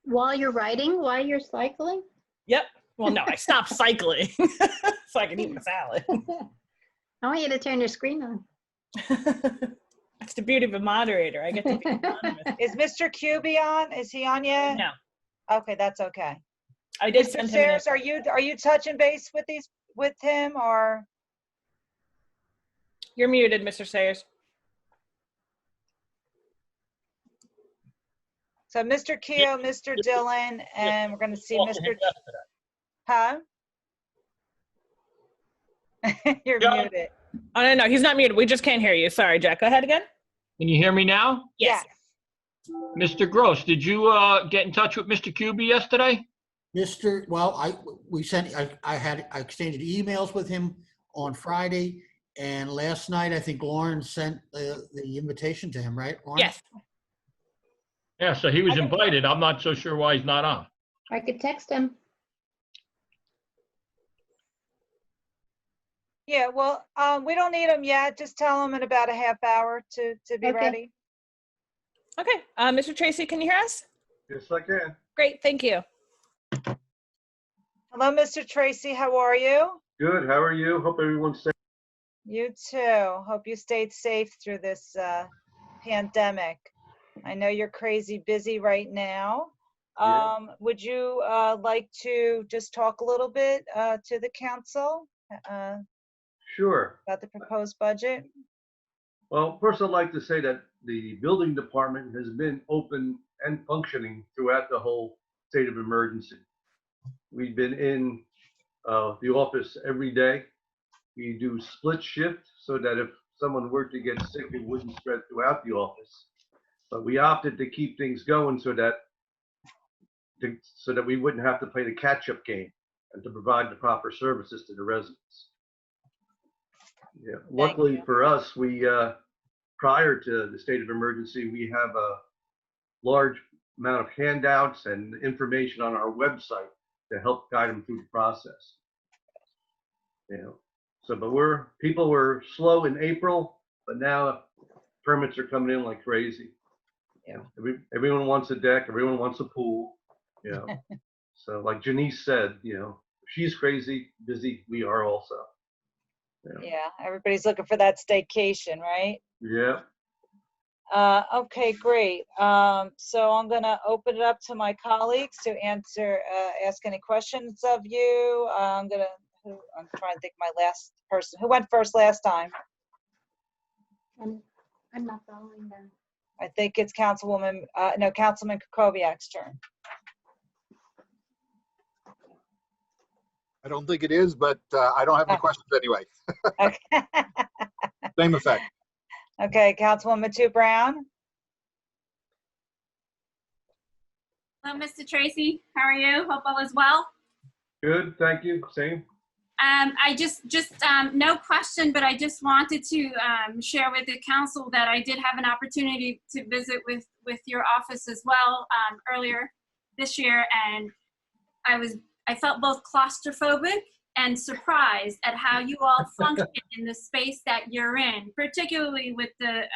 While you're writing, while you're cycling? Yep. Well, no, I stopped cycling so I can eat my salad. I want you to turn your screen on. That's the beauty of a moderator. I get to be anonymous. Is Mr. QB on? Is he on yet? No. Okay, that's okay. I did Mr. send him an Sayers, are you touching base with him or? You're muted, Mr. Sayers. So Mr. Keogh, Mr. Dillon, and we're going to see Mr. Huh? You're muted. Oh, no, he's not muted. We just can't hear you. Sorry, Jack. Go ahead again. Can you hear me now? Yes. Mr. Gross, did you get in touch with Mr. Kuby yesterday? Well, I exchanged emails with him on Friday, and last night I think Lauren sent the invitation to him, right, Lauren? Yes. Yeah, so he was invited. I'm not so sure why he's not on. I could text him. Yeah, well, we don't need him yet. Just tell him in about a half hour to be ready. Okay. Mr. Tracy, can you hear us? Yes, I can. Great. Thank you. Hello, Mr. Tracy. How are you? Good. How are you? Hope everyone's safe. You too. Hope you stayed safe through this pandemic. I know you're crazy busy right now. Yeah. Would you like to just talk a little bit to the council Sure. about the proposed budget? Well, first I'd like to say that the building department has been open and functioning throughout the whole state of emergency. We've been in the office every day. We do split shift so that if someone were to get sick, it wouldn't spread throughout the office. But we opted to keep things going so that we wouldn't have to play the catch-up game and to provide the proper services to the residents. Yeah. Luckily for us, we prior to the state of emergency, we have a large amount of handouts and information on our website to help guide them through the process. You know, so people were slow in April, but now permits are coming in like crazy. Yeah. Everyone wants a deck. Everyone wants a pool. You know, so like Janice said, you know, if she's crazy, busy, we are also. Yeah, everybody's looking for that staycation, right? Yeah. Okay, great. So I'm gonna open it up to my colleagues to ask any questions of you. I'm trying to think my last person. Who went first last time? I'm not following them. I think it's Councilman Kukoviac's turn. I don't think it is, but I don't have any questions anyway. Okay. Same effect. Okay, Councilwoman Matu Brown. Hello, Mr. Tracy. How are you? Hope all is well. Good, thank you. Same. I just no question, but I just wanted to share with the council that I did have an opportunity to visit with your office as well earlier this year, and I felt both claustrophobic and surprised at how you all function in the space that you're in, particularly with the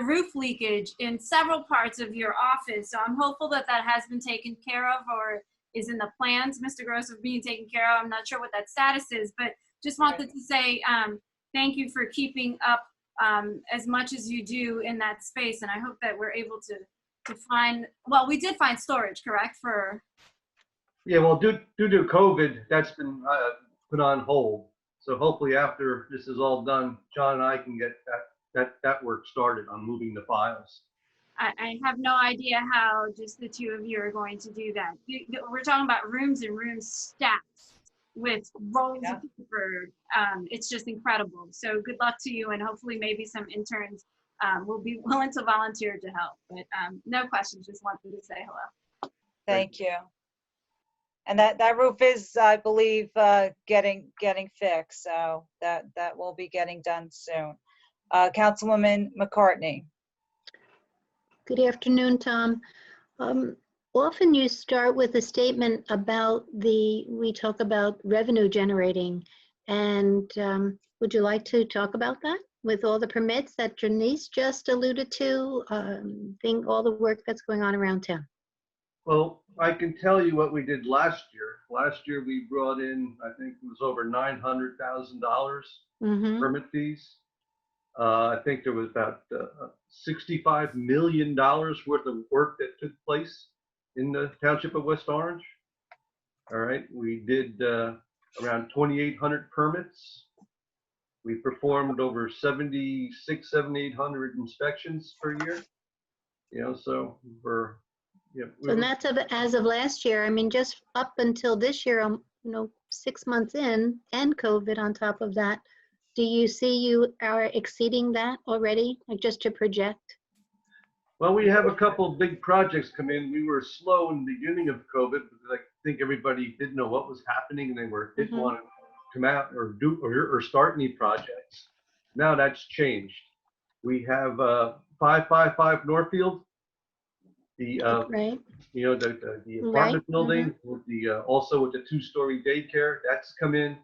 roof leakage in several parts of your office. So I'm hopeful that has been taken care of or is in the plans, Mr. Gross, of being taken care of. I'm not sure what that status is, but just wanted to say thank you for keeping up as much as you do in that space. And I hope that we're able to find, well, we did find storage, correct? Yeah, well, due to COVID, that's been put on hold. So hopefully after this is all done, John and I can get that work started on moving the files. I have no idea how just the two of you are going to do that. We're talking about rooms and rooms stacked with rolls of paper. It's just incredible. So good luck to you, and hopefully maybe some interns will be willing to volunteer to help. But no questions, just wanted to say hello. Thank you. And that roof is, I believe, getting fixed, so that will be getting done soon. Councilwoman McCartney. Good afternoon, Tom. Often you start with a statement about we talk about revenue generating, and would you like to talk about that with all the permits that Janice just alluded to, all the work that's going on around town? Well, I can tell you what we did last year. Last year, we brought in, I think it was over $900,000 permit fees. I think there was about $65 million worth of work that took place in the Township of West Orange. All right, we did around 2,800 permits. We performed over 7,800 inspections per year. You know, so we're, yeah. And that's as of last year. I mean, just up until this year, 6 months in, and COVID on top of that. Do you see you are exceeding that already, like just to project? Well, we have a couple of big projects come in. We were slow in the beginning of COVID because I think everybody didn't know what was happening and they didn't want to come out or do or start any projects. Now that's changed. We have 555 Northfield, the right. the apartment building with the also with the 2-story daycare. That's come in.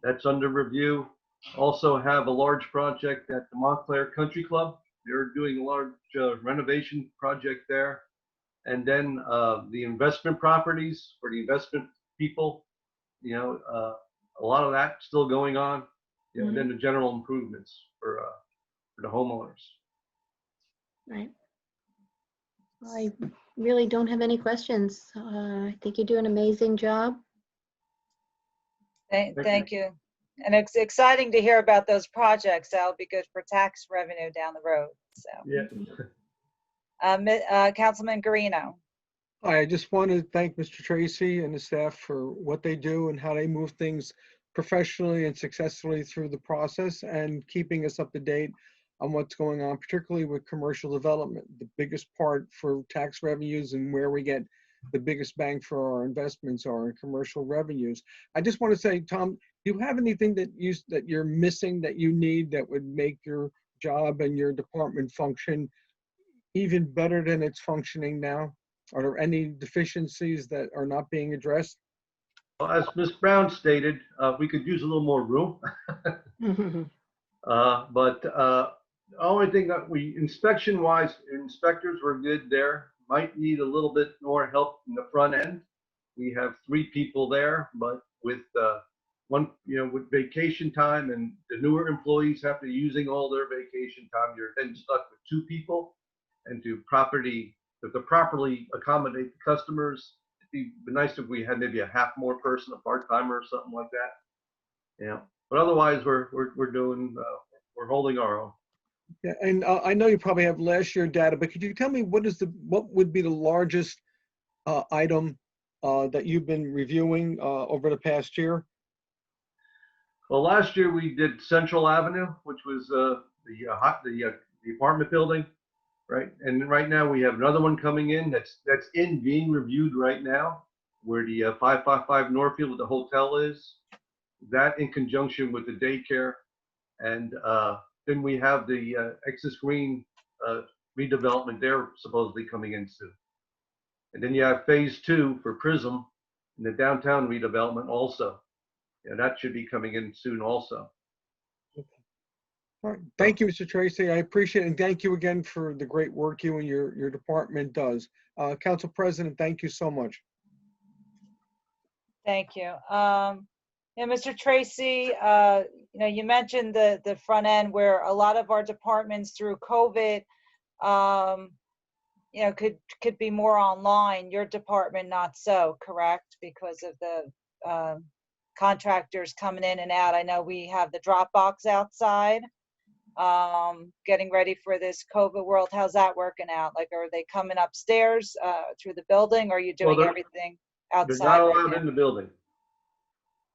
That's under review. Also have a large project at the Montclair Country Club. They're doing a large renovation project there. And then the investment properties for the investment people, a lot of that still going on. And then the general improvements for the homeowners. Right. I really don't have any questions. I think you do an amazing job. Thank you. And it's exciting to hear about those projects. That'll be good for tax revenue down the road. So, yeah. Councilman Guarino. I just want to thank Mr. Tracy and the staff for what they do and how they move things professionally and successfully through the process and keeping us up to date on what's going on, particularly with commercial development. The biggest part for tax revenues and where we get the biggest bang for our investments are in commercial revenues. I just want to say, Tom, do you have anything that you're missing that you need that would make your job and your department function even better than it's functioning now? Are there any deficiencies that are not being addressed? Well, as Ms. Brown stated, we could use a little more room. But the only thing that inspection-wise, inspectors were good there. Might need a little bit more help in the front end. We have 3 people there, but with with vacation time and the newer employees have to be using all their vacation time, you're then stuck with 2 people. And to properly accommodate the customers, it'd be nice if we had maybe a half more person, a part-timer or something like that. Yeah, but otherwise we're doing we're holding our own. Yeah, and I know you probably have last year data, but could you tell me what would be the largest item that you've been reviewing over the past year? Well, last year we did Central Avenue, which was the apartment building, right? And right now we have another one coming in that's being reviewed right now, where the 555 Northfield with the hotel is. That in conjunction with the daycare, and then we have the Excess Green redevelopment there supposedly coming in soon. And then you have phase 2 for Prism and the downtown redevelopment also. Yeah, that should be coming in soon also. All right. Thank you, Mr. Tracy. I appreciate it. And thank you again for the great work you and your department does. Council President, thank you so much. Thank you. Yeah, Mr. Tracy, you mentioned the front end where a lot of our departments through COVID, could be more online. Your department not so, correct? Because of the contractors coming in and out. I know we have the drop box outside, getting ready for this COVID world. How's that working out? Like, are they coming upstairs through the building, or are you doing everything outside? They're not allowed in the building.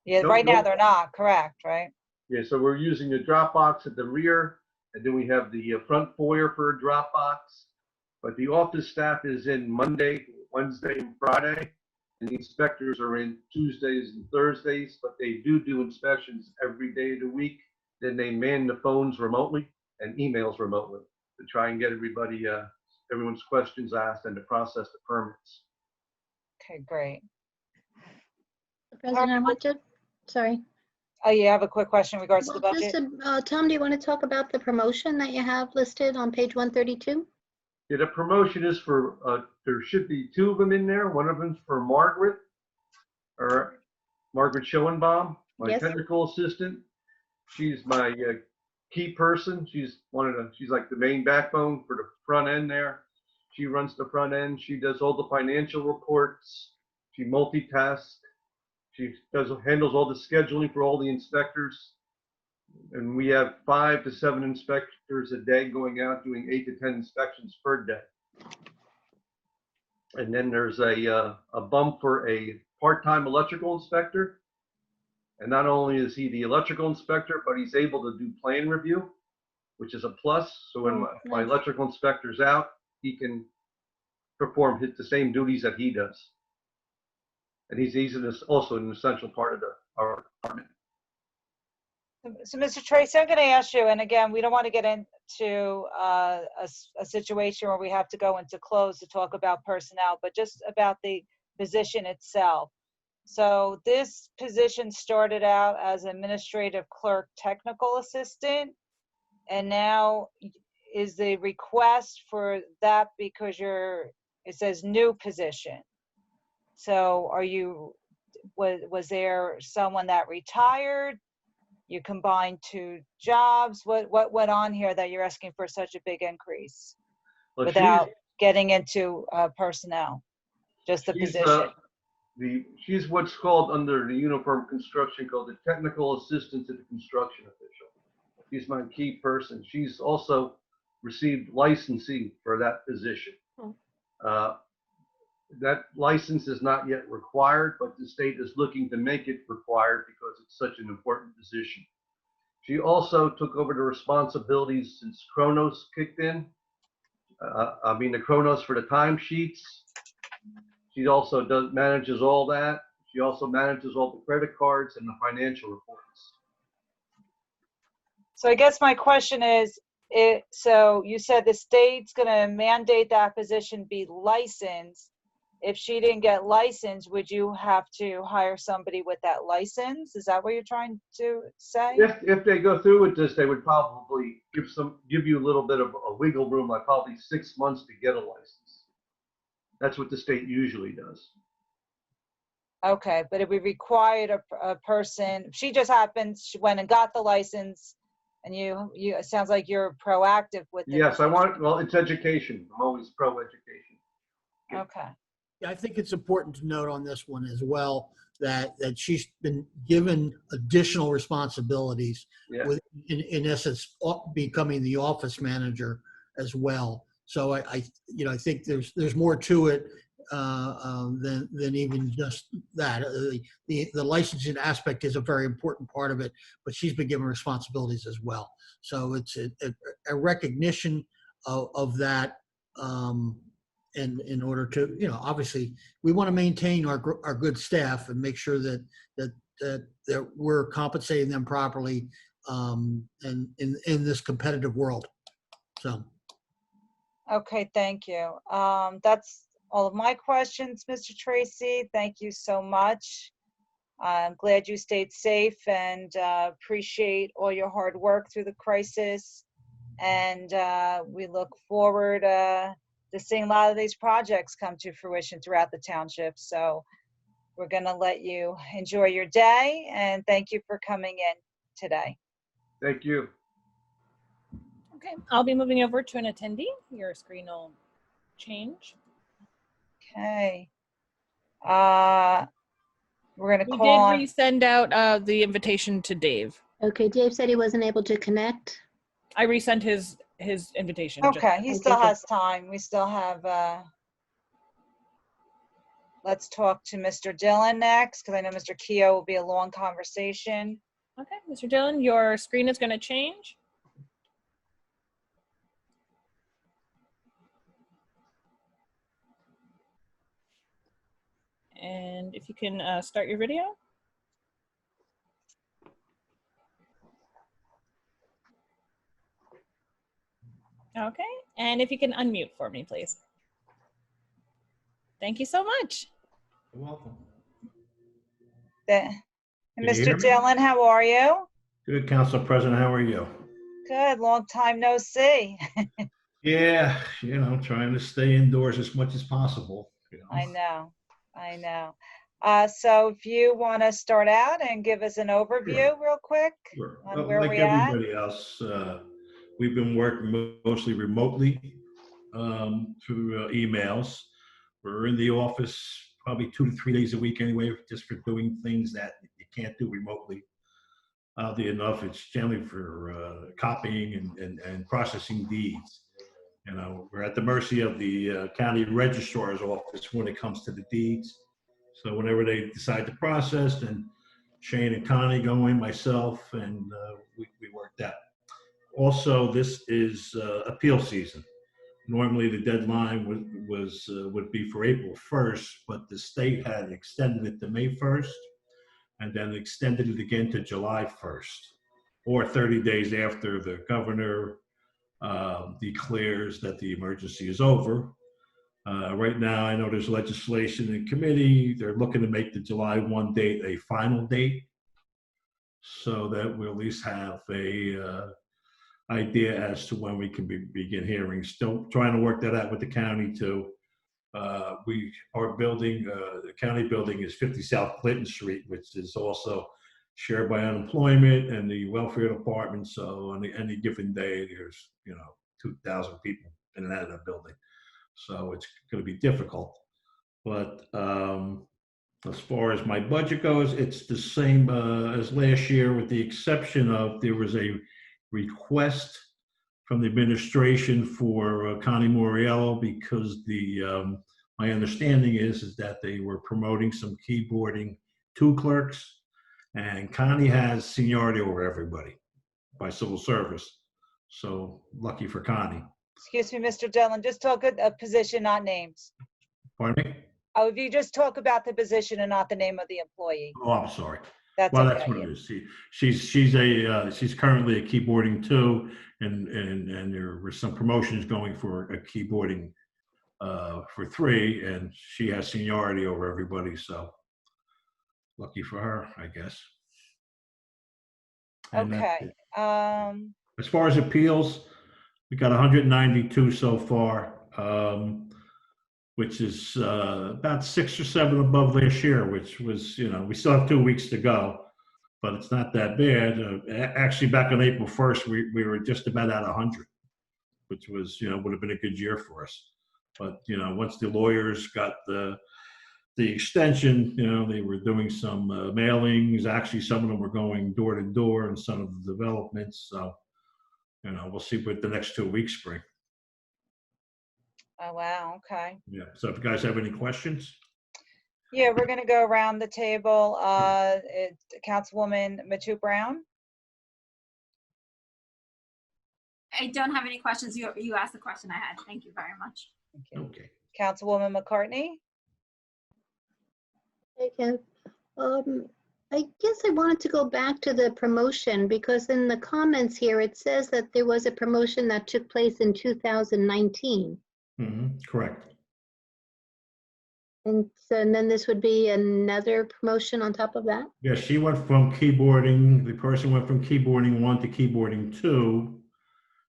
Yeah, right now they're not, correct, right? Yeah, so we're using the drop box at the rear, and then we have the front foyer for a drop box. But the office staff is in Monday, Wednesday and Friday, and the inspectors are in Tuesdays and Thursdays, but they do inspections every day of the week. Then they man the phones remotely and emails remotely to try and get everyone's questions asked and to process the permits. Okay, great. President, I want to, sorry. Oh, you have a quick question in regards to the Well, just budget? Tom, do you want to talk about the promotion that you have listed on page 132? Yeah, the promotion is for, there should be two of them in there. One of them's for Margaret Schoenbaum, my Yes. technical assistant. She's my key person. She's like the main backbone for the front end there. She runs the front end. She does all the financial reports. She multitasks. She handles all the scheduling for all the inspectors. And we have 5 to 7 inspectors a day going out doing 8 to 10 inspections per day. And then there's a bump for a part-time electrical inspector. And not only is he the electrical inspector, but he's able to do plan review, which is a plus. So when my electrical inspector's out, he can perform the same duties that he does. And he's also an essential part of our department. So, Mr. Tracy, I'm going to ask you, and again, we don't want to get into a situation where we have to go into close to talk about personnel, but just about the position itself. So this position started out as administrative clerk technical assistant, and now is the request for that because it says new position. So was there someone that retired? You combined two jobs? What went on here that you're asking for such a big increase without getting into personnel? Just the position. She's what's called under the uniform construction code the technical assistant to the construction official. She's my key person. She's also received licensing for that position. That license is not yet required, but the state is looking to make it required because it's such an important position. She also took over the responsibilities since Kronos kicked in. The Kronos for the timesheets. She also manages all that. She also manages all the credit cards and the financial reports. So I guess my question is, so you said the state's going to mandate that position be licensed. If she didn't get licensed, would you have to hire somebody with that license? Is that what you're trying to say? If they go through with this, they would probably give you a little bit of a wiggle room, like probably 6 months to get a license. That's what the state usually does. Okay, but if we required a person, she just happened, she went and got the license, and you it sounds like you're proactive with it. Yes, well, it's education. I'm always pro-education. Okay. Yeah, I think it's important to note on this one as well that she's been given additional responsibilities, with, in essence, becoming the office manager as well. So I think there's more to it than even just that. The licensing aspect is a very important part of it, but she's been given responsibilities as well. So it's a recognition of that. And in order to, obviously, we want to maintain our good staff and make sure that we're compensating them properly, and in this competitive world. So. Okay, thank you. That's all of my questions, Mr. Tracy. Thank you so much. I'm glad you stayed safe and appreciate all your hard work through the crisis. And we look forward to seeing a lot of these projects come to fruition throughout the township. So we're going to let you enjoy your day, and thank you for coming in today. Thank you. Okay, I'll be moving over to an attendee. Your screen will change. Okay. We're going to call on. We did resend out the invitation to Dave. Okay, Dave said he wasn't able to connect. I resent his invitation. Okay, he still has time. We still have, let's talk to Mr. Dillon next, because I know Mr. Keogh will be a long conversation. Okay, Mr. Dillon, your screen is going to change. And if you can start your video. Okay, and if you can unmute for me, please. Thank you so much. You're welcome. And Can you hear Mr. me? Dillon, how are you? Good, Council President. How are you? Good, long time no see. Yeah, trying to stay indoors as much as possible. I know, I know. So if you want to start out and give us an overview real quick Sure. on Well, where like we at. everybody else, we've been working mostly remotely through emails. We're in the office probably 2 to 3 days a week anyway, just for doing things that you can't do remotely. Oddly enough, it's generally for copying and processing deeds. We're at the mercy of the county registrar's office when it comes to the deeds. So whenever they decide to process, then Shane and Connie go in, myself, and we work that. Also, this is appeal season. Normally, the deadline would be for April 1st, but the state had extended it to May 1st, and then extended it again to July 1st, or 30 days after the governor declares that the emergency is over. Right now, I know there's legislation in committee. They're looking to make the July 1 date a final date, so that we'll at least have a idea as to when we can begin hearings. Still trying to work that out with the county too. Our building, the county building, is 50 South Clinton Street, which is also shared by unemployment and the welfare department. So on any given day, there's 2,000 people in and out of that building. So it's going to be difficult. But as far as my budget goes, it's the same as last year, with the exception of there was a request from the administration for Connie Moriello, because my understanding is that they were promoting some keyboarding to clerks, and Connie has seniority over everybody by civil service. So lucky for Connie. Excuse me, Mr. Dillon, just talk a position, not names. Pardon me? Oh, if you just talk about the position and not the name of the employee. Oh, I'm sorry. That's Well, okay. that's what it is. She's currently a keyboarding 2, and there were some promotions going for a keyboarding for 3, and she has seniority over everybody. So lucky for her, I guess. And Okay. as far as appeals, we got 192 so far, which is about 6 or 7 above last year, which was, we still have 2 weeks to go, but it's not that bad. Actually, back on April 1st, we were just about at 100, which was, would have been a good year for us. But, once the lawyers got the extension, they were doing some mailings. Actually, some of them were going door to door in some of the developments. So, we'll see what the next 2 weeks bring. Oh, wow. Okay. Yeah. So if you guys have any questions. Yeah, we're going to go around the table. Councilwoman Matu Brown. I don't have any questions. You asked the question I had. Thank you very much. Okay. Councilwoman McCartney. Hey, Ken. I guess I wanted to go back to the promotion, because in the comments here, it says that there was a promotion that took place in 2019. Correct. And then this would be another promotion on top of that? Yeah, she went from keyboarding, the person went from keyboarding 1 to keyboarding 2.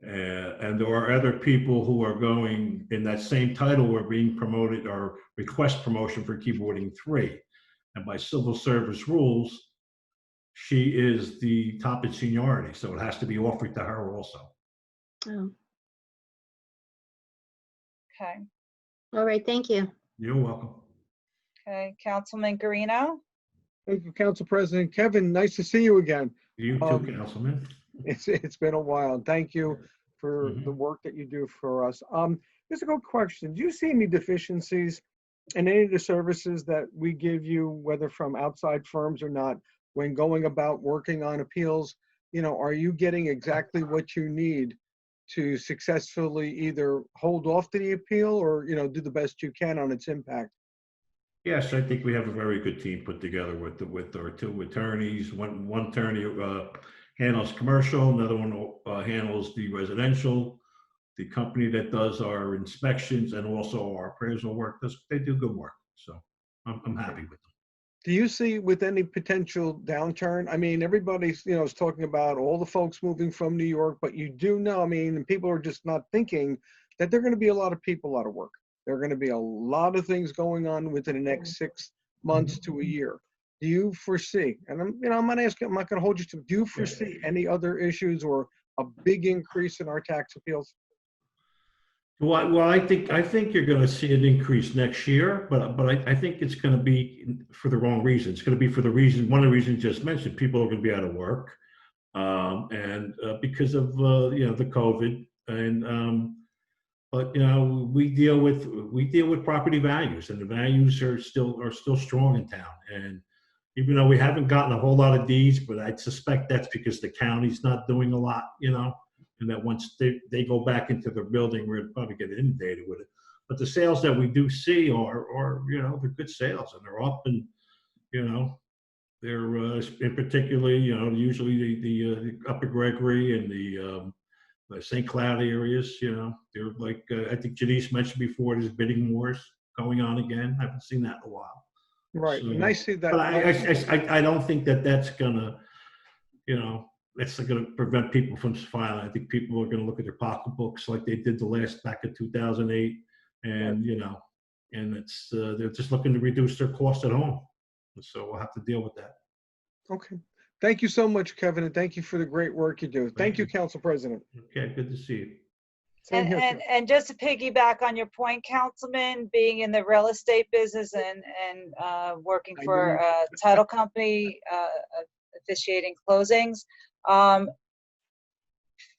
And there are other people who are going in that same title were being promoted or request promotion for keyboarding 3. And by civil service rules, she is the top in seniority, so it has to be offered to her also. Oh. Okay. All right, thank you. You're welcome. Okay, Councilman Guarino. Thank you, Council President. Kevin, nice to see you again. You too, Councilman. It's been a while, and thank you for the work that you do for us. Just a quick question. Do you see any deficiencies in any of the services that we give you, whether from outside firms or not, when going about working on appeals? Are you getting exactly what you need to successfully either hold off to the appeal or, do the best you can on its impact? Yes, I think we have a very good team put together with our two attorneys. One attorney handles commercial, another one handles the residential. The company that does our inspections and also our appraisal work, they do good work. So I'm happy with them. Do you see with any potential downturn? I mean, everybody's, is talking about all the folks moving from New York, but you do know, I mean, people are just not thinking that there are going to be a lot of people out of work. There are going to be a lot of things going on within the next 6 months to a year. Do you foresee, and I'm not asking, I'm not going to hold you to, do you foresee any other issues or a big increase in our tax appeals? Well, I think you're going to see an increase next year, but I think it's going to be for the wrong reason. It's going to be for the reason, one of the reasons you just mentioned, people are going to be out of work, and because of the COVID, and but we deal with property values, and the values are still strong in town. And even though we haven't gotten a whole lot of deeds, but I suspect that's because the county's not doing a lot, and that once they go back into their building, we're gonna probably get inundated with it. But the sales that we do see are they're good sales, and they're up, and they're in particularly usually the Upper Gregory and the St. Cloud areas. They're like I think Janice mentioned before, there's bidding wars going on again. I haven't seen that in a while. Right, So, and I see that. but I don't think that's gonna that's going to prevent people from filing. I think people are going to look at their pocketbooks like they did back in 2008, and and it's they're just looking to reduce their costs at home. So we'll have to deal with that. Okay. Thank you so much, Kevin, and thank you for the great work you do. Thank you, Council President. Okay, good to see you. Same here, And just to piggyback on your point, Councilman, being in the real estate business and working for a title company, officiating closings,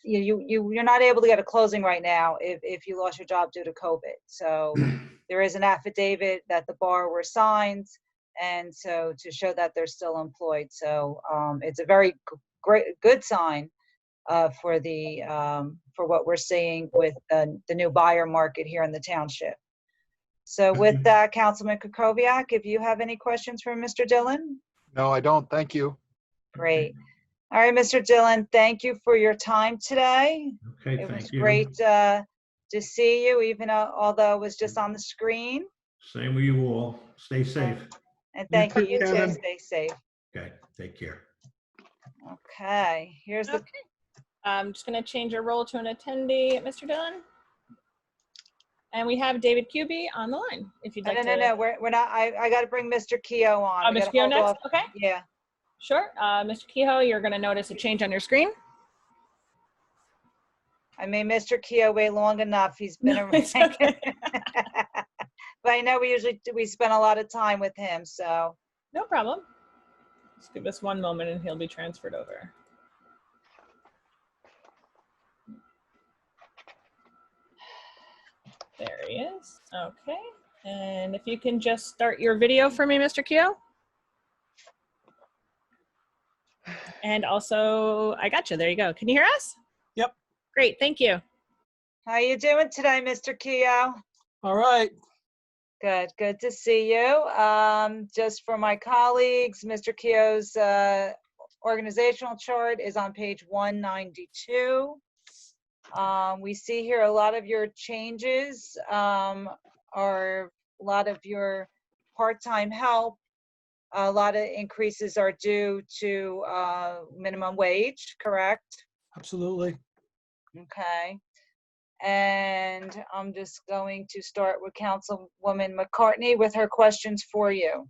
you're not able to get a closing right now if you lost your job due to COVID. So there is an affidavit that the borrower signs, and so to show that they're still employed. So it's a very good sign for what we're seeing with the new buyer market here in the township. So with that, Councilman Kukoviac, if you have any questions for Mr. Dillon? No, I don't. Thank you. Great. All right, Mr. Dillon, thank you for your time today. Okay, It was thank you. great to see you, even although it was just on the screen. Same with you all. Stay safe. And thank you, you too. Kevin. Stay safe. Okay, take care. Okay, here's the. I'm just going to change your role to an attendee, Mr. Dillon. And we have David Kuby on the line. If you'd like to. No, we're not. I got to bring Mr. Keogh on. Oh, We Mr. gotta Keogh hold next? off. Okay. Yeah. Sure. Mr. Kehoe, you're going to notice a change on your screen. I made Mr. Keogh wait long enough. He's been No, around. it's okay. But I know we spend a lot of time with him, so. No problem. Just give us one moment and he'll be transferred over. There he is. Okay. And if you can just start your video for me, Mr. Keogh. And also, I got you. There you go. Can you hear us? Yep. Great. Thank you. How you doing today, Mr. Keogh? All right. Good. Good to see you. Just for my colleagues, Mr. Keogh's organizational chart is on page 192. We see here a lot of your changes are a lot of your part-time help. A lot of increases are due to minimum wage, correct? Absolutely. Okay. And I'm just going to start with Councilwoman McCartney with her questions for you.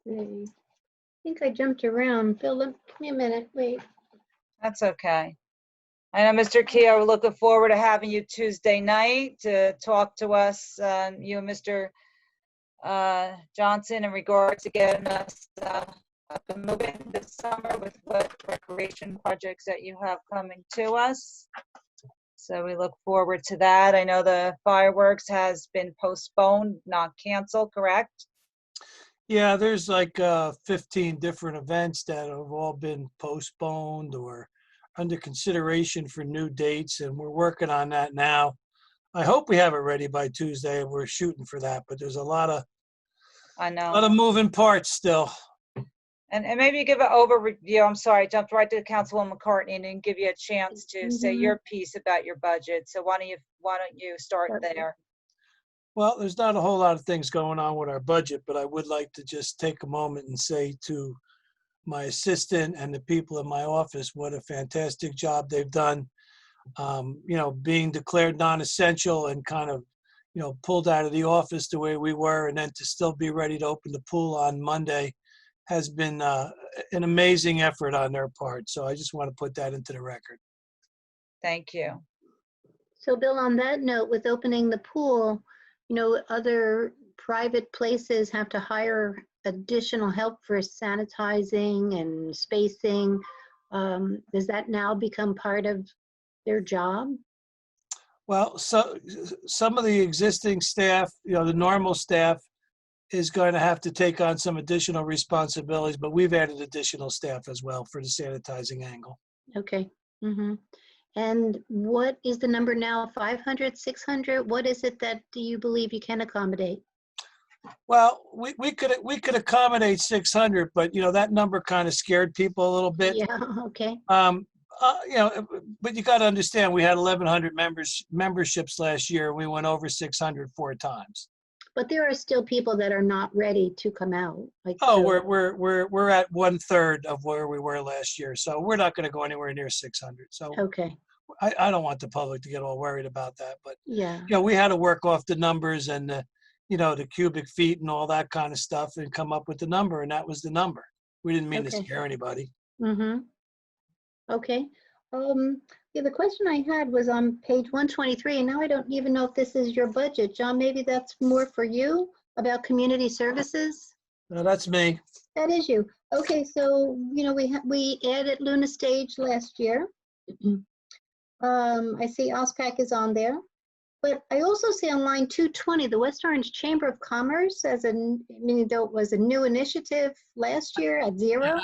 I think I jumped around. Bill, give me a minute, wait. That's okay. I know, Mr. Keogh, we're looking forward to having you Tuesday night to talk to us, you and Mr. Johnson, in regards to getting us up and moving this summer with what recreation projects that you have coming to us. So we look forward to that. I know the fireworks has been postponed, not canceled, correct? Yeah, there's like 15 different events that have all been postponed or under consideration for new dates, and we're working on that now. I hope we have it ready by Tuesday, and we're shooting for that, but there's a lot of I know. moving parts still. And maybe give an overview. I'm sorry, I jumped right to Councilwoman McCartney and didn't give you a chance to say your piece about your budget. So why don't you start there? Well, there's not a whole lot of things going on with our budget, but I would like to just take a moment and say to my assistant and the people in my office what a fantastic job they've done. Being declared non-essential and kind of, pulled out of the office the way we were, and then to still be ready to open the pool on Monday has been an amazing effort on their part. So I just want to put that into the record. Thank you. So Bill, on that note, with opening the pool, other private places have to hire additional help for sanitizing and spacing. Does that now become part of their job? Well, so some of the existing staff, the normal staff, is going to have to take on some additional responsibilities, but we've added additional staff as well for the sanitizing angle. Okay. And what is the number now? 500, 600? What is it that do you believe you can accommodate? Well, we could accommodate 600, but that number kind of scared people a little bit. Yeah. Okay. But you got to understand, we had 1,100 memberships last year. We went over 600 4 times. But there are still people that are not ready to come out. We're at 1/3 of where we were last year, so we're not going to go anywhere near 600. So okay. I don't want the public to get all worried about that, but yeah, we had to work off the numbers and the cubic feet and all that kind of stuff and come up with the number, and that was the number. We didn't mean to scare anybody. Okay. The question I had was on page 123, and now I don't even know if this is your budget. John, maybe that's more for you about community services? No, that's me. That is you. Okay, so, we added Luna Stage last year. I see OSPAC is on there. But I also see on line 220, the West Orange Chamber of Commerce was a new initiative last year at zero.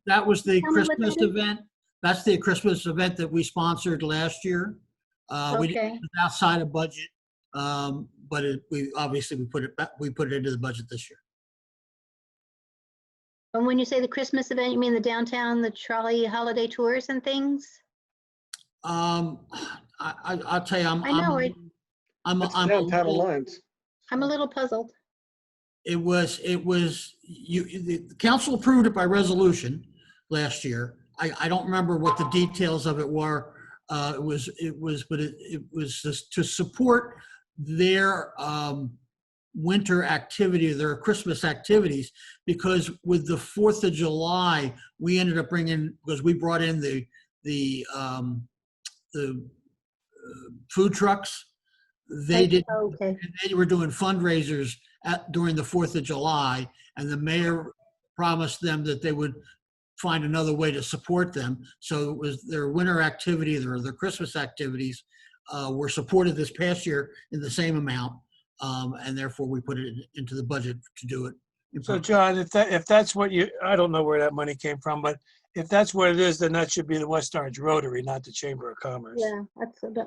That was the Christmas event. That's the Christmas event that we sponsored last year. We did it outside of budget, but we put it into the budget this year. And when you say the Christmas event, you mean the downtown, the trolley holiday tours and things? I'll tell you, I'm Downtown Alliance. I'm a little puzzled. The council approved it by resolution last year. I don't remember what the details of it were. It was just to support their winter activity, their Christmas activities, because with the 4th of July, we ended up because we brought in the food trucks. They were doing fundraisers during the 4th of July, and the mayor promised them that they would find another way to support them. So it was their winter activity, their Christmas activities were supported this past year in the same amount, and therefore we put it into the budget to do it. So John, if that's what I don't know where that money came from, but if that's what it is, then that should be the West Orange Rotary, not the Chamber of Commerce. Yeah, that's because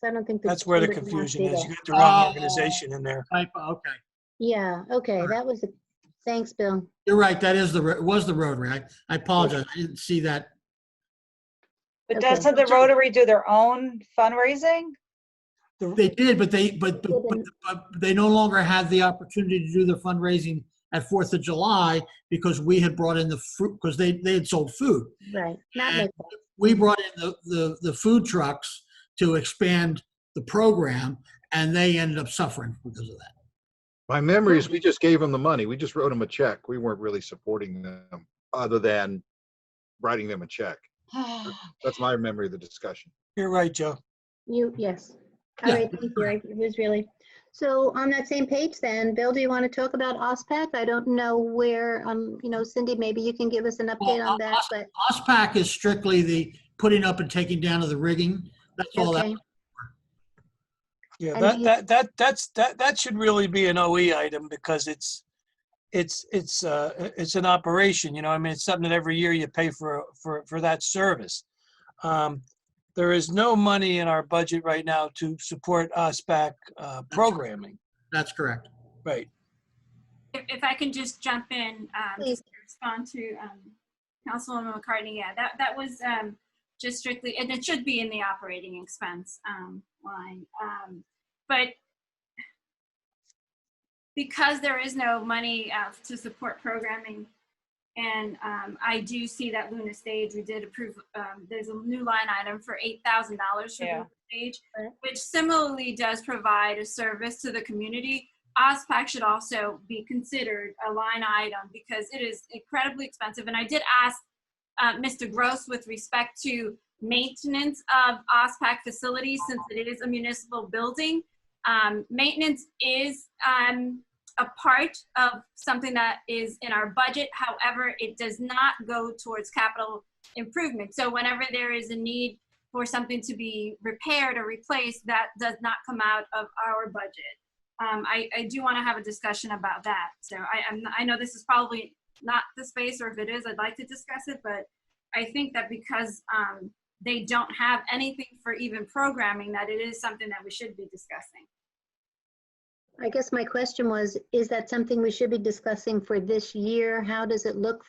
I don't think that's where the confusion is. You got the wrong organization in there. Okay. Yeah. Okay. That was it. Thanks, Bill. You're right. It was the Rotary. I apologize. I didn't see that. But doesn't the Rotary do their own fundraising? They did, but they no longer had the opportunity to do their fundraising at 4th of July because we had brought in the fruit, because they had sold food. Right. We brought in the food trucks to expand the program, and they ended up suffering because of that. My memory is we just gave them the money. We just wrote them a check. We weren't really supporting them other than writing them a check. That's my memory of the discussion. You're right, Joe. Yes. All right, thank you. It was really. So on that same page then, Bill, do you want to talk about OSPAC? I don't know where, Cindy, maybe you can give us an update on that. But OSPAC is strictly the putting up and taking down of the rigging. That's all that. Yeah, that should really be an OE item because it's an operation. It's something that every year you pay for that service. there is no money in our budget right now to support OSPAC programming. That's correct. Right. If I can just jump in, just to respond to Councilwoman McCartney, yeah, that was just strictly, and it should be in the operating expense line. But because there is no money to support programming, and I do see that Luna Stage, we did approve, there's a new line item for $8,000 for Luna Stage, which similarly does provide a service to the community. OSPAC should also be considered a line item because it is incredibly expensive. And I did ask Mr. Gross with respect to maintenance of OSPAC facilities, since it is a municipal building. Maintenance is a part of something that is in our budget. However, it does not go towards capital improvement. So whenever there is a need for something to be repaired or replaced, that does not come out of our budget. I do want to have a discussion about that. So I know this is probably not the space, or if it is, I'd like to discuss it, but I think that because they don't have anything for even programming, that it is something that we should be discussing. I guess my question was, is that something we should be discussing for this year? How does it look,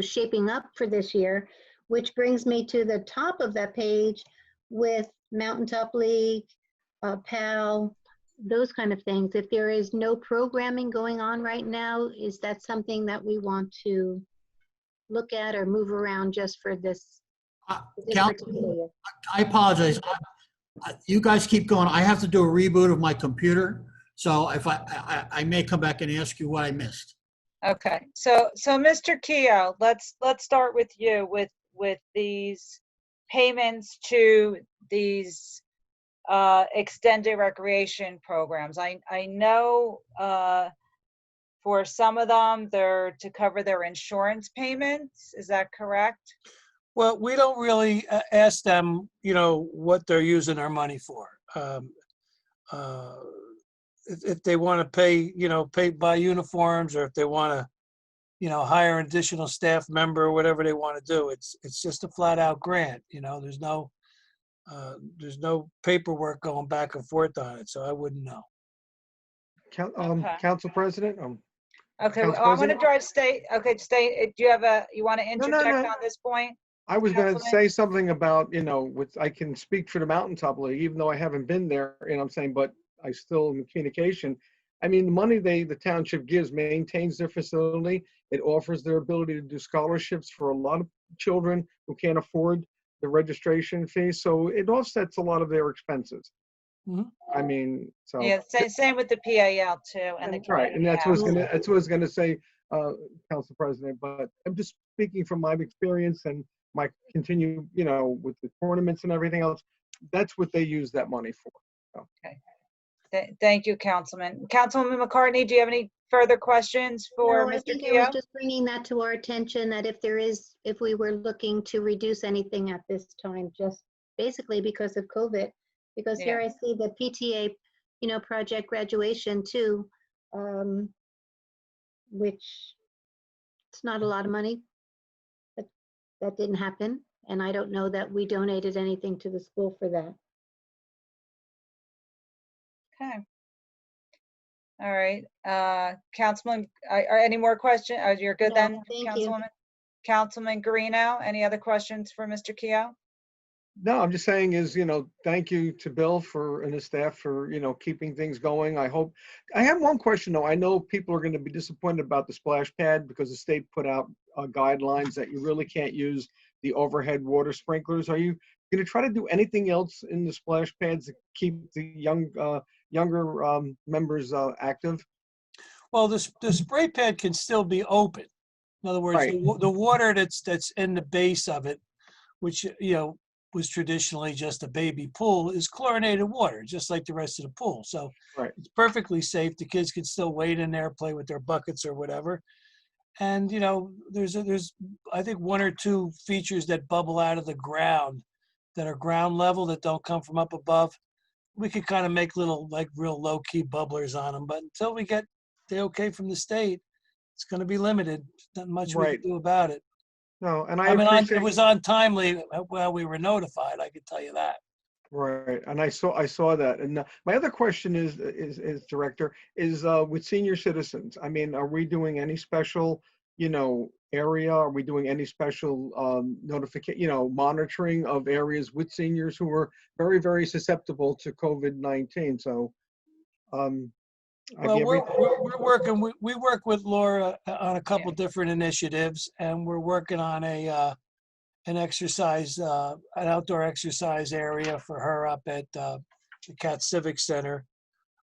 shaping up for this year? Which brings me to the top of that page with Mountaintop League, PAL, those kind of things. If there is no programming going on right now, is that something that we want to look at or move around just for this particular year? I apologize. You guys keep going. I have to do a reboot of my computer. So if I may come back and ask you what I missed. Okay, so Mr. Keough, let's start with you with these payments to these extended recreation programs. I know for some of them, they're to cover their insurance payments. Is that correct? Well, we don't really ask them, what they're using our money for. If they want to pay, buy uniforms, or if they want to, hire an additional staff member or whatever they want to do, it's just a flat out grant. There's no paperwork going back and forth on it, so I wouldn't know. Council President? Okay, Council I want to President? drive state. Okay, state. Do you want to interject no. on this point? I was going to Councilman? say something about, I can speak for the Mountaintop League, even though I haven't been there, I'm saying, but I still in communication. I mean, the money the township gives maintains their facility. It offers their ability to do scholarships for a lot of children who can't afford the registration fee. So it offsets a lot of their expenses. Mm-hmm. I mean, so. Yeah, same with the PAL too, and the Right, and that's what community I was gonna say, Council President, but I'm just speaking from my experience and my continue, with the tournaments and everything else. That's what they use that money for. So. Okay. Thank you, Councilman. Councilwoman McCartney, do you have any further questions for No, I Mr. think I was Keough? just bringing that to our attention, that if we were looking to reduce anything at this time, just basically because of COVID, because here I see the PTA, project graduation too, which it's not a lot of money, but that didn't happen. And I don't know that we donated anything to the school for that. Okay. All right. Councilman, are any more questions? You're good No, then, thank you. Councilwoman? Councilman Guarino, any other questions for Mr. Keough? No, I'm just saying thank you to Bill and his staff for, keeping things going. I have one question though. I know people are going to be disappointed about the splash pad because the state put out guidelines that you really can't use the overhead water sprinklers. Are you going to try to do anything else in the splash pads to keep the younger members active? Well, the spray pad can still be open. In other words, Right. the water that's in the base of it, which was traditionally just a baby pool, is chlorinated water, just like the rest of the pool. So right. It's perfectly safe. The kids can still wade in there, play with their buckets or whatever. And there's I think one or two features that bubble out of the ground that are ground level, that don't come from up above. We could kind of make little, like, real low key bubblers on them, but until we get the okay from the state, it's going to be limited. Not much we Right. can do about it. No, and I I mean, appreciate. it was untimely. Well, we were notified, I could tell you that. Right, and I saw that. And my other question is Director, is with senior citizens. I mean, are we doing any special, area? Are we doing any special notification, monitoring of areas with seniors who are very, very susceptible to COVID-19? So, Well, we're working. We work with Laura on a couple different initiatives, and we're working on an exercise, an outdoor exercise area for her up at the Cat Civic Center.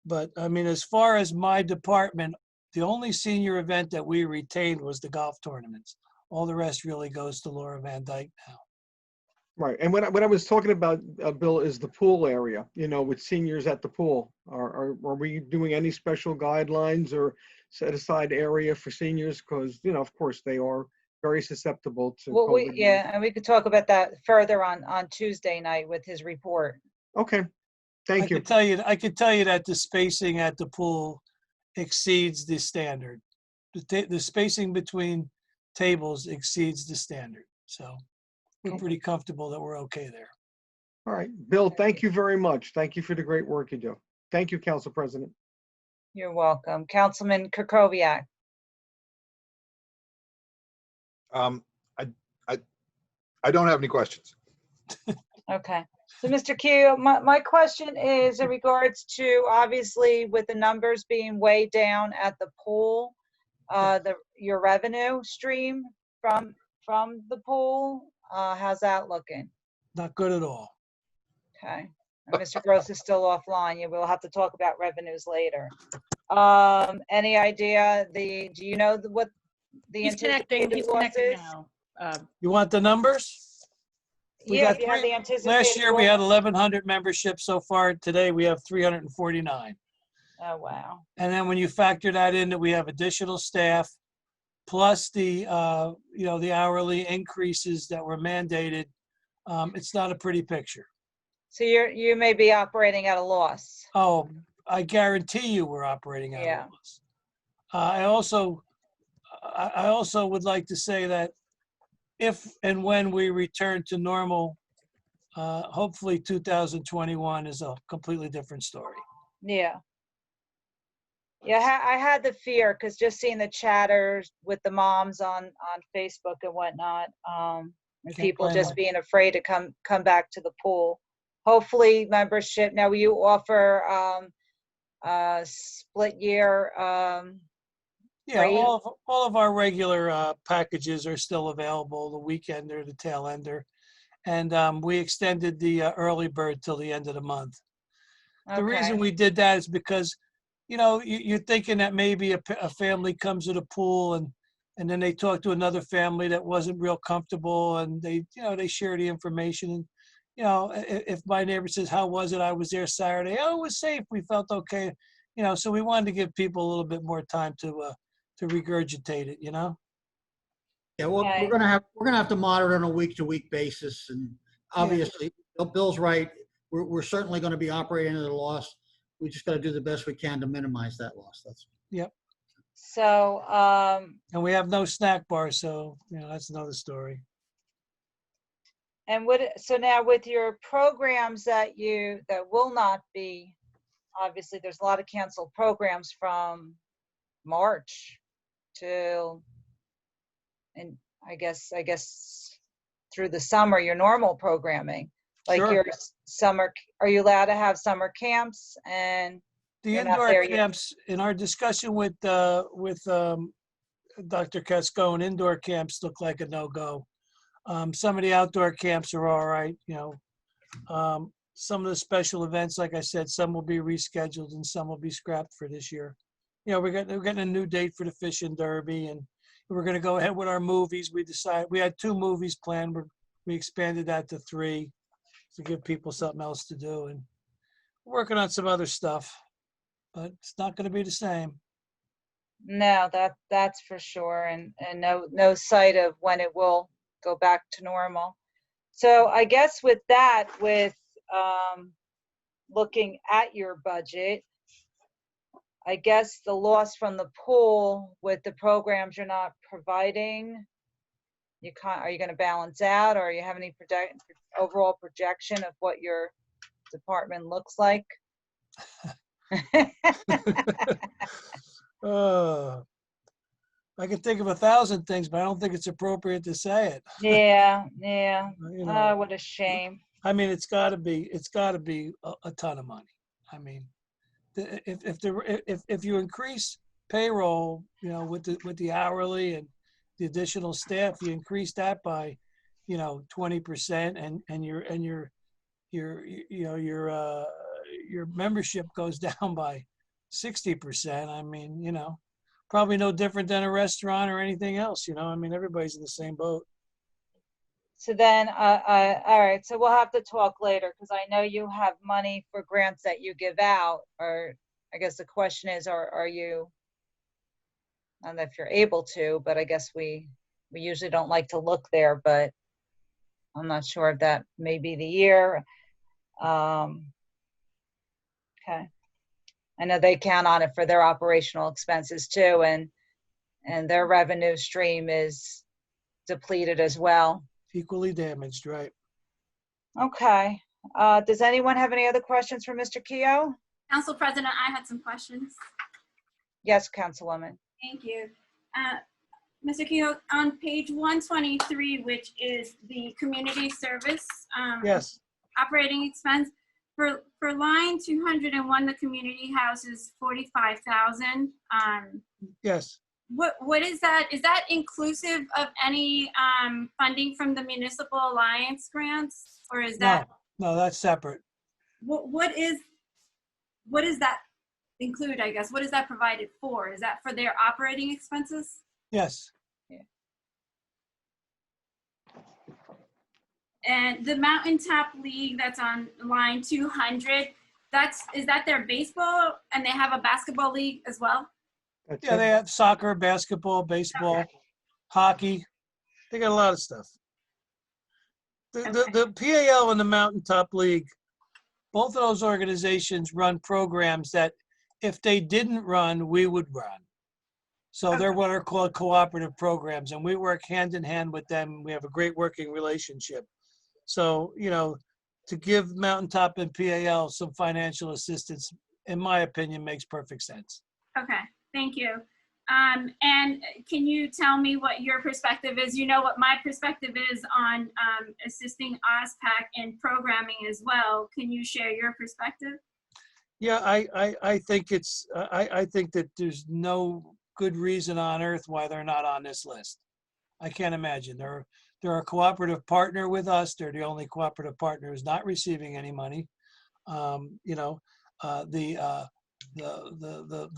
But I mean, as far as my department, the only senior event that we retained was the golf tournaments. All the rest really goes to Laura Van Dyke now. right. And what I was talking about, Bill, is the pool area. With seniors at the pool. Are we doing any special guidelines or set aside area for seniors? Because of course they are very susceptible to Well, COVID. and we could talk about that further on Tuesday night with his report. Okay, thank you. I could tell you that the spacing at the pool exceeds the standard. The spacing between tables exceeds the standard. So we're pretty comfortable that we're okay there. All right, Bill, thank you very much. Thank you for the great work you do. Thank you, Council President. You're welcome. Councilman Kukoviac. I don't have any questions. Okay. So, Mr. Q, my question is in regards to, obviously, with the numbers being way down at the pool, your revenue stream from the pool, how's that looking? Not good at all. Okay. And Mr. Gross is still offline. We'll have to talk about revenues later. Any idea do you know what the He's connecting. He's connecting now. You want the numbers? We Yeah, got you have the anticipated. last year we had 1,100 memberships so far. Today we have 349. Oh, wow. And then when you factor that in, that we have additional staff, plus the the hourly increases that were mandated, it's not a pretty picture. So you may be operating at a loss. Oh, I guarantee you we're operating at a loss. I also would like to say that if and when we return to normal, hopefully 2021 is a completely different story. Yeah. Yeah, I had the fear because just seeing the chatters with the moms on Facebook and whatnot, and people just being afraid to come back to the pool. Hopefully membership. Now, will you offer split year? Yeah, all of our regular packages are still available, the weekender, the tail ender. And we extended the early bird till the end of the month. The reason we did that is because, you're thinking that maybe a family comes to the pool and then they talk to another family that wasn't real comfortable and they share the information. And, if my neighbor says, how was it? I was there Saturday. Oh, it was safe. We felt okay. So we wanted to give people a little bit more time to regurgitate it, Yeah, well, we're gonna have to monitor on a week-to-week basis, and obviously, Bill's right. We're certainly going to be operating at a loss. We just got to do the best we can to minimize that loss. Yep. So. And we have no snack bar, so that's another story. And so now with your programs that will not be, obviously, there's a lot of canceled programs from March till, and I guess through the summer, your normal programming, like your summer. Are you allowed to have summer camps and the indoor camps? In our discussion with Dr. Cascone, indoor camps look like a no-go. Some of the outdoor camps are all right. Some of the special events, like I said, some will be rescheduled and some will be scrapped for this year. We're getting a new date for the fishing derby, and we're going to go ahead with our movies. We had 2 movies planned. We expanded that to 3 to give people something else to do, and we're working on some other stuff, but it's not going to be the same. No, that's for sure, and no sight of when it will go back to normal. So I guess with that, looking at your budget, I guess the loss from the pool with the programs you're not providing, are you going to balance out, or you have any overall projection of what your department looks like? I can think of 1,000 things, but I don't think it's appropriate to say it. Yeah. You know, What a shame. I mean, it's got to be a ton of money. I mean, if you increase payroll, you know, with the hourly and the additional staff, you increase that by, 20%, and your membership goes down by 60%. I mean, probably no different than a restaurant or anything else. I mean, everybody's in the same boat. So then, all right, so we'll have to talk later, because I know you have money for grants that you give out, or I guess the question is, are you, I don't know if you're able to, but I guess we usually don't like to look there, but I'm not sure if that may be the year. Okay. I know they count on it for their operational expenses too, and their revenue stream is depleted as well. Equally damaged, right? Okay. Does anyone have any other questions for Mr. Keough? Council President, I had some questions. Yes, Councilwoman. Thank you. Mr. Keough, on page 123, which is the community service yes, operating expense, for line 201, the community house is 45,000. yes. What is that? Is that inclusive of any funding from the municipal alliance grants, or is that? No, that's separate. What is that include? I guess what is that provided for? Is that for their operating expenses? Yes. Yeah. And the Mountaintop League that's on line 200, is that their baseball, and they have a basketball league as well? Yeah, they have soccer, basketball, baseball, hockey. They got a lot of stuff. The PAL and the Mountaintop League, both of those organizations run programs that if they didn't run, we would run. So they're what are called cooperative programs, and we work hand in hand with them. We have a great working relationship. So, to give Mountaintop and PAL some financial assistance, in my opinion, makes perfect sense. Okay, thank you. And can you tell me what your perspective is? You know what my perspective is on assisting OSPAC in programming as well. Can you share your perspective? Yeah, I think I think that there's no good reason on earth why they're not on this list. I can't imagine. They're a cooperative partner with us. They're the only cooperative partner who's not receiving any money. The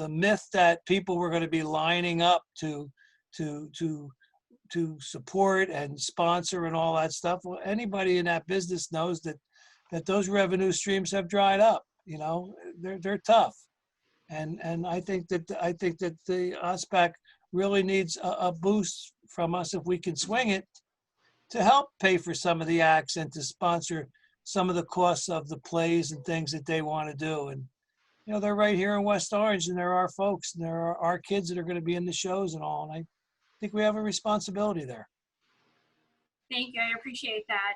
myth that people were going to be lining up to support and sponsor and all that stuff. Well, anybody in that business knows that those revenue streams have dried up. They're tough, and I think that the OSPAC really needs a boost from us if we can swing it to help pay for some of the acts and to sponsor some of the costs of the plays and things that they want to do. And they're right here in West Orange, and they're our folks, and there are our kids that are going to be in the shows and all. And I think we have a responsibility there. Thank you. I appreciate that.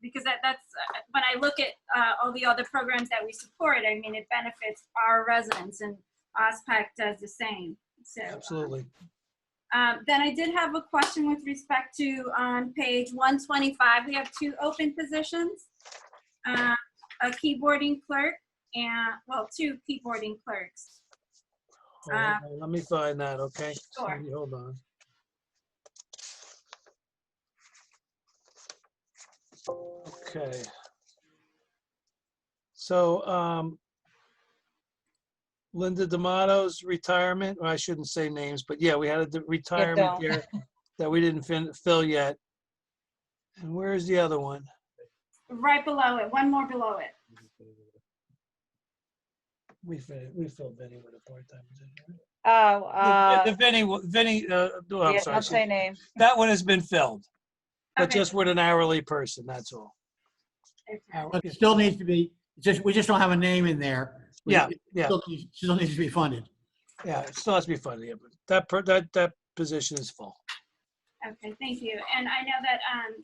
Because that's when I look at all the other programs that we support, I mean, it benefits our residents, and OSPAC does the same. So absolutely. Then I did have a question with respect to on page 125, we have 2 open positions, a keyboarding clerk and, well, 2 keyboarding clerks. Let me find that, okay? Sure. Hold on. Okay. So, Linda D'Amato's retirement, well, I shouldn't say names, but yeah, we had a retirement here that we didn't fill yet. And where's the other one? Right below it, one more below it. We filled Vinny with a part-time position. Oh, the Vinny, I'm sorry. Don't say name. That one has been filled, but Okay. just with an hourly person, that's all. But it still needs to be, we just don't have a name in there. Yeah. Still needs to be funded. Yeah, it still has to be funded, yeah, but that position is full. Okay, thank you. And I know that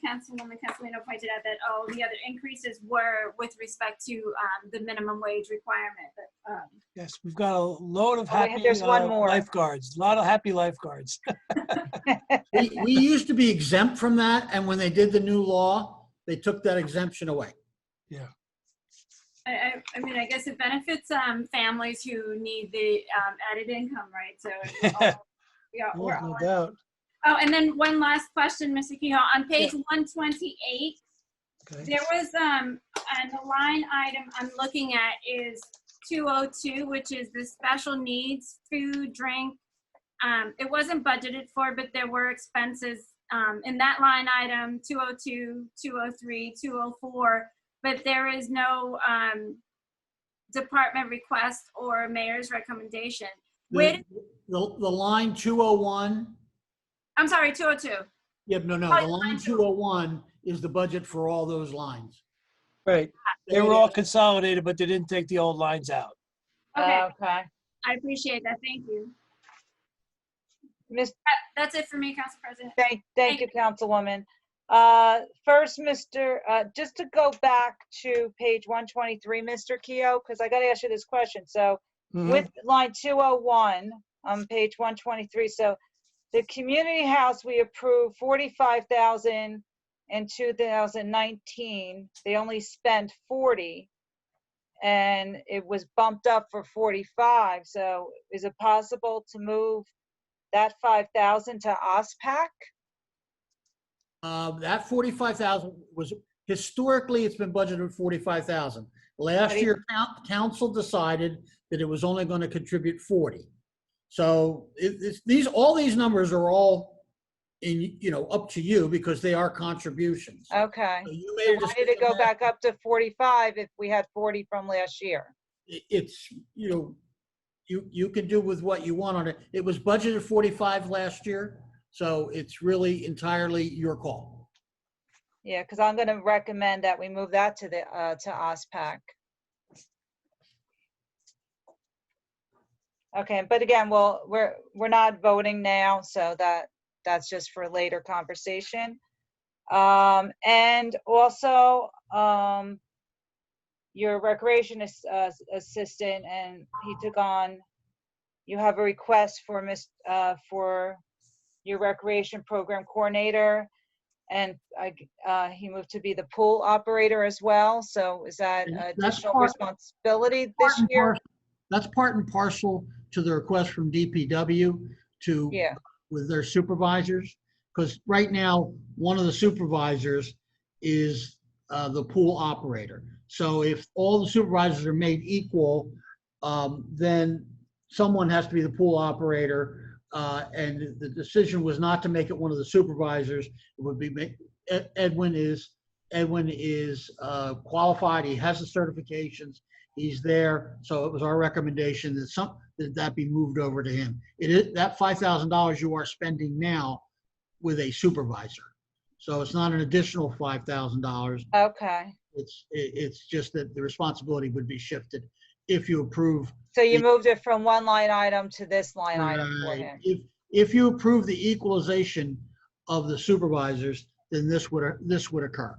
Councilwoman Castellino pointed out that all the other increases were with respect to the minimum wage requirement. But, Yes, we've got a load of Oh, wait, happy there's one more. lifeguards, a lot of happy lifeguards. We used to be exempt from that, and when they did the new law, they took that exemption away. Yeah. I mean, I guess it benefits families who need the added income, right? So, yeah, we're Yeah, no all doubt. Oh, and then one last question, Mr. Kehoe. On page 128, there was, and the line item I'm looking at is 202, which is the special needs, food, drink. It wasn't budgeted for, but there were expenses in that line item, 202, 203, 204, but there is no department request or mayor's recommendation. The line 201. I'm sorry, 202. Yeah, no, Oh, the line 201 is the budget for all those lines. Right. They were all consolidated, but they didn't take the old lines out. Okay. Okay. I appreciate that. Thank you. Miss, that's it for me, Council President. Thank you, Councilwoman. First, just to go back to page 123, Mr. Keough, because I got to ask you this question. So with line 201 on page 123, so the community house, we approved 45,000 in 2019. They only spent 40, and it was bumped up for 45. So is it possible to move that 5,000 to OSPAC? That 45,000 was, historically, it's been budgeted 45,000. Last year, council decided that it was only going to contribute 40. So all these numbers are all up to you because they are contributions. Okay. So you So made a why did it go decision back up to 45 if we had 40 from last year? It's, you can do with what you want on it. It was budgeted 45 last year, so it's really entirely your call. Yeah, because I'm going to recommend that we move that to the to OSPAC. Okay, but again, well, we're not voting now, so that's just for later conversation. And also, your recreation assistant, and he took on. You have a request for for your recreation program coordinator, and he moved to be the pool operator as well. So is that additional responsibility this year? That's part and parcel to the request from DPW with their supervisors, because right now one of the supervisors is the pool operator. So if all the supervisors are made equal, then someone has to be the pool operator, and the decision was not to make it one of the supervisors. It would be Edwin is qualified. He has the certifications. He's there. So it was our recommendation that be moved over to him. It is that $5,000 you are spending now with a supervisor. So it's not an additional $5,000. Okay. It's just that the responsibility would be shifted if you approve. So you moved it from one line item to this line item for him. If you approve the equalization of the supervisors, then this would occur.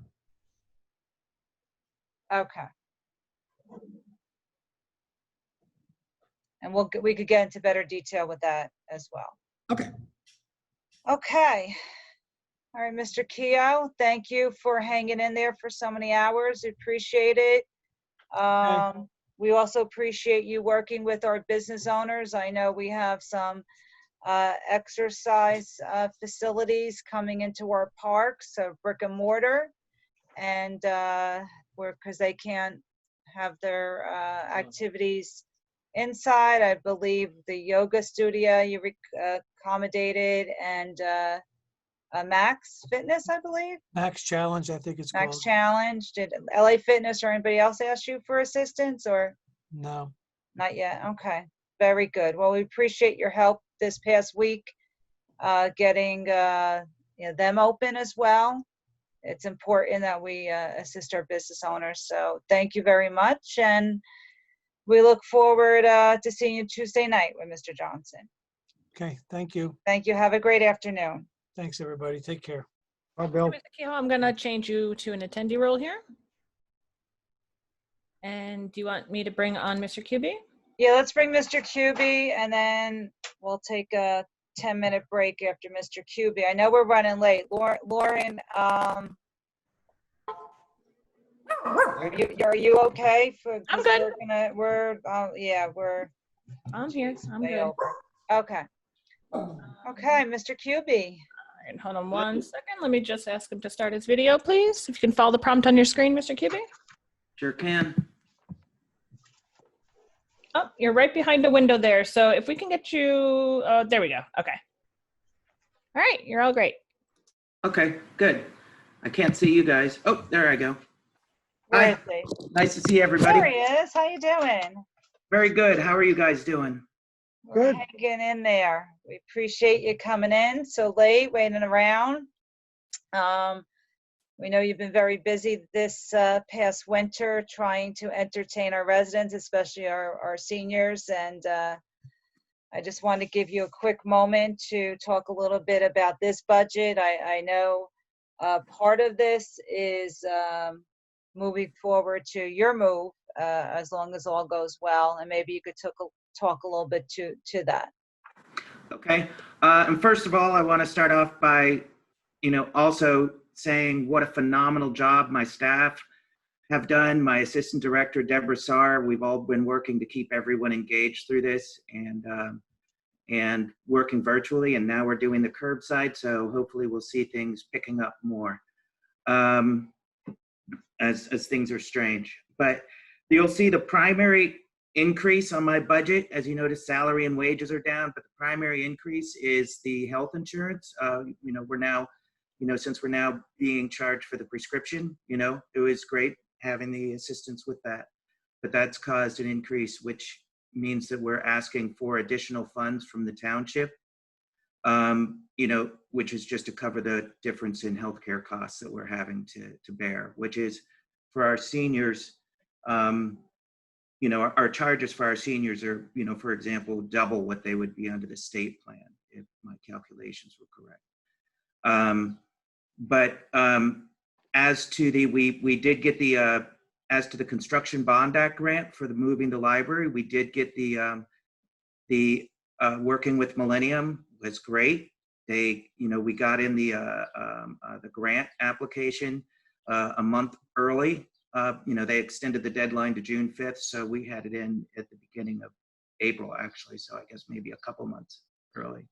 Okay. And we could get into better detail with that as well. Okay. Okay. All right, Mr. Keough, thank you for hanging in there for so many hours. Appreciate it. We also appreciate you working with our business owners. I know we have some exercise facilities coming into our parks, so brick and mortar, and because they can't have their activities inside. I believe the yoga studio you accommodated, and Max Fitness, I believe. Max Challenge, I think it's called. Max Challenge. Did LA Fitness or anybody else ask you for assistance, or? No. Not yet. Okay. Very good. Well, we appreciate your help this past week, getting them open as well. It's important that we assist our business owners. So thank you very much, and we look forward to seeing you Tuesday night with Mr. Johnson. Okay. Thank you. Thank you. Have a great afternoon. Thanks, everybody. Take care. Bye, Bill. Mr. Kehoe, I'm going to change you to an attendee role here. And do you want me to bring on Mr. QB? Yeah, let's bring Mr. QB and then we'll take a 10-minute break after Mr. QB. I know we're running late. Lauren, are you okay? I'm good. I'm here. I'm stay good. over. Okay. Okay, Mr. QB. All right, hold on 1 second. Let me just ask him to start his video, please. If you can follow the prompt on your screen, Mr. QB. Sure can. Oh, you're right behind the window there. So if we can get you, there we go. Okay. All right, you're all great. Okay, good. I can't see you guys. Oh, there I go. Where Hi. is he? Nice to see everybody. There he is. How you doing? Very good. How are you guys doing? We're hanging in there. We appreciate you coming in so late, waiting around. We know you've been very busy this past winter trying to entertain our residents, especially our seniors. And I just wanted to give you a quick moment to talk a little bit about this budget. I know part of this is moving forward to your move, as long as all goes well. And maybe you could talk a little bit to that. Okay. And first of all, I want to start off by, also saying what a phenomenal job my staff have done. My assistant director, Deborah Sarr, we've all been working to keep everyone engaged through this and working virtually. And now we're doing the curbside. So hopefully we'll see things picking up more as things are strange. But you'll see the primary increase on my budget. As you notice, salary and wages are down, but the primary increase is the health insurance. We're now, since we're now being charged for the prescription, it was great having the assistance with that. But that's caused an increase, which means that we're asking for additional funds from the township, which is just to cover the difference in healthcare costs that we're having to bear, which is for our seniors. Our charges for our seniors are, for example, double what they would be under the state plan, if my calculations were correct. As to we did get the, as to the Construction Bond Act grant for the moving the library, we did get the working with Millennium was great. We got in the grant application a month early. They extended the deadline to June 5th, so we had it in at the beginning of April, actually, so I guess maybe a couple months early,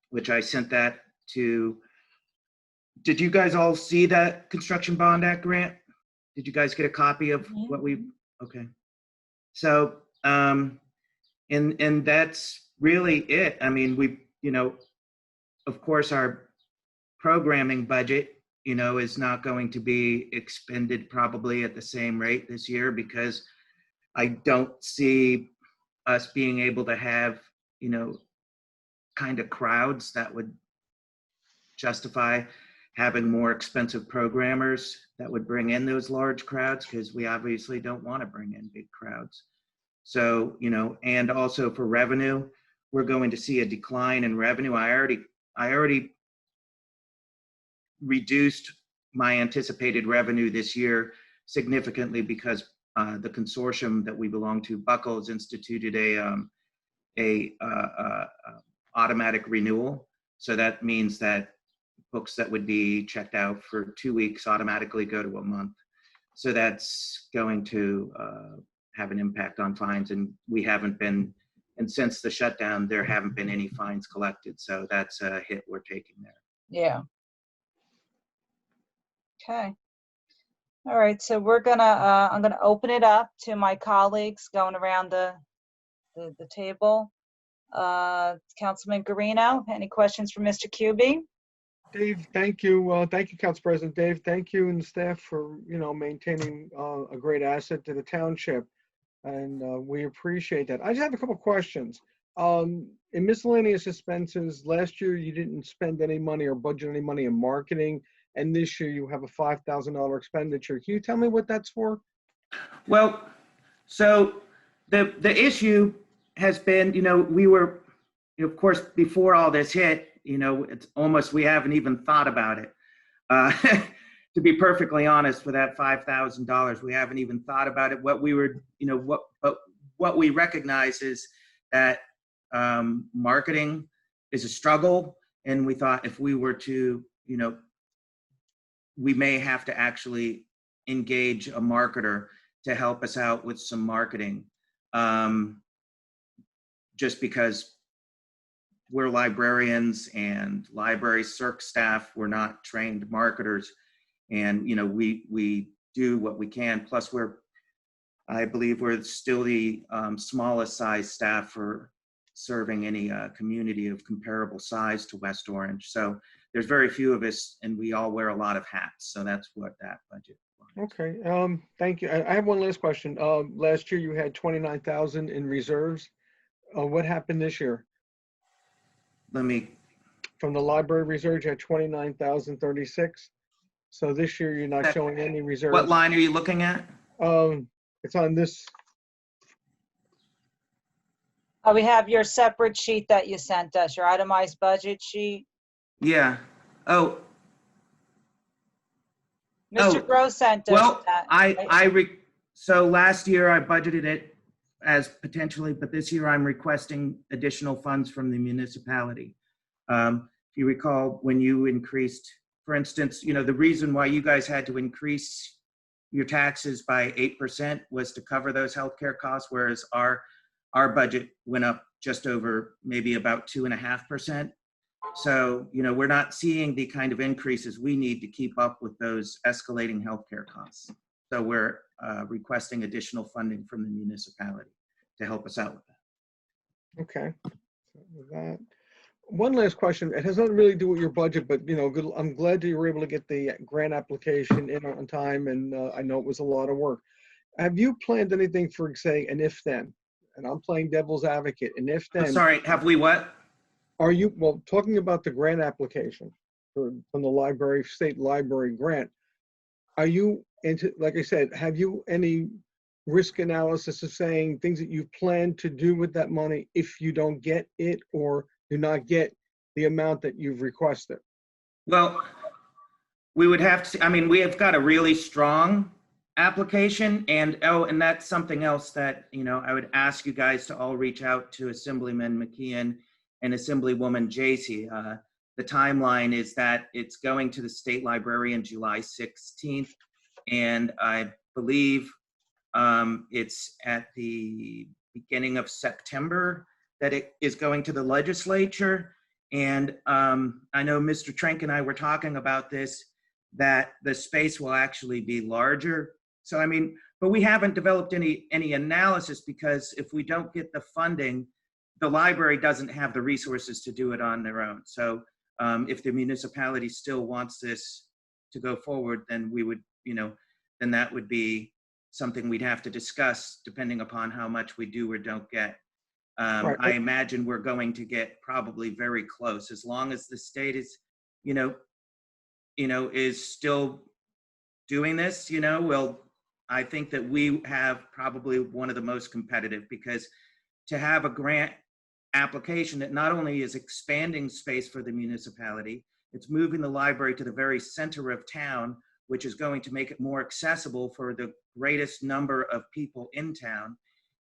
which I sent that to. Did you guys all see that Construction Bond Act grant? Did you guys get a copy of what we, okay. So, and that's really it. I mean, of course, our programming budget, is not going to be expended probably at the same rate this year, because I don't see us being able to have, kind of crowds that would justify having more expensive programmers that would bring in those large crowds, because we obviously don't want to bring in big crowds. So, and also for revenue, we're going to see a decline in revenue. I already reduced my anticipated revenue this year significantly because the consortium that we belong to, Buckle, has instituted a automatic renewal. So that means that books that would be checked out for 2 weeks automatically go to a month. So that's going to have an impact on fines, and we haven't been, and since the shutdown, there haven't been any fines collected. So that's a hit we're taking there. Yeah. Okay. All right, so we're gonna, I'm gonna open it up to my colleagues going around the table. Councilman Guarino, any questions for Mr. QB? Dave, thank you. Thank you, Council President. Dave, thank you and the staff for, maintaining a great asset to the township. And we appreciate that. I just have a couple questions. In miscellaneous expenses, last year you didn't spend any money or budget any money in marketing, and this year you have a $5,000 expenditure. Can you tell me what that's for? Well, so the issue has been, we were, of course, before all this hit, it's almost, we haven't even thought about it. To be perfectly honest, for that $5,000, we haven't even thought about it. What we were, what we recognize is that marketing is a struggle. And we thought if we were to, we may have to actually engage a marketer to help us out with some marketing. Just because we're librarians and library circ staff, we're not trained marketers. And, we do what we can. Plus I believe we're still the smallest size staff for serving any community of comparable size to West Orange. So there's very few of us and we all wear a lot of hats. So that's what that budget was. Okay, thank you. I have one last question. Last year you had 29,000 in reserves. What happened this year? From the library reserves, you had 29,036. So this year you're not showing any reserves. What line are you looking at? It's on this. We have your separate sheet that you sent us, your itemized budget sheet. Yeah. Oh. Mr. Gross sent us that. So last year I budgeted it as potentially, but this year I'm requesting additional funds from the municipality. If you recall, when you increased, for instance, the reason why you guys had to increase your taxes by 8% was to cover those healthcare costs, whereas our budget went up just over maybe about 2.5%. So, we're not seeing the kind of increases we need to keep up with those escalating healthcare costs. So we're requesting additional funding from the municipality to help us out with that. Okay. With that. One last question. It has nothing really to do with your budget, but I'm glad that you were able to get the grant application in on time, and I know it was a lot of work. Have you planned anything for, say, an if-then? And I'm playing devil's advocate. An if-then. Sorry, have we what? Are you, talking about the grant application from the state library grant, are you like I said, have you any risk analysis of saying things that you've planned to do with that money if you don't get it or do not get the amount that you've requested? Well, we would have to, we have got a really strong application, and that's something else that, I would ask you guys to all reach out to Assemblyman McKeon and Assemblywoman Jacey. The timeline is that it's going to the state librarian July 16th, and I believe it's at the beginning of September that it is going to the legislature. And I know Mr. Trink and I were talking about this, that the space will actually be larger. So, but we haven't developed any analysis, because if we don't get the funding, the library doesn't have the resources to do it on their own. So if the municipality still wants this to go forward, then we would, then that would be something we'd have to discuss depending upon how much we do or don't get. Right. I imagine we're going to get probably very close, as long as the state is, is still doing this, I think that we have probably one of the most competitive, because to have a grant application that not only is expanding space for the municipality, it's moving the library to the very center of town, which is going to make it more accessible for the greatest number of people in town.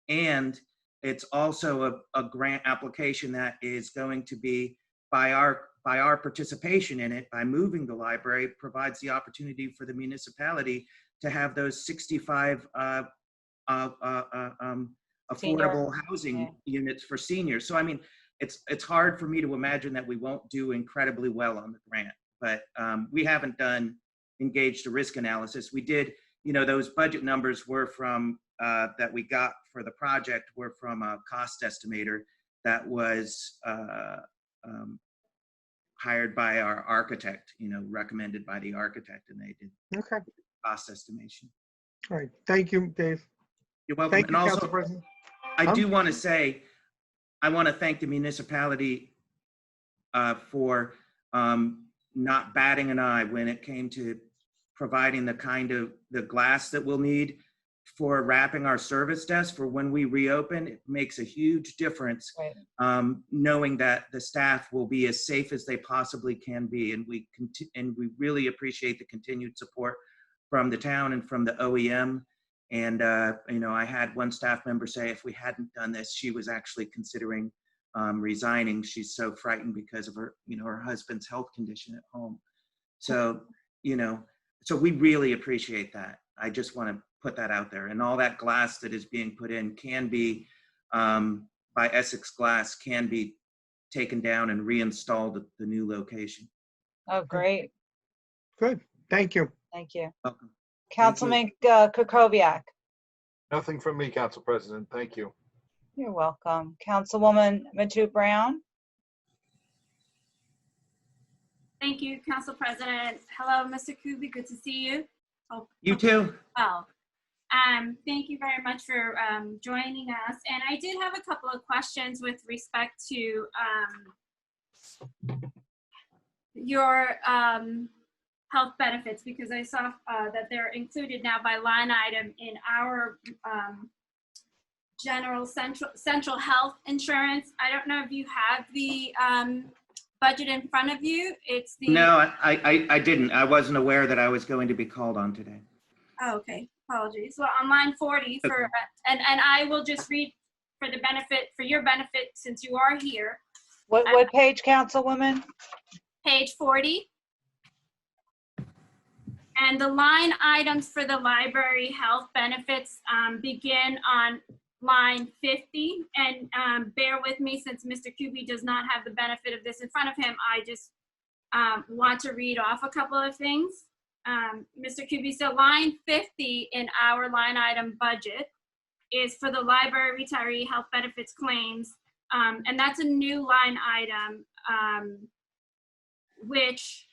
And it's also a grant application that is going to be, by our participation in it, by moving the library, provides the opportunity for the municipality to have those 65 affordable housing units for seniors. So it's hard for me to imagine that we won't do incredibly well on the grant, but we haven't engaged a risk analysis. We did, those budget numbers were from that we got for the project were from a cost estimator that was hired by our architect, recommended by the architect, and they did cost estimation. All right, thank you, Dave. You're welcome. Thank you, and Council also, President. I do want to say, I want to thank the municipality for not batting an eye when it came to providing the kind of the glass that we'll need for wrapping our service desk for when we reopen. It makes a huge difference, knowing that the staff will be as safe as they possibly can be. And we really appreciate the continued support from the town and from the OEM. And, I had one staff member say if we hadn't done this, she was actually considering resigning. She's so frightened because of her, her husband's health condition at home. So, so we really appreciate that. I just want to put that out there. And all that glass that is being put in can be, by Essex Glass, can be taken down and reinstalled at the new location. Oh, great. Good. Thank you. Thank you. Welcome. Councilman Kukoviac. Nothing from me, Council President. Thank you. You're welcome. Councilwoman Matu Brown. Thank you, Council President. Hello, Mr. Kubi. Good to see you. You too. Well, thank you very much for joining us. And I did have a couple of questions with respect to your health benefits, because I saw that they're included now by line item in our general central health insurance. I don't know if you have the budget in front of you. It's the No, I didn't. I wasn't aware that I was going to be called on today. Oh, okay, apologies. Well, on line 40 for and I will just read for your benefit since you are here. What page, Councilwoman? Page 40. And the line items for the library health benefits begin on line 50. And bear with me, since Mr. Kubi does not have the benefit of this in front of him, I just want to read off a couple of things. Mr. Kubi, so line 50 in our line item budget is for the library retiree health benefits claims. And that's a new line item, which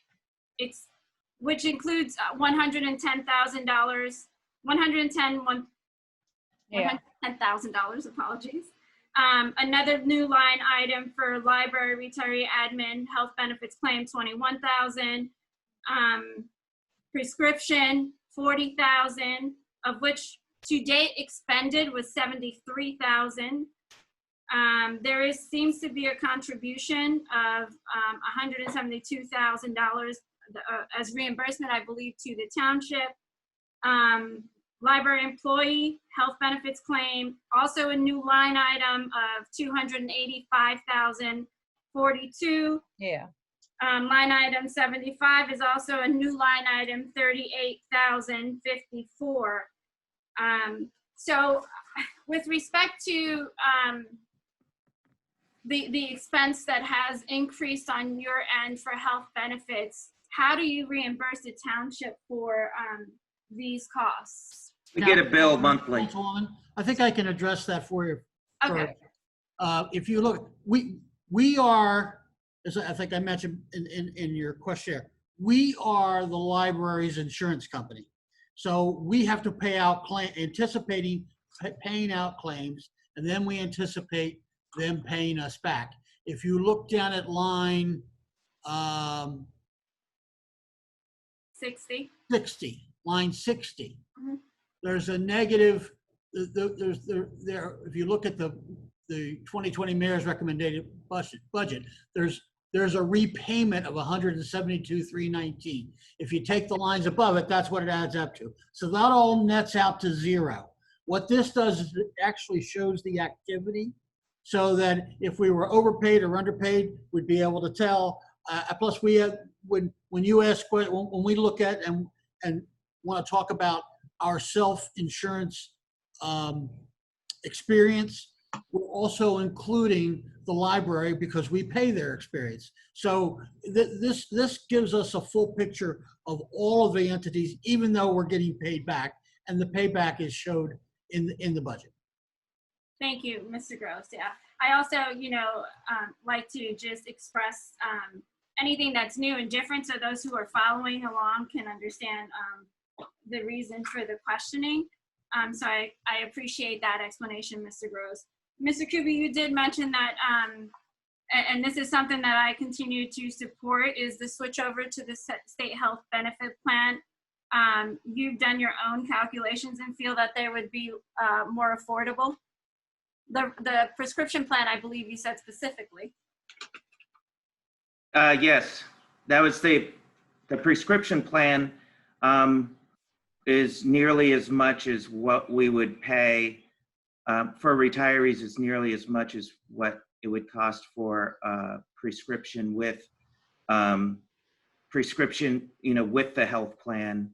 includes $110,000, $110,000, apologies. Another new line item for library retiree admin health benefits claim, $21,000. Prescription, $40,000, of which to date expended was $73,000. There seems to be a contribution of $172,000 as reimbursement, I believe, to the township. Library employee health benefits claim, also a new line item of $285,042. Yeah. Line item 75 is also a new line item, $38,054. So with respect to the expense that has increased on your end for health benefits, how do you reimburse the township for these costs? We get a bill monthly. Councilwoman, I think I can address that for you. Okay. If you look, we are, as I think I mentioned in your questionnaire, we are the library's insurance company. So we have to pay out paying out claims, and then we anticipate them paying us back. If you look down at line 60. Line 60, Mm-hmm. there's a negative. If you look at the 2020 mayor's recommended budget, there's a repayment of $172,319. If you take the lines above it, that's what it adds up to. So that all nets out to zero. What this does is it actually shows the activity, so that if we were overpaid or underpaid, we'd be able to tell. Plus, we have when you ask, when we look at and want to talk about our self-insurance experience, we're also including the library because we pay their experience. So this gives us a full picture of all of the entities, even though we're getting paid back, and the payback is showed in the budget. Thank you, Mr. Gross. Yeah, I also, like to just express anything that's new and different, so those who are following along can understand the reason for the questioning. So I appreciate that explanation, Mr. Gross. Mr. Kubi, you did mention that, and this is something that I continue to support, is the switch over to the state health benefit plan. you've done your own calculations and feel that they would be more affordable? The prescription plan, I believe you said specifically. Yes, that was the prescription plan is nearly as much as what we would pay for retirees, is nearly as much as what it would cost for prescription with prescription, with the health plan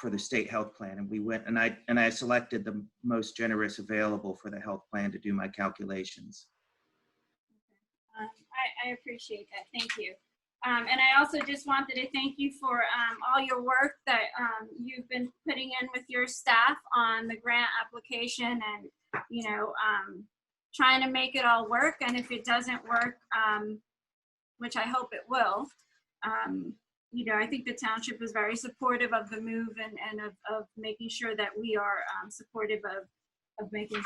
for the state health plan. And we went and I selected the most generous available for the health plan to do my calculations. I appreciate that. Thank you. And I also just wanted to thank you for all your work that you've been putting in with your staff on the grant application and, trying to make it all work. And if it doesn't work, which I hope it will, I think the township is very supportive of the move and of making sure that we are supportive of making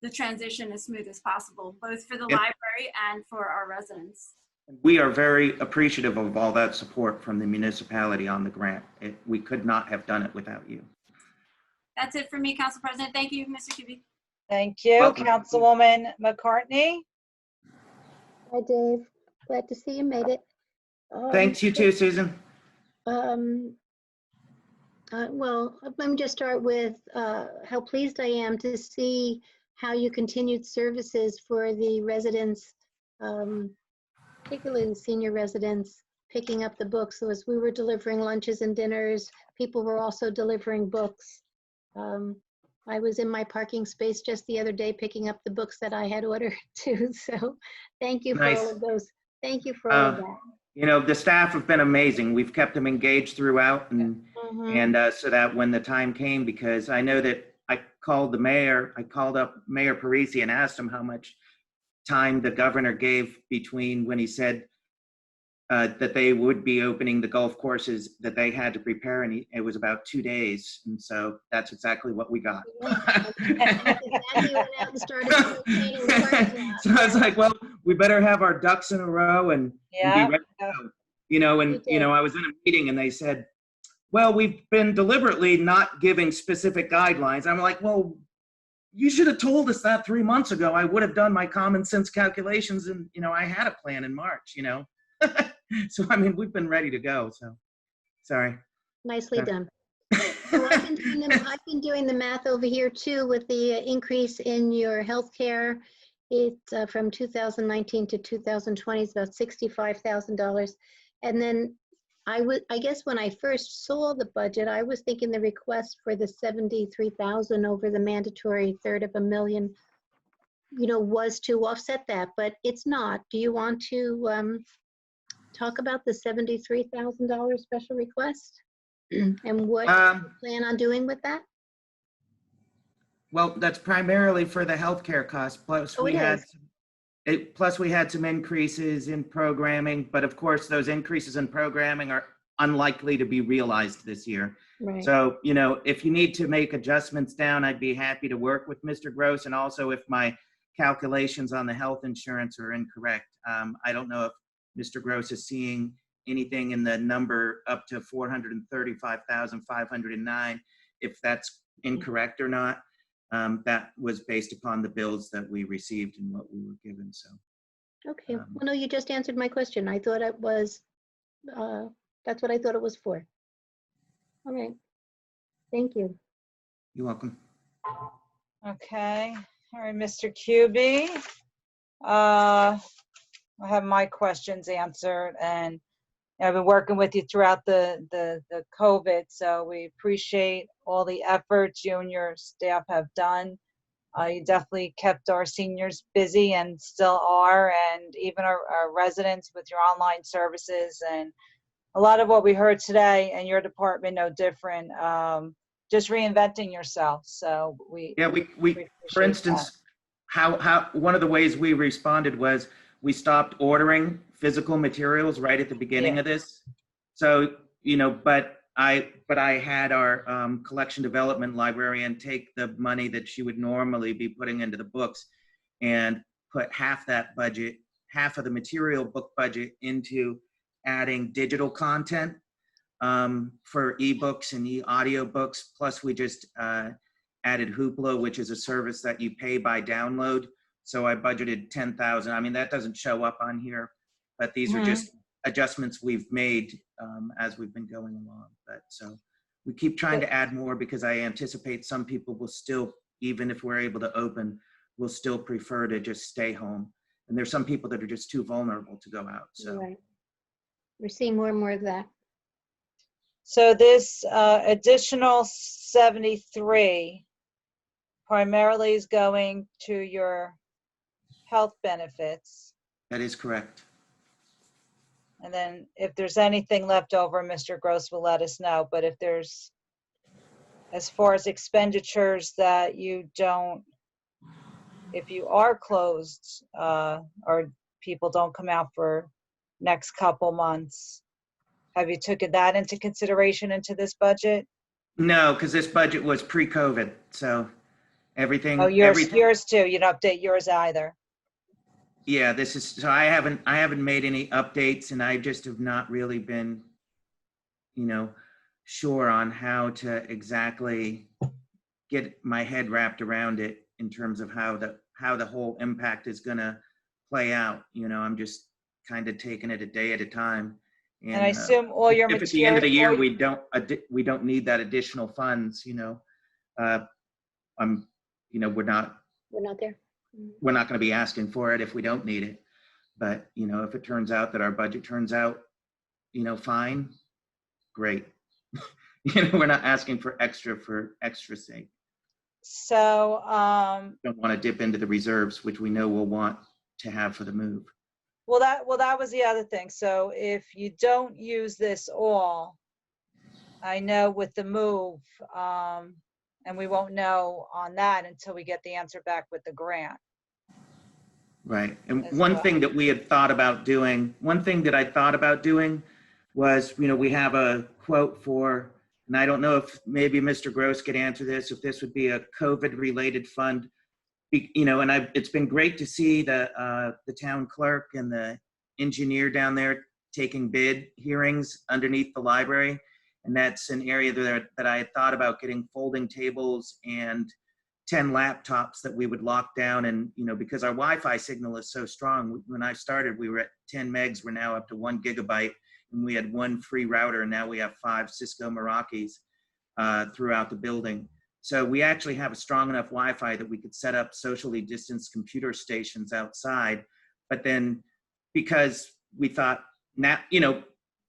the transition as smooth as possible, both for the library and for our residents. We are very appreciative of all that support from the municipality on the grant. We could not have done it without you. That's it for me, Council President. Thank you, Mr. Kuby. Thank you. Welcome. Councilwoman McCartney. Hi, Dave. Glad to see you made it. Thanks, you too, Susan. Well, let me just start with how pleased I am to see how you continued services for the residents, particularly the senior residents, picking up the books. So as we were delivering lunches and dinners, people were also delivering books. I was in my parking space just the other day picking up the books that I had ordered too. So thank you for all of those. Thank you for all of that. The staff have been amazing. We've kept them engaged throughout, and so that when the time came, because I know that I called up Mayor Parisi and asked him how much time the governor gave between when he said that they would be opening the golf courses that they had to prepare, and it was about 2 days, and so that's exactly what we got. So I was like, well, we better have our ducks in a row and be ready to go. I was in a meeting and they said, well, we've been deliberately not giving specific guidelines. I'm like, well, you should have told us that 3 months ago. I would have done my common sense calculations, and I had a plan in March. So I mean, we've been ready to go. So sorry. Nicely done. So I've been doing the math over here too with the increase in your healthcare. It from 2019 to 2020 is about $65,000, and then I guess when I first saw the budget, I was thinking the request for the 73,000 over the mandatory $350,000, was to offset that, but it's not. Do you want to talk about the $73,000 special request and what you plan on doing with that? Well, that's primarily for the healthcare costs. Plus, we had some increases in programming, but of course, those increases in programming are unlikely to be realized this year. Right. So, if you need to make adjustments down, I'd be happy to work with Mr. Gross. And also, if my calculations on the health insurance are incorrect, I don't know if Mr. Gross is seeing anything in the number up to 435,509, if that's incorrect or not. That was based upon the bills that we received and what we were given. So, okay. Well, no, you just answered my question. I thought it was, that's what I thought it was for. All right. Thank you. You're welcome. Okay. All right, Mr. Kuby. I have my questions answered, and I've been working with you throughout the COVID, so we appreciate all the efforts you and your staff have done. You definitely kept our seniors busy and still are, and even our residents with your online services, and a lot of what we heard today, and your department no different, just reinventing yourself. So we for instance, how one of the ways we responded was we stopped ordering physical materials right at the beginning of this. So, but I had our collection development librarian take the money that she would normally be putting into the books and put half that budget, half of the material book budget, into adding digital content. for ebooks and audiobooks. Plus, we just added Hoopla, which is a service that you pay by download. So I budgeted 10,000. I mean, that doesn't show up on here, but these are just adjustments we've made as we've been going along. But so we keep trying to add more because I anticipate some people will still, even if we're able to open, will still prefer to just stay home. And there's some people that are just too vulnerable to go out. So Right. We're seeing more and more of that. So this additional 73 primarily is going to your health benefits. that is correct. And then if there's anything left over, Mr. Gross will let us know. But if there's, as far as expenditures that you don't, if you are closed or people don't come out for next couple months, have you taken that into consideration into this budget? No, because this budget was pre-COVID. So everything. Oh, yours too. You don't update yours either. Yeah, this is, so I haven't made any updates, and I just have not really been, sure on how to exactly get my head wrapped around it in terms of how the whole impact is gonna play out. I'm just kind of taking it a day at a time. And I assume all your if at the end of the year material, we don't need that additional funds, we're not there. we're not going to be asking for it if we don't need it. But, if it turns out that our budget turns out, fine, great. We're not asking for extra's sake. So, Don't want to dip into the reserves, which we know we'll want to have for the move. well, that was the other thing. So if you don't use this all, I know with the move, and we won't know on that until we get the answer back with the grant. Right. And one thing that we had thought about doing, was, we have a quote for, and I don't know if maybe Mr. Gross could answer this, if this would be a COVID related fund, and it's been great to see the town clerk and the engineer down there taking bid hearings underneath the library. And that's an area that I had thought about getting folding tables and 10 laptops that we would lock down. And, because our Wi-Fi signal is so strong, when I started, we were at 10 megs. We're now up to 1 gigabyte, and we had one free router. And now we have 5 Cisco Meraki's throughout the building. So we actually have a strong enough Wi-Fi that we could set up socially distanced computer stations outside. But then because we thought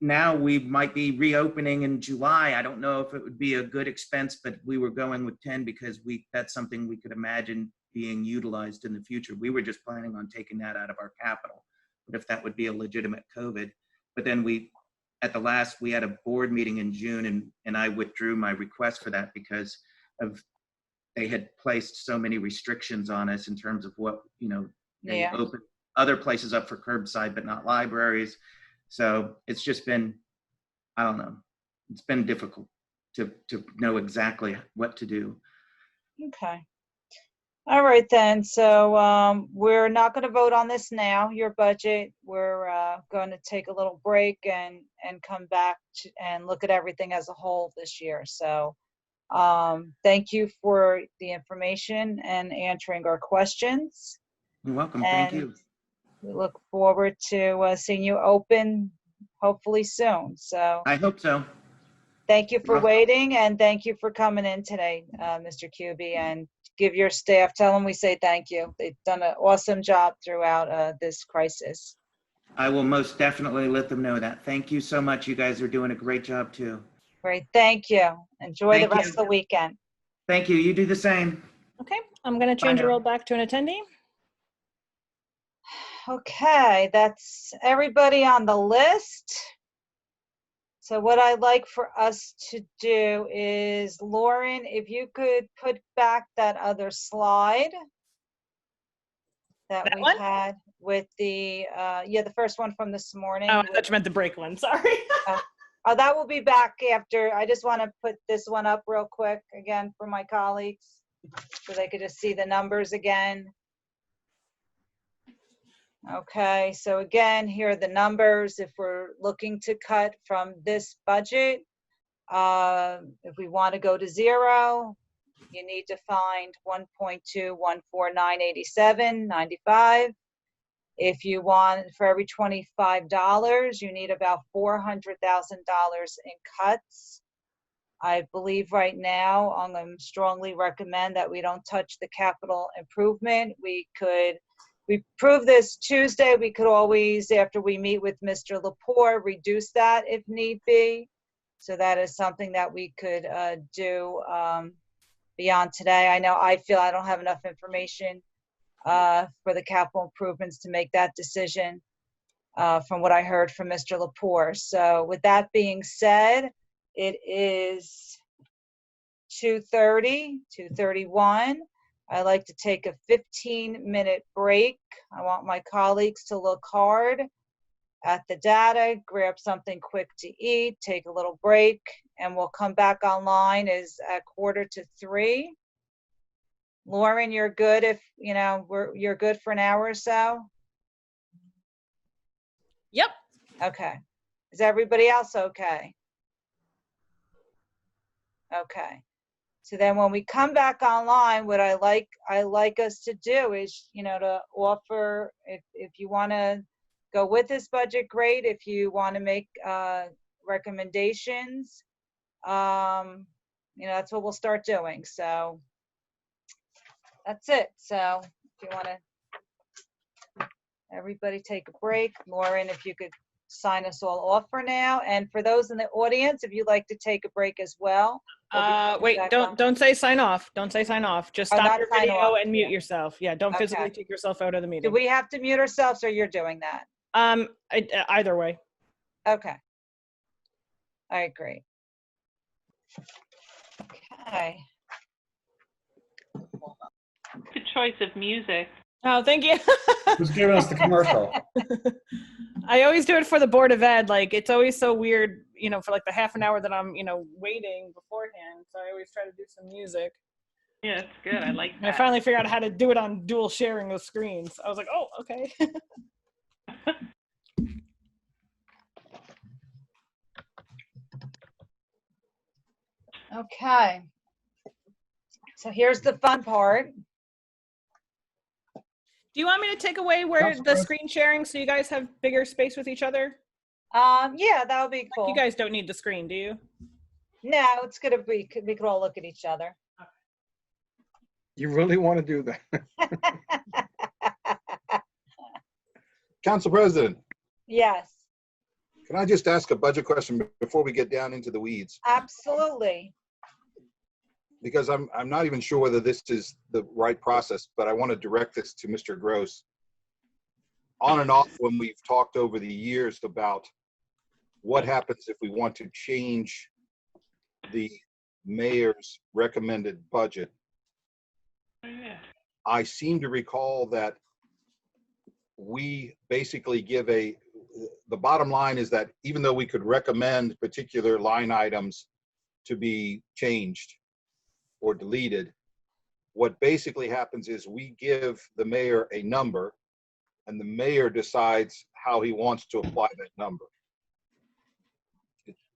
now we might be reopening in July. I don't know if it would be a good expense, but we were going with 10 because that's something we could imagine being utilized in the future. We were just planning on taking that out of our capital, but if that would be a legitimate COVID. But then we had a board meeting in June, and I withdrew my request for that because they had placed so many restrictions on us in terms of what, they opened other places up for curbside, but not libraries. So it's just been, I don't know, it's been difficult to know exactly what to do. Okay. All right then. So we're not going to vote on this now, your budget. We're going to take a little break and come back and look at everything as a whole this year. So thank you for the information and answering our questions. You're welcome. Thank you. We look forward to seeing you open hopefully soon. So I hope so. Thank you for waiting, and thank you for coming in today, Mr. Kuby, and give your staff, tell them we say thank you. They've done an awesome job throughout this crisis. I will most definitely let them know that. Thank you so much. You guys are doing a great job too. Great, thank you. Enjoy the rest of the weekend. Thank you. You do the same. Okay, I'm going to change your role back to an attendee. Okay, that's everybody on the list. So what I'd like for us to do is, Lauren, if you could put back that other slide that we had with the, the first one from this morning. Oh, I thought you meant the break one, sorry. That will be back after. I just want to put this one up real quick again for my colleagues so they could just see the numbers again. Okay, so again, here are the numbers. If we're looking to cut from this budget, if we want to go to zero, you need to find 1.214,987.95. If you want, for every $25, you need about $400,000 in cuts. I believe right now, I'm going to strongly recommend that we don't touch the capital improvement. We prove this Tuesday. We could always, after we meet with Mr. Lepore, reduce that if need be. So that is something that we could do beyond today. I know I feel I don't have enough information for the capital improvements to make that decision from what I heard from Mr. Lepore. So with that being said, it is 2:30, 2:31. I like to take a 15-minute break. I want my colleagues to look hard at the data, grab something quick to eat, take a little break, and we'll come back online is at 2:45. Lauren, you're good if, you're good for an hour or so? Yep. Okay. Is everybody else okay? Okay. So then when we come back online, what I like us to do is, to offer, if you want to go with this budget, great. If you want to make recommendations, that's what we'll start doing. So that's it. So if you want to, everybody take a break. Lauren, if you could sign us all off for now. And for those in the audience, if you'd like to take a break as well. Wait, don't say sign off. Don't say sign off. Just Oh, stop not your sign video off. and mute yourself. Yeah, don't physically Okay. take yourself out of the Do meeting. we have to mute ourselves or you're doing that? Either way. Okay. All right, great. Okay. Good choice of music. Oh, thank you. Who's giving us the commercial? I always do it for the Board of Ed. Like, it's always so weird, for like the half an hour that I'm, waiting beforehand. So I always try to do some music. Yeah, it's good. I like And that. I finally figured out how to do it on dual sharing of screens. I was like, oh, okay. Okay. So here's the fun part. Do you want me to take away where the screen sharing so you guys have bigger space with each other? Yeah, that would be cool. You guys don't need the screen, do you? No, it's gonna be, we could all look at each other. You really want to do that? Council President, Yes, can I just ask a budget question before we get down into the weeds? absolutely. Because I'm not even sure whether this is the right process, but I want to direct this to Mr. Gross. On and off, when we've talked over the years about what happens if we want to change the mayor's recommended budget, I seem to recall that we basically give the bottom line is that even though we could recommend particular line items to be changed or deleted, what basically happens is we give the mayor a number and the mayor decides how he wants to apply that number.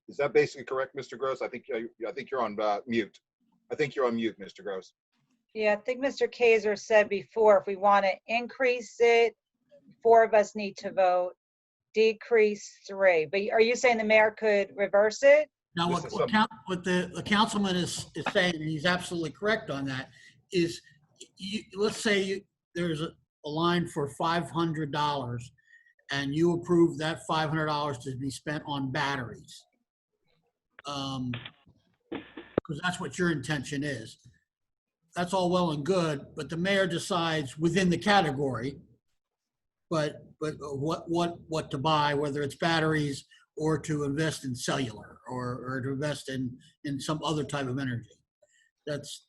Is that basically correct, Mr. Gross? I think you're on mute. I think you're on mute, Mr. Gross. Yeah, I think Mr. Kaiser said before, if we want to increase it, 4 of us need to vote, decrease 3. But are you saying the mayor could reverse it? Now, what the councilman is saying, and he's absolutely correct on that, is let's say there's a line for $500 and you approve that $500 to be spent on batteries. Because that's what your intention is. That's all well and good, but the mayor decides within the category, but what to buy, whether it's batteries or to invest in cellular or to invest in some other type of energy. That's,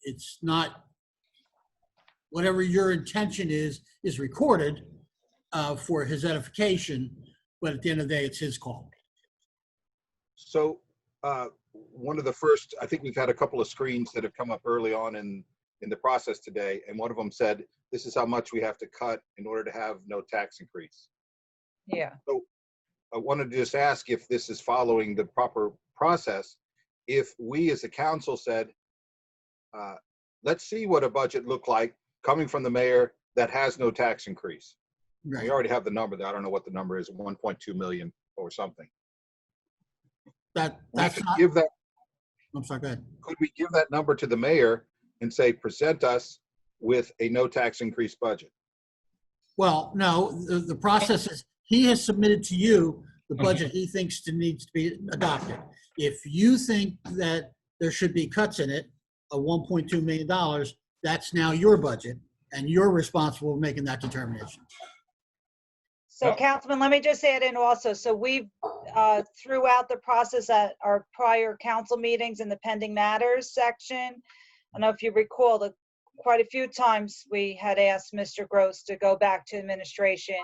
it's not, whatever your intention is recorded for his edification, but at the end of the day, it's his call. So one of the first, I think we've had a couple of screens that have come up early on in in the process today, and one of them said, this is how much we have to cut in order to have no tax increase. Yeah. So I wanted to just ask if this is following the proper process. If we as a council said, let's see what a budget looked like coming from the mayor that has no tax increase. Right. We already have the number there. I don't know what the number is, 1.2 million or something. That's not, Give that, I'm sorry, go ahead. could we give that number to the mayor and say, present us with a no tax increase budget? Well, no, the process is, he has submitted to you the budget he thinks needs to be adopted. If you think that there should be cuts in it of $1.2 million, that's now your budget, and you're responsible for making that determination. So Councilman, let me just add in also, so we've, throughout the process at our prior council meetings in the pending matters section, I don't know if you recall that quite a few times we had asked Mr. Gross to go back to administration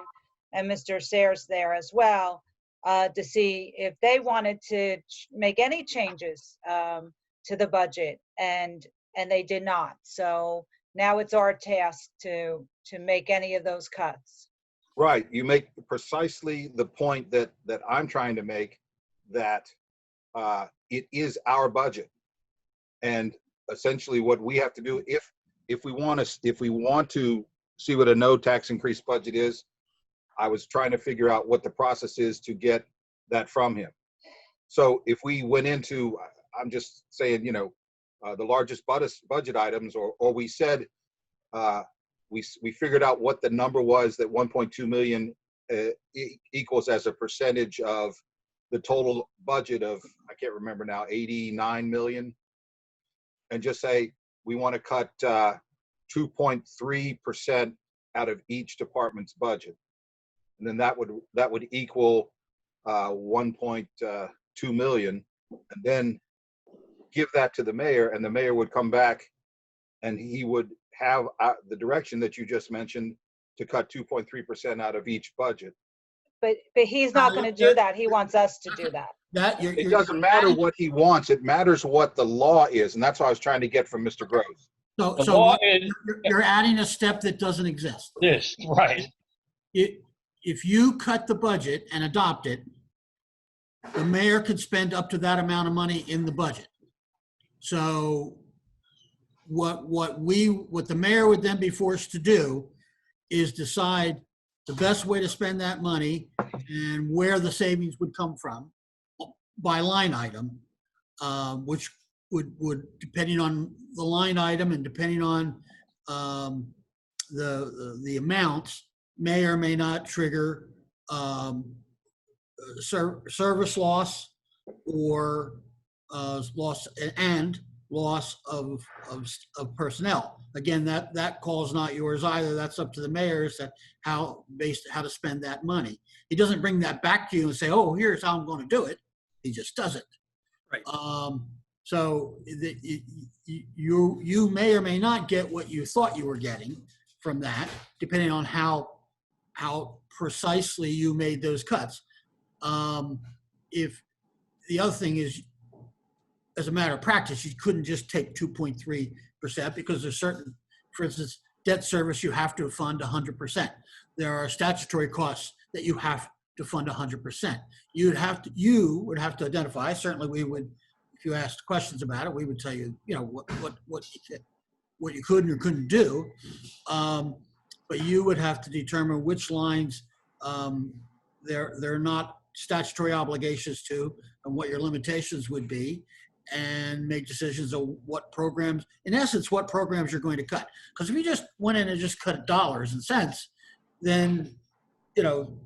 and Mr. Sayers there as well, to see if they wanted to make any changes to the budget, and they did not. So now it's our task to make any of those cuts. Right. You make precisely the point that I'm trying to make, that it is our budget, and essentially what we have to do, if we want to see what a no tax increase budget is, I was trying to figure out what the process is to get that from him. So if we went into, I'm just saying, you know, the largest budget items, or we said, we figured out what the number was that 1.2 million equals as a percentage of the total budget of, I can't remember now, 89 million, and just say we want to cut 2.3% out of each department's budget, and then that would equal 1.2 million, and then give that to the mayor, and the mayor would come back and he would have the direction that you just mentioned to cut 2.3% out of each budget. But he's not going to do that. He wants us to do that. It doesn't matter what he wants. It matters what the law is, and that's what I was trying to get from Mr. Gross. So you're adding a step that doesn't exist. Yes, right. If you cut the budget and adopt it, the mayor could spend up to that amount of money in the budget. So what the mayor would then be forced to do is decide the best way to spend that money and where the savings would come from by line item, which would depending on the line item and depending on the amounts, may or may not trigger service loss or loss of personnel. Again, that call is not yours either. That's up to the mayor as to how to spend that money. He doesn't bring that back to you and say, "Oh, here's how I'm going to do it." He just does it. Right. So you may or may not get what you thought you were getting from that, depending on how precisely you made those cuts. If the other thing is, as a matter of practice, you couldn't just take 2.3% because there's certain, for instance, debt service, you have to fund 100%. There are statutory costs that you have to fund 100%. You would have to identify, certainly we would, if you asked questions about it, we would tell you, you know, what you could or couldn't do. But you would have to determine which lines they're not statutory obligations to, and what your limitations would be, and make decisions of what programs, in essence, what programs you're going to cut. Because if you just went in and just cut dollars and cents, then, you know,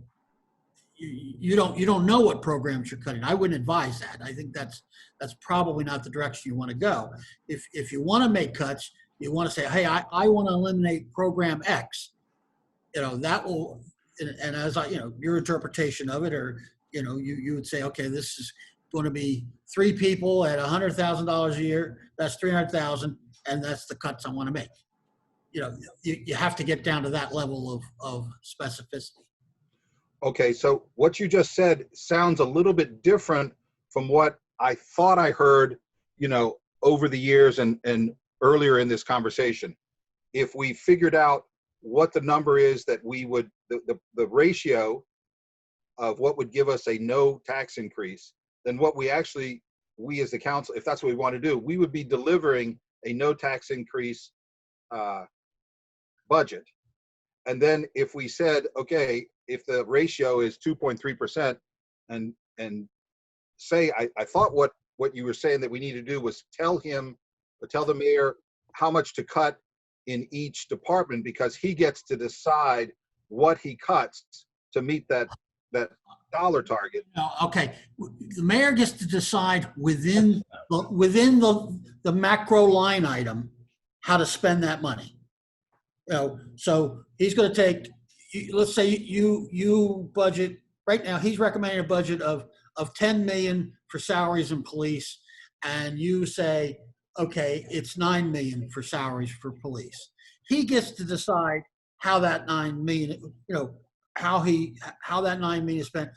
you don't know what programs you're cutting. I wouldn't advise that. I think that's probably not the direction you want to go. If you want to make cuts, you want to say, hey, I want to eliminate program X. You know, that will, and as I, you know, your interpretation of it, or, you know, you would say, okay, this is going to be 3 people at $100,000 a year. That's 300,000, and that's the cuts I want to make. You know, you have to get down to that level of specificity. Okay, so what you just said sounds a little bit different from what I thought I heard, you know, over the years and earlier in this conversation, if we figured out what the number is that we would, the ratio of what would give us a no tax increase, then what we actually, we as the council, if that's what we want to do, we would be delivering a no tax increase budget. And then if we said, okay, if the ratio is 2.3%, and say, I thought what you were saying that we need to do was tell him, or tell the mayor how much to cut in each department, because he gets to decide what he cuts to meet that dollar target. No, okay, the mayor gets to decide within the macro line item how to spend that money. You know, so he's going to take, let's say you budget right now. He's recommending a budget of 10 million for salaries and police, and you say, okay, it's 9 million for salaries for police. He gets to decide how that 9 million, you know, how that 9 million is spent,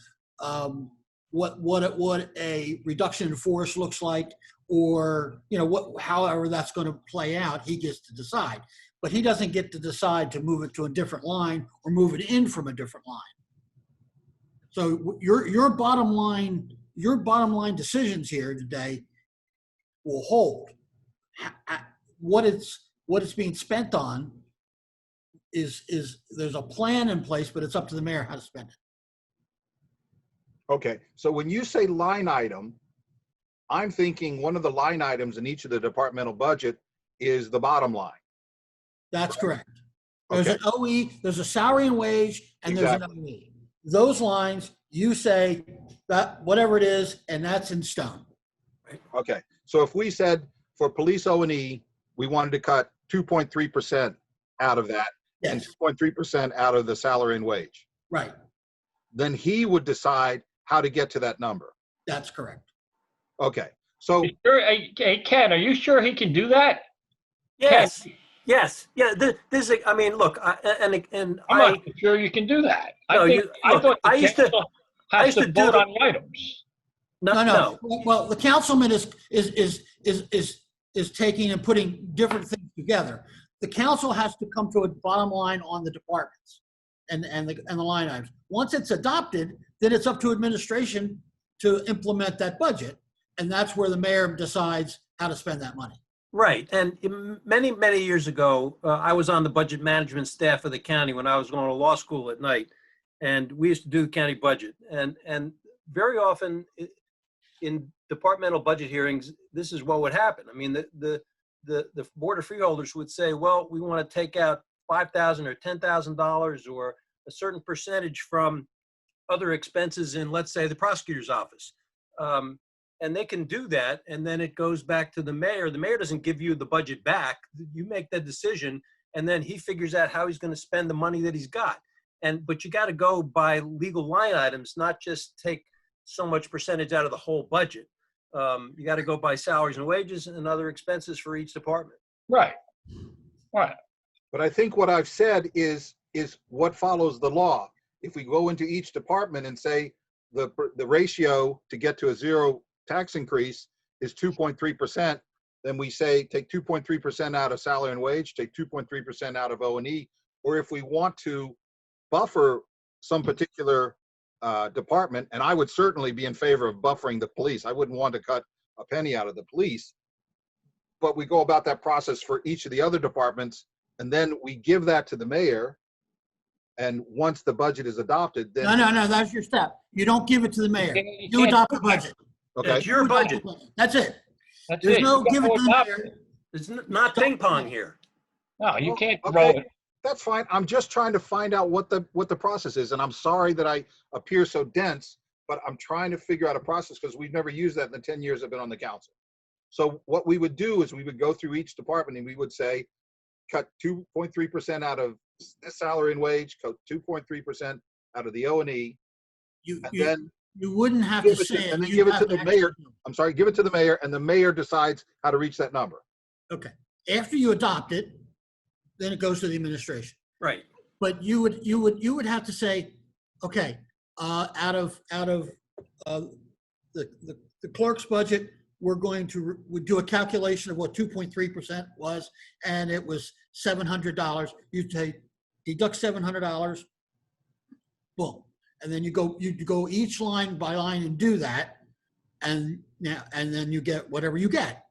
what a reduction in force looks like, or, you know, however that's going to play out, he gets to decide. But he doesn't get to decide to move it to a different line or move it in from a different line. So your bottom line decisions here today will hold. What it's being spent on is there's a plan in place, but it's up to the mayor how to spend it. Okay, so when you say line item, I'm thinking one of the line items in each of the departmental budget is the bottom line. That's correct. There's Okay. an OE, there's a salary and wage, and Exactly. there's an OE. Those lines, you say that whatever it is, and that's in stone. Okay, so if we said for police O&E, we wanted to cut 2.3% out of that, and 2.3% out of the salary and wage, Right, then he would decide how to get to that number. that's correct. Okay, so Hey, Ken, are you sure he can do that? Yes, yes, yeah. This, I mean, look, I'm not sure you can do that. No, I thought the I used to- council I has used to to do vote the- on the items. No. Well, the councilman is taking and putting different things together. The council has to come to a bottom line on the departments and the line items. Once it's adopted, then it's up to administration to implement that budget, and that's where the mayor decides how to spend that money. Right, and many, many years ago, I was on the budget management staff of the county when I was going to law school at night, and we used to do the county budget. And very often in departmental budget hearings, this is what would happen. I mean, the board of freeholders would say, well, we want to take out $5,000 or $10,000 or a certain percentage from other expenses in, let's say, the prosecutor's office. And they can do that, and then it goes back to the mayor. The mayor doesn't give you the budget back. You make that decision, and then he figures out how he's going to spend the money that he's got. But you got to go by legal line items, not just take so much percentage out of the whole budget. You got to go by salaries and wages and other expenses for each department. Right. Right. but I think what I've said is what follows the law. If we go into each department and say the ratio to get to a zero tax increase is 2.3%, then we say take 2.3% out of salary and wage, take 2.3% out of O&E, or if we want to buffer some particular department, and I would certainly be in favor of buffering the police. I wouldn't want to cut a penny out of the police, but we go about that process for each of the other departments, and then we give that to the mayor. And once the budget is adopted, then No, that's your step. You don't give it to the mayor. You adopt the budget. Okay. It's your budget. That's it. That's There's it. no You give it got to to the adopt mayor. it. It's not ping pong here. No, you can't Okay. throw it. That's fine. I'm just trying to find out what the process is, and I'm sorry that I appear so dense, but I'm trying to figure out a process because we've never used that in the 10 years I've been on the council. So what we would do is we would go through each department and we would say, cut 2.3% out of salary and wage, cut 2.3% out of the O&E, then you wouldn't have give to it say it. and then You give it have to the actually- mayor. I'm sorry, give it to the mayor, and the mayor decides how to reach that number. Okay. After you adopt it, then it goes to the administration. Right. But you would have to say, okay, out of the clerk's budget, we're going to we do a calculation of what 2.3% was, and it was $700. You deduct $700, boom. And then you go each line by line and do that. And then you get whatever you get.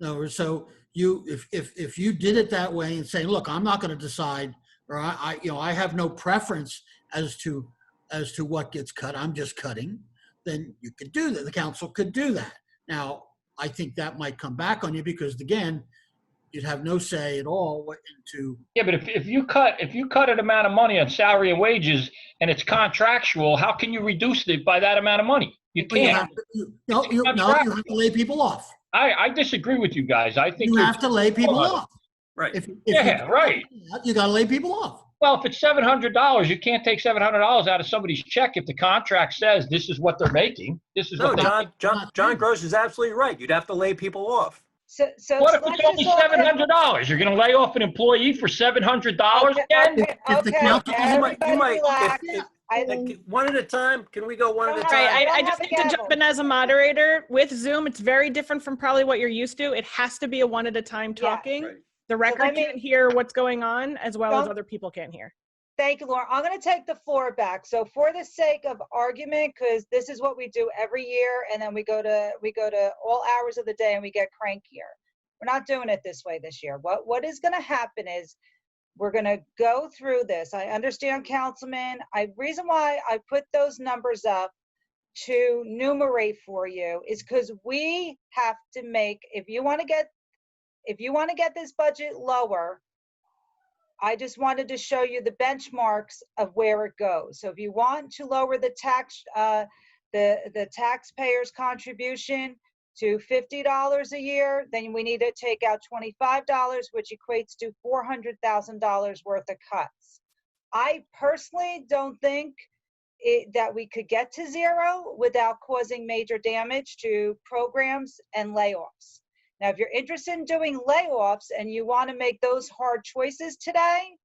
No, so if you did it that way and say, look, I'm not going to decide, or I have no preference as to what gets cut, I'm just cutting, then you could do that. The council could do that. Now, I think that might come back on you because again, you'd have no say at all into. Yeah, but if you cut an amount of money on salary and wages and it's contractual, how can you reduce it by that amount of money? You can't. You have to lay people off. I disagree with you guys. I think you have to lay people off. Right. If right. You got to lay people off. Well, if it's $700, you can't take $700 out of somebody's check if the contract says this is what they're making. This is No, what John Gross is absolutely right. You'd have to lay people off. So what if it's only $700? You're going to lay off an employee for $700 again? You might. One at a time. Can we go one at a time? Right. I just need to jump in as a moderator. With Zoom, it's very different from probably what you're used to. It has to be a one at a time talking. Right. The record can't hear what's going on as well as other people can't hear. Thank you, Laura. I'm going to take the floor back. So for the sake of argument, because this is what we do every year, and then we go to all hours of the day and we get crankier. We're not doing it this way this year. What is going to happen is we're going to go through this. I understand, Councilman. Reason why I put those numbers up to numerate for you is because we have to make, if you want to get this budget lower, I just wanted to show you the benchmarks of where it goes. So if you want to lower the taxpayer's contribution to $50 a year, then we need to take out $25, which equates to $400,000 worth of cuts. I personally don't think that we could get to zero without causing major damage to programs and layoffs. Now, if you're interested in doing layoffs and you want to make those hard choices today,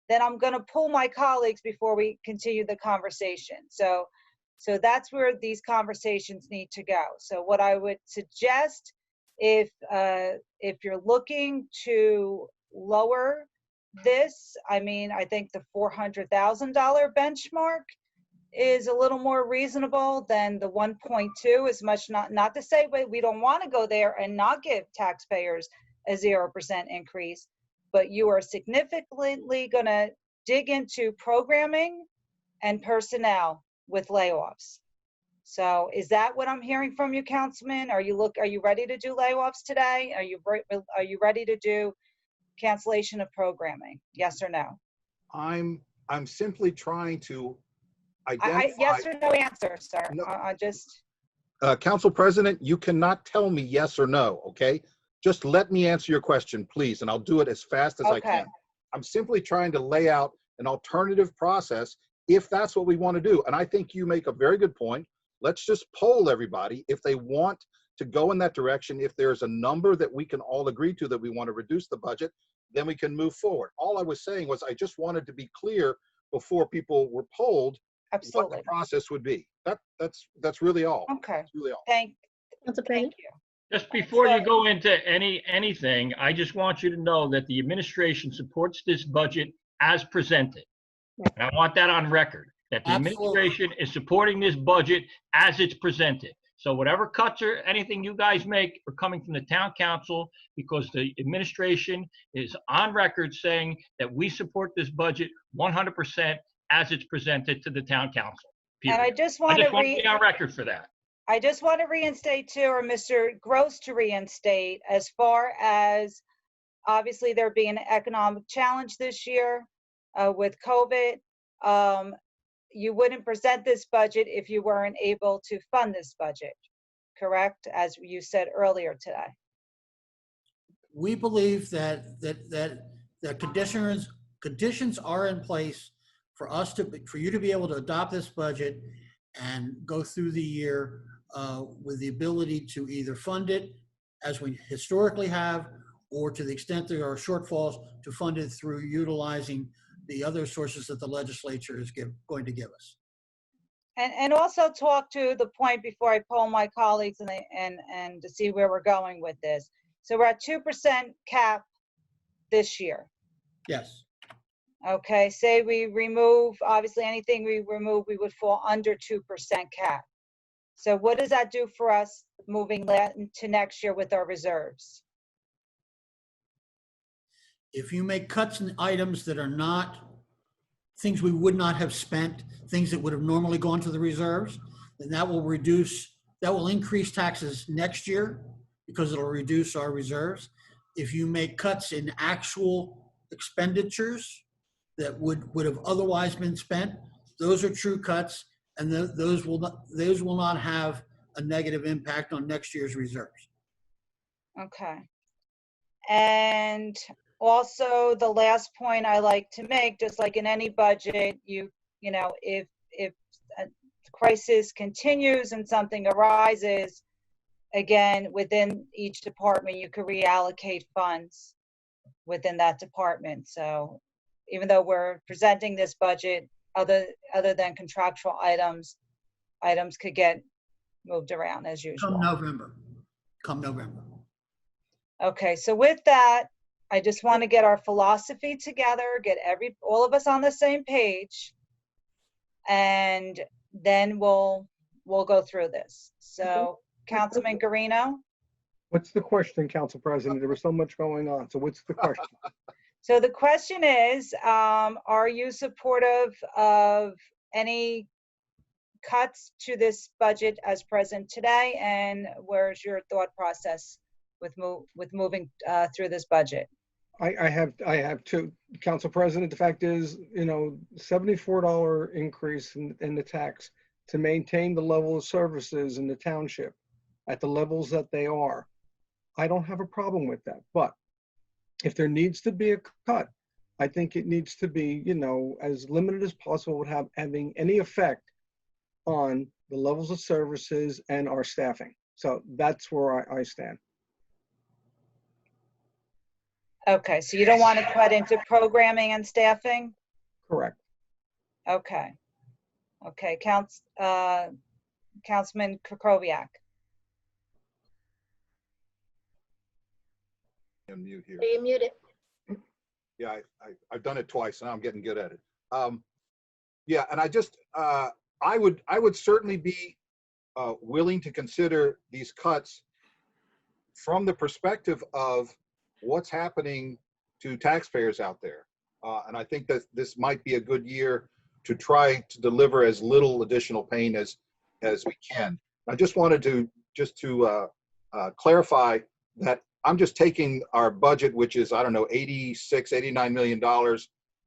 then I'm going to pull my colleagues before we continue the conversation. So that's where these conversations need to go. So what I would suggest, if you're looking to lower this, I think the $400,000 benchmark is a little more reasonable than the 1.2. As much, not to say we don't want to go there and not give taxpayers a 0% increase, but you are significantly going to dig into programming and personnel with layoffs. So is that what I'm hearing from you, Councilman? Are you ready to do layoffs today? Are you ready to do cancellation of programming? Yes or no? I'm simply trying to identify. Yes or no answer, sir. No. Council President, you cannot tell me yes or no, okay? Just let me answer your question, please, and I'll do it as fast as I can. I'm simply trying to lay out an alternative process if that's what we want to do. And I think you make a very good point. Let's just poll everybody if they want to go in that direction. If there's a number that we can all agree to that we want to reduce the budget, then we can move forward. All I was saying was I just wanted to be clear before people were polled what the process would be. That's really all. Okay. That's really all. Thank you. Just before you go into anything, I just want you to know that the administration supports this budget as presented. And I want that on record, that the administration is supporting this budget as it's presented. So whatever cuts or anything you guys make are coming from the town council because the administration is on record saying that we support this budget 100% as it's presented to the town council. Period. And I just want to be on record for that. I just want to reinstate too, or Mr. Gross to reinstate, as far as obviously there being an economic challenge this year with COVID. You wouldn't present this budget if you weren't able to fund this budget, correct? As you said earlier today. We believe that conditions are in place for you to be able to adopt this budget and go through the year with the ability to either fund it as we historically have, or to the extent there are shortfalls, to fund it through utilizing the other sources that the legislature is going to give us. And also talk to the point before I poll my colleagues and to see where we're going with this. So we're at 2% cap this year. Yes. Okay, say we remove, obviously anything we remove, we would fall under 2% cap. So what does that do for us moving to next year with our reserves? If you make cuts in items that are not things we would not have spent, things that would have normally gone to the reserves, then that will increase taxes next year because it'll reduce our reserves. If you make cuts in actual expenditures that would have otherwise been spent, those are true cuts, and those will not have a negative impact on next year's reserves. Okay. And also the last point I like to make, just like in any budget, you know, if a crisis continues and something arises, again, within each department, you could reallocate funds within that department. So even though we're presenting this budget, other than contractual items could get moved around as usual. Come November. Okay, so with that, I just want to get our philosophy together, get all of us on the same page, and then we'll go through this. So, Councilman Guarino? What's the question, Council President? There was so much going on. So what's the question? So the question is, are you supportive of any cuts to this budget as present today? And where's your thought process with moving through this budget? I have two, Council President. The fact is, you know, $74 increase in the tax to maintain the level of services in the township at the levels that they are. I don't have a problem with that. But if there needs to be a cut, I think it needs to be, you know, as limited as possible without having any effect on the levels of services and our staffing. So that's where I stand. Okay, so you don't want to cut into programming and staffing? Correct. Okay. Okay, Councilman Krokoviac. Unmute here. Are you muted? Yeah, I've done it twice, and I'm getting good at it. Yeah, and I just, I would certainly be willing to consider these cuts from the perspective of what's happening to taxpayers out there. And I think that this might be a good year to try to deliver as little additional pain as we can. I just wanted to clarify that I'm just taking our budget, which is, I don't know, $89 million,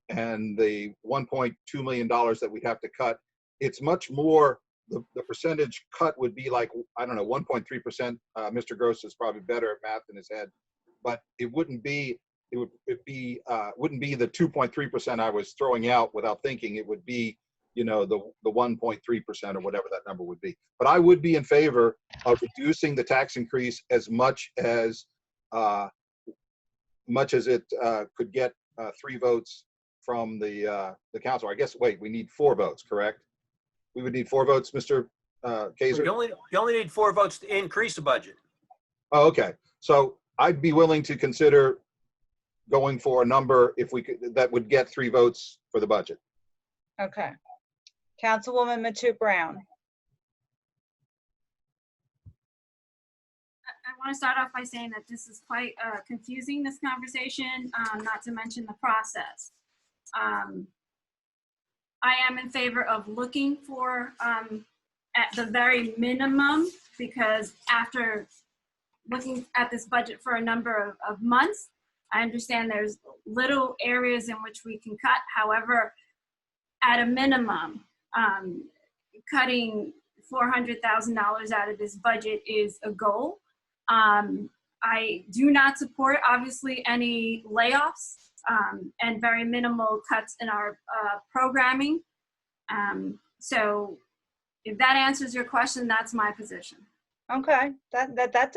and the $1.2 million that we'd have to cut. It's much more, the percentage cut would be like, I don't know, 1.3%. Mr. Gross is probably better at math in his head, but it wouldn't be, wouldn't be the 2.3% I was throwing out without thinking. It would be, you know, the 1.3% or whatever that number would be. But I would be in favor of reducing the tax increase as much as it could get 3 votes from the council. I guess, wait, we need 4 votes, correct? We would need 4 votes, Mr. Kaiser? You only need 4 votes to increase the budget. Oh, okay. So I'd be willing to consider going for a number if we could, that would get 3 votes for the budget. Okay. Councilwoman Matute Brown. I want to start off by saying that this is quite confusing, this conversation, not to mention the process. I am in favor of looking for, at the very minimum, because after looking at this budget for a number of months, I understand there's little areas in which we can cut. However, at a minimum, cutting $400,000 out of this budget is a goal. I do not support, obviously, any layoffs and very minimal cuts in our programming. So if that answers your question, that's my position. Okay, that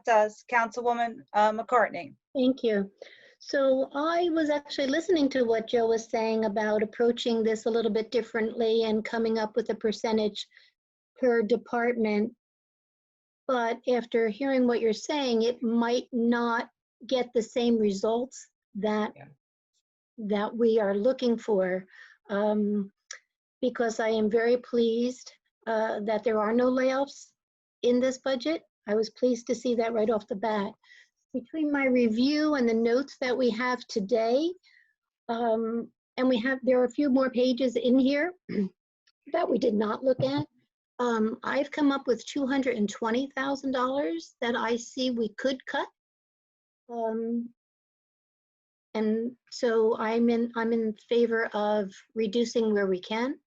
does. Councilwoman McCartney. Thank you. So I was actually listening to what Joe was saying about approaching this a little bit differently and coming up with a percentage per department. But after hearing what you're saying, it might not get the same results that we are looking for. Because I am very pleased that there are no layoffs in this budget. I was pleased to see that right off the bat. Between my review and the notes that we have today, and there are a few more pages in here that we did not look at. I've come up with $220,000 that I see we could cut. And so I'm in favor of reducing where we can.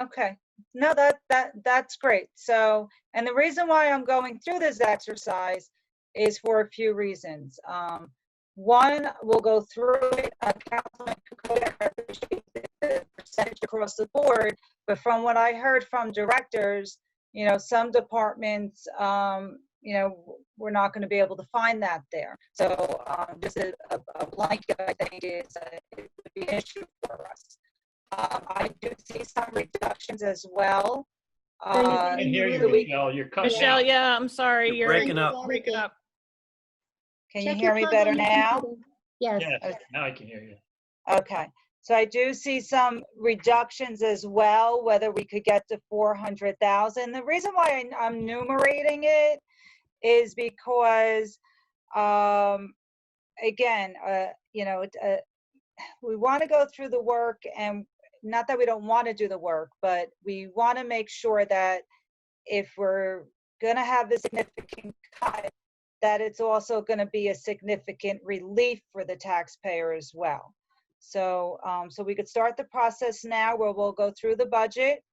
Okay, no, that's great. So, and the reason why I'm going through this exercise is for a few reasons. One, we'll go through it, Councilman Kokoda, I appreciate the percentage across the board, but from what I heard from directors, you know, some departments, you know, we're not going to be able to find that there. So just a blanket, I think, it would be an issue for us. I do see some reductions as well. I can hear you, Michelle. You're cutting Michelle, out. yeah, I'm sorry. You're breaking up. Breaking up. Can you hear me better now? Yes. Yes, now I can hear you. Okay, so I do see some reductions as well, whether we could get to 400,000. The reason why I'm enumerating it is because, again, you know, we want to go through the work, and not that we don't want to do the work, but we want to make sure that if we're going to have a significant cut, that it's also going to be a significant relief for the taxpayer as well. So, so we could start the process now where we'll go through the budget.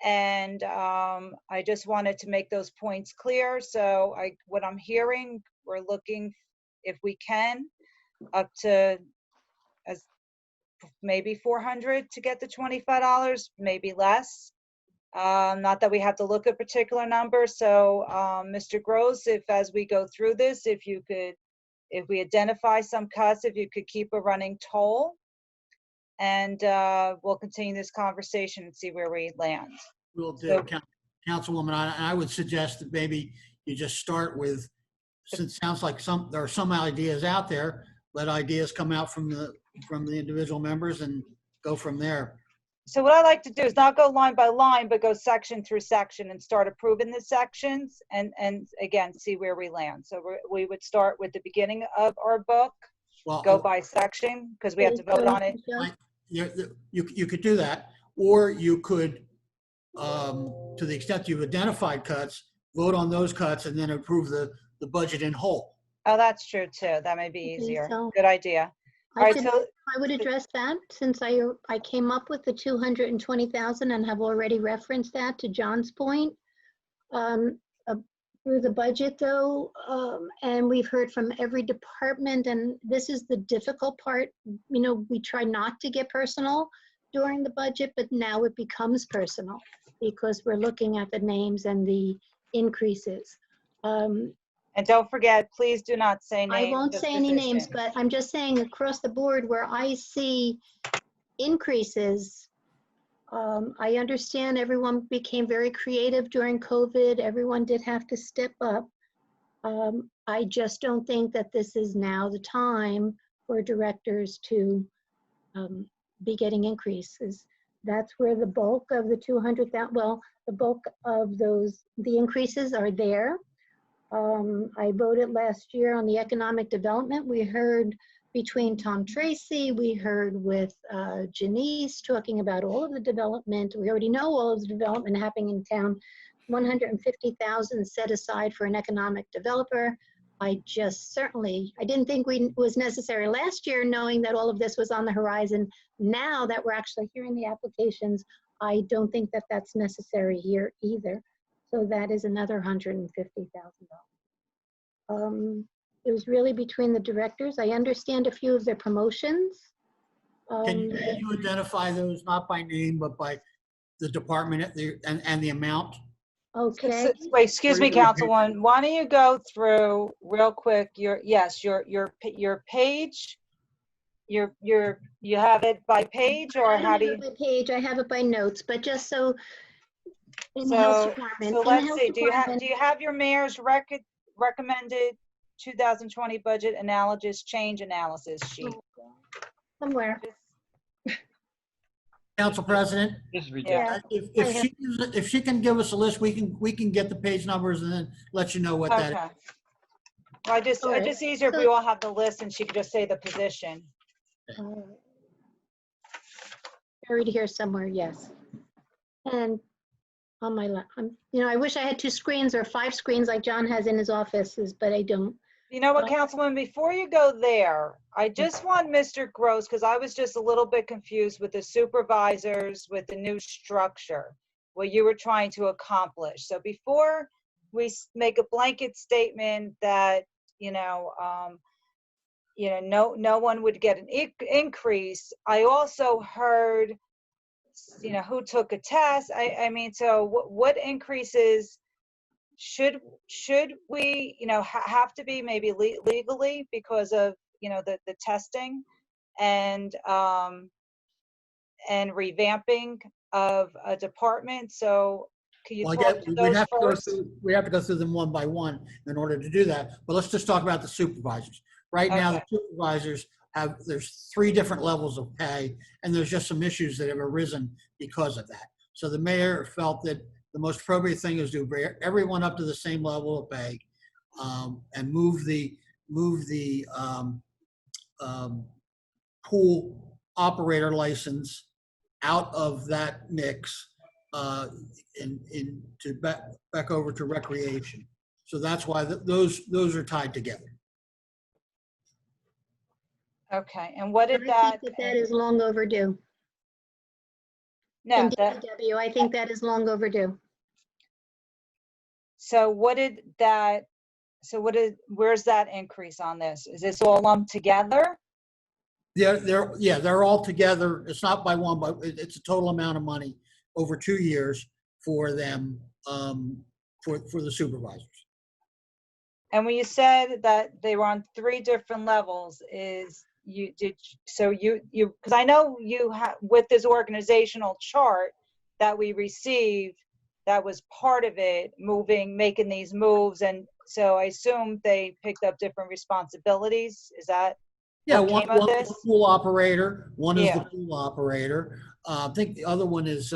And I just wanted to make those points clear. So what I'm hearing, we're looking, if we can, up to as maybe 400 to get the $25, maybe less. Not that we have to look at particular numbers. So Mr. Gross, if as we go through this, if you could, if we identify some cuts, if you could keep a running toll, and we'll continue this conversation and see where we land. We'll do. So, Councilwoman, I would suggest that maybe you just start with, since it sounds like there are some ideas out there, let ideas come out from the individual members and go from there. so what I like to do is not go line by line, but go section through section and start approving the sections, and again, see where we land. So we would start with the beginning of our book, go by section, because we have to vote on it. You could do that, or you could, to the extent you've identified cuts, vote on those cuts and then approve the budget in whole. Oh, that's true too. That may be easier. so Good idea. All right, so I would address that since I came up with the 220,000 and have already referenced that to John's point. Through the budget though, and we've heard from every department, and this is the difficult part. You know, we try not to get personal during the budget, but now it becomes personal because we're looking at the names and the increases. and don't forget, please do not say names. I won't of say any names, positions. but I'm just saying across the board where I see increases, I understand everyone became very creative during COVID. Everyone did have to step up. I just don't think that this is now the time for directors to be getting increases. That's where the bulk of the 200,000, well, the bulk of the increases are there. I voted last year on the economic development. We heard between Tom Tracy, we heard with Janice talking about all of the development. We already know all of the development happening in town. 150,000 set aside for an economic developer. I didn't think it was necessary last year, knowing that all of this was on the horizon. Now that we're actually hearing the applications, I don't think that that's necessary here either. So that is another $150,000. It was really between the directors. I understand a few of their promotions. Can you identify those, not by name, but by the department and the amount? Okay. Wait, excuse me, Councilwoman. Why don't you go through real quick your page? You have it by page, or I how don't do have you? it by page, I have it by notes, but just so in the health So department, so in the let's health see. Do department, you have your mayor's recommended 2020 budget analysis change analysis sheet? somewhere. Council President, This is Yeah. ridiculous. if she can give us a list, we can get the page numbers and then let you know what that is. Okay. Well, I just easier if we all have the list and she could just say the position. Buried here somewhere, yes. And on my lap, I wish I had 2 screens or 5 screens like John has in his offices, but I don't. You know what, Councilwoman, before you go there, I just want Mr. Gross, because I was just a little bit confused with the supervisors, with the new structure, what you were trying to accomplish. So before we make a blanket statement that, no one would get an increase, I also heard, who took a test. I mean, so what increases should we have to be maybe legally because of the testing and revamping of a department? So can you talk to those first? We have to go through them one by one in order to do that, but let's just talk about the supervisors. Right now, the supervisors there's 3 different levels of pay, and there's just some issues that have arisen because of that. So the mayor felt that the most appropriate thing is to bring everyone up to the same level of pay, and move the pool operator license out of that mix, back over to recreation. So that's why those are tied together. Okay, and what did I think that is long overdue. No, In DPW, I think that is long overdue. So where's that increase on this? Is this all lumped together? They're all together. It's not by one, but it's a total amount of money over 2 years for them, for the supervisors. And when you said that they were on 3 different levels, because I know you have, with this organizational chart that we received, that was part of it, making these moves. And so I assume they picked up different responsibilities. Is that one is the pool operator, one is the pool operator. I think the other one is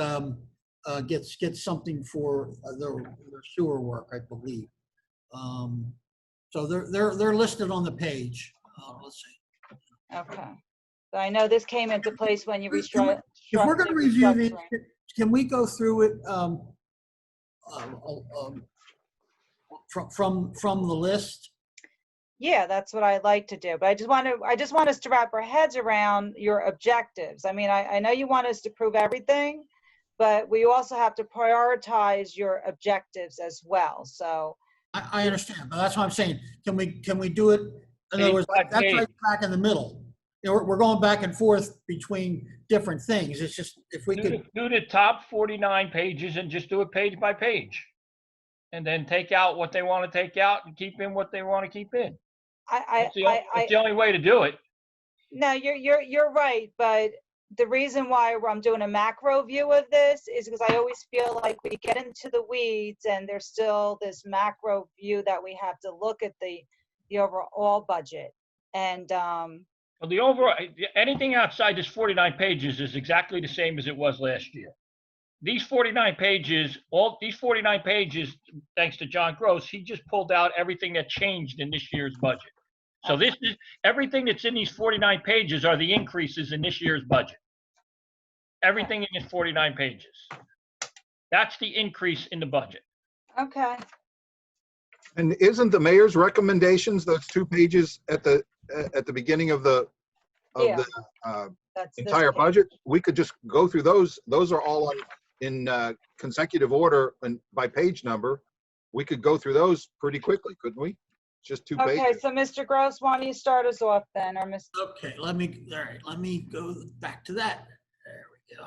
gets something for their sewer work, I believe. So they're listed on the page. Let's see. Okay. So I know this came into place when you restructured. If we're going to review these, can we go through it from the list? Yeah, that's what I like to do. But I just want us to wrap our heads around your objectives. I mean, I know you want us to prove everything, but we also have to prioritize your objectives as well. So I understand, but that's what I'm saying. Can we do it? In other words, that's right back in the middle. We're going back and forth between different things. It's just if we could do the top 49 pages and just do it page by page, and then take out what they want to take out and keep in what they want to keep in. It's the only way to do it. No, you're right, but the reason why I'm doing a macro view of this is because I always feel like we get into the weeds and there's still this macro view that we have to look at the overall budget. And well, the overall, anything outside this 49 pages is exactly the same as it was last year. These 49 pages, thanks to John Gross, he just pulled out everything that changed in this year's budget. So this is everything that's in these 49 pages are the increases in this year's budget. Everything in these 49 pages. That's the increase in the budget. Okay. And isn't the mayor's recommendations, those 2 pages at the beginning of the entire budget? We could just go through those. Those are all in consecutive order and by page number. We could go through those pretty quickly, couldn't we? Just 2 pages. Okay, so Mr. Gross, why don't you start us off then, or Mr. Okay, let me go back to that. There we go.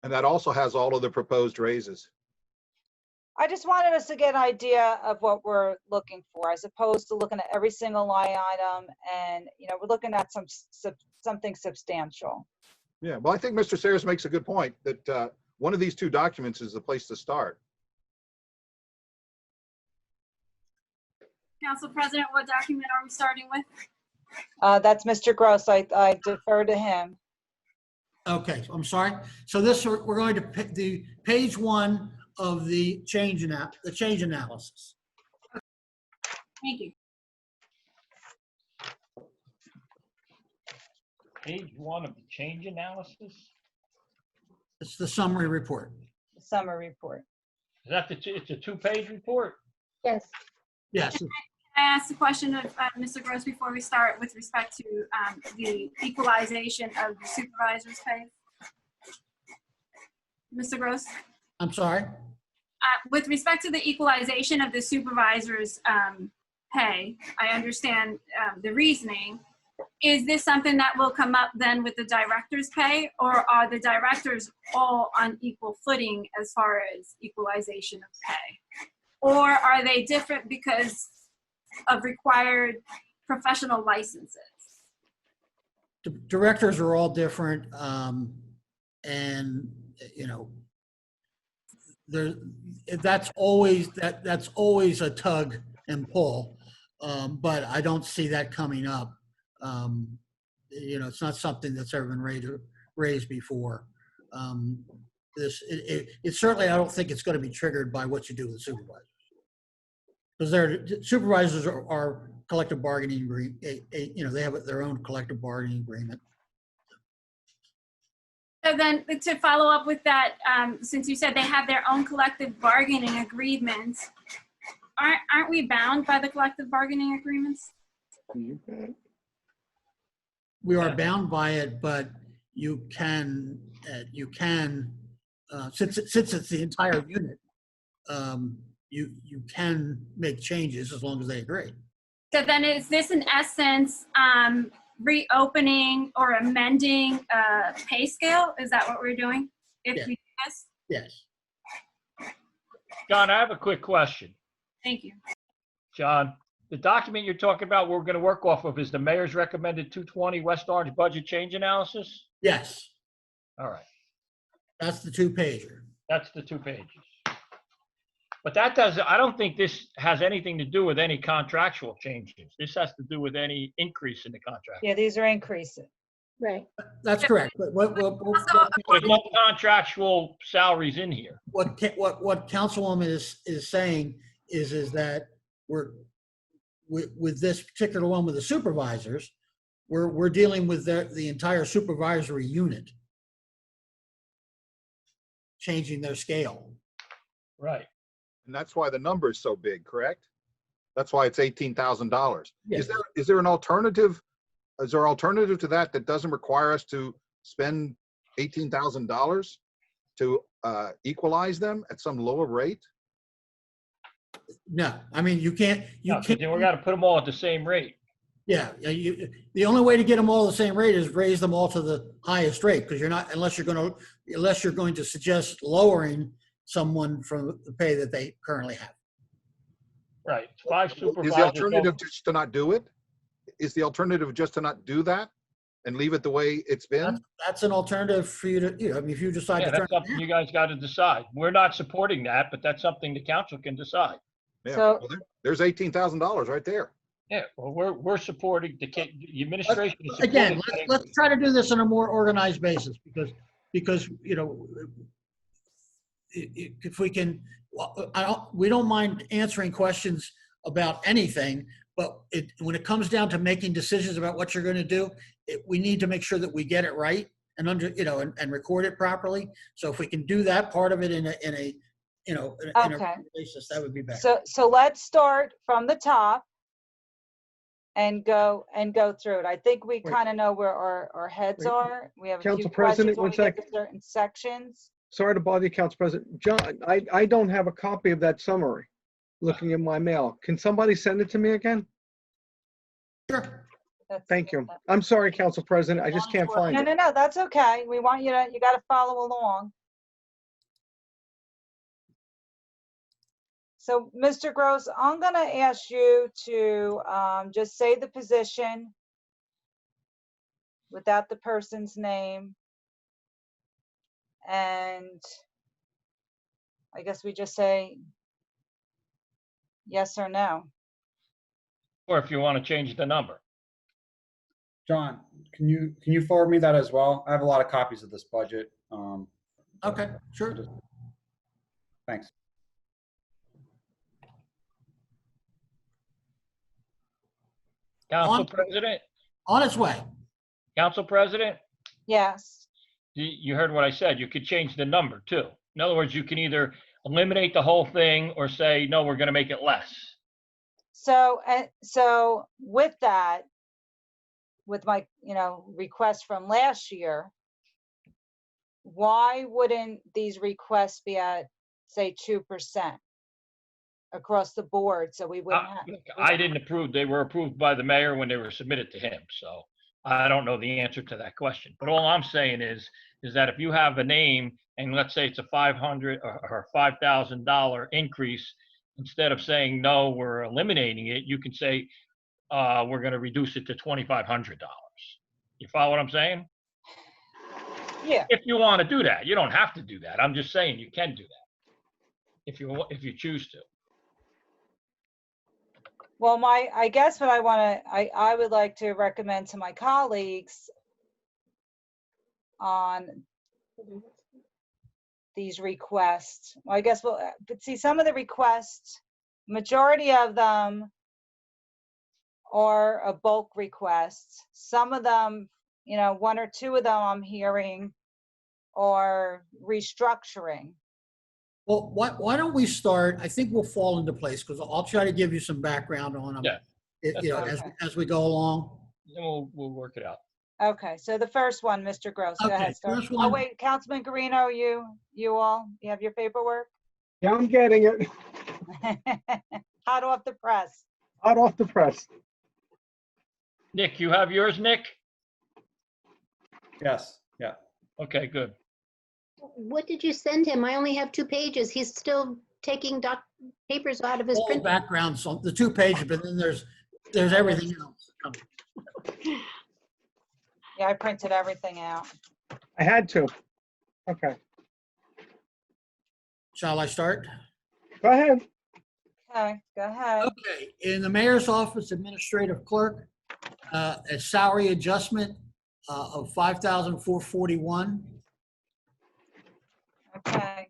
And that also has all of the proposed raises. I just wanted us to get an idea of what we're looking for, as opposed to looking at every single line item. And, you know, we're looking at something substantial. Yeah, well, I think Mr. Sayers makes a good point that one of these two documents is the place to start. Council President, what document are we starting with? That's Mr. Gross. I defer to him. Okay, I'm sorry. So this, we're going to pick the page 1 of the change analysis. Thank you. Page 1 of the change analysis? It's the summary report. The summary report. Is that it's a 2-page report? Yes. Yes. Can I ask a question of Mr. Gross before we start with respect to the equalization of the supervisor's pay? Mr. Gross? I'm sorry? With respect to the equalization of the supervisor's pay, I understand the reasoning. Is this something that will come up then with the director's pay, or are the directors all on equal footing as far as equalization of pay? Or are they different because of required professional licenses? The directors are all different, and you know, that's always a tug and pull, but I don't see that coming up. You know, it's not something that's ever been raised before. It certainly, I don't think it's going to be triggered by what you do with supervisors, because supervisors are collective bargaining agreement. You know, they have their own collective bargaining agreement. So then, to follow up with that, since you said they have their own collective bargaining agreements, aren't we bound by the collective bargaining agreements? We are bound by it, but you can, since it's the entire unit, you can make changes as long as they agree. So then is this in essence reopening or amending a pay scale? Is that what we're doing if we do this? Yes. John, I have a quick question. Thank you. John, the document you're talking about we're going to work off of is the mayor's recommended 220 West Orange budget change analysis? Yes. All right. That's the 2-pager. That's the 2 pages. But that doesn't, I don't think this has anything to do with any contractual changes. This has to do with any increase in the contract. Yeah, these are increasing. Right. That's correct. But There's no contractual salaries in here. What Councilwoman is saying is that we're with this particular one with the supervisors, we're dealing with the entire supervisory unit changing their scale. Right. And that's why the number is so big, correct? That's why it's $18,000. Yes. Is there an alternative? Is there an alternative to that doesn't require us to spend $18,000 to equalize them at some lower rate? No, I mean, you can't. Then we got to put them all at the same rate. Yeah, the only way to get them all the same rate is raise them all to the highest rate, because you're not, unless you're going to suggest lowering someone from the pay that they currently have. Right. 5 supervisors. Is the alternative just to not do it? Is the alternative just to not do that and leave it the way it's been? That's an alternative for you to, I mean, if you decide to. That's something you guys got to decide. We're not supporting that, but that's something the council can decide. Yeah. So, well, there's $18,000 right there. Yeah, well, we're supporting the administration. Again, let's try to do this on a more organized basis, because you know, if we can, we don't mind answering questions about anything, but when it comes down to making decisions about what you're going to do, we need to make sure that we get it right and and record it properly. So if we can do that part of it in a basis, that would be better. So let's start from the top and go through it. I think we kind of know where our heads are. We have a Council few President, questions when one we get sec. to certain sections. Sorry to bother you, Council President. John, I don't have a copy of that summary looking in my mail. Can somebody send it to me again? Sure. Thank you. I'm sorry, Council President. I just can't find it. No, that's okay. We want you to, you got to follow along. So, Mr. Gross, I'm gonna ask you to just say the position without the person's name. And I guess we just say yes or no. Or if you want to change the number. John, can you forward me that as well? I have a lot of copies of this budget. Okay, sure. Thanks. Council President? On its way. Council President? Yes. You heard what I said. You could change the number too. In other words, you can either eliminate the whole thing or say, no, we're going to make it less. So, so with that, with my, request from last year, why wouldn't these requests be at, say, 2% across the board? So we wouldn't have. I didn't approve. They were approved by the mayor when they were submitted to him. So I don't know the answer to that question. But all I'm saying is that if you have a name and let's say it's a $500 or $5,000 increase, instead of saying, no, we're eliminating it, you can say, we're going to reduce it to $2,500. You follow what I'm saying? Yeah. If you want to do that, you don't have to do that. I'm just saying you can do that if you choose to. Well, I guess what I would like to recommend to my colleagues on these requests. Well, I guess but see, some of the requests, majority of them are a bulk requests. Some of them, one or two of them I'm hearing are restructuring. Well, why don't we start? I think we'll fall into place because I'll try to give you some background on them. Yeah. As we go along. Then we'll work it out. Okay, so the first one, Mr. Gross, go ahead. First Oh, one. wait, Councilman Guarino, you have your paperwork? Yeah, I'm getting it. Hot off the press. Hot off the press. Nick, you have yours, Nick? Yes, yeah. Okay, good. What did you send him? I only have 2 pages. He's still taking papers out of his All print. backgrounds on the 2 pages, but then there's everything else. Yeah, I printed everything out. I had to. Okay. Shall I start? Go ahead. Okay, go ahead. Okay, in the mayor's office, administrative clerk, a salary adjustment of $5,441. Okay.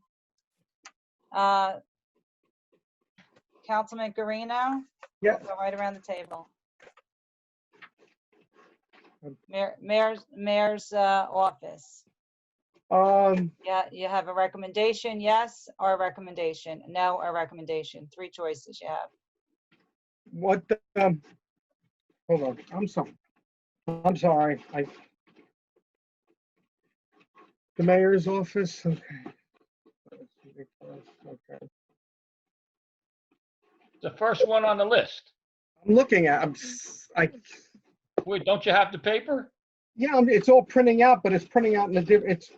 Councilman Guarino? Yeah. Go right around the table. Mayor's office. Yeah, you have a recommendation, yes, or a recommendation, no, or recommendation. 3 choices you have. What, hold on, I'm sorry. The mayor's office, okay. Okay. The first one on the list. I'm looking at, Wait, don't you have the paper? yeah, it's all printing out, but it's printing out in it's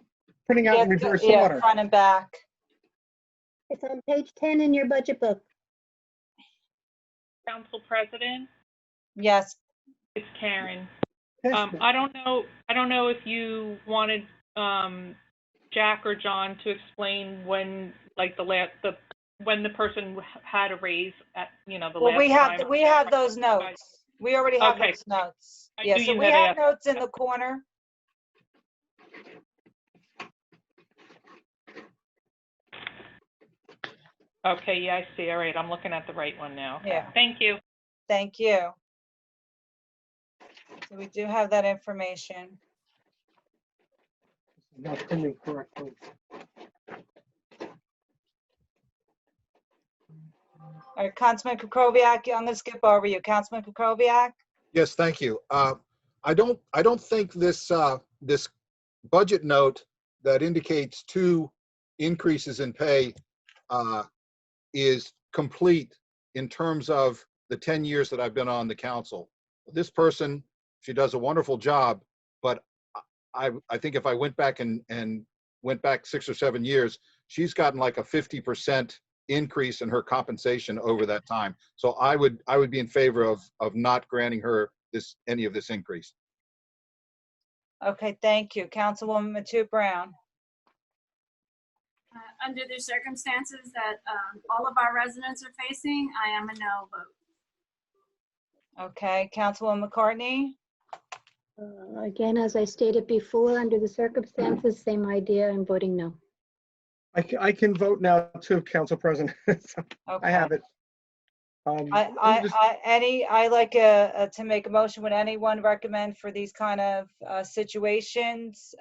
printing out in reverse order. Front and back. It's on page 10 in your budget book. Council President, Yes. it's Karen. Yes, I don't know if you wanted Jack or John to explain when, like when the person had a raise at, the Well, last time. we have those notes. We already have Okay. those notes. I Yeah, knew so you we had have asked. notes in the corner. Okay, yeah, I see. All right, I'm looking at the right one now. Okay. Yeah. Thank you. Thank you. So we do have that information. Not printing correctly. All right, Councilman Kukoviac, I'm gonna skip over you. Councilman Kukoviac? Yes, thank you. I don't think this this budget note that indicates 2 increases in pay is complete in terms of the 10 years that I've been on the council. This person, she does a wonderful job, but I think if I went back and went back 6 or 7 years, she's gotten like a 50% increase in her compensation over that time. So I would be in favor of not granting her any of this increase. Okay, thank you. Councilwoman Matute Brown. Under the circumstances that all of our residents are facing, I am a no vote. Okay, Councilwoman McCartney. Again, as I stated before, under the circumstances, same idea, I'm voting no. I can vote now too, Council President. So I have it. I like to make a motion. Would anyone recommend for these kind of situations?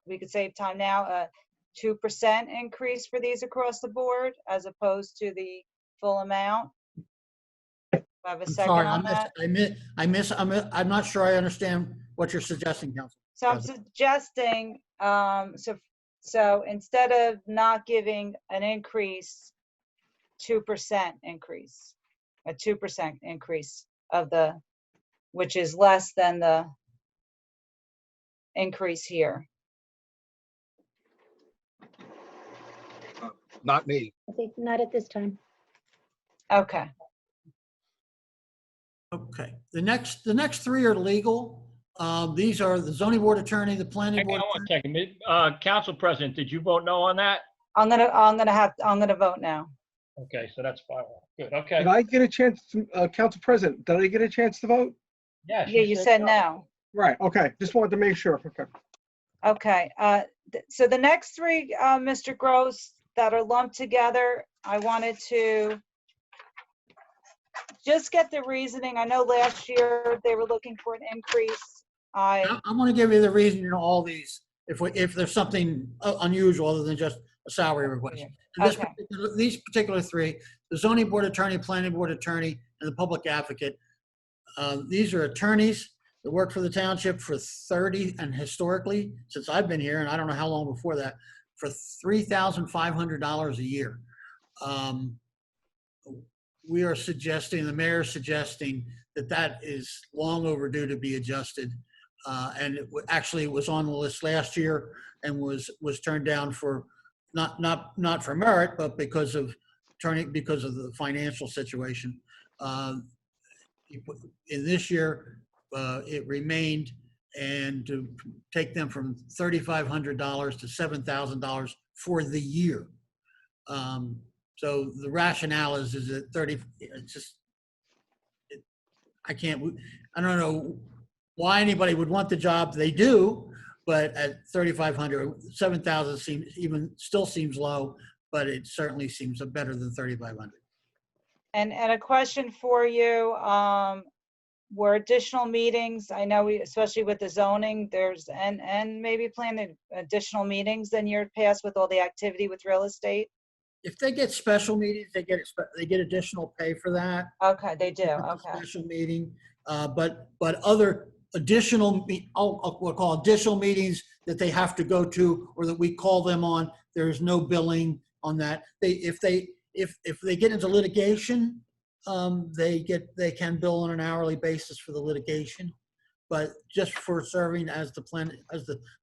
We could save time now, a 2% increase for these across the board as opposed to the full amount. Do I have a I'm second sorry, on that? I'm not sure I understand what you're suggesting, Council. So I'm suggesting, so instead of not giving an increase, 2% increase, a 2% increase of the, which is less than the increase here. Not me. I think not at this time. Okay. Okay, the next three are legal. These are the zoning board attorney, the planning Hang board. on one second. Council President, did you vote no on that? I'm gonna vote now. Okay, so that's 5-1. Good, okay. Did I get a chance to, Council President, did I get a chance to vote? Yes. Yeah, you said no. Right, okay, just wanted to make sure. Okay. Okay, so the next three, Mr. Gross, that are lumped together, I wanted to just get the reasoning. I know last year they were looking for an increase. I'm going to give you the reason in all these, if there's something unusual other than just a salary request. And these particular three, the zoning board attorney, planning board attorney, and the public advocate, these are attorneys that work for the township for 30, and historically, since I've been here, and I don't know how long before that, for $3,500 a year. We are suggesting, the mayor is suggesting that is long overdue to be adjusted. And it actually was on the list last year and was turned down for not for merit, but because of the financial situation. In this year, it remained, and to take them from $3,500 to $7,000 for the year. So the rationale is that I don't know why anybody would want the job. They do, but at 3,500, 7,000 still seems low, but it certainly seems better than 3,500. And a question for you, were additional meetings, I know especially with the zoning, there's, and maybe plan additional meetings than year past with all the activity with real estate? If they get special meetings, they get additional pay for that. Okay, they do, okay. Special meeting, but other additional, we'll call additional meetings that they have to go to or that we call them on, there's no billing on that. If they get into litigation, they can bill on an hourly basis for the litigation, but just for serving as the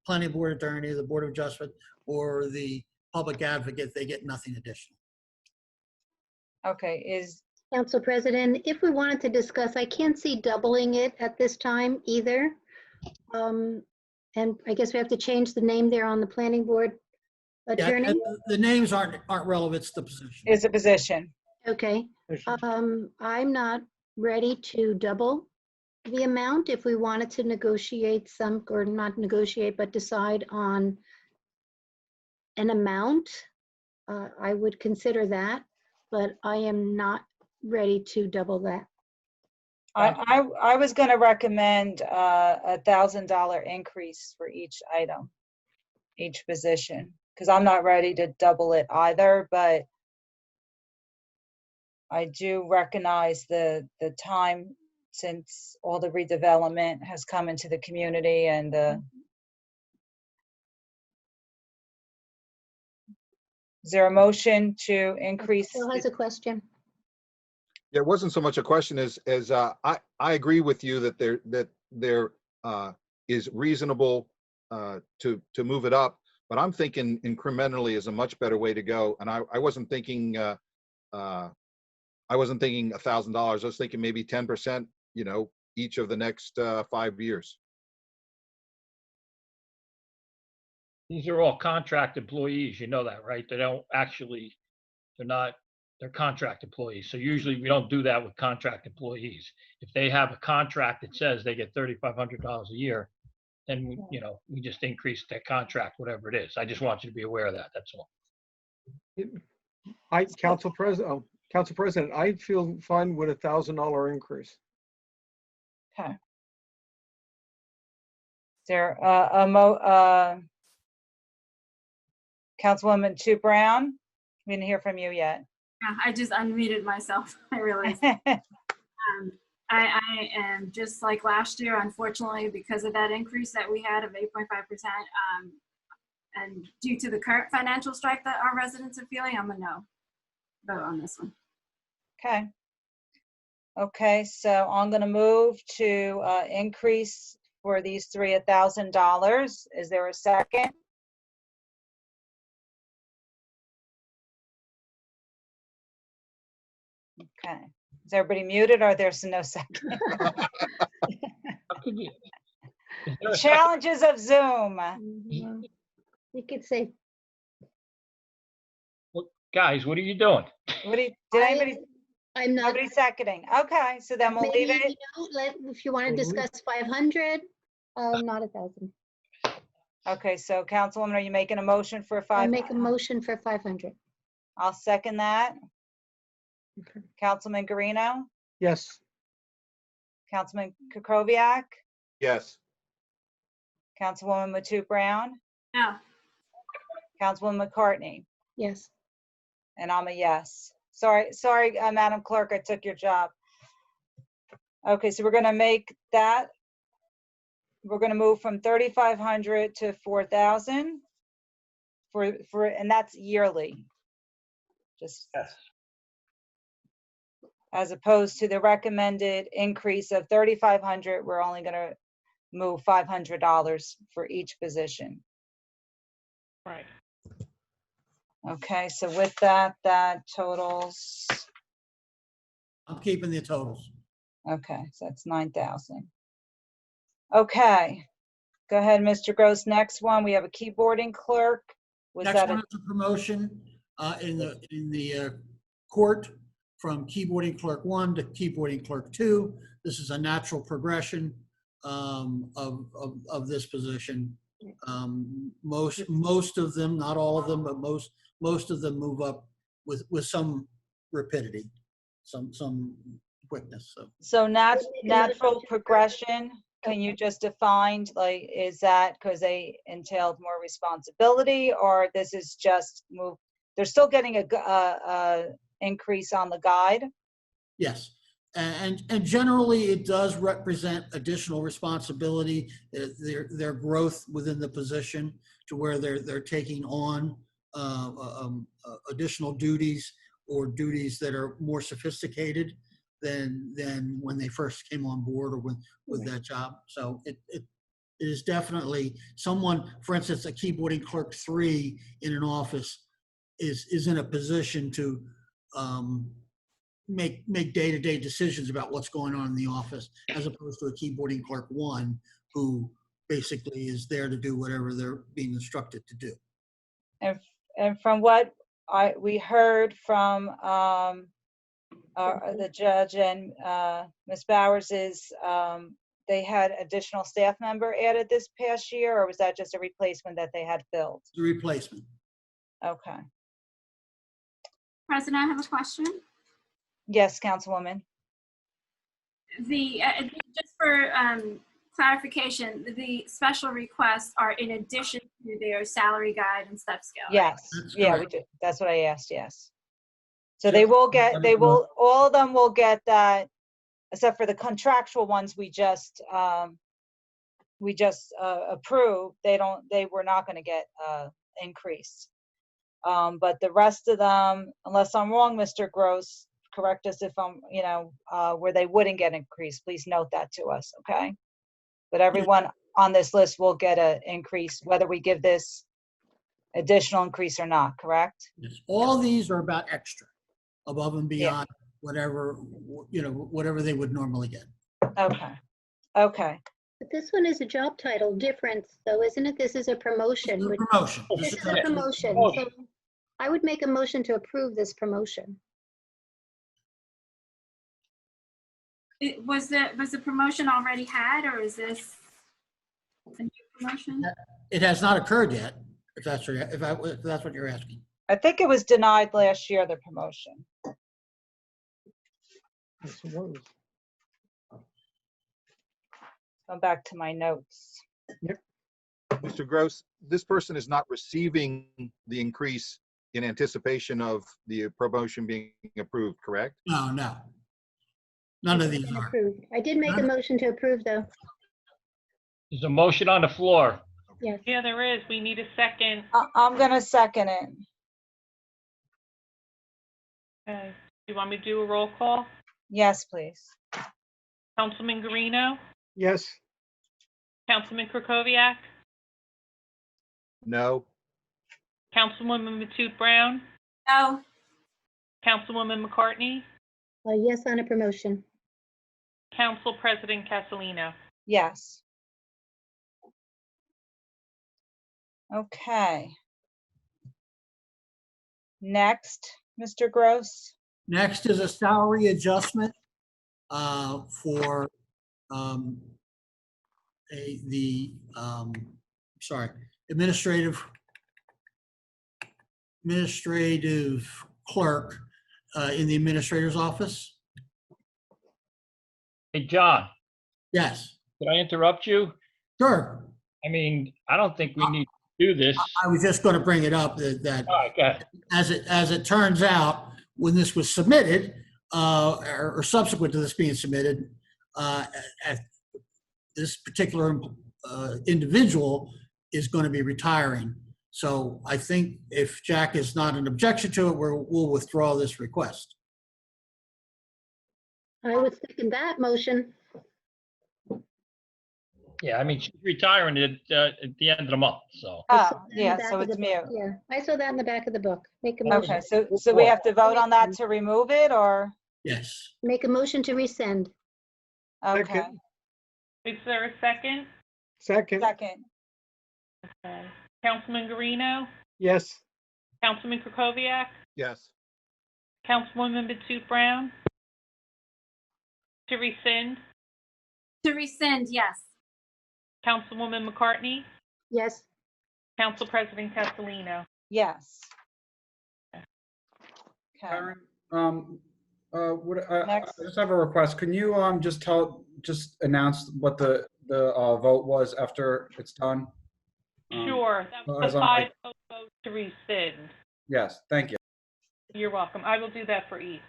planning board attorney, the board of adjustment, or the public advocate, they get nothing additional. Okay, Council President, if we wanted to discuss, I can't see doubling it at this time either. And I guess we have to change the name there on the planning board attorney. Yeah, the names aren't relevant to the position. Is a position. Okay. I'm not ready to double the amount. If we wanted to negotiate or not negotiate, but decide on an amount, I would consider that, but I am not ready to double that. I was going to recommend a $1,000 increase for each item, each position, because I'm not ready to double it either, but I do recognize the time since all the redevelopment has come into the community and is there a motion to increase? Phil has a question. Yeah, it wasn't so much a question as I agree with you that there is reasonable to move it up, but I'm thinking incrementally is a much better way to go. And I wasn't thinking, $1,000. I was thinking maybe 10%, each of the next 5 years. These are all contract employees, you know that, right? They're contract employees. So usually we don't do that with contract employees. If they have a contract that says they get $3,500 a year, then, we just increase their contract, whatever it is. I just want you to be aware of that, that's all. Council President, I feel fine with $1,000 increase. Okay. Is there Councilwoman Tu Brown? We didn't hear from you yet. Yeah, I just unmuted myself. I realized. I am just like last year, unfortunately, because of that increase that we had of 8.5%, and due to the current financial strife that our residents are feeling, I'm a no vote on this one. Okay. Okay, so I'm going to move to increase for these three $1,000. Is there a second? Okay. Is everybody muted or there's no second? The challenges of Zoom. You could say. Well, guys, what are you doing? I'm not. Nobody's seconding. Okay, so then we'll leave it. If you want to discuss 500, not 1,000. Okay, so Councilwoman, are you making a motion for I 500? make a motion for 500. I'll second that. Okay. Councilman Guarino? Yes. Councilman Kukoviac? Yes. Councilwoman Matute Brown? No. Councilwoman McCartney? Yes. And I'm a yes. Sorry, Madam Clerk, I took your job. Okay, so we're going to make that. We're going to move from 3,500 to 4,000 and that's yearly. Just yes. As opposed to the recommended increase of 3,500, we're only going to move $500 for each position. Right. Okay, so with that, that totals. I'm keeping the totals. Okay, so that's 9,000. Okay, go ahead, Mr. Gross. Next one, we have a keyboarding clerk. Next one is a promotion in the court from keyboarding clerk 1 to keyboarding clerk 2. This is a natural progression of this position. Most of them, not all of them, but most of them move up with some rapidity, some quickness. So natural progression, can you just define, like, is that because they entailed more responsibility, or this is just move? They're still getting a increase on the guide? Yes. And generally, it does represent additional responsibility, their growth within the position to where they're taking on additional duties or duties that are more sophisticated than when they first came on board or with that job. So it is definitely someone, for instance, a keyboarding clerk 3 in an office is in a position to make day-to-day decisions about what's going on in the office, as opposed to a keyboarding clerk 1 who basically is there to do whatever they're being instructed to do. And from what we heard from the judge and Ms. Bowers is they had additional staff member added this past year, or was that just a replacement that they had filled? The replacement. Okay. President, I have a question. Yes, Councilwoman. Just for clarification, the special requests are in addition to their salary guide and step scale. Yes. Yeah, we did. That's what I asked. yes. So they will get, all of them will get that, except for the contractual ones we just approved. They were not going to get increased. But the rest of them, unless I'm wrong, Mr. Gross, correct us if I'm, where they wouldn't get increased, please note that to us, okay? But everyone on this list will get an increase, whether we give this additional increase or not, correct? Yes. All these are about extra, above and Yeah. beyond whatever, whatever they would normally get. Okay, okay. But this one is a job title difference, though, isn't it? This is a promotion. Promotion. This is a promotion. So I would make a motion to approve this promotion. Was the promotion already had, or is this a new promotion? It has not occurred yet, if that's what you're asking. I think it was denied last year, the promotion. Yes, it was. Go back to my notes. Mr. Gross, this person is not receiving the increase in anticipation of the promotion being approved, correct? No, no. None of these Been are. approved. I did make a motion to approve, though. There's a motion on the floor. Yes. Yeah, there is. We need a second. I'm gonna second it. Okay. You want me to do a roll call? Yes, please. Councilman Guarino? Yes. Councilman Krokoviac? No. Councilwoman Matute Brown? No. Councilwoman McCartney? Yes on a promotion. Council President Castellino? Yes. Okay. Next, Mr. Gross. Next is a salary adjustment for administrative clerk in the administrator's office. Hey, John, Yes, did I interrupt you? sure. I mean, I don't think we need to do this. I was just going to bring it up that All right, go ahead. as it turns out, when this was submitted, or subsequent to this being submitted, this particular individual is going to be retiring. So I think if Jack is not an objection to it, we'll withdraw this request. I would second that motion. Yeah, I mean, she's retiring at the end of the month, so. Oh, In the yeah, back so of the it's book. mute. Yeah, I saw that in the back of the book. Make a motion. Okay, so we have to vote on that to remove it, or? Yes. Make a motion to rescind. Okay, Second. Is there a second? Second. second. Okay. Councilman Guarino? Yes. Councilman Krokoviac? Yes. Councilwoman Matute Brown? To rescind? To rescind, yes. Councilwoman McCartney? Yes. Council President Castellino? Yes. Okay. Karen, I Next. just have a request. Can you just announce what the vote was after it's done? Sure. That was as a I'm 5-0 vote to rescind. Yes, thank you. You're welcome. I will do that for each.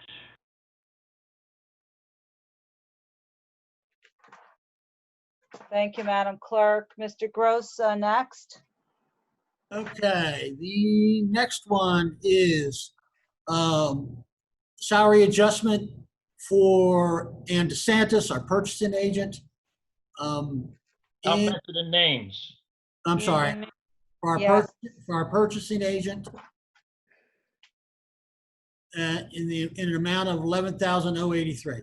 Thank you, Madam Clerk. Mr. Gross, next. Okay, the next one is salary adjustment for Ann DeSantis, our purchasing agent. I'll And, mention the names. I'm sorry, for Yes. our purchasing agent in an amount of $11,083.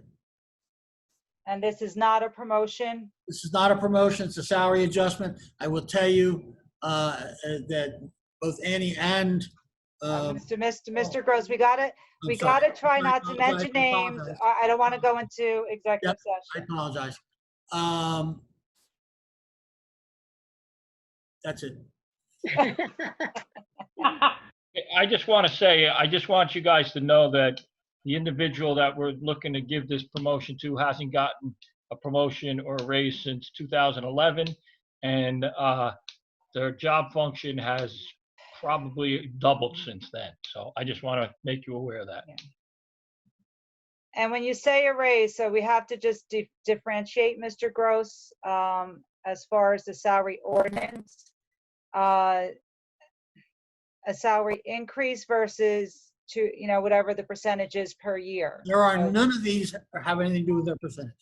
And this is not a promotion? This is not a promotion, it's a salary adjustment. I will tell you that both Annie and Mr. Gross, we gotta try not to mention names. I don't want to go into executive I session. apologize. That's it. I just want to say, I just want you guys to know that the individual that we're looking to give this promotion to hasn't gotten a promotion or a raise since 2011. And their job function has probably doubled since then. So I just want to make you aware of that. And when you say a raise, so we have to just differentiate, Mr. Gross, as far as the salary ordinance, a salary increase versus whatever the percentage is per year. There are none of these have anything to do with their percentages.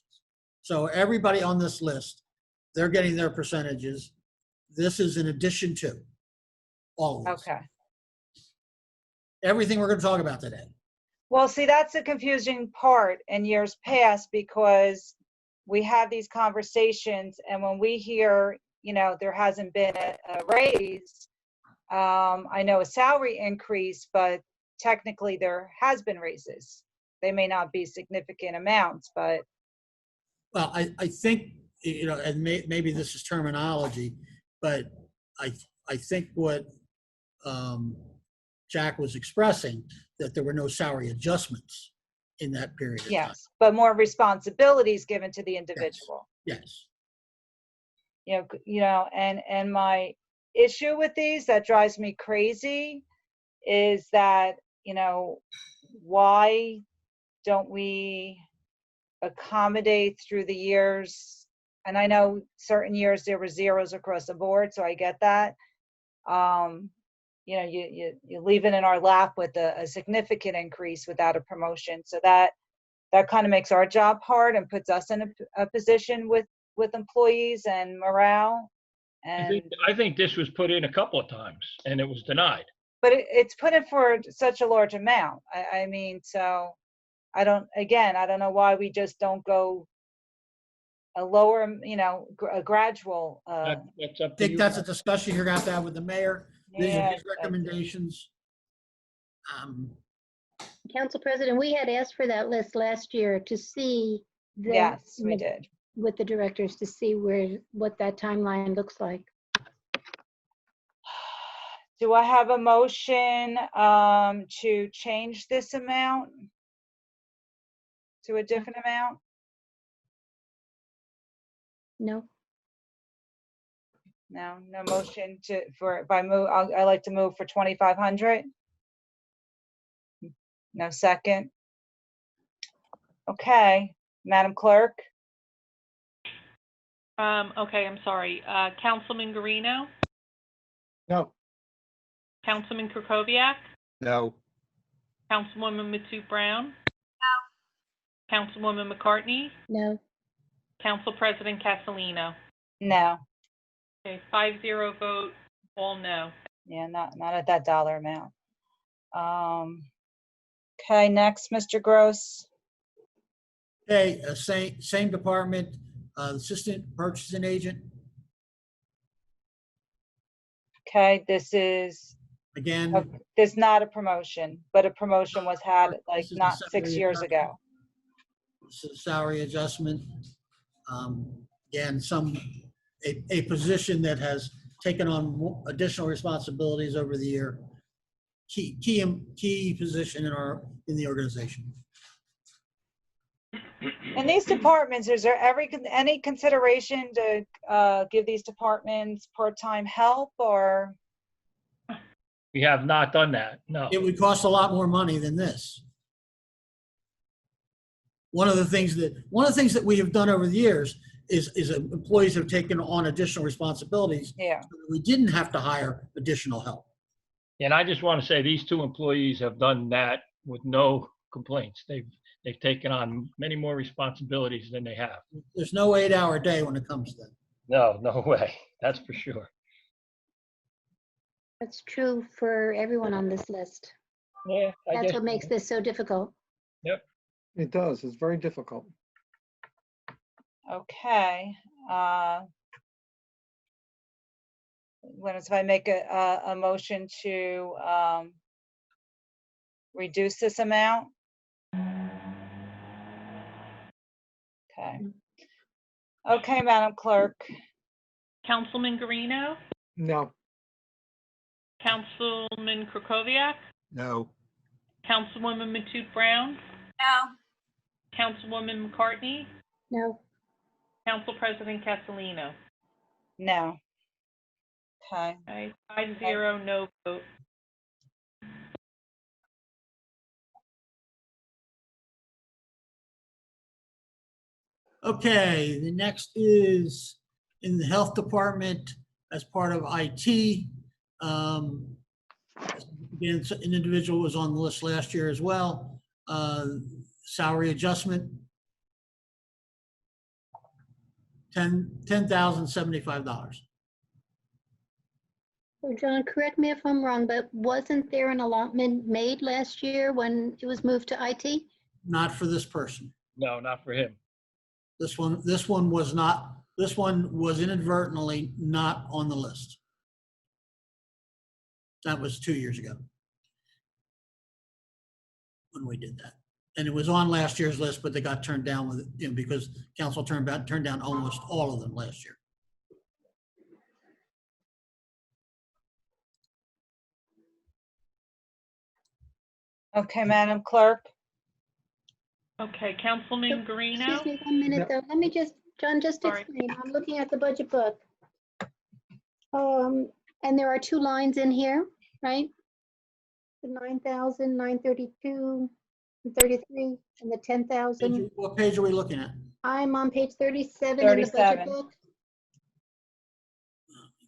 So everybody on this list, they're getting their percentages. This is in addition to. all of this. Okay. Everything we're going to talk about today. Well, see, that's the confusing part in years past, because we have these conversations, and when we hear, you know, there hasn't been a raise, I know a salary increase, but technically there has been raises. They may not be significant amounts, but. Well, I think, you know, and maybe this is terminology, but I think what Jack was expressing, that there were no salary adjustments in that period of time. Yes, but more responsibilities given to the individual. Yes. You know, and my issue with these that drives me crazy is that, you know, why don't we accommodate through the years? And I know certain years there were zeros across the board, so I get that. You know, you leave it in our lap with a significant increase without a promotion. So that kind of makes our job hard and puts us in a position with employees and morale. And I think this was put in a couple of times and it was denied. but it's put in for such a large amount. I mean, so I don't know why we just don't go a lower, you know, a gradual. That's up I to think you. that's a discussion you're going to have with the mayor. These are Yeah, his recommendations. Council President, we had asked for that list last year to see. Yes, we did. With the directors to see what that timeline looks like. Do I have a motion to change this amount to a different amount? No. No motion I like to move for 2,500. No second. Okay, Madam Clerk. Okay, I'm sorry. Councilman Guarino? No. Councilman Krokoviac? No. Councilwoman Matute Brown? No. Councilwoman McCartney? No. Council President Castellino? No. Okay, 5-0 vote, all no. Yeah, not at that dollar amount. Okay, next, Mr. Gross. Okay, same department, assistant purchasing agent. Okay, this is, Again, this is not a promotion, but a promotion was had like this is a not 6 salary years adjustment. ago. This is a salary adjustment. Again, a position that has taken on additional responsibilities over the year. Key position in the organization. In these departments, is there any consideration to give these departments part-time help, or? We have not done that, no. It would cost a lot more money than this. One of the things that we have done over the years is employees have taken on additional responsibilities. Yeah. So that we didn't have to hire additional help. And I just want to say these two employees have done that with no complaints. They've taken on many more responsibilities than they have. There's no 8-hour day when it comes to that. No way. That's for sure. That's true for everyone on this list. Yeah, That's what makes this so difficult. Yep. It does. It's very difficult. Okay. If I make a motion to reduce this amount? Okay. Okay, Madam Clerk. Councilman Guarino? No. Councilman Krokoviac? No. Councilwoman Matute Brown? No. Councilwoman McCartney? No. Council President Castellino? No. Okay. Okay, 5-0, no vote. Okay, the next is in the health department as part of IT. Again, an individual was on the list last year as well. Salary adjustment, $10,075. So John, correct me if I'm wrong, but wasn't there an allotment made last year when it was moved to IT? Not for this person. No, not for him. This one was not, this one was inadvertently not on the list. That was 2 years ago when we did that. And it was on last year's list, but they got turned down with, because council turned down almost all of them last year. Okay, Madam Clerk. Okay, Councilman Guarino? Excuse me 1 minute though. Let me just, John, just Sorry. explain. I'm looking at the budget book. And there are 2 lines in here, right? The 9,000, 932, and 33, and the 10,000. What page are we looking at? I'm on page 37 in the budget 37. book.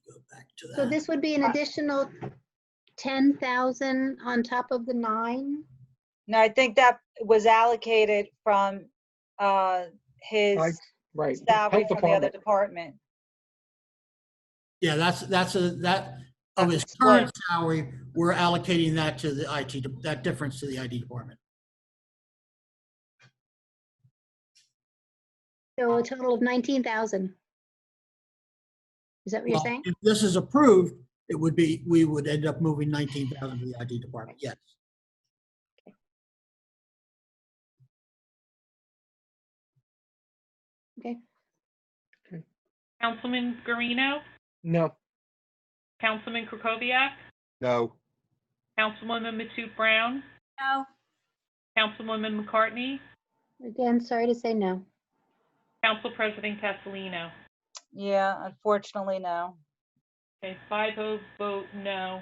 Go back to So that. this would be an additional 10,000 on top of the 9. No, I think that was allocated from his Right. salary Health from the other department. department. Yeah, that of his That's current split. salary, we're allocating that to the IT, that difference to the IT department. So a total of 19,000. Is that what you're Well, saying? if this is approved, it would be, we would end up moving 19,000 to the IT department, yes. Okay. Councilman Guarino? No. Councilman Krokoviac? No. Councilwoman Matute Brown? No. Councilwoman McCartney? Again, sorry to say no. Council President Castellino? Yeah, unfortunately, no. Okay, 5-0 vote no.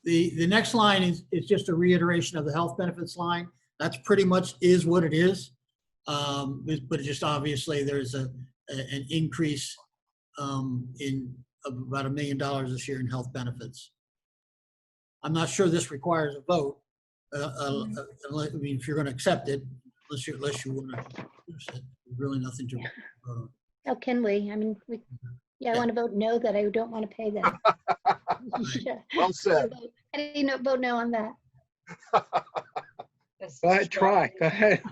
The next line is just a reiteration of the health benefits line. That's pretty much is what it is. But just obviously there's an increase in about $1 million this year in health benefits. I'm not sure this requires a vote. I mean, if you're going to accept it, unless you want to, there's really nothing to vote on. How can we? I mean, I want to vote no that I don't want to pay that. Yeah. Well said. How do you vote no on that? Go ahead, try. Go ahead.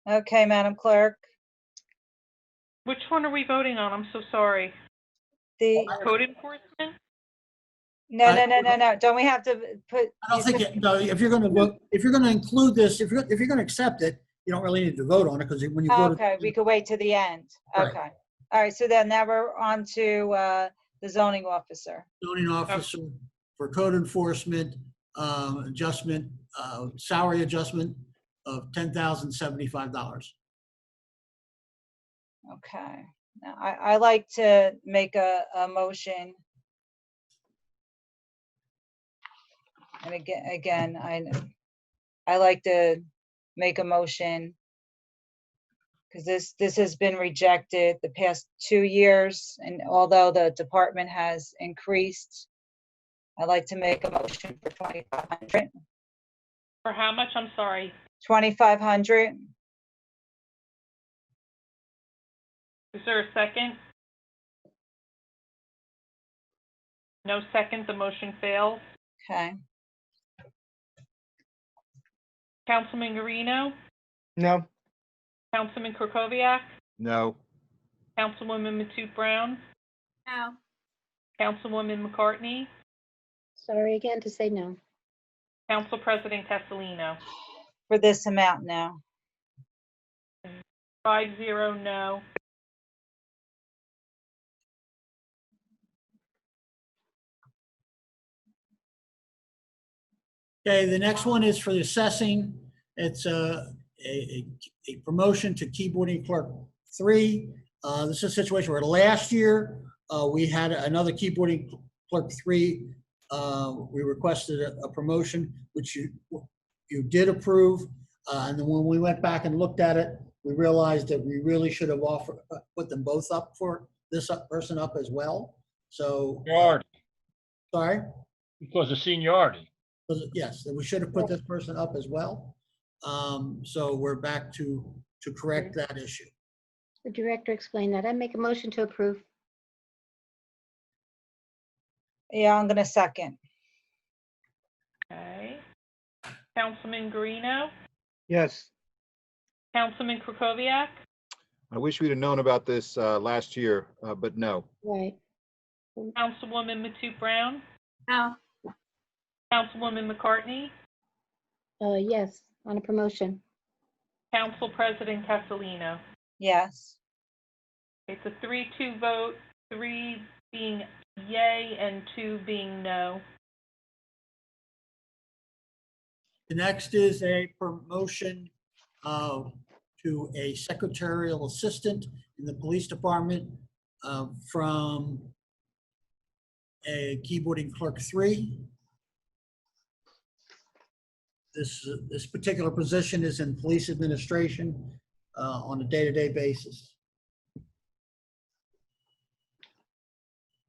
Okay, Madam Clerk. Which one are we voting on? I'm so sorry. The Code enforcement? no. Don't we have to put? I don't think no. If you're going to vote, if you're going to include this, if you're going to accept it, you don't really need to vote on it because when you vote. Okay, we could wait to the end. Right. Okay. All right. So then now we're on to the zoning officer. Zoning officer for code enforcement adjustment, salary adjustment of $10,075. Okay. Now I like to make a motion. And again, I like to make a motion because this has been rejected the past 2 years, and although the department has increased, I like to make a motion for 2,500. For how much? I'm sorry. 2,500. Is there a second? No second, the motion fails. Okay. Councilman Guarino? No. Councilman Krokoviac? No. Councilwoman Matute Brown? No. Councilwoman McCartney? Sorry again to say no. Council President Castellino? For this amount now. 5-0 no. Okay, the next one is for the assessing. It's a promotion to keyboarding clerk 3. This is a situation where last year we had another keyboarding clerk 3. We requested a promotion, which you did approve. And then when we went back and looked at it, we realized that we really should have put them both up for this person up as well. So, Seniority. Sorry? Because of seniority. Yes, we should have put this person up as well. So we're back to correct that issue. The director explained that. I make a motion to approve. Yeah, I'm gonna second. Okay. Councilman Guarino? Yes. Councilman Krokoviac? I wish we'd have known about this last year, but no. Right. Councilwoman Matute Brown? No. Councilwoman McCartney? Yes, on a promotion. Council President Castellino? Yes. It's a 3-2 vote, 3 being yay and 2 being no. The next is a promotion to a secretarial assistant in the police department from a keyboarding clerk 3. This particular position is in police administration on a day-to-day basis.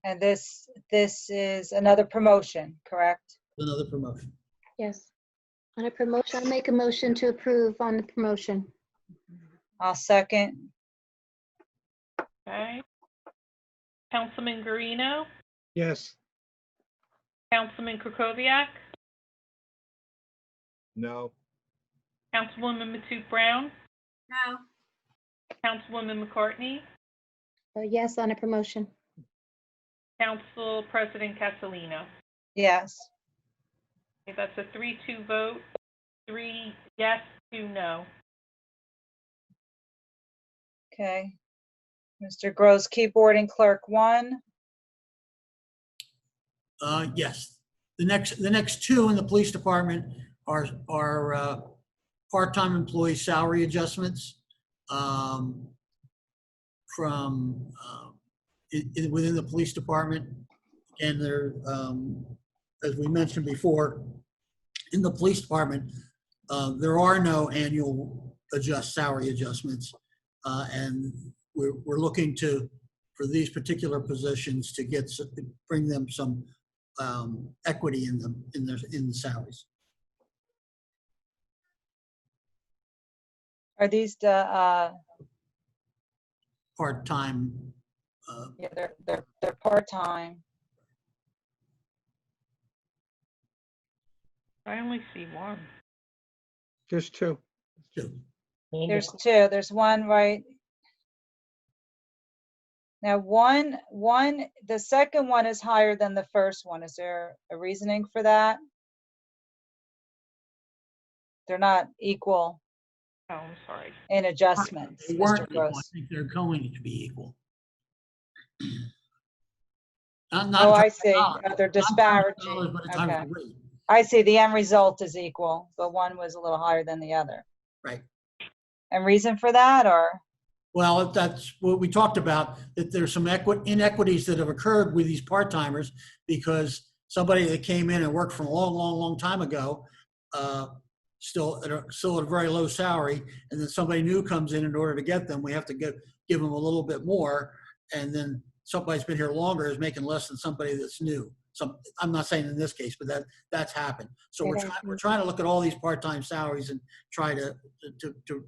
And this is another promotion, correct? Another promotion. Yes. On a promotion, I make a motion to approve on the promotion. I'll second. Okay. Councilman Guarino? Yes. Councilman Krokoviac? No. Councilwoman Matute Brown? No. Councilwoman McCartney? Yes, on a promotion. Council President Castellino? Yes. Okay, that's a 3-2 vote, 3 yes, 2 no. Okay. Mr. Gross, keyboarding clerk 1. Yes. The next 2 in the police department are part-time employee salary adjustments from within the police department. And they're, as we mentioned before, in the police department, there are no annual salary adjustments. And we're looking for these particular positions to bring them some equity in the salaries. Are these the Part-time. yeah, they're part-time. I only see 1. There's 2. There's 2. There's 1 right. Now, the second one is higher than the first one. Is there a reasoning for that? They're not equal Oh, I'm sorry. in adjustments, They Mr. weren't equal. I Gross. think they're going to be equal. Oh, I see. They're dollars, disparaging. but in terms Okay. of rate. I see. The end result is equal, but one was a little higher than the other. Right. And reason for that, or? Well, that's what we talked about, that there's some inequities that have occurred with these part-timers because somebody that came in and worked for a long time ago, still at a very low salary, and then somebody new comes in order to get them, we have to give them a little bit more, and then somebody's been here longer is making less than somebody that's new. I'm not saying in this case, but that's happened. So we're trying to look at all these part-time salaries and try to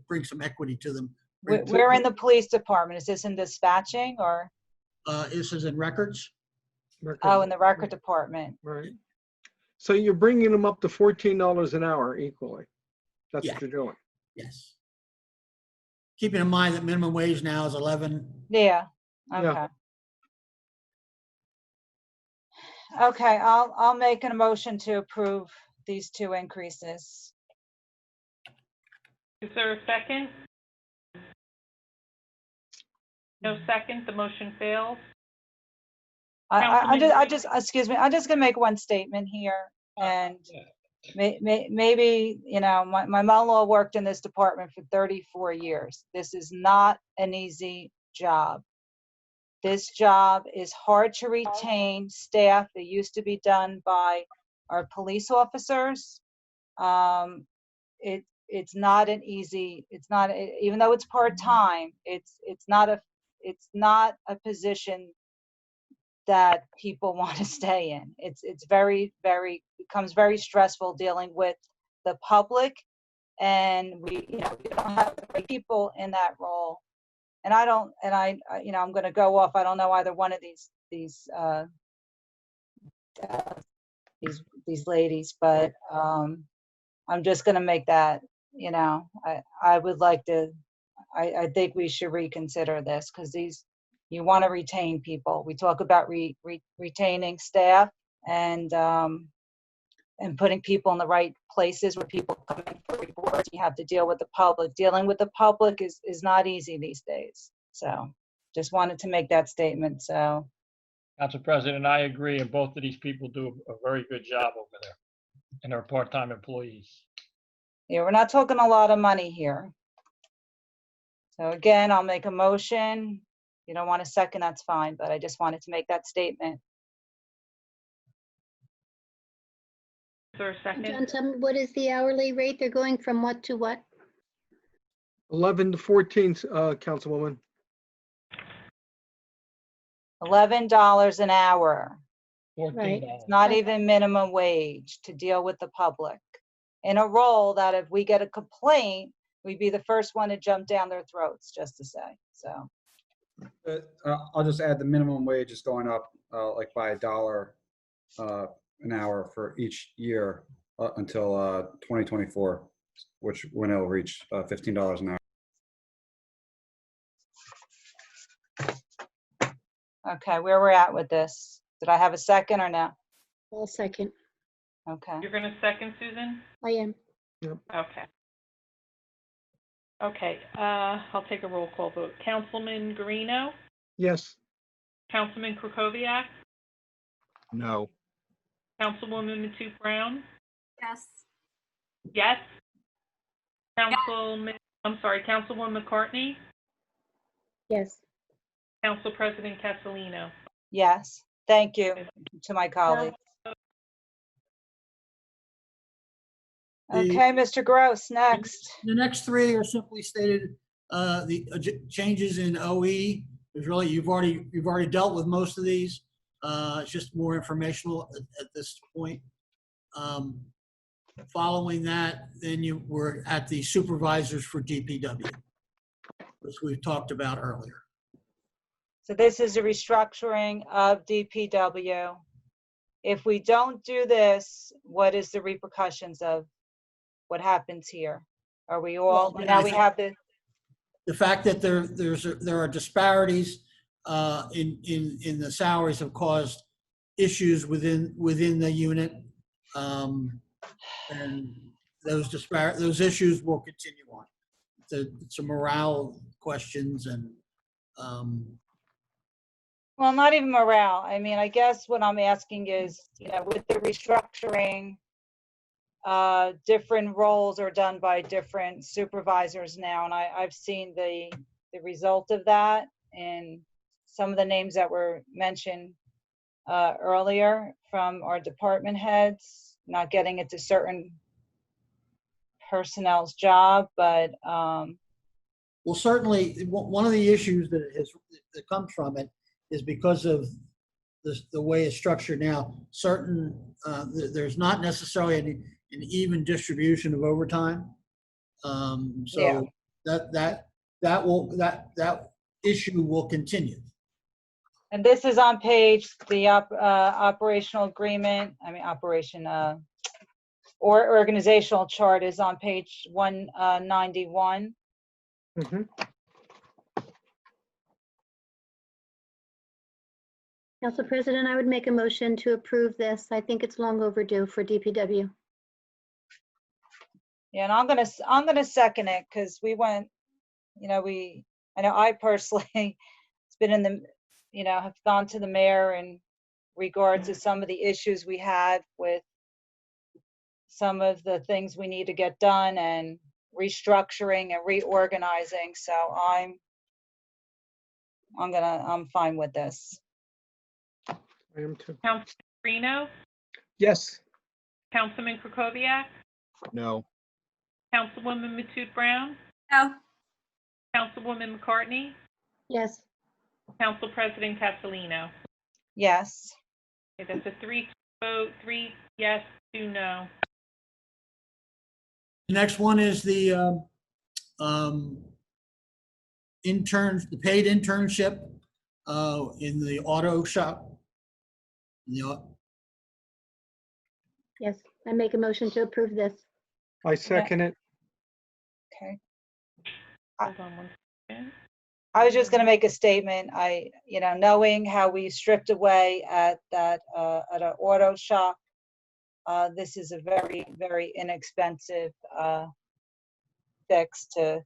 bring some equity to them. We're in the police department. Is this in dispatching or? This is in records. Oh, in the record department. Right. So you're bringing them up to $14 an hour equally. That's Yeah. what you're doing. Yes. Keeping in mind that minimum wage now is 11. Yeah. Okay. Yeah. Okay, I'll make a motion to approve these 2 increases. Is there a second? No second, the motion fails. I just, excuse me, I'm just gonna make one statement here, and maybe, you know, my mother-in-law worked in this department for 34 years. This is not an easy job. This job is hard to retain staff. It used to be done by our police officers. It's not an easy, even though it's part-time, it's not a position that people want to stay in. It's very, becomes very stressful dealing with the public, and we don't have the right people in that role. and I don't, and I'm going to go off. I don't know either one of these ladies, but I'm just going to make that, I would like to, I think we should reconsider this, because you want to retain people. We talk about retaining staff and putting people in the right places where people come in for reports. You have to deal with the public. Dealing with the public is not easy these days. So just wanted to make that statement. So. Council President, I agree, and both of these people do a very good job over there, and they're part-time employees. Yeah, we're not talking a lot of money here. So again, I'll make a motion. You don't want a second, that's fine, but I just wanted to make that statement. Is there a second? John, tell me, what is the hourly rate? They're going from what to what? 11 to 14, Councilwoman. $11 an hour. Right. It's not even minimum wage to deal with the public. In a role that if we get a complaint, we'd be the first one to jump down their throats, just to say, so. I'll just add the minimum wage is going up like by $1 an hour for each year until 2024, which when it'll reach $15 an hour. Okay, where we're at with this. Did I have a second or no? I'll second. Okay. You're going to second, Susan? I am. Yep. Okay. Okay, I'll take a roll call vote. Councilman Guarino? Yes. Councilman Krokoviac? No. Councilwoman Matute Brown? Yes. Yes. Councilwoman McCartney? Yes. Council President Castellino? Yes, thank you to my colleagues. Okay, Mr. Gross, next. The next three are simply stated, the changes in OE. There's really, you've already dealt with most of these. It's just more informational at this point. Following that, then we're at the supervisors for DPW, which we've talked about earlier. So this is a restructuring of DPW. If we don't do this, what is the repercussions of what happens here? Are we all, Well, now we have the fact that there are disparities in the salaries have caused issues within the unit, and those issues will continue on. It's a morale questions and well, not even morale. I mean, I guess what I'm asking is, with the restructuring, different roles are done by different supervisors now, and I've seen the result of that in some of the names that were mentioned earlier from our department heads, not getting into certain personnel's job, but well, certainly one of the issues that comes from it is because of the way it's structured now. There's not necessarily an even distribution of overtime, so yeah. that issue will continue. And this is on page, the operational agreement, or organizational chart is on page 191. Mm-hmm. Council President, I would make a motion to approve this. I think it's long overdue for DPW. Yeah, and I'm gonna second it, because we went, I know I personally, it's been in the, have gone to the mayor in regards to some of the issues we had with some of the things we need to get done and restructuring and reorganizing. So I'm fine with this. I am too. Councilman Guarino? Yes. Councilman Krokoviac? No. Councilwoman Matute Brown? No. Councilwoman McCartney? Yes. Council President Castellino? Yes. Okay, that's a 3 vote, 3 yes, 2 no. The next one is the the paid internship in the auto shop. Yes, I make a motion to approve this. I second it. Okay. Hold on one second. I was just going to make a statement. Knowing how we stripped away at that, at an auto shop, this is a very, very inexpensive fix to,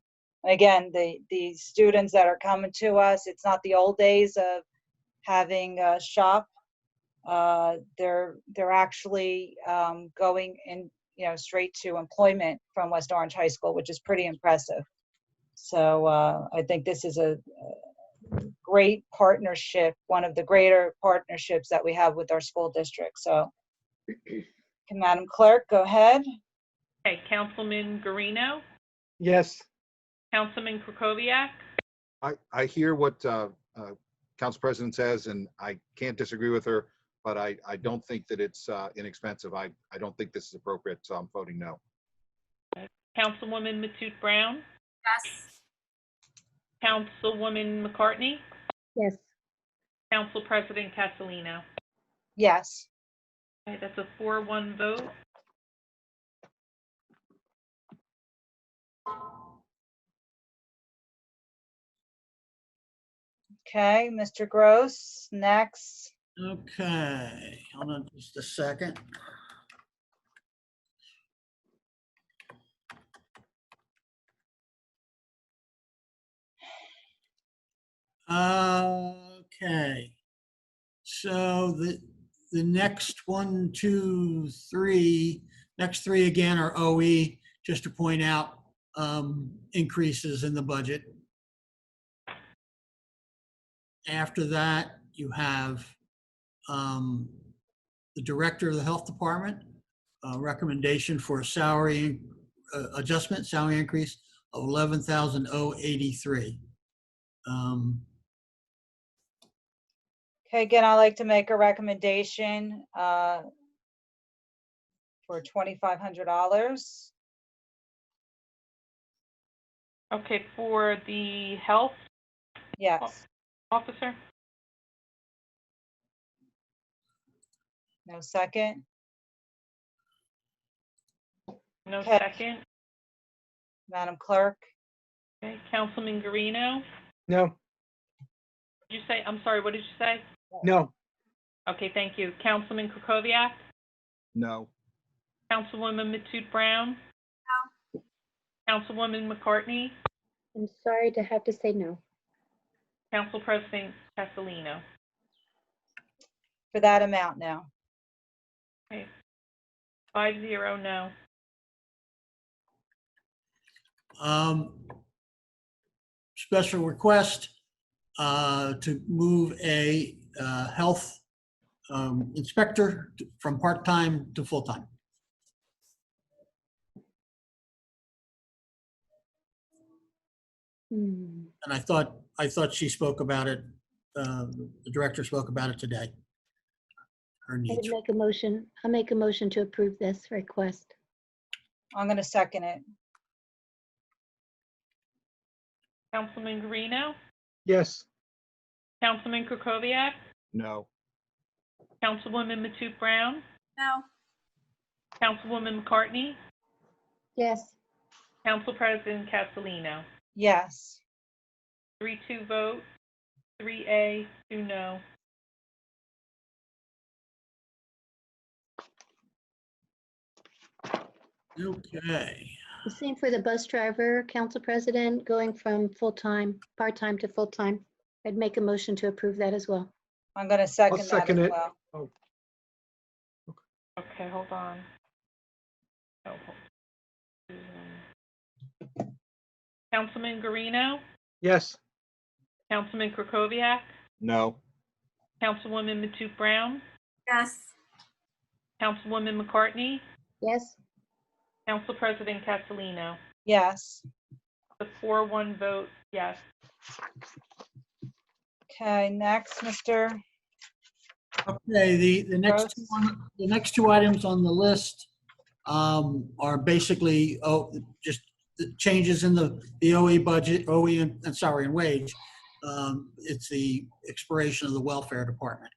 again, the students that are coming to us, it's not the old days of having a shop. They're actually going in, straight to employment from West Orange High School, which is pretty impressive. So I think this is a great partnership, one of the greater partnerships that we have with our school district. So, can Madam Clerk go ahead? Okay, Councilman Guarino, Yes. Councilman Krokoviac, I hear what Council President says, and I can't disagree with her, but I don't think that it's inexpensive. I don't think this is appropriate, so I'm voting no. Councilwoman Matute Brown, Yes. Councilwoman McCartney, Yes. Council President Castellino. Yes. Okay, that's a 4-1 vote. Okay, Mr. Gross, next. Okay, hold on just a second. Okay, so the next 1, 2, 3, next 3 again are OE, just to point out increases in the budget. After that, you have the Director of the Health Department, recommendation for a salary adjustment, salary increase of $11,083. Okay, again, I'd like to make a recommendation for $2,500. Okay, for the health Yes. officer, No second? no Okay. second. Madam Clerk? Okay, Councilman Guarino, No. did you say, I'm sorry, what did you say? No. Okay, thank you. Councilman Krokoviac, No. Councilwoman Matute Brown, No. Councilwoman McCartney, I'm sorry to have to say no. Council President Castellino. For that amount now. Okay, 5-0 no. Special request to move a health inspector from part-time to full-time. And I thought she spoke about it, the director spoke about it today. Her I needs. would make a motion. I'll make a motion to approve this request. I'm going to second it. Councilman Guarino, Yes. Councilman Krokoviac, No. Councilwoman Matute Brown, No. Councilwoman McCartney, Yes. Council President Castellino. Yes. 3-2 vote, 3A, 2 no. Okay. The same for the bus driver, Council President, going from full-time, part-time to full-time. I'd make a motion to approve that as well. I'm going to second that second as it. well. Oh, Okay, hold on. Oh, Councilman Guarino, yes. Councilman Krokoviac, No. Councilwoman Matute Brown, Yes. Councilwoman McCartney, Yes. Council President Castellino. Yes. The 4-1 vote, yes. Okay, next, Mr. Okay, the next two items on the list are basically just the changes in the OE budget, OE and salary and wage, it's the expiration of the welfare department.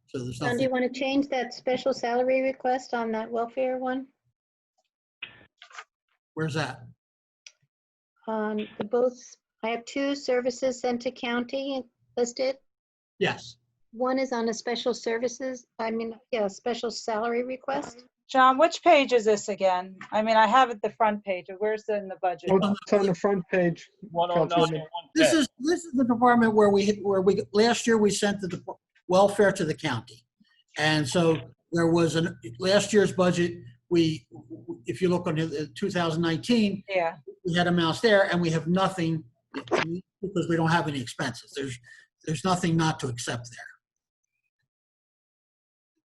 So there's John, do nothing. you want to change that special salary request on that welfare one? Where's that? The both, I have 2 services sent to county listed. Yes. One is on a special services, special salary request. John, which page is this again? I mean, I have it the front page, but where's it in the budget? Oh, it's on the front page. 109 and This is the department where we last year we sent the welfare to the county. And so there was last year's budget, if you look on the 2019, yeah, we had amounts there and we have nothing because we don't have any expenses. There's nothing not to accept there.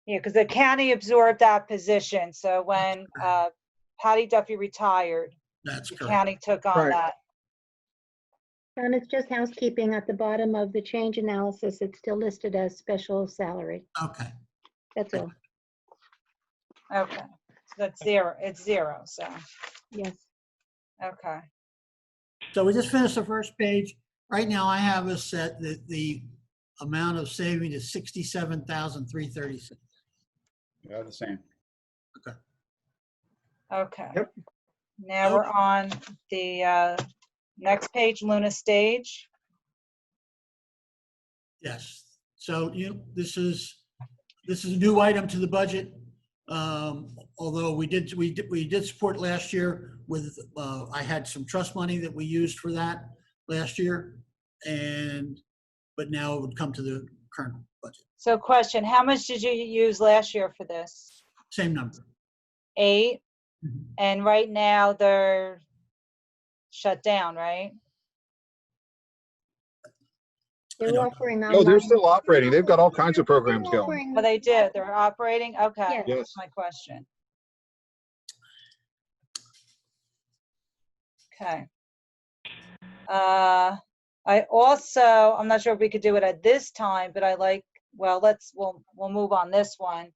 Yeah, because the county absorbed that position. So when Patty Duffy retired, That's the correct. county took on that. And it's just housekeeping at the bottom of the change analysis. It's still listed as special salary. Okay. That's all. Okay, so that's 0. It's 0. So Yes. okay. So we just finished the first page. Right now I have us set that the amount of saving is $67,336. Yeah, the same. Okay. Okay. Yep. Now we're on the next page, Luna Stage. Yes. So this is a new item to the budget. Although we did support last year with I had some trust money that we used for that last year, but now it would come to the current budget. So question, how much did you use last year for this? Same number. 8? And right now they're shut down, right? They're offering No, they're still operating. They've got all kinds of programs going. Oh, they did. They're operating? Okay. Yes. That's my question. Okay. I also, I'm not sure if we could do it at this time, but we'll move on this one.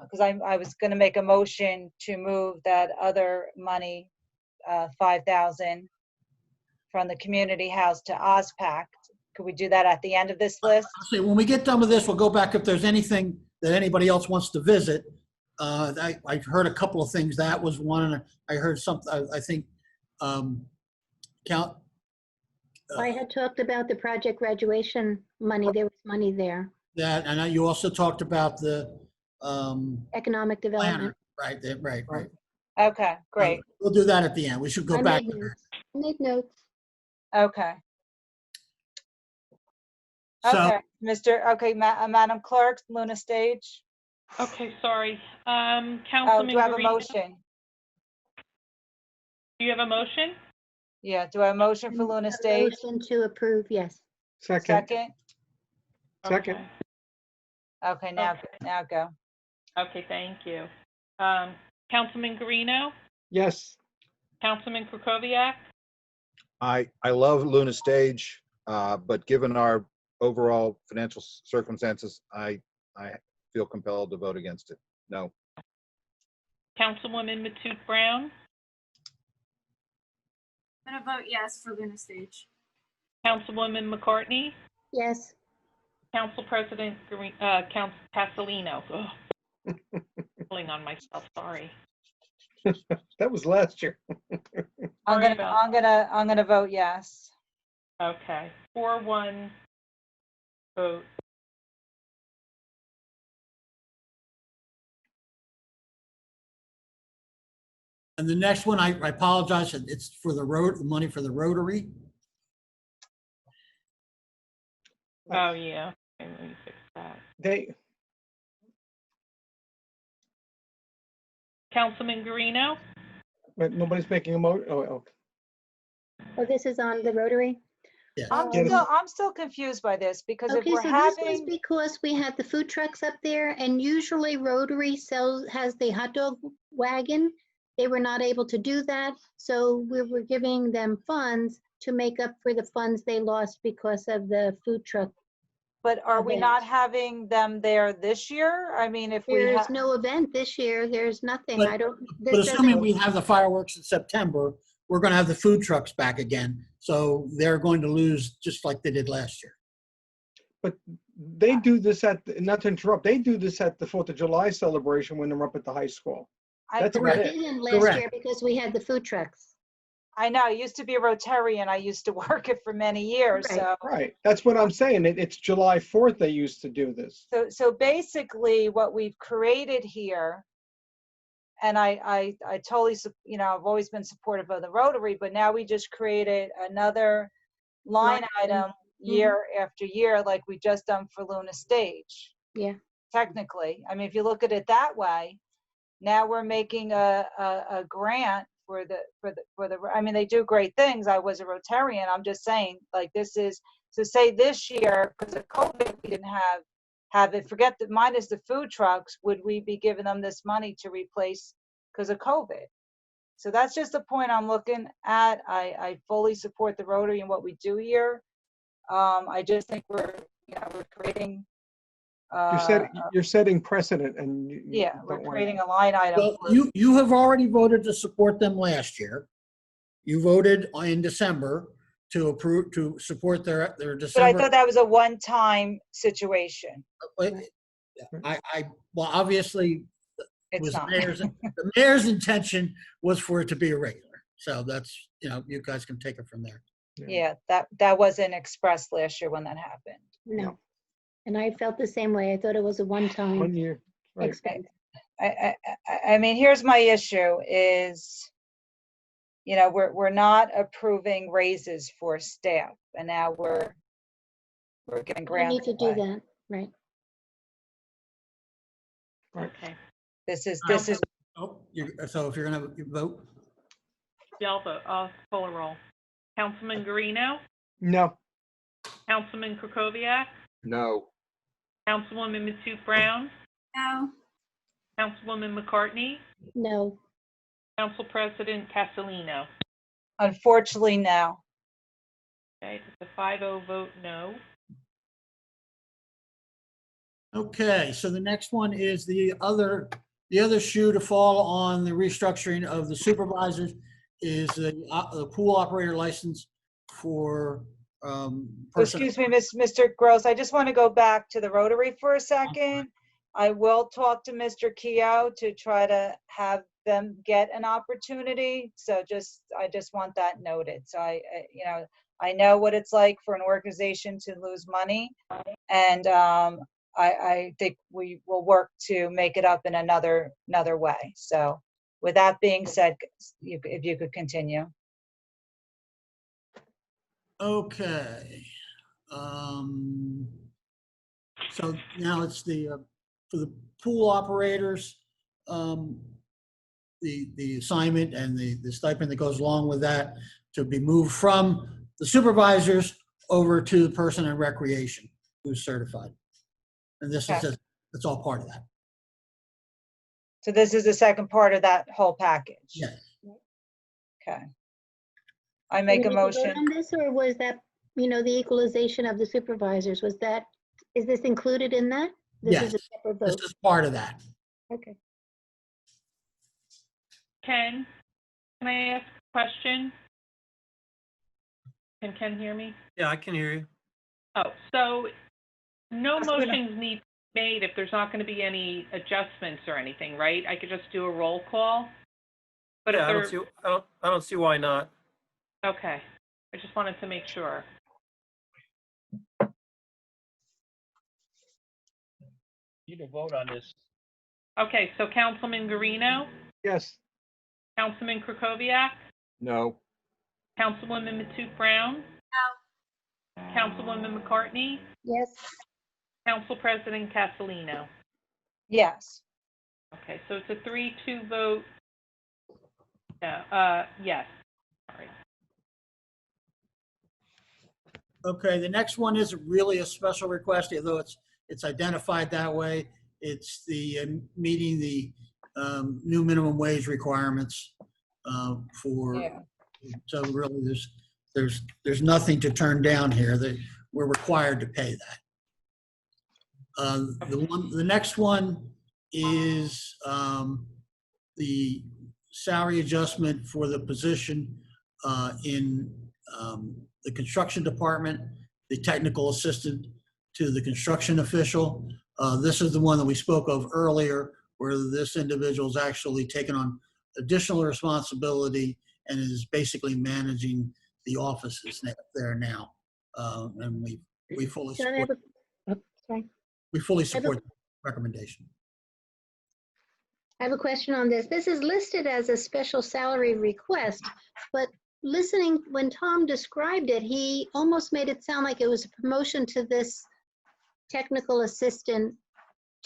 Because I was going to make a motion to move that other money, 5,000 from the community house to OSPAC. Could we do that at the end of this list? See, when we get done with this, we'll go back if there's anything that anybody else wants to visit. I've heard a couple of things. That was one, and I heard something. I think I had talked about the project graduation money. There was money there. that, and you also talked about the Economic development. planner, right. Okay, great. We'll do that at the end. We should go I back. made notes. I made notes. Okay. So, Okay, Madam Clerk, Luna Stage. Okay, sorry. Oh, Councilman do I have a Guarino, motion? do you have a motion? Yeah, do I have a motion for Luna Stage? Motion to approve, yes. Second. Second? Second. Okay, now go. Okay, thank you. Councilman Guarino, Yes. Councilman Kukoviac, I love Luna Stage, but given our overall financial circumstances, I feel compelled to vote against it. No. Councilwoman Matute Brown, I'm gonna vote yes for Luna Stage. Councilwoman McCartney, Yes. Council President Council Castellino. Ugh. Pulling on myself, sorry. That was last year. I'm gonna vote yes. Okay, 4-1 vote. and the next one, I apologize, it's for the money for the Rotary. Oh, yeah. Okay, let me fix that. Councilman Guarino, But nobody's making a motion. Oh, Oh, this is on the Rotary? Yes. I'm still confused by this because if Okay, we're so this was having, because we had the food trucks up there, and usually Rotary has the hot dog wagon. They were not able to do that, so we were giving them funds to make up for the funds they lost because of the food truck. but are we event. not having them there this year? I mean, if we There's have, no event this year. There's nothing. But- I don't. But this assuming doesn't- we have the fireworks in September, we're going to have the food trucks back again. So they're going to lose just like they did last year. But they do this not to interrupt, they do this at the 4th of July celebration when they're up at the high school. That's We about it. didn't last year because we had the food trucks. I know, I used to be a Rotarian. I used to work it for many years, Right. so. Right, that's what I'm saying. It's July 4th they used to do this. So basically what we've created here, and I totally, you know, I've always been supportive of the Rotary, but now we just created another line item year after year, like we just done for Luna Stage. Yeah. Technically, I mean, if you look at it that way, now we're making a grant for the, I mean, they do great things. I was a Rotarian. I'm just saying, like, this is, so say this year, because of COVID, we didn't have it, forget that minus the food trucks, would we be giving them this money to replace because of COVID? So that's just the point I'm looking at. I fully support the Rotary and what we do here. I just think we're creating. You're setting precedent, and Yeah, we're creating a line item. Well, you have already voted to support them last year. You voted in December to support their But December. I thought that was a one-time situation. Well, obviously, It's not. The mayor's intention was for it to be a regular. So that's, you guys can take it from there. Yeah, that wasn't expressed last year when that happened. No. And I felt the same way. I thought it was a one-time 1 year. Right. expense. I mean, here's my issue is, we're not approving raises for staff, and now we're getting We grants. need to do that, right? Okay. This is, so if you're gonna vote? Yeah, I'll vote. I'll call a roll. Councilman Guarino? No. Councilman Krokoviac? No. Councilwoman Matute Brown? No. Councilwoman McCartney? No. Council President Castellino? unfortunately, no. Okay, it's a 5-0 vote no. Okay, so the next one is the other shoe to fall on the restructuring of the supervisors is the pool operator license for Excuse me, Mr. Gross, I just want to go back to the Rotary for a second. I will talk to Mr. Keough to try to have them get an opportunity. So I just want that noted. So I know what it's like for an organization to lose money, and I think we will work to make it up in another way. So with that being said, if you could continue. Okay. So now it's for the pool operators, the assignment and the stipend that goes along with that to be moved from the supervisors over to the person in recreation who's certified. And this is just, it's all part of that. So this is the second part of that whole package? Yes. Okay. I make a motion. On this, or was that, the equalization of the supervisors, is this included in that? This is a Yes, separate this vote. is part of that. Okay. Ken, can I ask a question? Can Ken hear me? Yeah, I can hear you. Oh, so no motions need to be made if there's not going to be any adjustments or anything, right? I could just do a roll call? But Yeah, if I don't see why not. Okay, I just wanted to make sure. You need to vote on this. Okay, so Councilman Guarino, Yes. Councilman Krokoviac, No. Councilwoman Matute Brown, Councilwoman McCartney, Yes. Council President Castellino. Yes. Okay, so it's a 3-2 vote. Yes. All right. Okay, the next one isn't really a special request, although it's identified that way. It's the meeting the new minimum wage requirements for. Yeah. So really, there's nothing to turn down here. That we're required to pay that. The next one is the salary adjustment for the position in the construction department, the technical assistant to the construction official. This is the one that we spoke of earlier, where this individual's actually taken on additional responsibility and is basically managing the offices there now. And we fully John, I have support, sorry. we fully support the recommendation. I have a question on this. This is listed as a special salary request, but listening, when Tom described it, he almost made it sound like it was a promotion to this technical assistant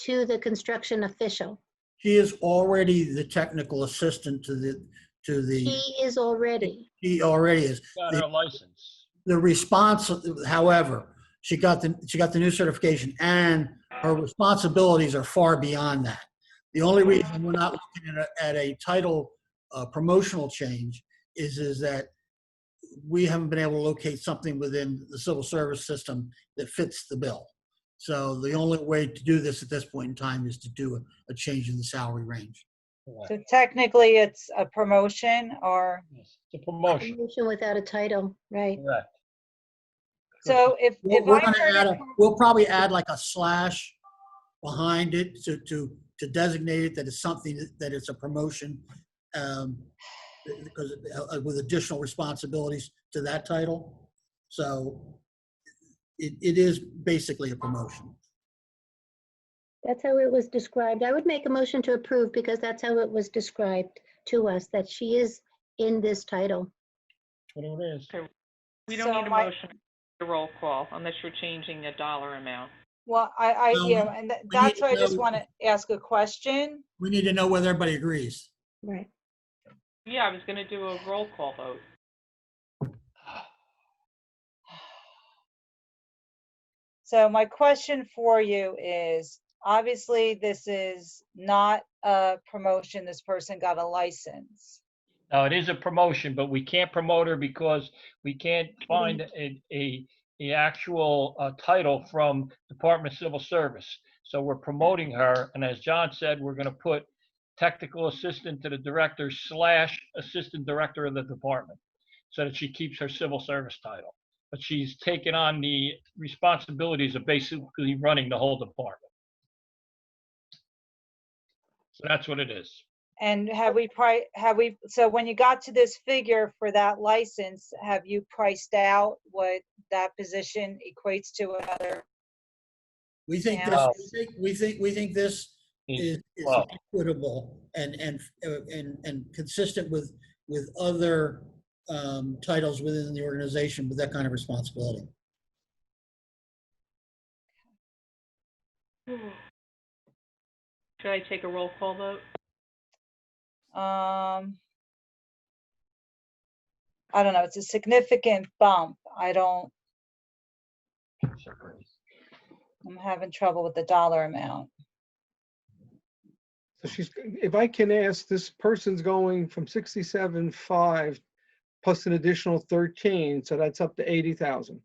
to the construction official. She is already the technical assistant to the, He is already. he already is. Got her license. The response, however, she got the new certification and her responsibilities are far beyond that. The only reason we're not looking at a title promotional change is that we haven't been able to locate something within the civil service system that fits the bill. So the only way to do this at this point in time is to do a change in the salary range. So technically, it's a promotion, or? It's a promotion. Promotion without a title, right? Correct. So if We're I gonna heard add it- we'll probably add like a slash behind it to designate it that it's something that it's a promotion, because with additional responsibilities to that title. So it is basically a promotion. That's how it was described. I would make a motion to approve because that's how it was described to us, that she is in this title. Whatever it is. We don't need a motion, a roll call, unless you're changing a dollar amount. Well, yeah, and we that's need why I to just know- want to ask a question. We need to know whether everybody agrees. Right. Yeah, I was going to do a roll call vote. So my question for you is, obviously, this is not a promotion. This person got a license. Now, it is a promotion, but we can't promote her because we can't find a actual title from Department of Civil Service. So we're promoting her, and as John said, we're going to put technical assistant to the director / assistant director of the department, so that she keeps her civil service title. But she's taken on the responsibilities of basically running the whole department. So that's what it is. And so when you got to this figure for that license, have you priced out what that position equates to another? We think Yeah. we think this is Well. equitable and consistent with other titles within the organization with that kind of responsibility. Should I take a roll call vote? I don't know. It's a significant bump. I'm having trouble with the dollar amount. So if I can ask, this person's going from 67.5 plus an additional 13, so that's up to 80,000.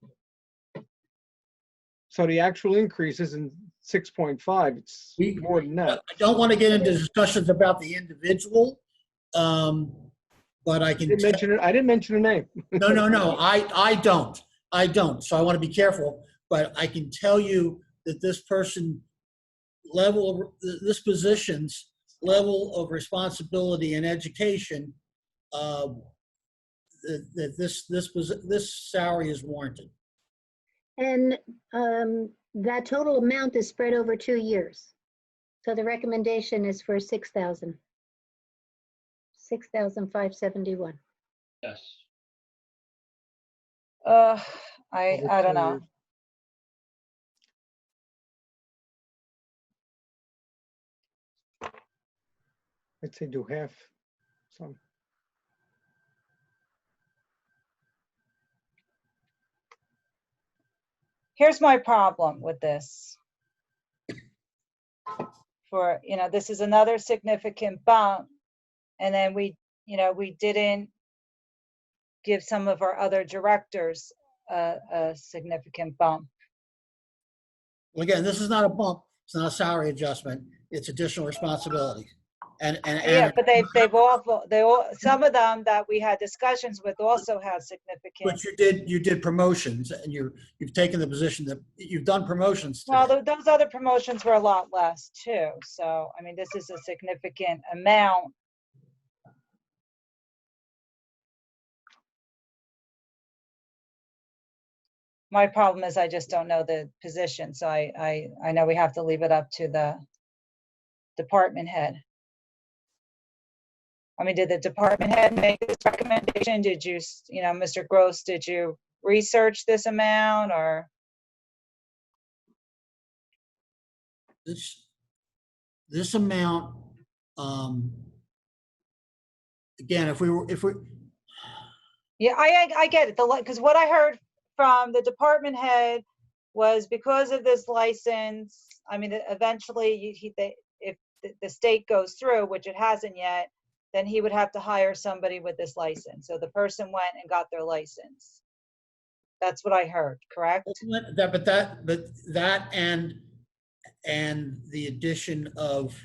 So the actual increase isn't 6.5, it's more than that. I don't want to get into discussions about the individual, but I can. I didn't mention a name. No. I don't. So I want to be careful. But I can tell you that this position's level of responsibility and education, that this salary is warranted. And that total amount is spread over 2 years. So the recommendation is for 6,000. 6,571. Yes. I don't know. I'd say do half. So Here's my problem with this. This is another significant bump, and then we didn't give some of our other directors a significant bump. Well, again, this is not a bump. It's not a salary adjustment. It's additional responsibility. Yeah, but they've all, some of them that we had discussions with also have significant. But you did promotions, and you've taken the position that you've done promotions today. Well, those other promotions were a lot less too. So, I mean, this is a significant amount. My problem is I just don't know the position. So I know we have to leave it up to the department head. I mean, did the department head make this recommendation? Did you, Mr. Gross, did you research this amount or? This amount, again, if we, Yeah, I get it. Because what I heard from the department head was because of this license, I mean, eventually if the state goes through, which it hasn't yet, then he would have to hire somebody with this license. So the person went and got their license. That's what I heard, correct? but that and the addition of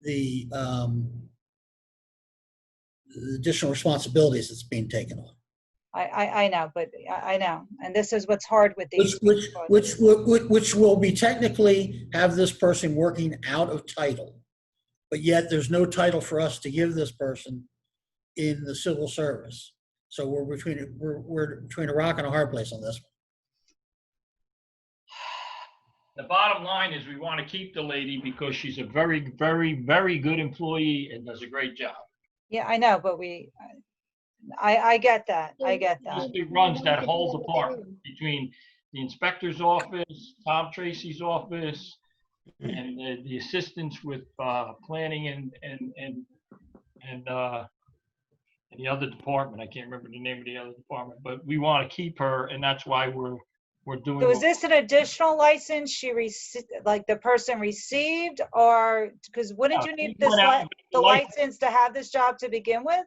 the additional responsibilities that's being taken on. I know, but I know, and this is what's hard with these. Which will be technically have this person working out of title, but yet there's no title for us to give this person in the civil service. So we're between a rock and a hard place on this one. The bottom line is we want to keep the lady because she's a very, very, very good employee and does a great job. Yeah, I know, but I get that. I get that. She runs that whole department between the inspector's office, Tom Tracy's office, and the assistants with planning and the other department. I can't remember the name of the other department, but we want to keep her, and that's why we're doing. So is this an additional license she received, like the person received, or because wouldn't you need this the license to have this job to begin with?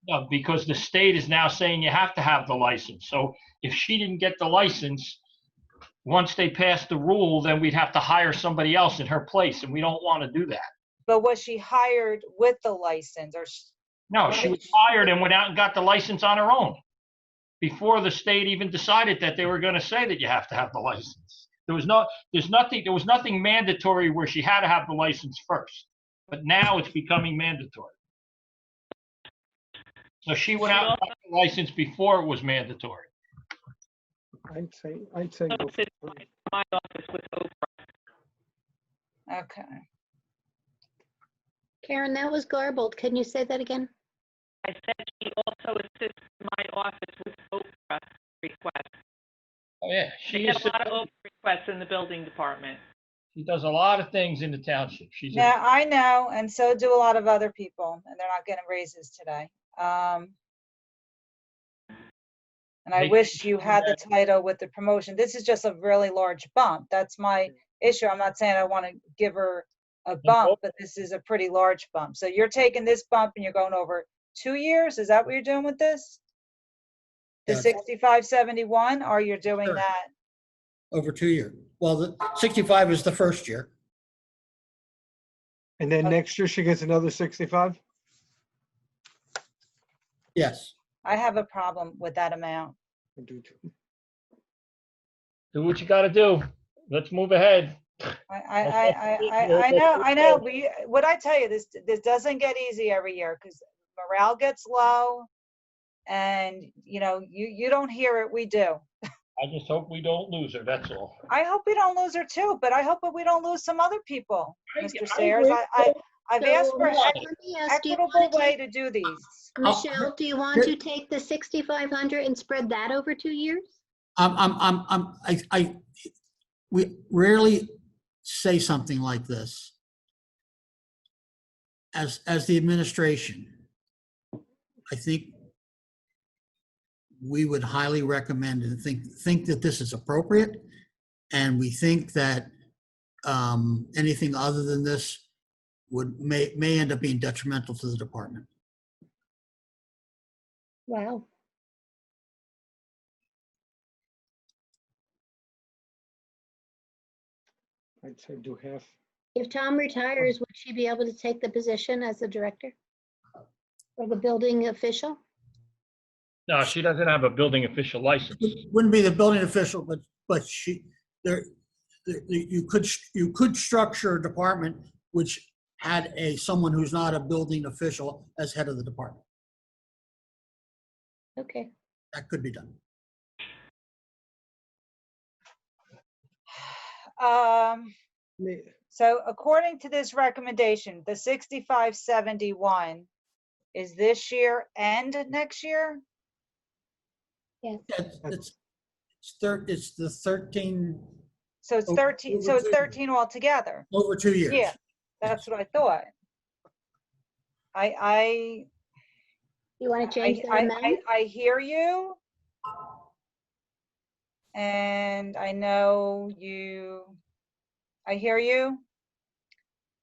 No, because the state is now saying you have to have the license. So if she didn't get the license, once they pass the rule, then we'd have to hire somebody else in her place, and we don't want to do that. But was she hired with the license, or? No, she was hired and went out and got the license on her own before the state even decided that they were going to say that you have to have the license. There was nothing mandatory where she had to have the license first, but now it's becoming mandatory. So she went out and got the license before it was mandatory. I'd say. My office with Oprah. Okay. Karen, that was garbled. Can you say that again? I said she also assists my office with Oprah requests. Oh yeah, she has a lot of Oprah requests in the building department. She does a lot of things in the township. Yeah, I know, and so do a lot of other people, and they're not getting raises today. And I wish you had the title with the promotion. This is just a really large bump. That's my issue. I'm not saying I want to give her a bump, but this is a pretty large bump. So you're taking this bump and you're going over 2 years? Is that what you're doing with this? The 6571, or you're doing that? Over 2 years. Well, the 65 is the first year. And then next year she gets another 65? Yes. I have a problem with that amount. I do too. Do what you got to do. Let's move ahead. I know. What I tell you, this doesn't get easy every year because morale gets low, and you don't hear it. We do. I just hope we don't lose her. That's all. I hope we don't lose her too, but I hope that we don't lose some other people, Mr. Sayers. I've asked for an equitable way to do these. Michelle, do you want to take the 6,500 and spread that over 2 years? We rarely say something like this as the administration. I think we would highly recommend and think that this is appropriate, and we think that anything other than this may end up being detrimental to the department. Wow. I'd say do half. If Tom retires, would she be able to take the position as the director? Or the building official? No, she doesn't have a building official license. Wouldn't be the building official, but you could structure a department which had someone who's not a building official as head of the department. Okay. That could be done. So according to this recommendation, the 6571 is this year and next year? Yes. It's the 13. So it's 13, so it's 13 altogether. Over 2 years. Yeah, that's what I thought. You want to change that amount? I hear you. And I know I hear you.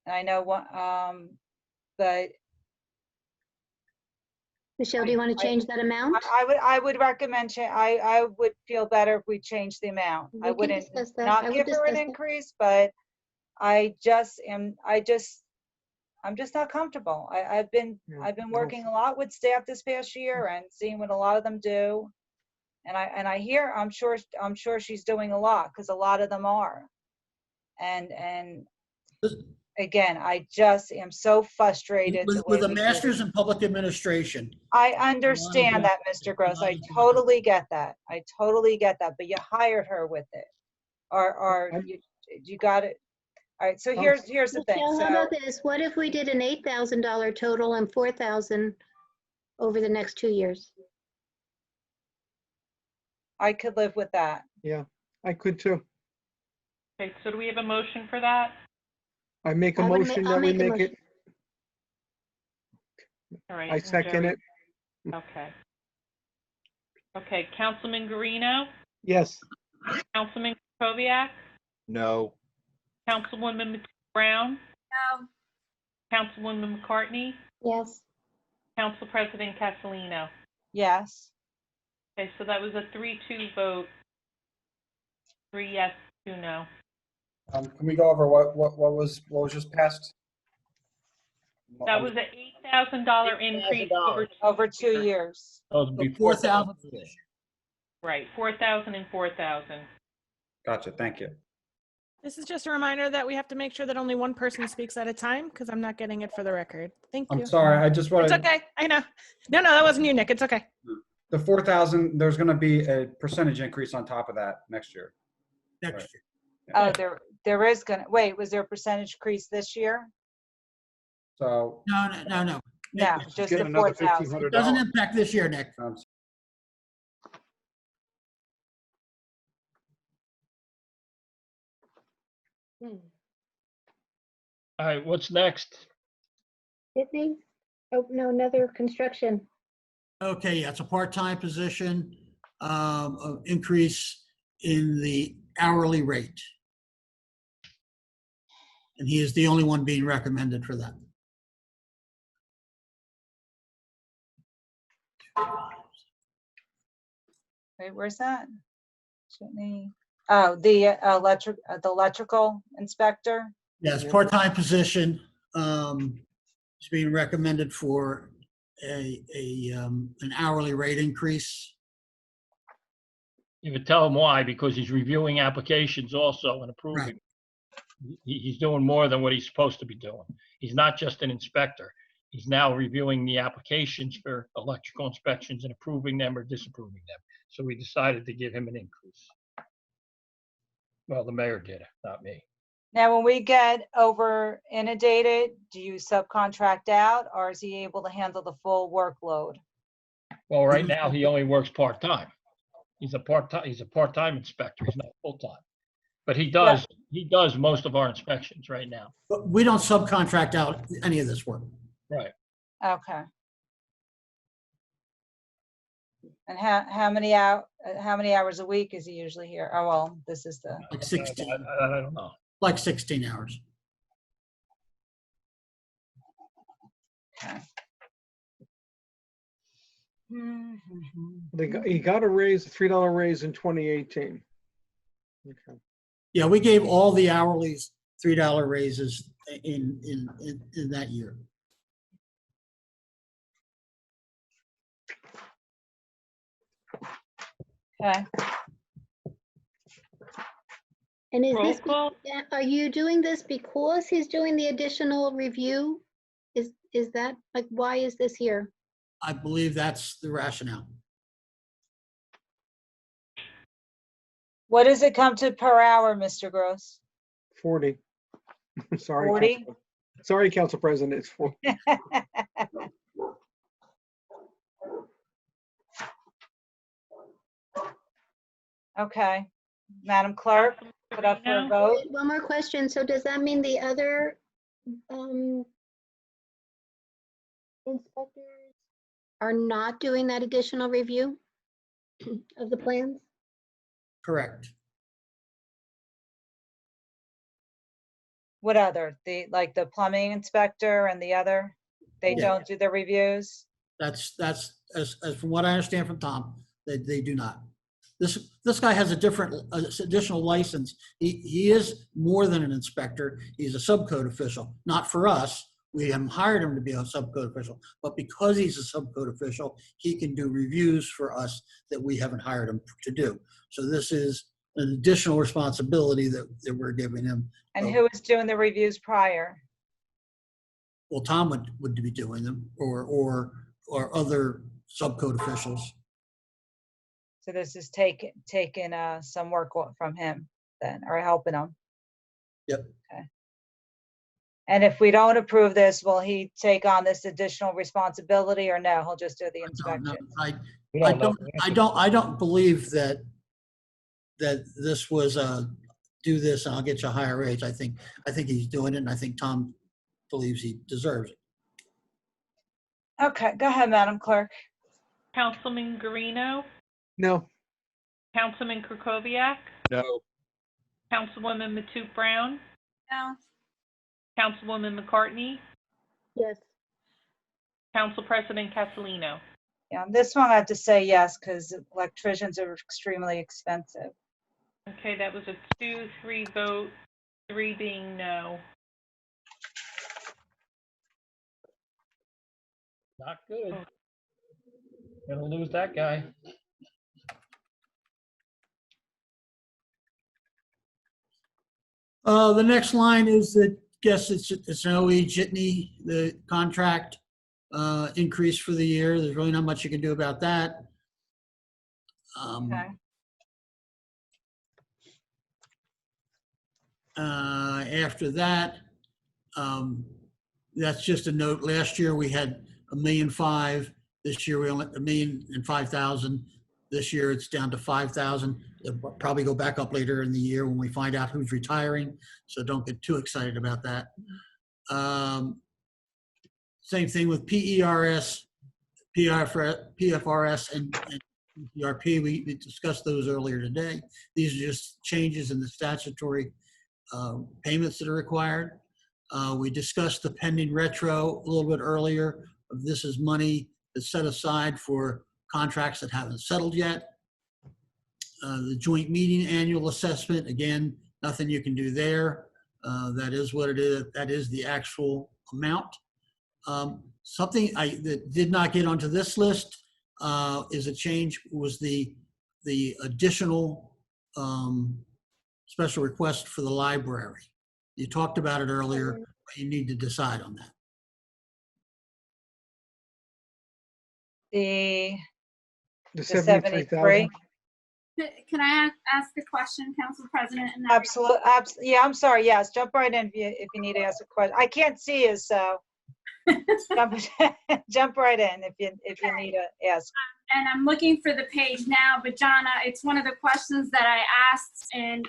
And I know what, but. Michelle, do you want to change that amount? I would recommend, I would feel better if we changed the amount. I We can wouldn't discuss that. I not would give her an discuss that. increase, but I'm just not comfortable. I've been working a lot with staff this past year and seeing what a lot of them do. And I hear, I'm sure she's doing a lot, because a lot of them are. And again, I just am so frustrated. With a master's in public administration. I understand that, Mr. Gross. I totally get that. I totally get that. But you hired her with it, or you got it. All right. So here's the thing. Michelle, how about this? What if we did an $8,000 total and $4,000 over the next 2 years? I could live with that. Yeah, I could too. Okay, so do we have a motion for that? I make a motion that we make it. All right. I second it. Okay. Okay, Councilman Guarino? Yes. Councilman Krokoviac? No. Councilwoman Brown? No. Councilwoman McCartney? Yes. Council President Castellino? Yes. Okay, so that was a 3-2 vote. 3 yes, 2 no. Can we go over what was just passed? That was an $8,000 increase over 2 years. Before 4,000. Right, 4,000 and 4,000. Gotcha. Thank you. This is just a reminder that we have to make sure that only one person speaks at a time, because I'm not getting it for the record. Thank you. I'm sorry. I just wanted. It's okay. I know. No, that wasn't you, Nick. It's okay. The 4,000. There's going to be a percentage increase on top of that next year. Next year. Oh, there is gonna, wait, was there a percentage increase this year? So. No. No, just the 4,000. It doesn't impact this year, Nick. All right, what's next? Sydney? Oh, no, another construction. Okay, yeah, it's a part-time position, increase in the hourly rate. And he is the only one being recommended for that. Wait, where's that? Oh, the electrical inspector. Yes, part-time position, is being recommended for an hourly rate increase. You could tell him why, because he's reviewing applications also and approving. Right. He's doing more than what he's supposed to be doing. He's not just an inspector. He's now reviewing the applications for electrical inspections and approving them or disapproving them. So we decided to give him an increase. Well, the mayor did, not me. Now, when we get over inundated, do you subcontract out, or is he able to handle the full workload? Well, right now he only works part-time. He's a part-time inspector. He's not full-time. But he does most of our inspections right now. But we don't subcontract out any of this work. Right. Okay. And how many hours a week is he usually here? Oh, well, this is the. Like 16. I don't know. Like 16 hours. Okay. He got a raise, a $3 raise in 2018. Okay. Yeah, we gave all the hourlies $3 raises in that year. Okay. And is Roll this, call. are you doing this because he's doing the additional review? Is that, like, why is this here? I believe that's the rationale. What does it come to per hour, Mr. Gross? 40. Sorry. 40? Sorry, Council President, it's 40. Okay. Madam Clerk, put up for a vote. One more question. So does that mean the other inspectors are not doing that additional review of the plans? Correct. What other? Like the plumbing inspector and the other? They Yeah. don't do the reviews? That's as from what I understand from Tom, they do not. This guy has a different additional license. He is more than an inspector. He's a subcode official. Not for us. We haven't hired him to be a subcode official, but because he's a subcode official, he can do reviews for us that we haven't hired him to do. So this is an additional responsibility that we're giving him. And who was doing the reviews prior? Well, Tom would be doing them, or other subcode officials. So this is taking some work from him then, or helping him. Yep. Okay. And if we don't approve this, will he take on this additional responsibility, or no? He'll just do the inspection. I don't believe that this was do this and I'll get you a higher wage. I think he's doing it, and I think Tom believes he deserves it. Okay, go ahead, Madam Clerk. Councilman Guarino, No. Councilman Krokoviac, No. Councilwoman Matute Brown, No. Councilwoman McCartney, Yes. Council President Castellino. Yeah, on this one I have to say yes, because electricians are extremely expensive. Okay, that was a 2-3 vote, 3 being no. Not good. Gonna lose that guy. The next line is that, guess it's an OE Jitney, the contract increase for the year. There's really not much you can do about that. Okay. After that, that's just a note. Last year we had $1,500,000. This year we only $1,005,000. This year it's down to 5,000. It'll probably go back up later in the year when we find out who's retiring. So don't get too excited about that. Same thing with PERS, PFRS, and PRP. We discussed those earlier today. These are just changes in the statutory payments that are required. We discussed the pending retro a little bit earlier. This is money that's set aside for contracts that haven't settled yet. The joint meeting annual assessment, again, nothing you can do there. That is what it is. That is the actual amount. Something that did not get onto this list is a change, was the additional special request for the library. You talked about it earlier, but you need to decide on that. The The 73. 73,000. Can I ask a question, Council President? Absolutely. Yeah, I'm sorry. Yes, jump right in if you need to ask a question. I can't see you, so jump right in if you need to ask. And I'm looking for the page now, but Jonna, it's one of the questions that I asked in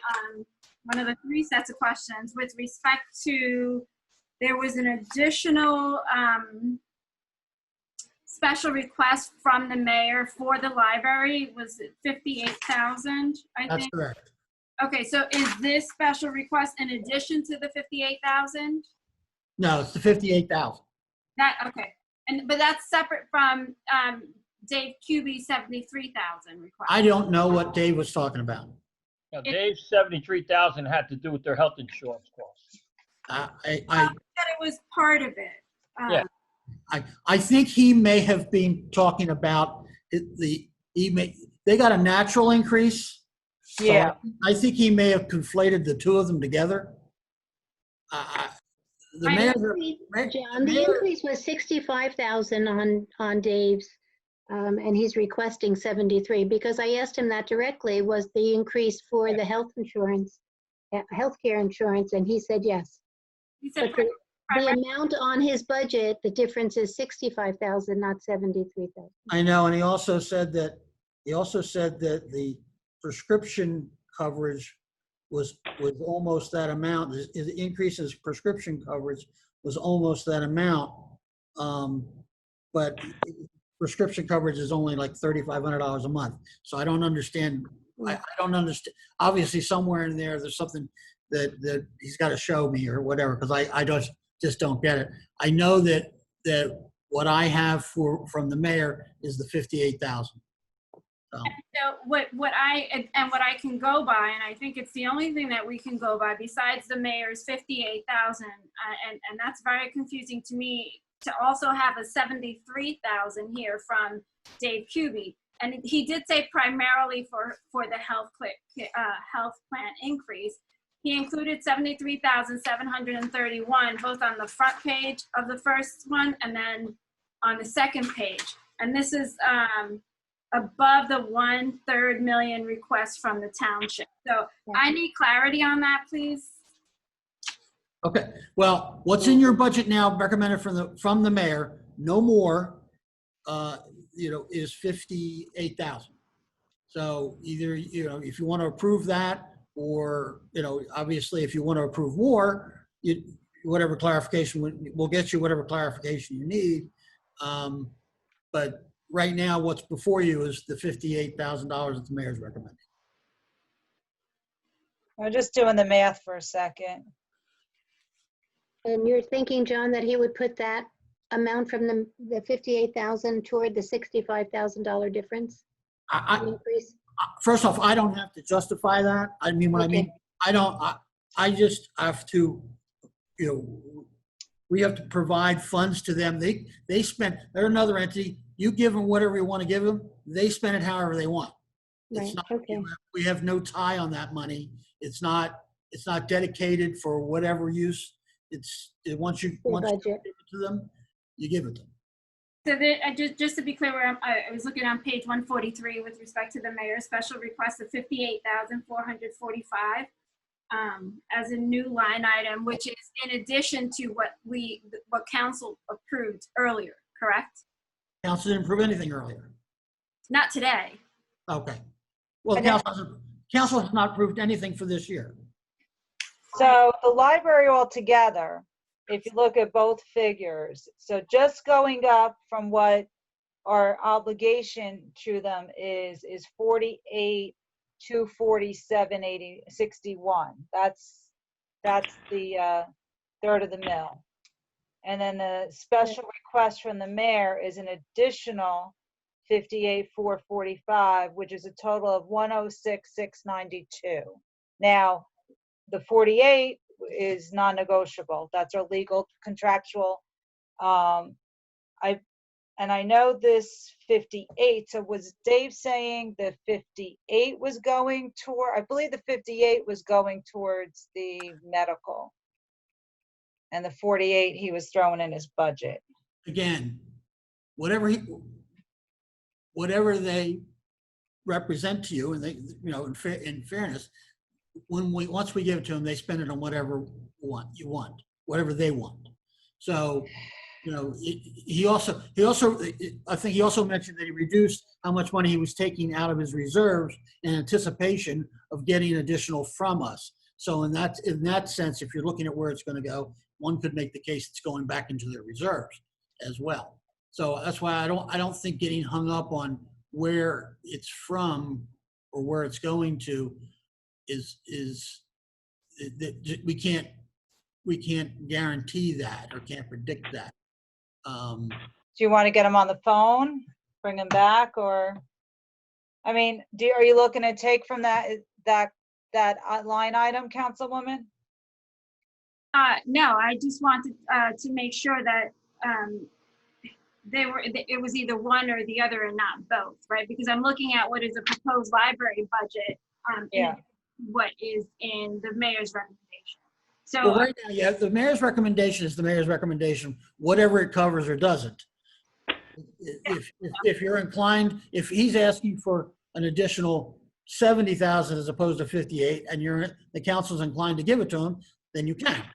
one of the 3 sets of questions with respect to, there was an additional special request from the mayor for the library. Was it 58,000? I think. That's correct. Okay, so is this special request in addition to the 58,000? No, it's the 58,000. That, okay, but that's separate from Dave Cuby's 73,000 request. I don't know what Dave was talking about. Now, Dave's 73,000 had to do with their health insurance costs. That it was part of it. Yeah. I think he may have been talking about they got a natural increase. So Yeah. I think he may have conflated the two of them together. The mayor, John, the increase was 65,000 on Dave's, and he's requesting 73, because I asked him that directly, was the increase for the health insurance, healthcare insurance, and he said yes. He said But the amount on his budget, the difference is 65,000, not 73,000. I know, and he also said that the prescription coverage was almost that amount. The increase in prescription coverage was almost that amount, but prescription coverage is only like $3,500 a month. So I don't understand. I don't understand. Obviously, somewhere in there's something that he's got to show me or whatever, because I just don't get it. I know that what I have from the mayor is the 58,000. So what I can go by, and I think it's the only thing that we can go by besides the mayor's 58,000, and that's very confusing to me, to also have a 73,000 here from Dave Kuby. And he did say primarily for the health plan increase. He included 73,731 both on the front page of the first one and then on the second page. And this is above the 1/3 million request from the township. So I need clarity on that, please. Okay. Well, what's in your budget now, recommended from the mayor, no more, is 58,000. So either, if you want to approve that, or, obviously if you want to approve more, whatever clarification, we'll get you whatever clarification you need. But right now, what's before you is the $58,000 that the mayor's recommending. I'm just doing the math for a second. And you're thinking, John, that he would put that amount from the 58,000 toward the $65,000 difference? Increase? First off, I don't have to justify that. I mean, I just have to, we have to provide funds to them. They're another entity. You give them whatever you want to give them. They spend it however they want. Right. We have no tie on that money. It's not dedicated for whatever use. Once you give it to them, you give it to them. So just to be clear, I was looking on page 143 with respect to the mayor's special request of 58,445 as a new line item, which is in addition to what council approved earlier, correct? Council didn't approve anything earlier. Not today. Okay. Well, council has not approved anything for this year. So the library altogether, if you look at both figures, so just going up from what our obligation to them is 48,247.61. That's the third of the mill. And then the special request from the mayor is an additional 58,445, which is a total of 106,692. Now, the 48 is non-negotiable. That's our legal contractual. I know this 58. So was Dave saying the 58 was going toward? I believe the 58 was going towards the medical, and the 48 he was throwing in his budget. Again, whatever they represent to you, and they, in fairness, once we give it to them, they spend it on whatever you want, whatever they want. So, he also, I think he also mentioned that he reduced how much money he was taking out of his reserves in anticipation of getting additional from us. So in that sense, if you're looking at where it's going to go, one could make the case it's going back into their reserves as well. So that's why I don't think getting hung up on where it's from or where it's going to is we can't guarantee that or can't predict that. Do you want to get him on the phone, bring him back, or, I mean, are you looking to take from that line item, Councilwoman? No, I just wanted to make sure that it was either one or the other and not both, right? Because I'm looking at what is a proposed library budget Yeah. and what is in the mayor's recommendation. So Well, right now, yeah, the mayor's recommendation is the mayor's recommendation, whatever it covers or doesn't. If you're inclined, if he's asking for an additional 70,000 as opposed to 58, and the council's inclined to give it to him, then you can.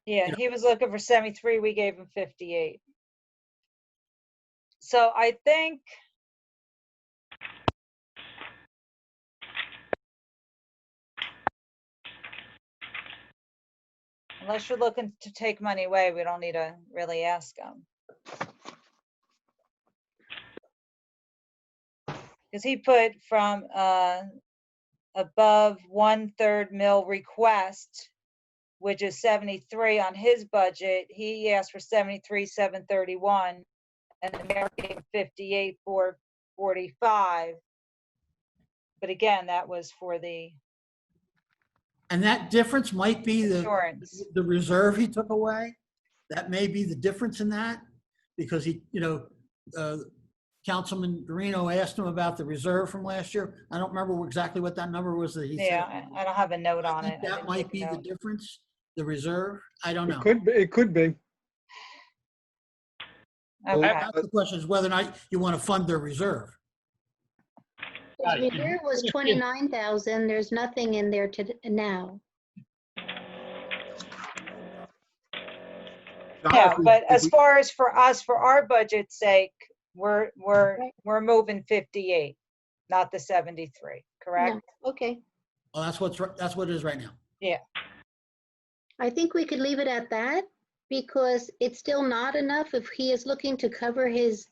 Yeah, he was looking for 73, we gave him 58. So I think unless you're looking to take money away, we don't need to really ask him. Because he put from above 1/3 mil request, which is 73 on his budget. He asked for 73,731, and the mayor gave him 58,445. But again, that was for the And that difference might be insurance. the reserve he took away. That may be the difference in that, because he, Councilman Guarino asked him about the reserve from last year. I don't remember exactly what that number was that he said. Yeah, I don't have a note on it. That might be the difference, the reserve. I don't know. It could be. Well, that's the question, is whether or not you want to fund their reserve. The reserve was 29,000. There's nothing in there now. Yeah, but as far as for us, for our budget's sake, we're moving 58, not the 73, correct? No. Okay. Well, that's what it is right now. Yeah. I think we could leave it at that, because it's still not enough. If he is looking to cover his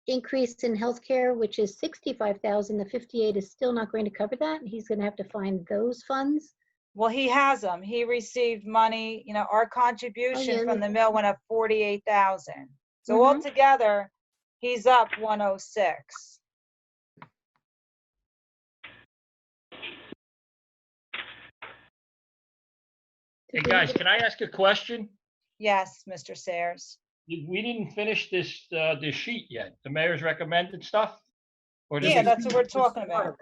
increase in healthcare, which is 65,000, the 58 is still not going to cover that. He's going to have to find those funds. Well, he has them. He received money, our contribution from the mill went up 48,000. So altogether, he's up 106. Hey, guys, can I ask a question? Yes, Mr. Sayers. We didn't finish this sheet yet, the mayor's recommended stuff? Or did Yeah, we- that's what we're talking about.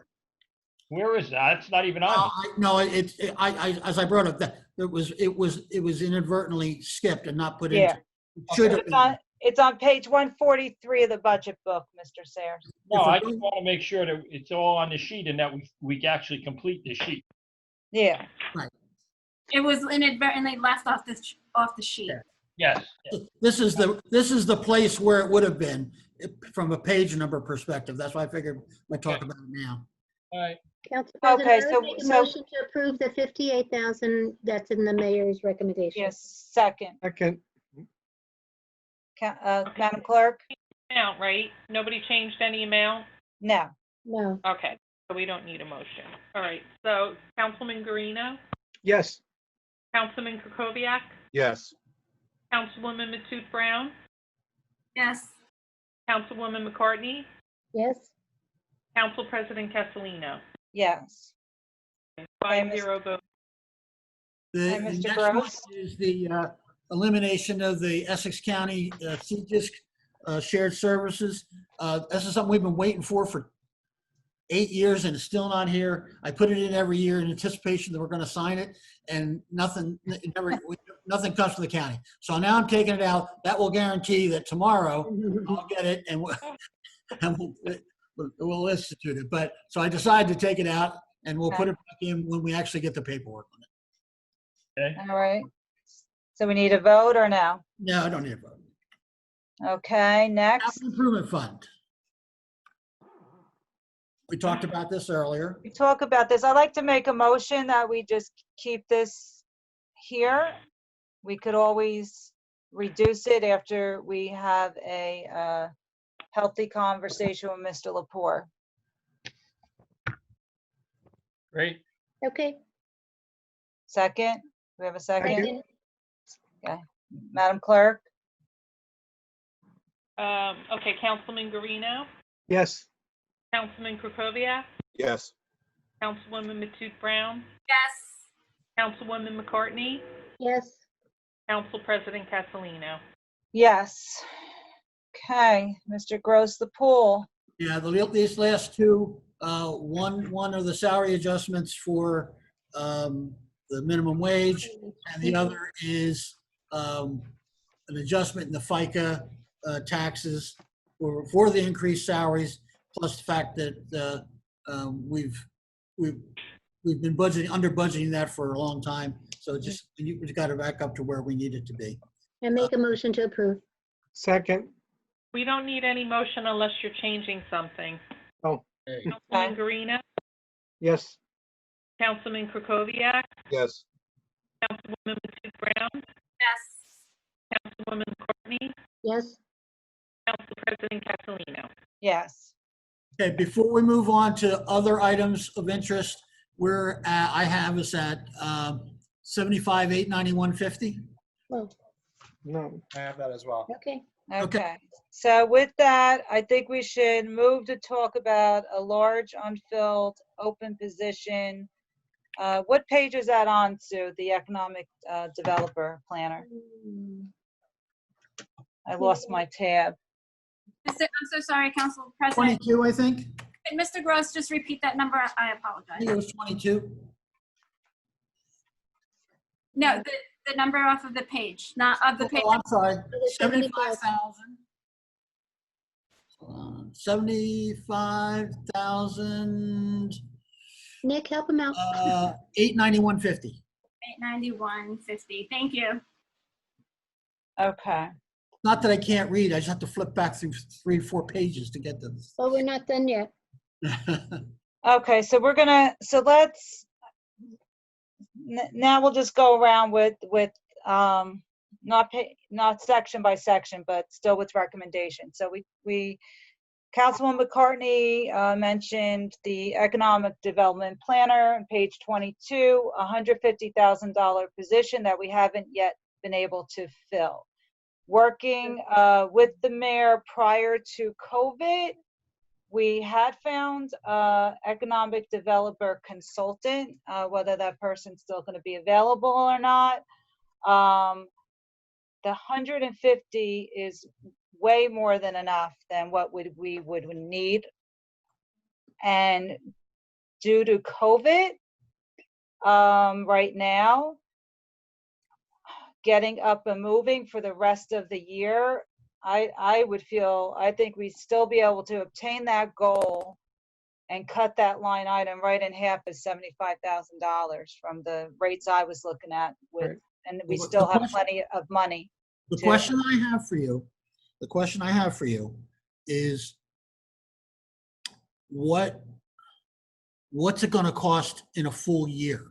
Where is that? It's not even on. No, as I brought up, that it was inadvertently skipped and not put Yeah. into. Should have been. It's on page 143 of the budget book, Mr. Sayers. No, I just want to make sure that it's all on the sheet and that we actually complete the sheet. Yeah. Right. it was inadvertently left off the sheet. Yes. This is the place where it would have been from a page number perspective. That's why I figured we'd talk about it now. All right. Council President, Okay, I would make a motion to approve the 58,000 that's in the mayor's recommendation. Yes, second. Second. Madam Clerk? Amount, right? Nobody changed any amount? No. No. Okay, so we don't need a motion. All right, so Councilman Guarino? Yes. Councilman Kukoviac? Yes. Councilwoman Matute Brown? Yes. Councilwoman McCartney? Yes. Council President Castellino? Yes. 5-0 vote. The And Mr. next Gross? one is the elimination of the Essex County CDISC shared services. This is something we've been waiting for 8 years and it's still not here. I put it in every year in anticipation that we're going to sign it, and nothing comes from the county. So now I'm taking it out. That will guarantee that tomorrow I'll get it and we'll institute it. But so I decided to take it out and we'll put it back in when we actually get the paperwork on it. Okay. All right. So we need a vote or no? No, I don't need a vote. Okay, next. Capital Improvement Fund. We talked about this earlier. We talk about this. I'd like to make a motion that we just keep this here. We could always reduce it after we have a healthy conversation with Mr. Lepore. Great. Okay. Second? We have a second? Second. Okay. Madam Clerk? Okay, Councilman Guarino? Yes. Councilman Kukoviac? Yes. Councilwoman Matute Brown? Yes. Councilwoman McCartney? Yes. Council President Castellino. Yes. Okay, Mr. Gross, the pool. Yeah, these last two, one are the salary adjustments for the minimum wage, and the other is an adjustment in the FICA taxes for the increased salaries, plus the fact that we've been under budgeting that for a long time. So we've got to back up to where we need it to be. And make a motion to approve. Second. We don't need any motion unless you're changing something. Oh. Councilman Garina, Yes. Councilman Krokoviac, Yes. Councilwoman Matute Brown, Yes. Councilwoman Courtney, Yes. Council President Castellino. Yes. Okay, before we move on to other items of interest, I have us at 75,891.50. Well, No. I have that as well. okay. Okay. So with that, I think we should move to talk about a large unfilled open position. What page is that on, Sue? The economic developer planner? I lost my tab. I'm so sorry, Council President. 22, I think. Can Mr. Gross just repeat that number? I I apologize. think it was 22. No, the number off of the page, not of the page. Oh, I'm sorry. 75,000. 75,000. Nick, help him out. 891.50. 891.50. Thank you. Okay. Not that I can't read. I just have to flip back through 3 or 4 pages to get to this. Well, we're not done yet. Okay, so let's, now we'll just go around with not section by section, but still with recommendations. So Councilwoman McCartney mentioned the economic development planner on page 22, $150,000 position that we haven't yet been able to fill. Working with the mayor prior to COVID, we had found economic developer consultant, whether that person's still going to be available or not. The 150 is way more than enough than what we would need. And due to COVID, right now, getting up and moving for the rest of the year, I think we'd still be able to obtain that goal and cut that line item right in half as $75,000 from the rates I was looking at with, and we still have plenty of money. The question I have for you is what's it going to cost in a full year?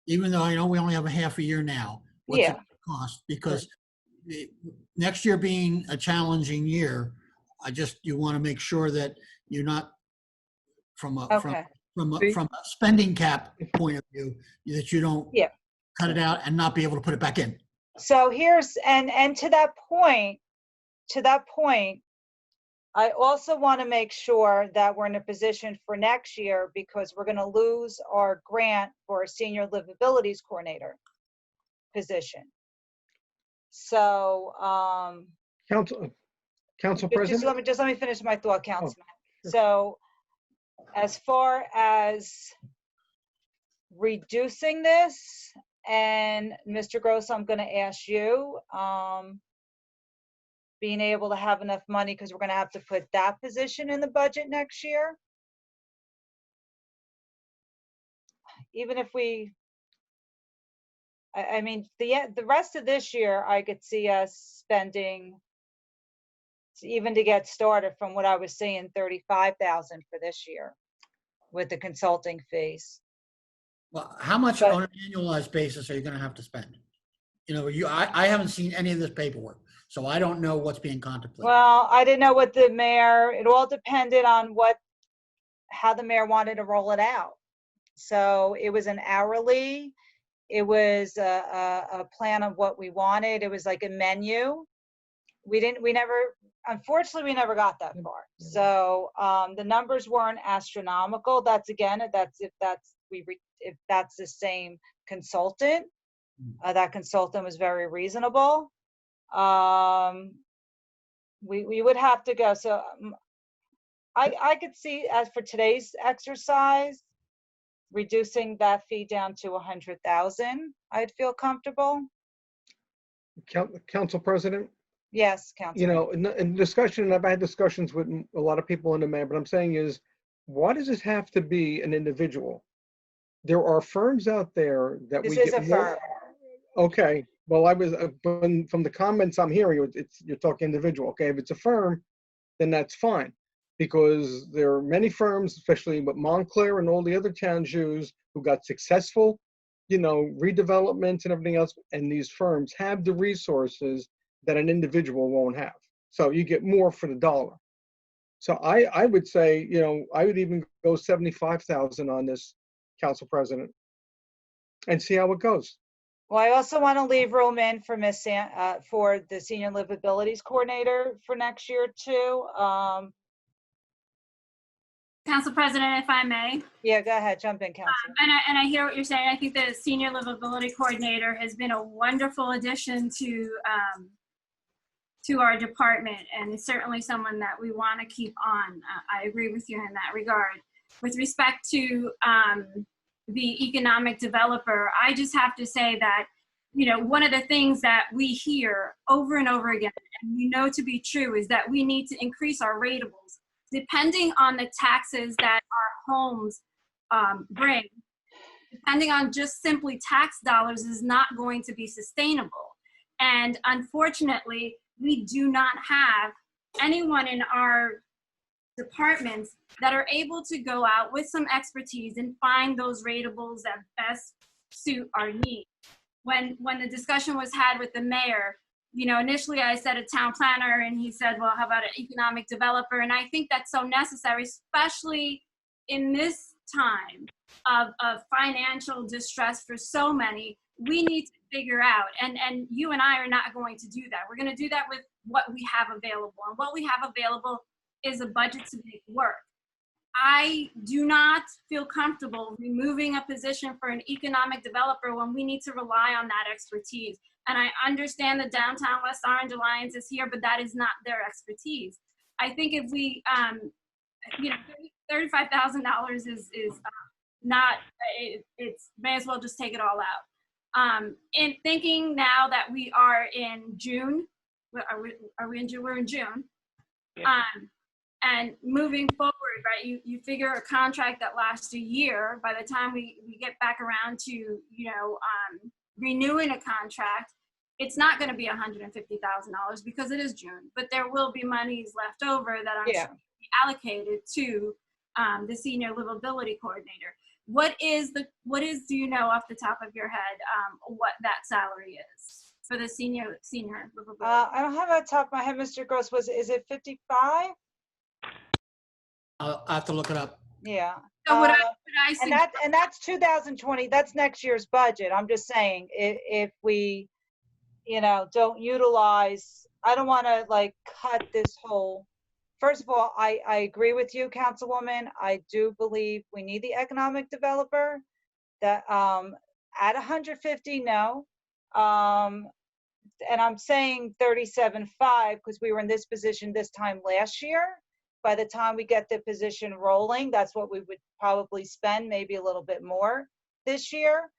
Even though I know we only have a half a year now, what's it going to cost? Because next year being a challenging year, you want to make sure that you're not from a spending cap point of view, that you don't cut it out and not be able to put it back in. So here's, and to that point, I also want to make sure that we're in a position for next year, because we're going to lose our grant for a senior livabilities coordinator position. So, Council President. Just let me finish my thought, Councilman. So, as far as reducing this, and Mr. Gross, I'm going to ask you, being able to have enough money, because we're going to have to put that position in the budget next year. Even if I mean, the rest of this year, I could see us spending, even to get started from what I was seeing, $35,000 for this year with the consulting fees. Well, how much on an annualized basis are you going to have to spend? I haven't seen any of this paperwork, so I don't know what's being contemplated. Well, I didn't know what the mayor, it all depended on how the mayor wanted to roll it out. So it was an hourly, it was a plan of what we wanted. It was like a menu. Unfortunately, we never got that far. So the numbers weren't astronomical. That's again, if that's the same consultant. That consultant was very reasonable. We would have to go. So I could see, as for today's exercise, reducing that fee down to 100,000. I'd feel comfortable. Council President, Yes, you Councilman. know, in discussion, I've had discussions with a lot of people in the mayor, but I'm saying is, why does it have to be an individual? There are firms out there that we This is get a more. firm. Okay, well, I was, from the comments I'm hearing, you're talking individual. Okay, if it's a firm, then that's fine. Because there are many firms, especially with Montclair and all the other towns use, who got successful, you know, redevelopments and everything else. And these firms have the resources that an individual won't have. So you get more for the dollar. So I would say, you know, I would even go 75,000 on this, Council President, and see how it goes. Well, I also want to leave room in for for the Senior Livabilities Coordinator for next year too. Council President, if I may. Yeah, go ahead, jump in, Council. And I hear what you're saying. I think the Senior Livability Coordinator has been a wonderful addition to our department, and is certainly someone that we want to keep on. I agree with you in that regard. With respect to the economic developer, I just have to say that, you know, one of the things that we hear over and over again, and we know to be true, is that we need to increase our ratables. Depending on the taxes that our homes bring, depending on just simply tax dollars, is not going to be sustainable. And unfortunately, we do not have anyone in our departments that are able to go out with some expertise and find those ratables that best suit our needs. When the discussion was had with the mayor, you know, initially I said a town planner, and he said, well, how about an economic developer? And I think that's so necessary, especially in this time of financial distress for so many. We need to figure out, and you and I are not going to do that. We're going to do that with what we have available. And what we have available is a budget to make work. I do not feel comfortable removing a position for an economic developer when we need to rely on that expertise. And I understand the Downtown West Orange Alliance is here, but that is not their expertise. I think if we, you know, $35,000 is not, it's may as well just take it all out. In thinking now that we are in June, are we in June? We're in June. Yeah. And moving forward, right, you figure a contract that lasts a year, by the time we get back around to, you know, renewing a contract, it's not going to be $150,000 because it is June, but there will be monies left over that I'm sure will be allocated to the Senior Livability Coordinator. What is, do you know off the top of your head, what that salary is for the senior livability? I don't have it on top of my head, Mr. Gross. Is it 55? I have to look it up. Yeah. So would I and that's 2020. That's next year's budget. I'm just saying, if we, you know, don't utilize, I don't want to like cut this whole. First of all, I agree with you, Councilwoman. I do believe we need the economic developer. That at 150, no. And I'm saying 37.5 because we were in this position this time last year. By the time we get the position rolling, that's what we would probably spend, maybe a little bit more this year.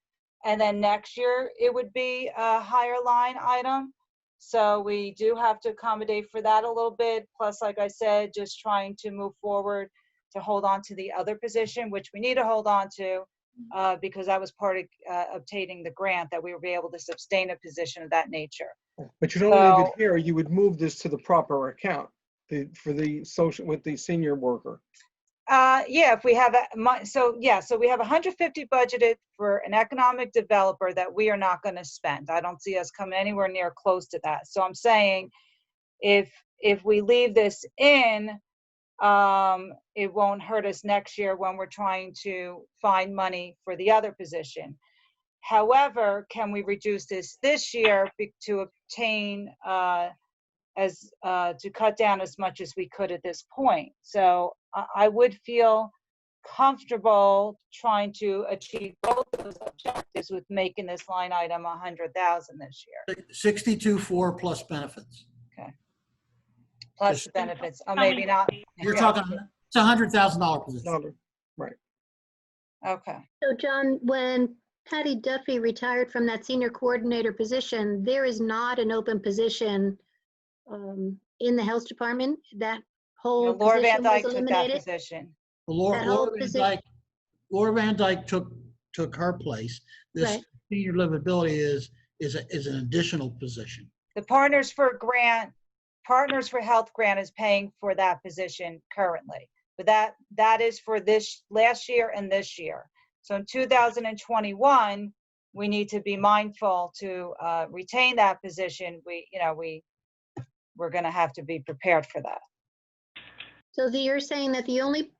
And then next year, it would be a higher line item. So we do have to accommodate for that a little bit. Plus, like I said, just trying to move forward to hold on to the other position, which we need to hold on to because that was part of obtaining the grant, that we would be able to sustain a position of that nature. But you don't leave it here. You would move this to the proper account for the social with the senior worker. Yeah, if we have so we have 150 budgeted for an economic developer that we are not going to spend. I don't see us coming anywhere near close to that. So I'm saying if we leave this in, it won't hurt us next year when we're trying to find money for the other position. However, can we reduce this year to obtain to cut down as much as we could at this point? So I would feel comfortable trying to achieve both those objectives with making this line item 100,000 this year. 62.4 plus benefits. Okay. Plus Just- benefits. Maybe not. You're talking, it's $100,000 position. Right. Okay. So John, when Patty Duffy retired from that senior coordinator position, there is not an open position in the health department. That whole Laura Van position was Dyke took that eliminated. position. Laura, That whole Laura Van position- Dyke, Laura Van Dyke took her place. This Right. senior livability is an additional position. The Partners for Health grant is paying for that position currently. But that is for this last year and this year. So in 2021, we need to be mindful to retain that position. We're going to have to be prepared for that. So you're saying that the only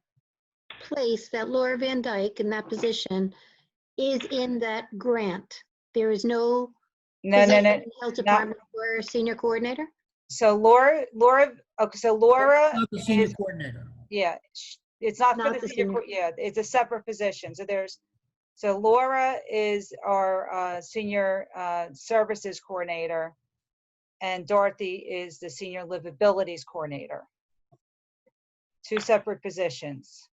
place that Laura Van Dyke in that position is in that grant. There is no position in the health department for senior coordinator? So Laura, okay, so Laura Not the senior is, coordinator. yeah, it's not for Not the the senior, senior. yeah, it's a separate position. So Laura is our senior services coordinator, and Dorothy is the senior livabilities coordinator. Two separate positions.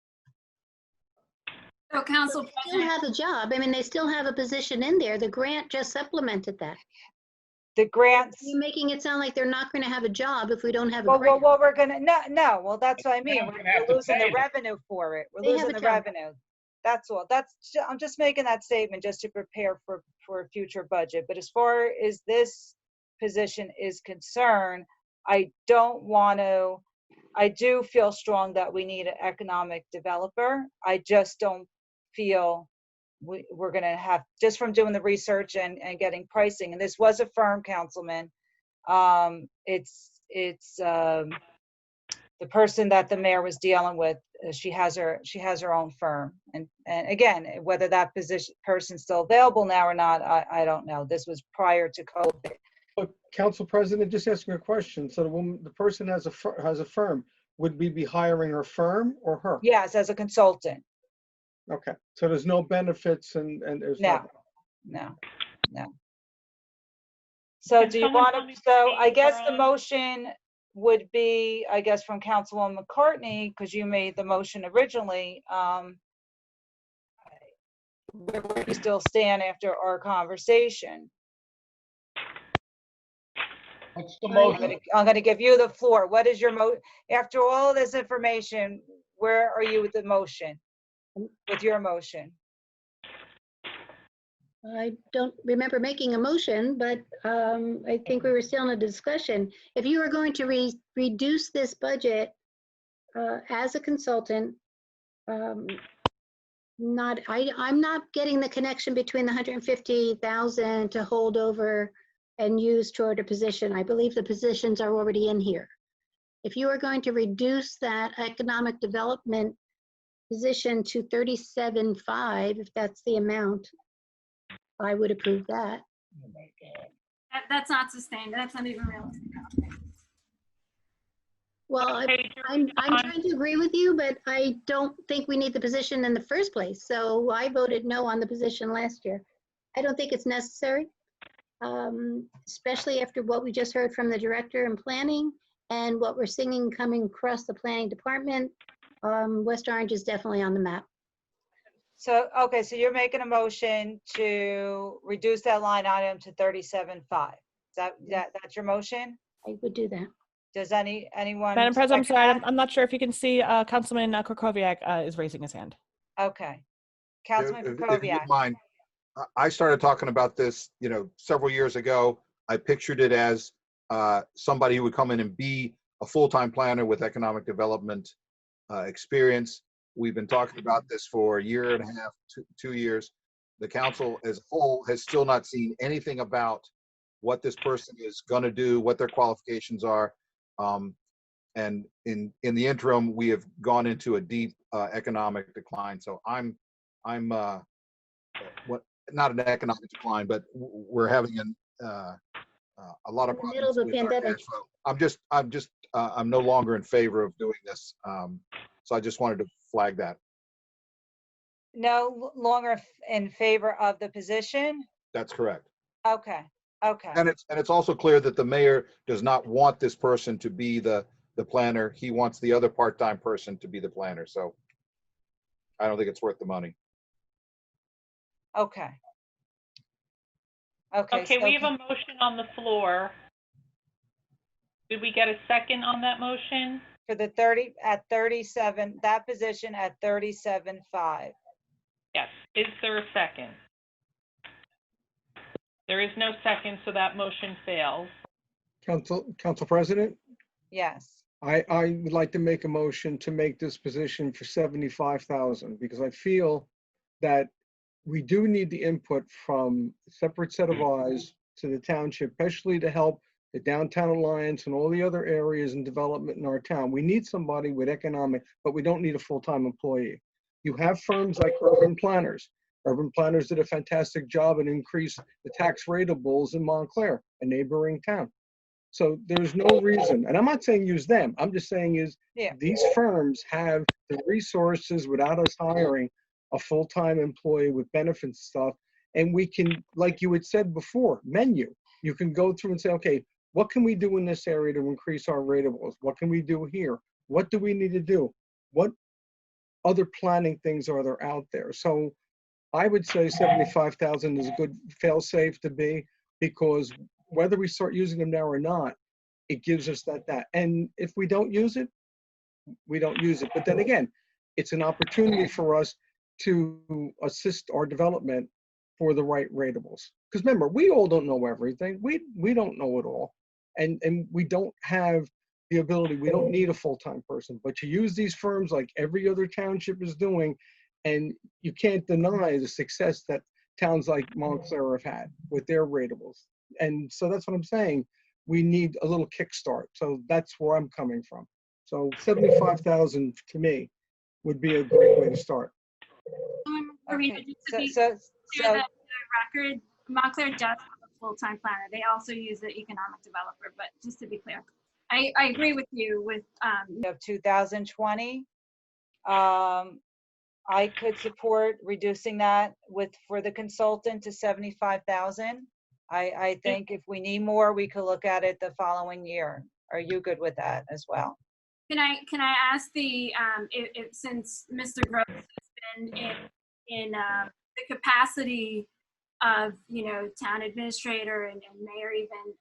So Council They still have a job. I mean, they still have a position in there. The grant just supplemented that. The grants. You're making it sound like they're not going to have a job if we don't have a Well, grant. we're gonna, no, well, that's what I mean. We're losing the revenue for it. We're They have losing a the job. revenue. That's all. I'm just making that statement just to prepare for a future budget. But as far as this position is concerned, I do feel strong that we need an economic developer. I just don't feel we're gonna have, just from doing the research and getting pricing, and this was a firm, Councilman. It's the person that the mayor was dealing with. She has her own firm, and again, whether that person's still available now or not, I don't know. This was prior to COVID. But Council President, just asking a question. So the person has a firm, would we be hiring her firm or her? Yes, as a consultant. Okay, so there's no benefits and there's No. So Can do you someone want tell me to, so what I guess page the we're on? motion would be, I guess, from Councilwoman McCartney, because you made the motion originally. Where do you still stand after our conversation? What's the motion? I'm going to give you the floor. What is your after all this information, where are you with the motion, with your motion? I don't remember making a motion, but I think we were still in a discussion. If you were going to reduce this budget as a consultant, I'm not getting the connection between the 150,000 to hold over and use toward a position. I believe the positions are already in here. If you are going to reduce that economic development position to 37.5, if that's the amount, I would approve that. That's not sustained. That's not even realistic. Well, I'm trying to agree with you, but I don't think we need the position in the first place. So I voted no on the position last year. I don't think it's necessary, especially after what we just heard from the director in planning and what we're seeing coming across the planning department. West Orange is definitely on the map. So, okay, so you're making a motion to reduce that line item to 37.5. That's your motion? I would do that. Does anyone? Madam President, I'm second sorry, that? I'm not sure if you can see Councilman Krokoviac is raising his hand. Okay. Councilman If you Krokoviac. don't mind, I started talking about this, several years ago. I pictured it as somebody who would come in and be a full-time planner with economic development experience. We've been talking about this for a year and a half, 2 years. The council as a whole has still not seen anything about what this person is going to do, what their qualifications are. And in the interim, we have gone into a deep economic decline. So I'm not an economic decline, but we're having a lot of In the middle problems of a with our pandemic. cash flow. I'm no longer in favor of doing this. So I just wanted to flag that. no longer in favor of the position? That's correct. Okay, okay. And it's also clear that the mayor does not want this person to be the planner. He wants the other part-time person to be the planner. So I don't think it's worth the money. Okay. Okay. Okay, so we have a motion on the floor. Did we get a second on that motion? for the 30 at 37, that position at 37.5. Yes. Is there a second? There is no second, so that motion fails. Council President, Yes. I would like to make a motion to make this position for 75,000 because I feel that we do need the input from a separate set of eyes to the township, especially to help the Downtown Alliance and all the other areas and development in our town. We need somebody with economic, but we don't need a full-time employee. You have firms like Urban Planners. Urban Planners did a fantastic job and increased the tax ratables in Montclair, a neighboring town. So there's no reason, and I'm not saying use them, I'm just saying is these firms have the resources without us hiring a full-time employee with benefits stuff. And we can, like you had said before, menu. You can go through and say, okay, what can we do in this area to increase our ratables? What can we do here? What do we need to do? What other planning things are there out there? So I would say 75,000 is a good fail-safe to be, because whether we start using them now or not, it gives us that. And if we don't use it, we don't use it. But then again, it's an opportunity for us to assist our development for the right ratables. Because remember, we all don't know everything. We don't know it all. And we don't have the ability, we don't need a full-time person. But you use these firms like every other township is doing, and you can't deny the success that towns like Montclair have had with their ratables. And so that's what I'm saying. We need a little kickstart. So that's where I'm coming from. So 75,000 to me would be a great way to start. Marina, just to be So clear, the record, Montclair does have a full-time planner. They also use the economic developer, but just to be clear, I agree with you with of 2020. I could support reducing that for the consultant to 75,000. I think if we need more, we could look at it the following year. Are you good with that as well? Can I ask the if since Mr. Gross has been in the capacity of, you know, town administrator and mayor even,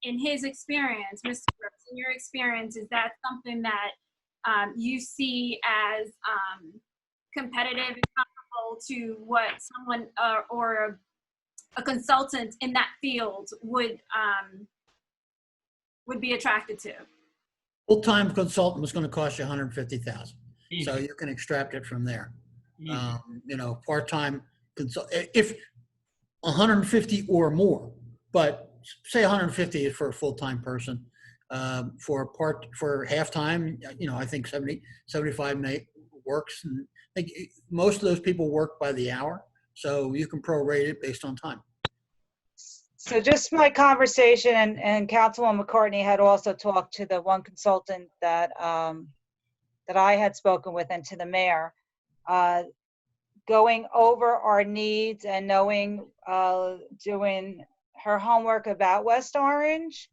in his experience, Mr. Gross, in your experience, is that something that you see as competitive and comparable to what someone or a consultant in that field would be attracted to? Full-time consultant was going to cost you 150,000. So you can extract it from there. You know, part-time consult, if 150 or more, but say 150 is for a full-time person. For half-time, you know, I think 75 works. And I think most of those people work by the hour, so you can prorate it based on time. So just my conversation, and Councilwoman McCartney had also talked to the one consultant that that I had spoken with, and to the mayor, going over our needs and knowing, doing her homework about West Orange.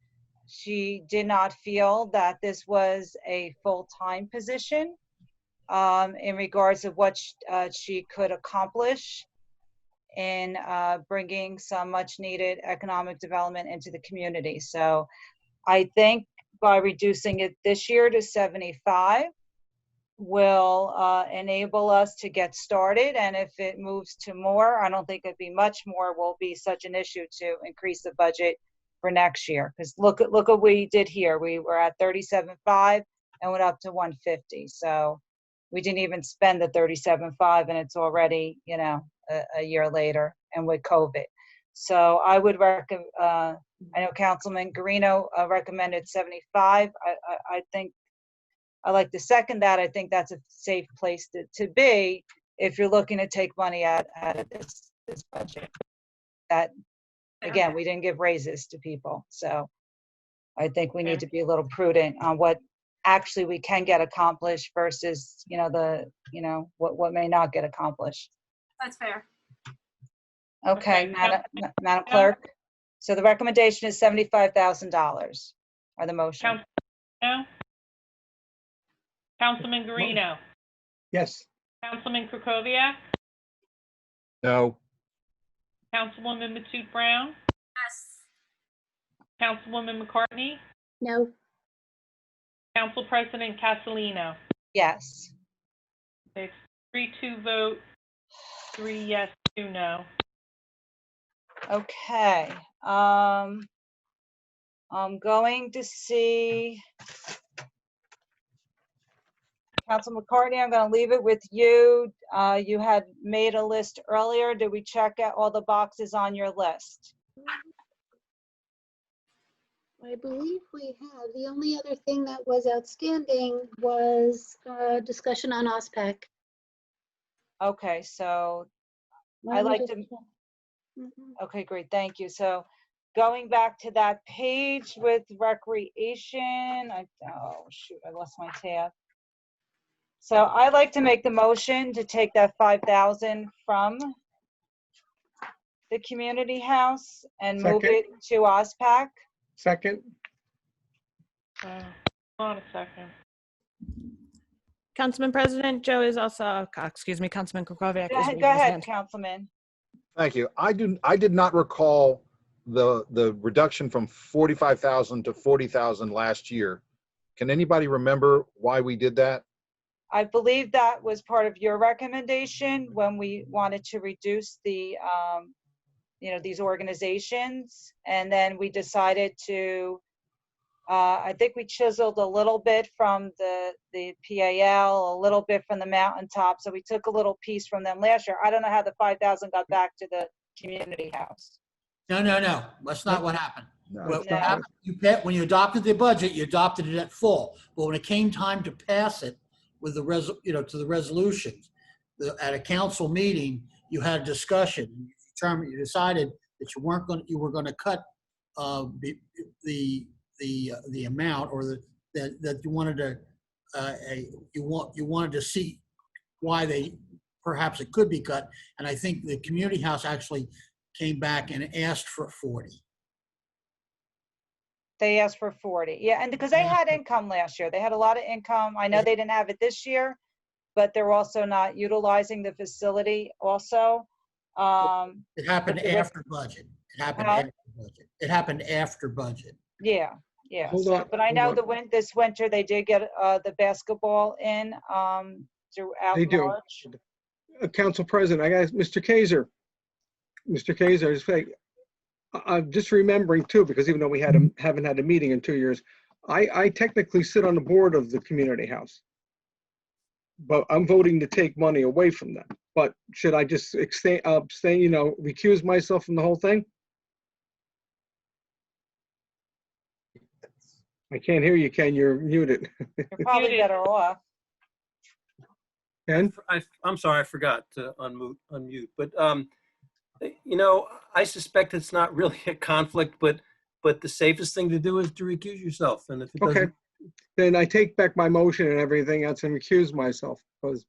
She did not feel that this was a full-time position in regards of what she could accomplish in bringing some much needed economic development into the community. So I think by reducing it this year to 75 will enable us to get started. And if it moves to more, I don't think it'd be much more, will be such an issue to increase the budget for next year. Because look what we did here. We were at 37.5 and went up to 150. So we didn't even spend the 37.5 and it's already, you know, a year later, and with COVID. So I would recommend, I know Councilman Guarino recommended 75. I think I like to second that. I think that's a safe place to be if you're looking to take money out of this budget. That, again, we didn't give raises to people. So I think we need to be a little prudent on what actually we can get accomplished versus, what may not get accomplished. That's fair. Okay, Okay. Madam Clerk. So the recommendation is $75,000, or the motion. No? Councilman Guarino? Yes. Councilman Krokoviac? No. Councilwoman Matute Brown? Yes. Councilwoman McCartney? No. Council President Castellino? Yes. It's 3-2 vote, 3 yes, 2 no. Okay. I'm going to see Council McCartney. I'm going to leave it with you. You had made a list earlier. Did we check out all the boxes on your list? I believe we have. The only other thing that was outstanding was discussion on OSPAC. Okay, so Let me like just to. check. Mhm. Okay, great, thank you. So going back to that page with recreation, oh shoot, I lost my tab. So I'd like to make the motion to take that 5,000 from the community house and move Second. it to OSPAC. Second. Hold on a second. Councilman President, Joe is also, Councilman Krokoviac. Go is ahead, raising go his ahead, hand. Councilman. Thank you. I did not recall the reduction from 45,000 to 40,000 last year. Can anybody remember why we did that? I believe that was part of your recommendation when we wanted to reduce the, these organizations. And then we decided to, I think we chiseled a little bit from the PAL, a little bit from the mountaintop. So we took a little piece from them last year. I don't know how the 5,000 got back to the community house. No. That's not what happened. No, What it's not. happened, when you adopted the budget, you adopted it at full. But when it came time to pass it with the to the resolutions, at a council meeting, you had a discussion. You decided that you were going to cut the amount, or that you wanted to you wanted to see why perhaps it could be cut. And I think the community house actually came back and asked for 40. They asked for 40. Yeah, and because they had income last year. They had a lot of income. I know they didn't have it this year, but they're also not utilizing the facility also. It happened after budget. It happened after budget. Yeah. Hold So, on, but I hold know on. this winter they did get the basketball in throughout They do. March. Council President, I got Mr. Kaiser. Mr. Kaiser, I'm just remembering too, because even though we haven't had a meeting in 2 years, I technically sit on the board of the community house. But I'm voting to take money away from them. But should I just abstain, recuse myself from the whole thing? I can't hear you, Ken. You're muted. You're probably Muted. better off. Ken? I'm sorry, I forgot to unmute. But I suspect it's not really a conflict, but the safest thing to do is to recuse yourself. And if it Okay. doesn't, Then I take back my motion and everything else and recuse myself. Because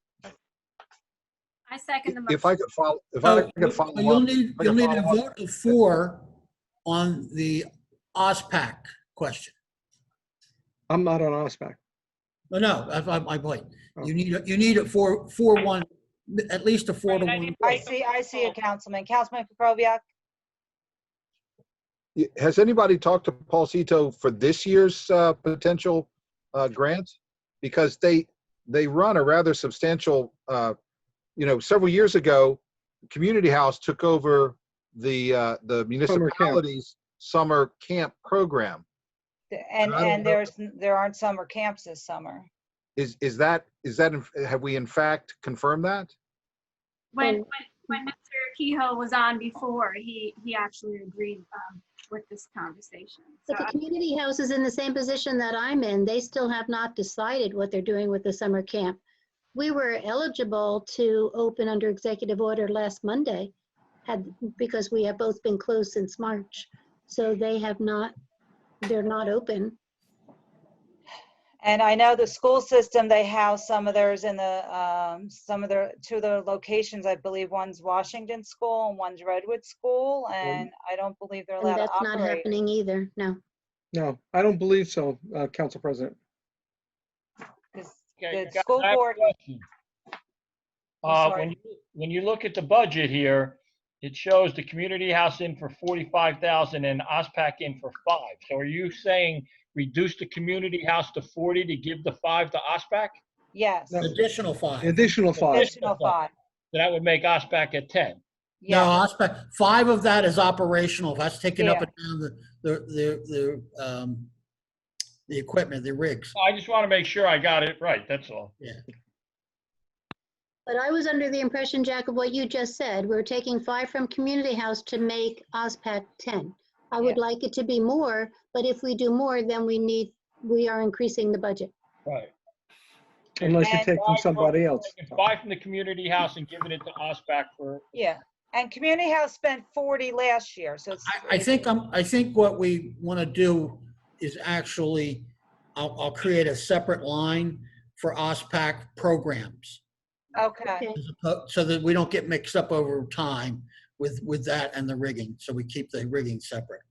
I second the motion. If I could follow, You'll need a vote of 4 on the OSPAC question. I'm not on OSPAC. No, that's my point. Oh. You need it 4-1, at least a 4-1. I see it, Councilman. Councilman Krokoviac? Has anybody talked to Paul Cito for this year's potential grant? Because they run a rather substantial, several years ago, Community House took over the municipality's summer camp program. And there aren't summer camps this summer. Is that have we in fact confirmed that? When Mr. Kehoe was on before, he actually agreed with this conversation. But the community house is in the same position that I'm in. They still have not decided what they're doing with the summer camp. We were eligible to open under executive order last Monday, because we have both been closed since March. So they're not open. And I know the school system, they house some of theirs in the, two of the locations, I believe one's Washington School and one's Redwood School, and I don't believe they're And allowed to that's not operate. happening either, no. No, I don't believe so, Council President. Okay, The guys, school I have a board, question. sorry. When you look at the budget here, it shows the community house in for 45,000 and OSPAC in for 5. So are you saying reduce the community house to 40 to give the 5 to OSPAC? Yes. No. Additional 5. Additional 5. Additional 5. So that would make OSPAC at 10. No, Yeah. aspect, 5 of that is operational. That's taking up Yeah. and down the equipment, the rigs. I just want to make sure I got it right, that's all. Yeah. But I was under the impression, Jack, of what you just said. We're taking 5 from Community House to make OSPAC 10. I would like it to be more, but if we do more, then we are increasing the budget. Right. Unless you take from somebody else. 5 from the community house and giving it to OSPAC for. Yeah. And Community House spent 40 last year, so it's. I think what we want to do is actually, I'll create a separate line for OSPAC programs. Okay. So that we don't get mixed up over time with that and the rigging. So we keep the rigging separate.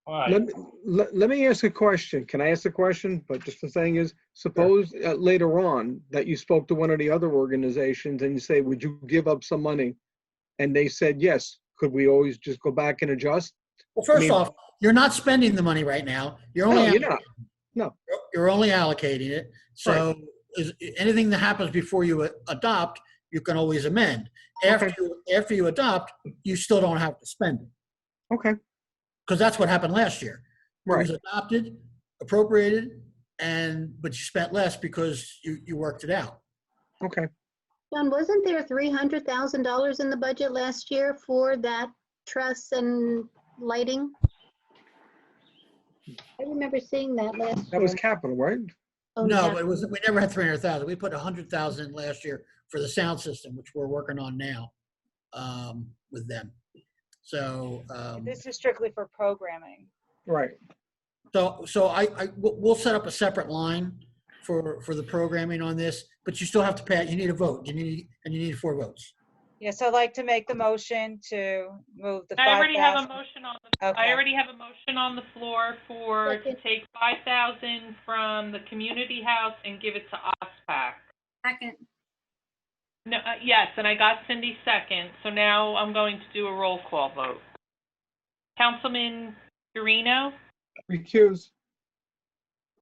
All right. Let me ask a question. Can I ask a question? But just the thing is, suppose later on that you spoke to one of the other organizations and you say, would you give up some money? And they said, yes. Could we always just go back and adjust? Well, first off, you're not spending the money right now. You're only you're not. No. You're only allocating it. So anything that happens before you adopt, you can always amend. After you adopt, you still don't have to spend it. Okay. Because that's what happened last year. Right. It was adopted, appropriated, but you spent less because you worked it out. Okay. John, wasn't there $300,000 in the budget last year for that truss and lighting? I remember seeing that last year. That was capital, right? Oh, No, yeah. but we never had 300,000. We put 100,000 last year for the sound system, which we're working on now with them. So This is strictly for programming. Right. So we'll set up a separate line for the programming on this, but you still have to pass. You need a vote. You need 4 votes. Yes, I'd like to make the motion to move the 5,000. I already have a motion on the. Okay. I already have a motion on the floor to take 5,000 from the community house and give it to OSPAC. Second. No, yes, and I got Cindy's second. So now I'm going to do a roll call vote. Councilman Guarino? Recuse.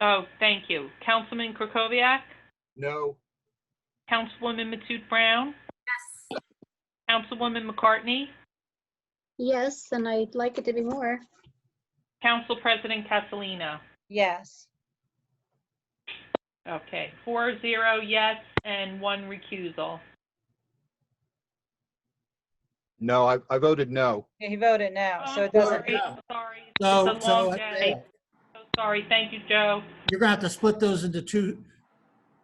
Oh, thank you. Councilman Krokoviac? No. Councilwoman Matute Brown? Yes. Councilwoman McCartney? Yes, and I'd like it to be more. Council President Castellino? Yes. Okay, 4-0 yes and 1 recusal. No, I voted no. Yeah, he voted no, Oh, so it I'm doesn't. sorry. So, It's a long day. So sorry. Thank you, Joe. You're gonna have to split those into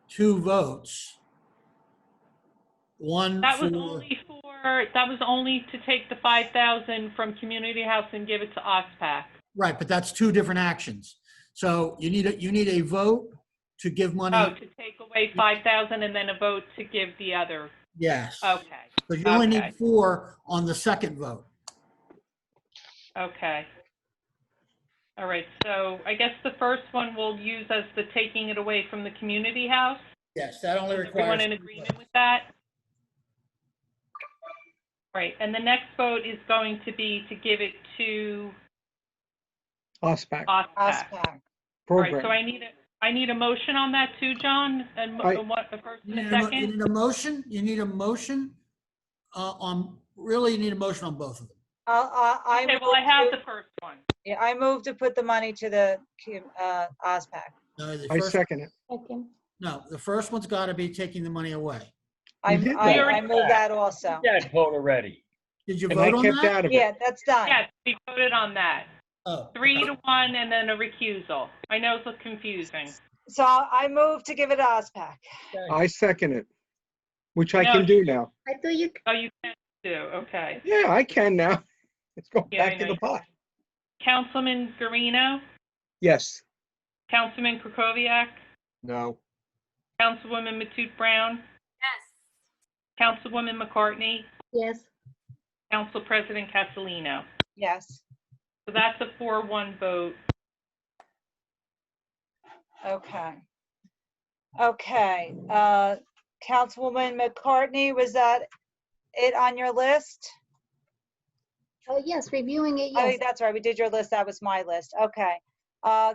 two votes. One That was for, that was only to take the 5,000 from Community House and give it to OSPAC. right, but that's 2 different actions. So you need a vote to give money. Oh, to take away 5,000 and then a vote to give the other. Yes. Okay. So you only Okay. need 4 on the second vote. Okay. All right, so I guess the first one we'll use as the taking it away from the Community House. Yes, that only Is requires. everyone in agreement with that? Right, and the next vote is going to be to give it to OSPAC. OSPAC. OSPAC. All right, Program. so I need a motion on that too, John, and what, the first and You a need second? a motion. You need a motion you need a motion on both of them. Okay, well, I have the first one. Yeah, I move to put the money to the OSPAC. No, the I first- second it. No, the first one's got to be taking the money away. I did that. I move that also. Yeah, vote already. Did you And I vote on kept that? out of it. Yeah, that's done. Yes, we voted on that. Oh. 3-1 and then a recusal. I know it's confusing. So I move to give it to OSPAC. I second it, which I No, can do now. I thought you, Oh, you can do, okay. Yeah, I can now. Let's go Yeah, I back know in the you pot. Councilman Guarino, Yes. Councilman Krokoviac, No. Councilwoman Matute Brown, Yes. Councilwoman McCartney, Yes. Council President Castellino. Yes. So that's a 4-1 vote. Okay. Okay. Councilwoman McCartney, was that it on your list? Oh, yes, reviewing it, Oh, yes. that's right. We did your list. That was my list. Okay.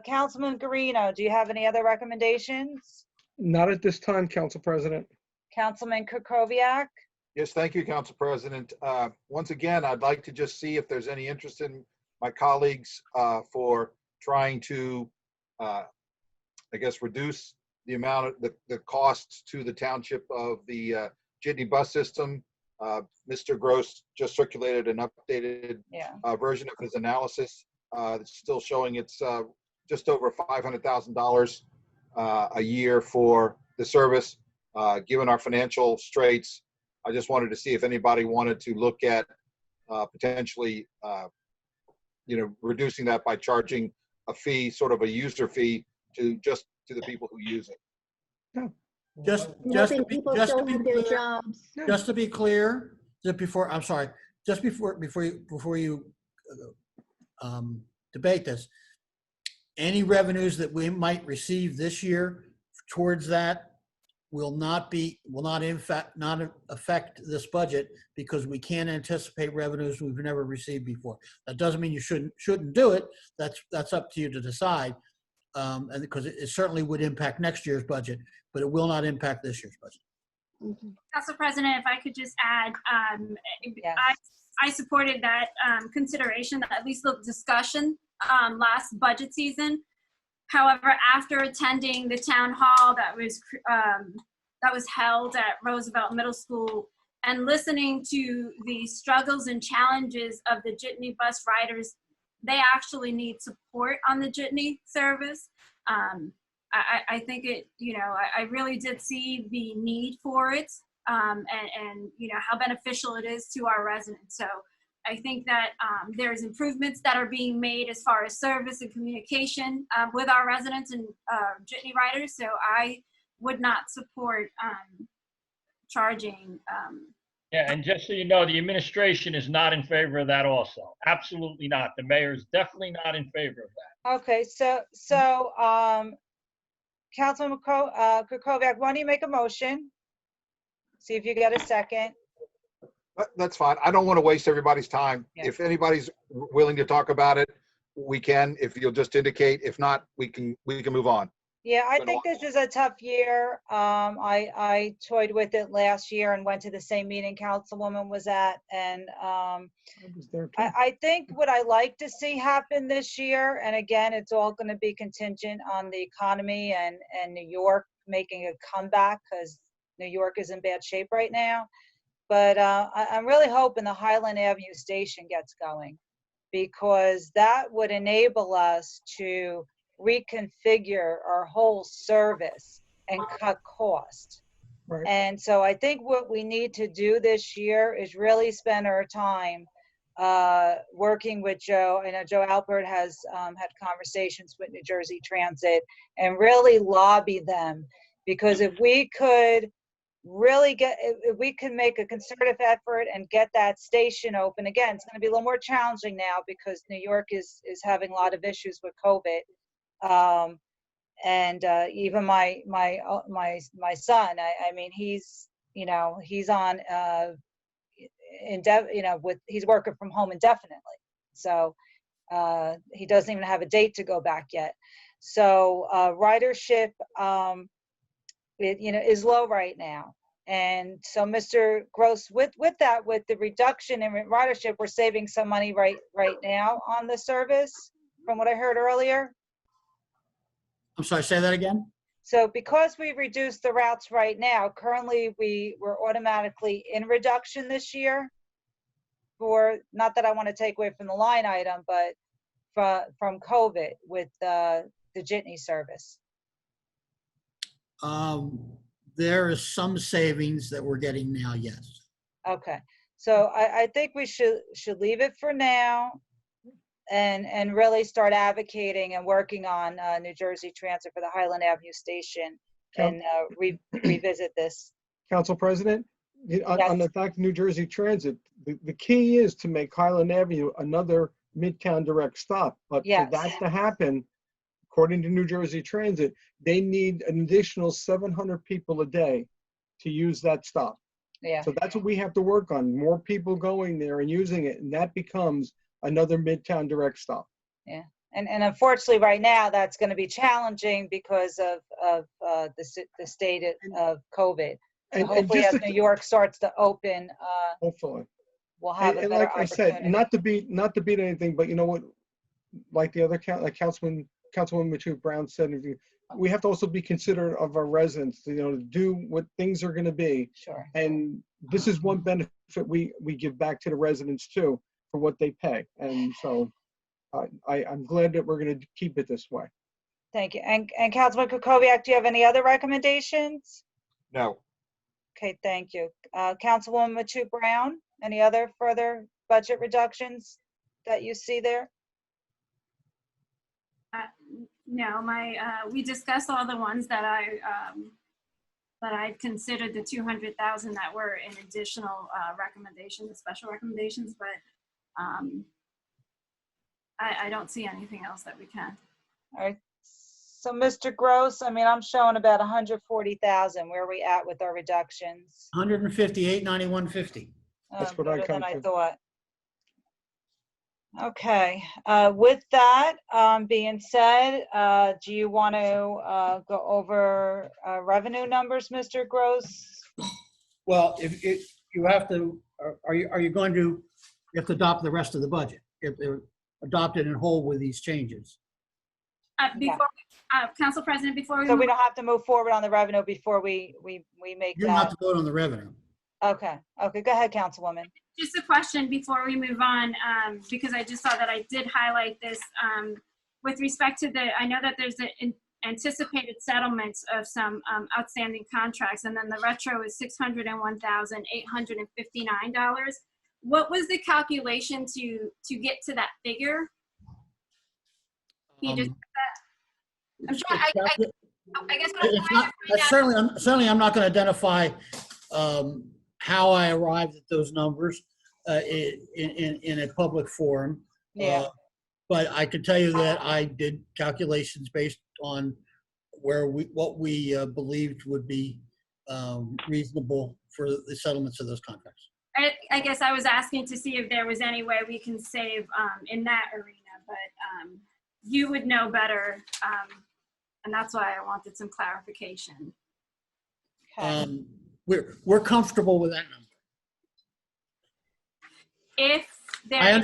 Councilman Guarino, do you have any other recommendations? Not at this time, Council President. Councilman Kukoviac? Yes, thank you, Council President. Once again, I'd like to just see if there's any interest in my colleagues for trying to, I guess, reduce the amount of the costs to the township of the jitney bus system. Mr. Gross just circulated an updated version of his analysis. It's still showing it's just over $500,000 a year for the service. Given our financial straits, I just wanted to see if anybody wanted to look at potentially, reducing that by charging a fee, sort of a user fee, to the people who use it. Just to be clear, before you debate this, any revenues that we might receive this year towards that will not affect this budget, because we can't anticipate revenues we've never received before. That doesn't mean you shouldn't do it. That's up to you to decide. And because it certainly would impact next year's budget, but it will not impact this year's budget. Council President, if I could just add, I supported that consideration, at least the discussion last budget season. However, after attending the town hall that was held at Roosevelt Middle School and listening to the struggles and challenges of the jitney bus riders, they actually need support on the jitney service. I think I really did see the need for it, and how beneficial it is to our residents. So I think that there's improvements that are being made as far as service and communication with our residents and jitney riders. So I would not support charging. Yeah, and just so you know, the administration is not in favor of that also. Absolutely not. The mayor is definitely not in favor of that. Okay, so Councilman Kukoviac, why don't you make a motion? See if you get a second. That's fine. I don't want to waste everybody's time. Yeah. If anybody's willing to talk about it, we can. If you'll just indicate. If not, we can move on. Yeah, I think this is a tough year. I toyed with it last year and went to the same meeting Councilwoman was at, and I think what I like to see happen this year, and again, it's all going to be contingent on the economy and New York making a comeback, because New York is in bad shape right now. But I'm really hoping the Highland Avenue station gets going, because that would enable us to reconfigure our whole service and cut cost. Right. And so I think what we need to do this year is really spend our time working with Joe. I know Joe Alpert has had conversations with New Jersey Transit, and really lobby them, because if we could really if we can make a concerted effort and get that station open, again, it's going to be a little more challenging now because New York is having a lot of issues with COVID. And even my son, I mean, he's on he's working from home indefinitely, so he doesn't even have a date to go back yet. So ridership is low right now, and so Mr. Gross, with the reduction in ridership, we're saving some money right now on the service, from what I heard earlier. I'm sorry, say that again? So because we reduced the routes right now, currently we're automatically in reduction this year, for, not that I want to take away from the line item, but from COVID with the jitney service. There is some savings that we're getting now, yes. Okay, so I think we should leave it for now. and really start advocating and working on New Jersey Transit for the Highland Avenue station and revisit this. Council President, on the fact of New Jersey Transit, the key is to make Highland Avenue another Midtown direct stop. But for that to happen, according to New Jersey Transit, they need an additional 700 people a day to use that stop. Yeah. So that's what we have to work on, more people going there and using it, and that becomes another Midtown direct stop. Yeah. And unfortunately, right now, that's going to be challenging because of the state of COVID. So hopefully, as New York starts to open, hopefully we'll have a better like I opportunity. said, not to beat anything, but you know what, like the other Councilwoman Matute Brown said, we have to also be considerate of our residents, you know, to do what things are going to be. Sure. And this is one benefit we give back to the residents too, for what they pay. And so I'm glad that we're going to keep it this way. Thank you. And Councilman Kukoviac, do you have any other recommendations? No. Okay, thank you. Councilwoman Matute Brown, any other further budget reductions that you see there? No, we discussed all the ones that I considered, the 200,000 that were in additional recommendations, special recommendations, but I don't see anything else that we can. All right. So Mr. Gross, I mean, I'm showing about 140,000. Where are we at with our reductions? 158.9150. That's what I better than come I to. thought. Okay, with that being said, do you want to go over revenue numbers, Mr. Gross? Well, if you have to, are you going to, you have to adopt the rest of the budget, if they're adopted in whole with these changes? Council President, before we So move, we don't have to move forward on the revenue before we make You don't that. have to vote on the revenue. Okay, go ahead, Councilwoman. just a question before we move on, because I just saw that I did highlight this with respect to I know that there's an anticipated settlements of some outstanding contracts, and then the retro is $601,859. What was the calculation to get to that figure? Can you just that? I'm trying. I guess what I'm It's trying not, to find out. certainly I'm not going to identify how I arrived at those numbers in a public forum. Yeah. But I can tell you that I did calculations based on what we believed would be reasonable for the settlements of those contracts. I guess I was asking to see if there was any way we can save in that arena, but you would know better, and that's why I wanted some clarification. We're comfortable with that number. If there, I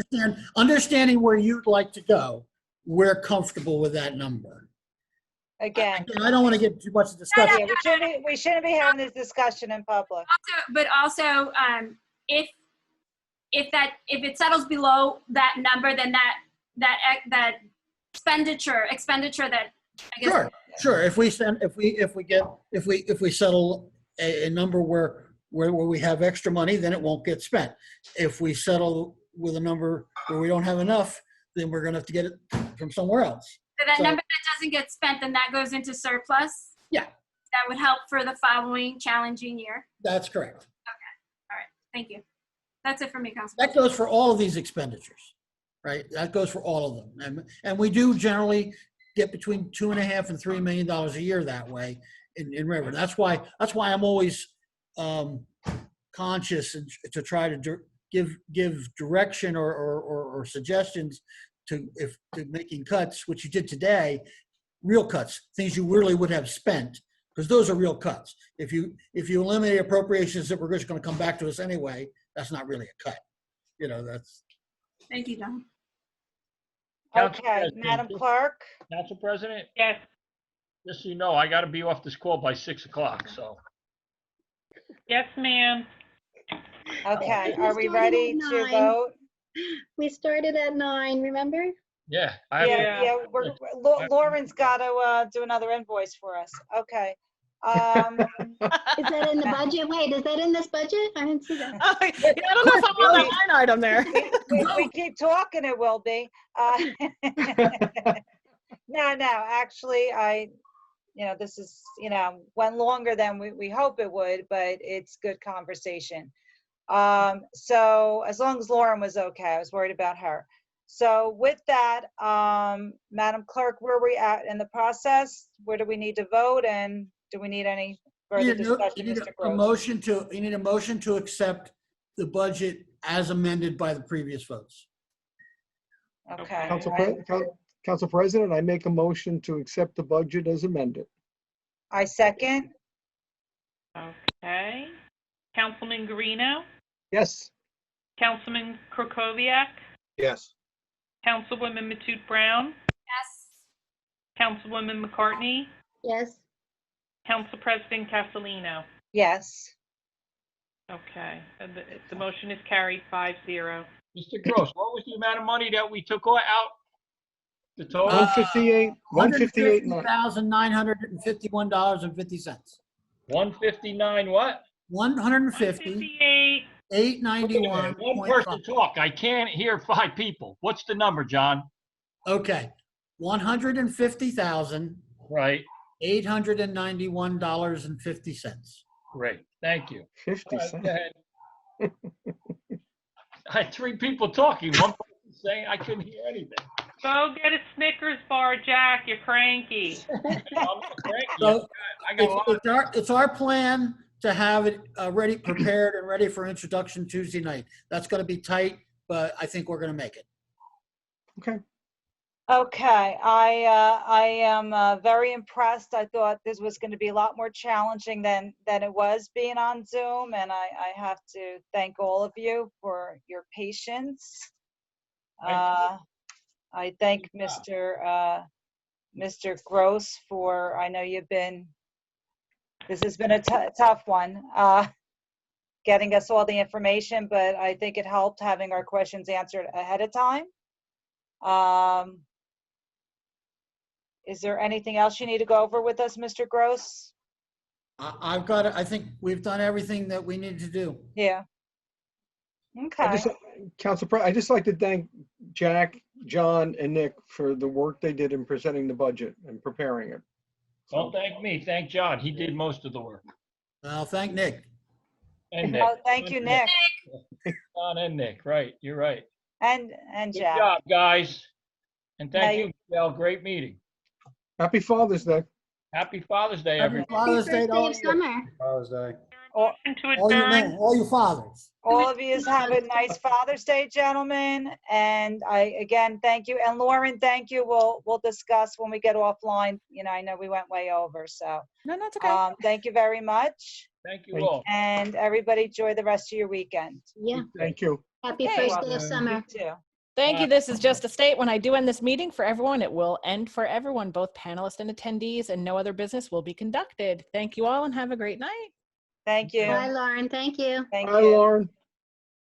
understanding where you'd like to go, we're comfortable with that number. Again, I don't want to get too much discussion. Yeah, we shouldn't be having this discussion in public. but also, if it settles below that number, then that expenditure that I guess. Sure. If we settle a number where we have extra money, then it won't get spent. If we settle with a number where we don't have enough, then we're going to have to get it from somewhere else. So that number that doesn't get spent, then that goes into surplus? Yeah. That would help for the following challenging year? That's correct. Okay. All right. Thank you. That's it for me, Councilman. That goes for all of these expenditures, right? That goes for all of them. And we do generally get between $2.5 and $3 million a year that way in revenue. That's why I'm always conscious to try to give direction or suggestions to making cuts, which you did today, real cuts, things you really would have spent, because those are real cuts. If you eliminate appropriations that were just going to come back to us anyway, that's not really a cut. That's. Thank you, Don. Okay, Madam Clerk. Council President? Yes. Just so you know, I got to be off this call by 6 o'clock, so. Yes, ma'am. Okay, are we ready to vote? We started at 9, remember? Yeah. Lauren's got to do another invoice for us. Okay. Is that in the budget? Wait, is that in this budget? I didn't see that. I don't know if I'm on that line item there. we keep talking, it will be. No, actually, this is, went longer than we hope it would, but it's good conversation. So as long as Lauren was okay, I was worried about her. So with that, Madam Clerk, where are we at in the process? Where do we need to vote, and do we need any further discussion, You need Mr. a Gross? you need a motion to accept the budget as amended by the previous votes. Okay. Council President, I make a motion to accept the budget as amended. I second. Okay. Councilman Guarino? Yes. Councilman Krokoviac? Yes. Councilwoman Matute Brown? Yes. Councilwoman McCartney? Yes. Council President Castellino? Yes. Okay, and the motion is carried 5-0. Mr. Gross, what was the amount of money that we took out? The total? 158. $159,951.50. 159 what? 150. 891. One person talk. I can't hear 5 people. What's the number, John? Okay. $150,000. Right. $891.50. Great. Thank you. 50 All right, cents. go ahead. I had 3 people talking. One person saying I couldn't hear anything. Go get a Snickers bar, Jack. You're cranky. I'm not cranky. So I got a lot. it's our plan to have it ready, prepared, and ready for introduction Tuesday night. That's going to be tight, but I think we're going to make it. Okay. Okay, I am very impressed. I thought this was going to be a lot more challenging than it was being on Zoom, and I have to thank all of you for your patience. I thank Mr. Gross for, I know this has been a tough one, getting us all the information, but I think it helped having our questions answered ahead of time. Is there anything else you need to go over with us, Mr. Gross? I've got it. I think we've done everything that we need to do. Yeah. Okay. Council President, I'd just like to thank Jack, John, and Nick for the work they did in presenting the budget and preparing it. Don't thank me. Thank John. He did most of the work. Well, thank Nick. And Nick. Oh, thank you, Nick. John and Nick. Right. You're right. And Good Jack. job, guys. And thank Now you, Michelle. Great meeting. Happy Father's Day. Happy Father's Day, Happy everyone. Father's Day to all First day of summer. Father's Day. All, all you men, all you fathers. all of you have a nice Father's Day, gentlemen. And I, again, thank you. And Lauren, thank you. We'll discuss when we get offline. I know we went way over, so. No, that's okay. Thank you very much. Thank you all. And everybody enjoy the rest of your weekend. Yeah. Thank you. Happy Okay. first day of summer. You too. Thank you. This is just a state. When I do end this meeting for everyone, it will end for everyone, both panelists and attendees, and no other business will be conducted. Thank you all and have a great night. Thank you. Bye, Lauren. Thank you. Thank Bye, you. Lauren.